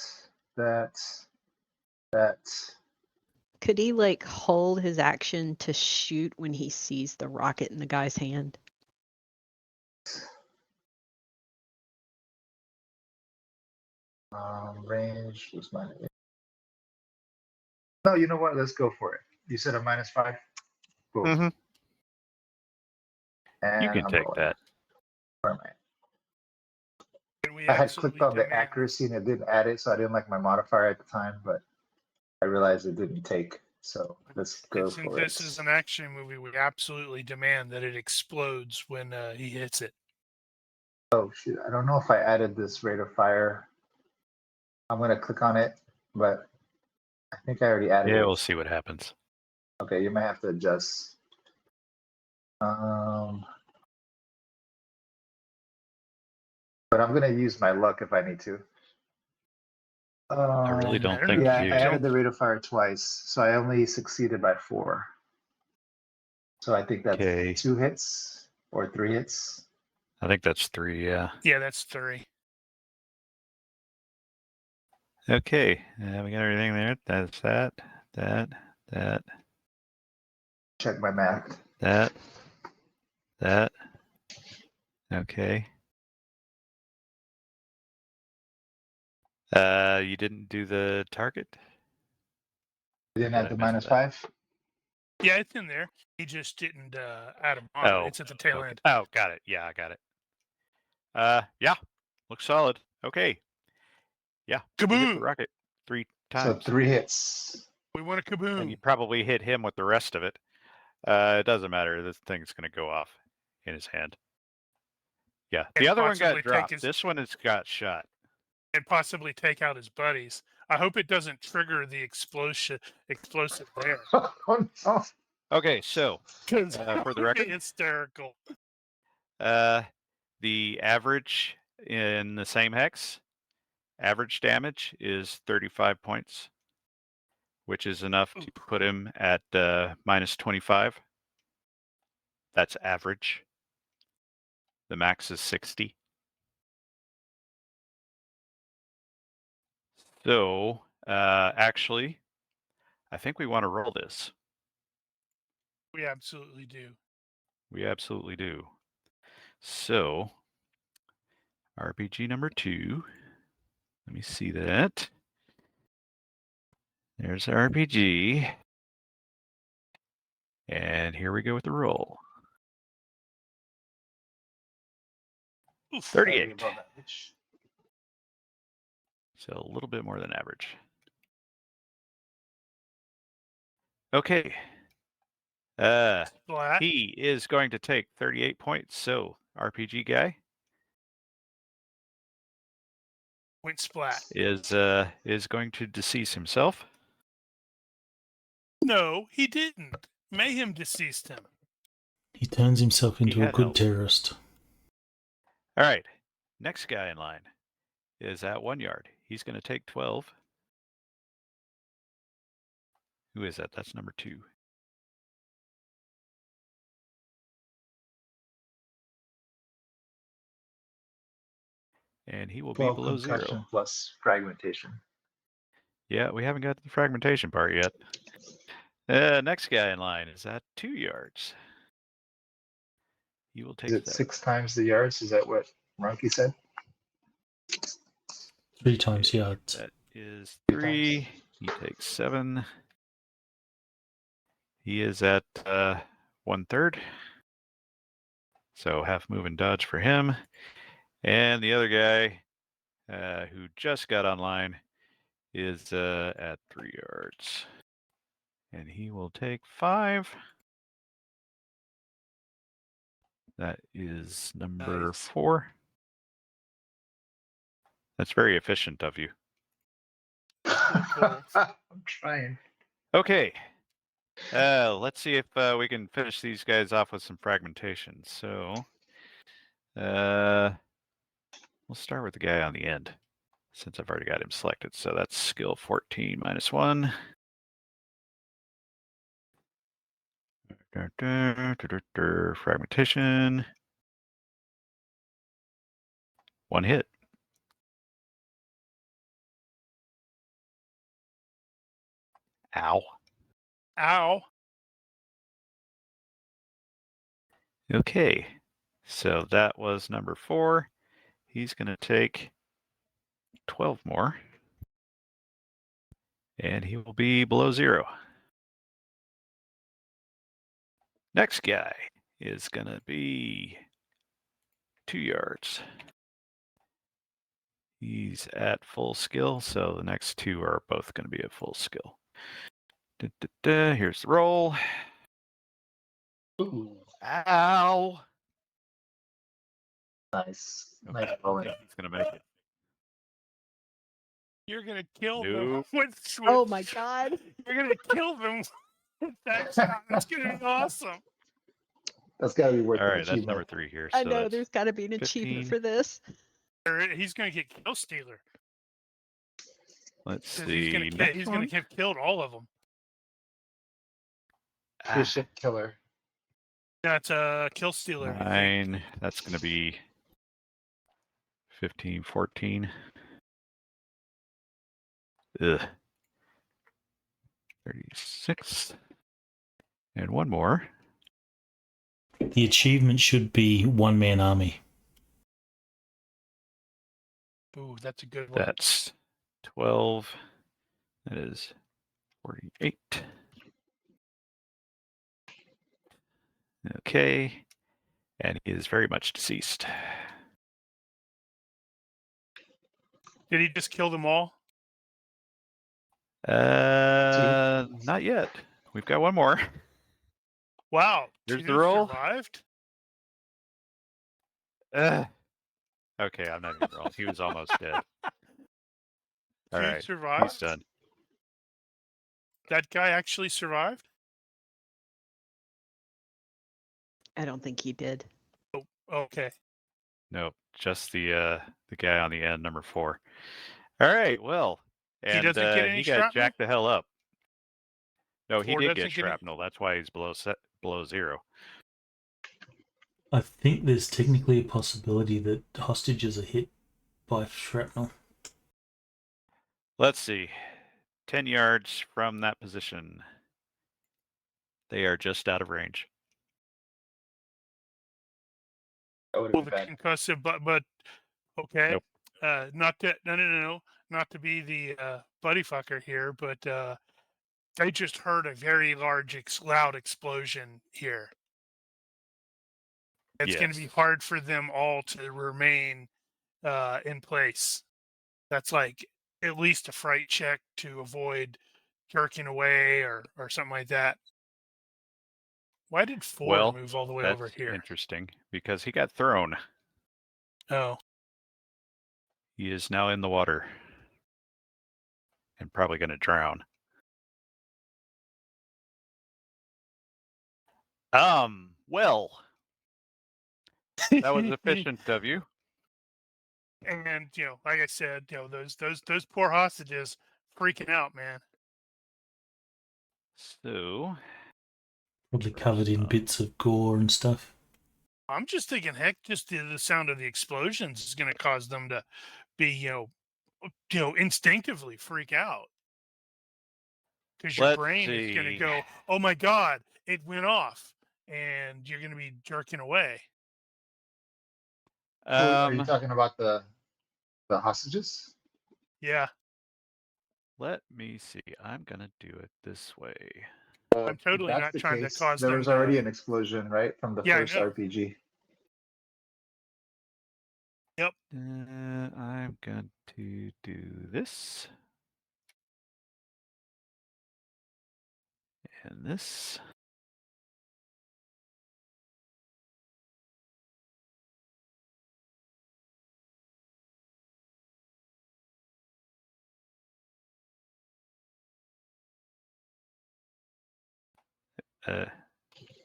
Could he like hold his action to shoot when he sees the rocket in the guy's hand?
Range was mine. No, you know what? Let's go for it. You said a -5. Cool.
Mm-hmm.
And
You can
I'm
take
rolling.
that.
Where am I?
Can we
I had
absolutely
clicked on the
demand-
accuracy and it didn't add it, so I didn't like my modifier at the time, but I realized it didn't take. So let's go
Since
for
this
it.
is an action movie, we absolutely demand that it explodes when he hits it.
Oh shoot! I don't know if I added this rate of fire. I'm gonna click on it, but I think I already added it.
Yeah, we'll see what happens.
Okay, you might have to adjust. But I'm gonna use my luck if I need to.
I really don't think
Yeah,
you
I
do.
added the rate of fire twice, so I only succeeded by 4. So I think that's
Okay.
2 hits or 3 hits.
I think that's 3, yeah.
Yeah, that's 3.
Okay, we got everything there. That's that.
Check my math.
That. Okay. You didn't do the target?
You didn't
Did
add
I
the
miss that?
-5?
Yeah, it's in there. He just didn't add a mod.
Oh,
It's at the tail
okay.
end.
Oh, got it. Yeah, I got it. Yeah, looks solid. Okay. Yeah, you hit the
Kaboom!
rocket 3
So
times.
3 hits.
We want a kaboom.
And you probably hit him with the rest of it. It doesn't matter. This thing's going to go off in his hand. Yeah, the
And
other one got
possibly take
dropped.
his-
This one has got shot.
And possibly take out his buddies. I hope it doesn't trigger the explosive there.
Oh no!
Okay, so
Because
for the record,
hysterical.
the average in the same hex, average damage is 35 points, which is enough to put him at minus 25. That's average. The max is 60. So, actually, I think we want to roll this.
We absolutely do.
We absolutely do. So, RPG number 2. Let me see that. There's RPG. And here we go with the roll.
Oof.
38.
Above average.
So a little bit more than average. Okay.
Splat.
He is going to take 38 points. So, RPG guy
Went splat.
is going to decease himself.
No, he didn't. Mayhem deceased him.
He turns himself into a
had
good
help.
terrorist.
All right. Next guy in line is at 1 yard. He's going to take 12. Who is that? That's number 2. And he will be
12
below
concussion
0.
plus fragmentation.
Yeah, we haven't got to the fragmentation part yet. Next guy in line is at 2 yards. He will take
Is it
7.
6 times the yards? Is that what Ronky said?
3 times yards.
That is
3
3. He takes 7. He is at 1/3. So half move and dodge for him. And the other guy who just got online is at 3 yards. And he will take 5. That is number
Nice.
4. That's very efficient of you.
I'm trying.
Okay. Let's see if we can finish these guys off with some fragmentation. So, we'll start with the guy on the end, since I've already got him selected. So that's skill 14 minus 1. Fragmentation. 1 hit. Ow.
Ow.
Okay. So that was number 4. He's going to take 12 more. And he will be below 0. Next guy is going to be 2 yards. He's at full skill, so the next 2 are both going to be at full skill. Here's the roll.
Ooh,
Ow!
nice.
I
Nice
don't
rolling.
think he's going to make it.
You're gonna kill them
Nope.
with.
Oh my god.
You're gonna kill them with that shot. That's gonna be awesome.
That's got to be worth
All
an
right, that's
achievement.
number 3 here.
I
So
know
that's
there's got to be an achievement
15.
for this.
Or he's gonna get kill stealer.
Let's
'Cause
see.
He's gonna have killed all of them.
Efficient killer.
That's a kill stealer. I think.
9. That's going to be 15, 14. Ugh. 36. And 1 more.
The achievement should be one-man army.
Ooh, that's a good one.
That's 12. That is 48. Okay. And he is very much deceased.
Did he just kill them all?
Not yet. We've got 1 more.
Wow.
Here's
2
the roll.
survived.
Okay, I'm not even rolling. He was almost dead. All
2
right,
survived.
he's done.
That guy actually survived.
I don't think he did.
Oh, okay.
Nope, just the guy on the end, number 4. All right, well,
He
and
doesn't get any
he got
shrapnel?
jacked the hell up. No, he
4
did
doesn't
get
get any-
shrapnel. That's why he's below 0.
I think there's technically a possibility that hostages are hit by shrapnel.
Let's see. 10 yards from that position. They are just out of range.
That would
Well,
have
the
been bad.
concussive, but okay.
Nope.
Not that no, not to be the buddy fucker here, but I just heard a very large, loud explosion here. It's going to be
Yes.
hard for them all to remain in place. That's like at least a fright check to avoid jerking away or something like that. Why did 4
Well,
move all the way
that's
over here?
interesting because he got thrown.
Oh,
He is now in the water and probably going to drown. Well, that was efficient of you.
And like I said, those poor hostages freaking out, man.
So,
Probably covered in bits of gore and stuff.
I'm just thinking, heck, just the sound of the explosions is going to cause them to be, instinctively freak out. Because your
let's
brain is going to
see.
go, oh my God, it went off. And you're going to be jerking away.
Are you talking about the hostages?
Yeah,
Let me see. I'm going to do it this way.
I'm totally
If
not
that's the
trying to
case,
cause
there
them
was
to-
already an explosion, right, from the
Yeah, I
first
know.
RPG.
Yep.
I'm going to do this. And this.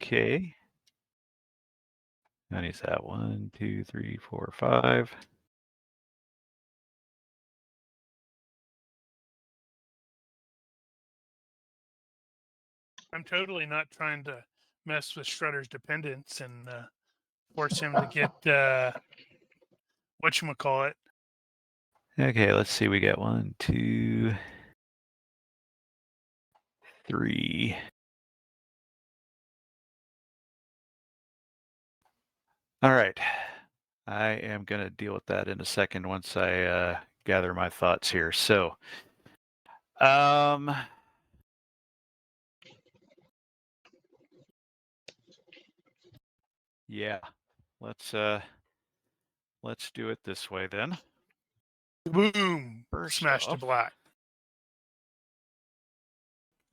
Okay. And he's at 1, 2, 3, 4, 5.
I'm totally not trying to mess with Shredder's dependence and force him to get whatchamacallit.
Okay, let's see. We got 1, 2, 3. All right. I am going to deal with that in a second once I gather my thoughts here. So, yeah, let's do it this way then.
Boom!
First
Smash to
off-
black.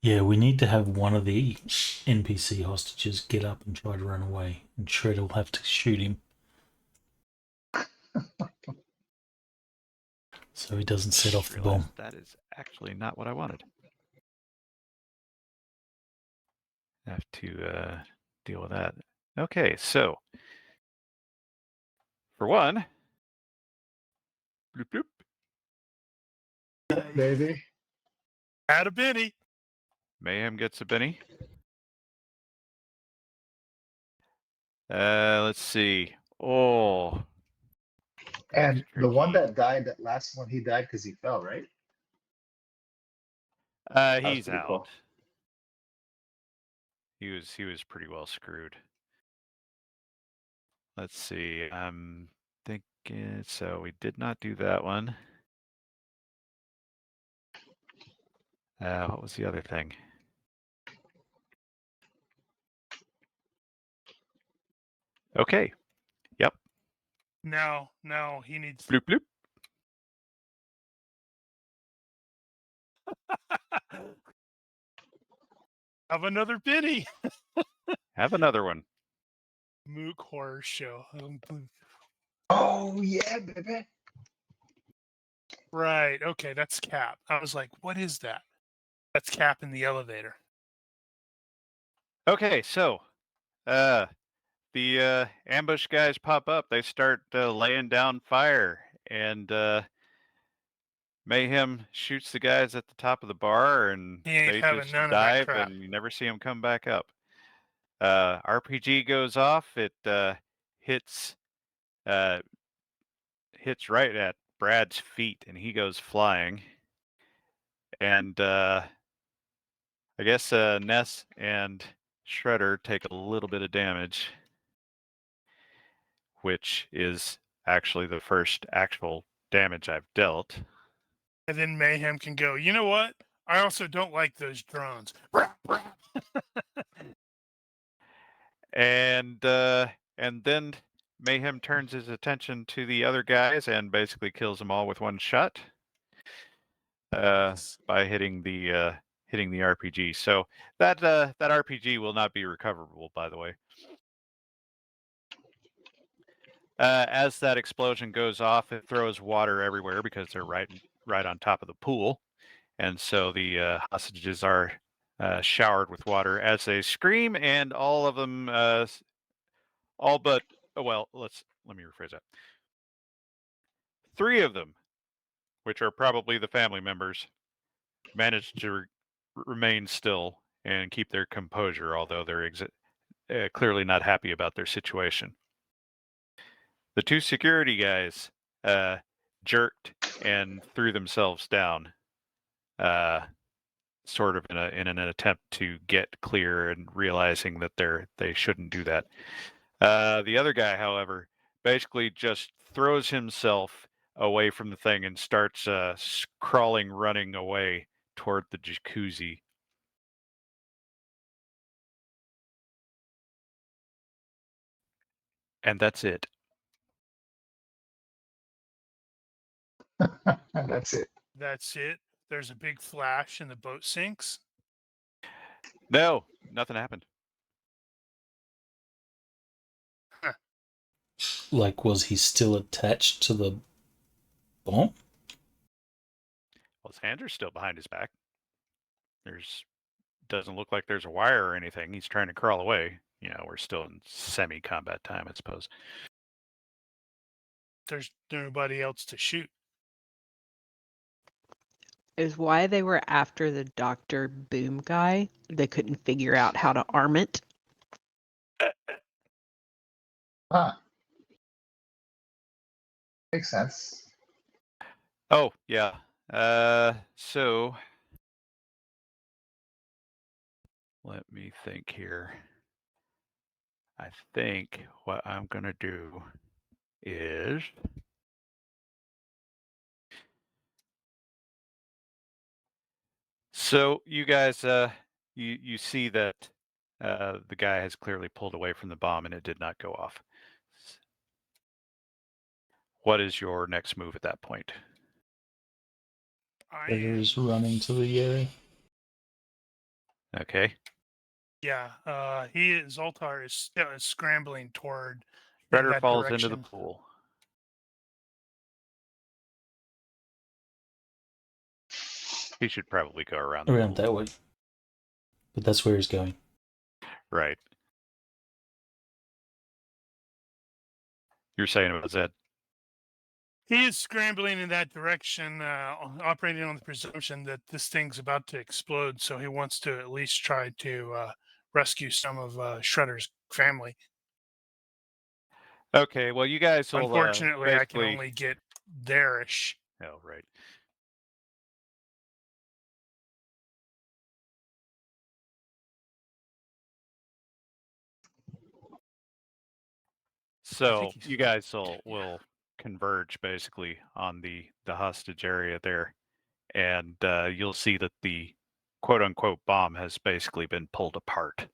Yeah, we need to have one of the NPC hostages get up and try to run away, and Shredder will have to shoot him. So he doesn't set off the
Realize
bomb.
that is actually not what I wanted. I have to deal with that. Okay, so for one, bloop, bloop,
Baby.
Add a Benny.
Mayhem gets a Benny. Let's see. Oh.
And the one
tricky.
that died, that last one, he died because he fell, right? was
He's
pretty
out.
cool.
He was pretty well screwed. Let's see. I'm thinking. So we did not do that one. What was the other thing? Okay. Yep.
Now he needs.
Bloop bloop.
Have another Benny.
Have another one.
Mook horror show.
Oh yeah, baby.
Right. Okay, that's Cap. I was like, what is that? That's Cap in the elevator.
Okay, so the ambush guys pop up. They start laying down fire, and Mayhem shoots the guys at the top of the bar, and
He ain't
they
having
just
none of that
dive,
crap.
and you never see them come back up. RPG goes off. It hits right at Brad's feet, and he goes flying. And I guess Ness and Shredder take a little bit of damage, which is actually the first actual damage I've dealt.
And then Mayhem can go, you know what? I also don't like those drones.
And then Mayhem turns his attention to the other guys and basically kills them all with one shot by hitting the RPG. So that RPG will not be recoverable, by the way. As that explosion goes off, it throws water everywhere because they're right on top of the pool, and so the hostages are showered with water as they scream, and all of them, all but well, let me rephrase that. 3 of them, which are probably the family members, manage to remain still and keep their composure, although they're clearly not happy about their situation. The 2 security guys jerked and threw themselves down, sort of in an attempt to get clear and realizing that they shouldn't do that. The other guy, however, basically just throws himself away from the thing and starts crawling, running away toward the jacuzzi. And that's it.
That's it.
That's it. There's a big flash and the boat sinks.
No, nothing happened.
Like, was he still attached to the bomb?
Well, his hands are still behind his back. Doesn't look like there's a wire or anything. He's trying to crawl away. You know, we're still in semi-combat time, I suppose.
There's nobody else to shoot.
Is why they were after the Dr. Boom guy. They couldn't figure out how to arm it.
Huh. Makes sense.
Oh, yeah. So let me think here. I think what I'm going to do is so you guys you see that the guy has clearly pulled away from the bomb and it did not go off. What is your next move at that point?
Shredder is running to the area.
Okay.
Yeah, Zoltar is scrambling toward
Shredder
that
falls
direction.
into the pool. He should probably go around the
Around
pool.
that way. But that's where he's going.
Right. You're saying it was that?
He is scrambling in that direction, operating on the presumption that this thing's about to explode. So he wants to at least try to rescue some of Shredder's family.
Okay, well, you guys will
Unfortunately, I can
basically...
only get there-ish.
Oh, right. So you guys will converge basically on the hostage area there, and you'll see that the quote-unquote bomb has basically been pulled apart,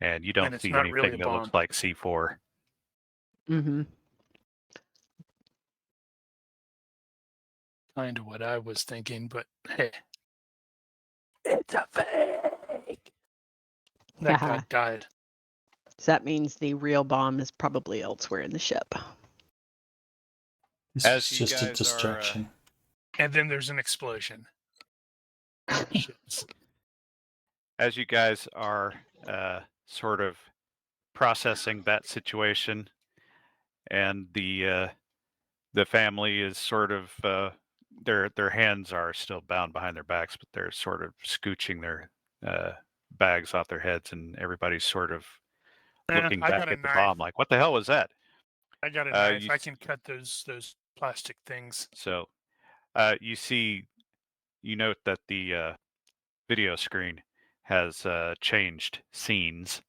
and you don't
it's
see
not
anything
really a
that
bomb.
looks like C4.
Mm-hmm.
Kind of what I was thinking, but hey, it's a fake. That guy died.
So that means the real bomb is probably elsewhere in the ship.
This
As
is
you
just a
guys are,
distraction.
And then there's an explosion.
As you guys are sort of processing that situation, and the family is sort of their hands are still bound behind their backs, but they're sort of scooching their bags off their heads, and everybody's sort of looking
I
back
got a
at the
knife.
bomb like, what the hell was that?
I got a knife. I can cut those plastic things.
So you note that the video screen has changed scenes.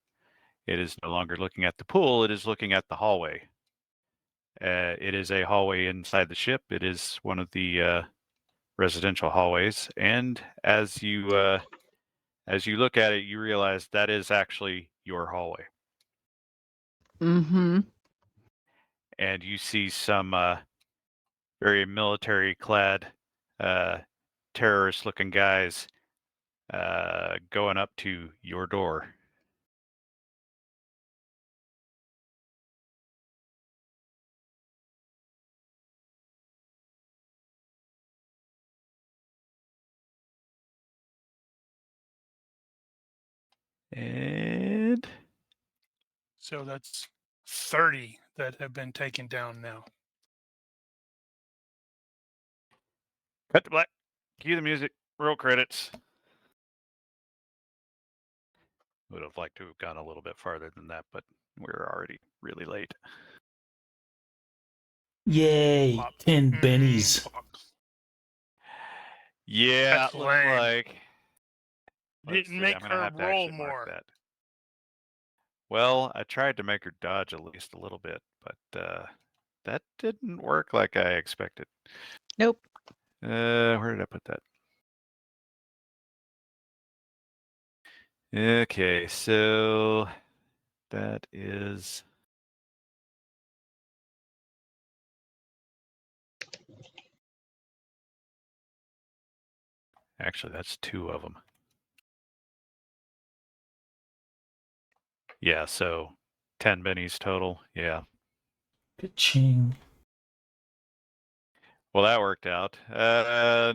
It is no longer looking at the pool, it is looking at the hallway. It is a hallway inside the ship. It is one of the residential hallways, and as you look at it, you realize that is actually your hallway.
Mm-hmm.
And you see some very military-clad, terrorist-looking guys going up to your door. And
So that's 30 that have been taken down now.
cut to black. Cue the music. Roll credits. Would have liked to have gone a little bit farther than that, but we're already really late.
Yay!
Pop.
10 bennies.
Pop.
Yeah,
That's
looks
lame.
like. Let's
Didn't
see,
make
I'm gonna
her
have to
roll
actually mark
more.
that. Well, I tried to make her dodge at least a little bit, but that didn't work like I expected.
Nope.
Where did I put that? Okay, so that is actually that's 2 of them. Yeah, so 10 bennies total. Yeah.
Ka-ching.
Well, that worked out.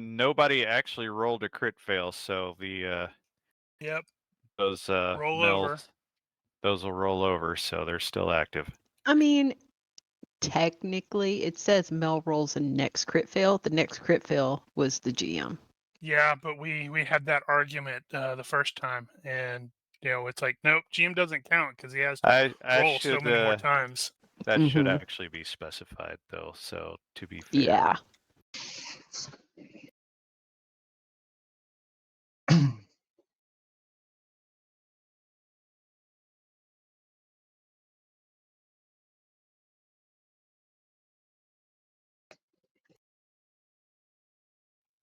Nobody actually rolled a crit fail, so the
Yep.
those
Roll
mills,
over.
those will roll over, so they're still active.
I mean, technically, it says Mel rolls a next crit fail. The next crit fail was the GM.
Yeah, but we had that argument the first time, and it's like, nope, GM doesn't count because he has to
I
roll
should
so many more times.
that should
Mhm.
actually be specified though. So to be fair,
Yeah.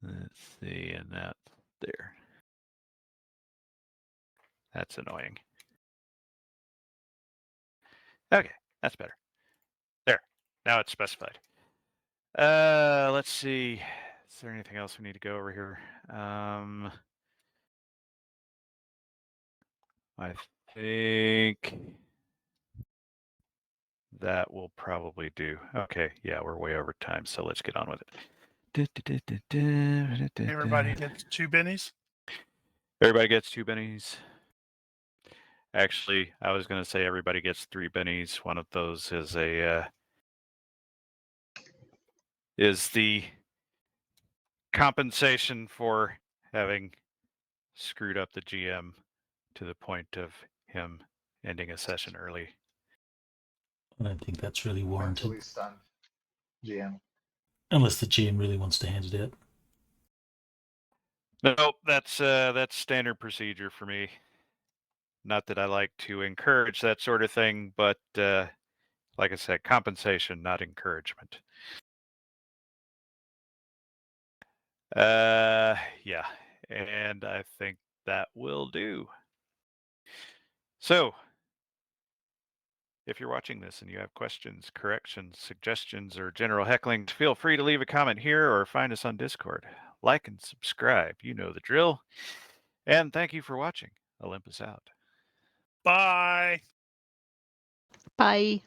let's see, and that's there. That's annoying. Okay, that's better. There. Now it's specified. Let's see. Is there anything else we need to go over here? I think that will probably do. Okay, yeah, we're way over time, so let's get on with it.
Everybody gets 2 bennies.
Everybody gets 2 bennies. Actually, I was going to say everybody gets 3 bennies. One of those is a is the compensation for having screwed up the GM to the point of him ending a session early.
I don't think that's really warranted.
Mentally stunned. GM.
Unless the GM really wants to hand it out.
Nope, that's standard procedure for me. Not that I like to encourage that sort of thing, but like I said, compensation, not encouragement. Yeah, and I think that will do. So, if you're watching this and you have questions, corrections, suggestions, or general heckling, feel free to leave a comment here or find us on Discord. Like and subscribe. You know the drill. And thank you for watching. Olympus out.
Bye.
Bye.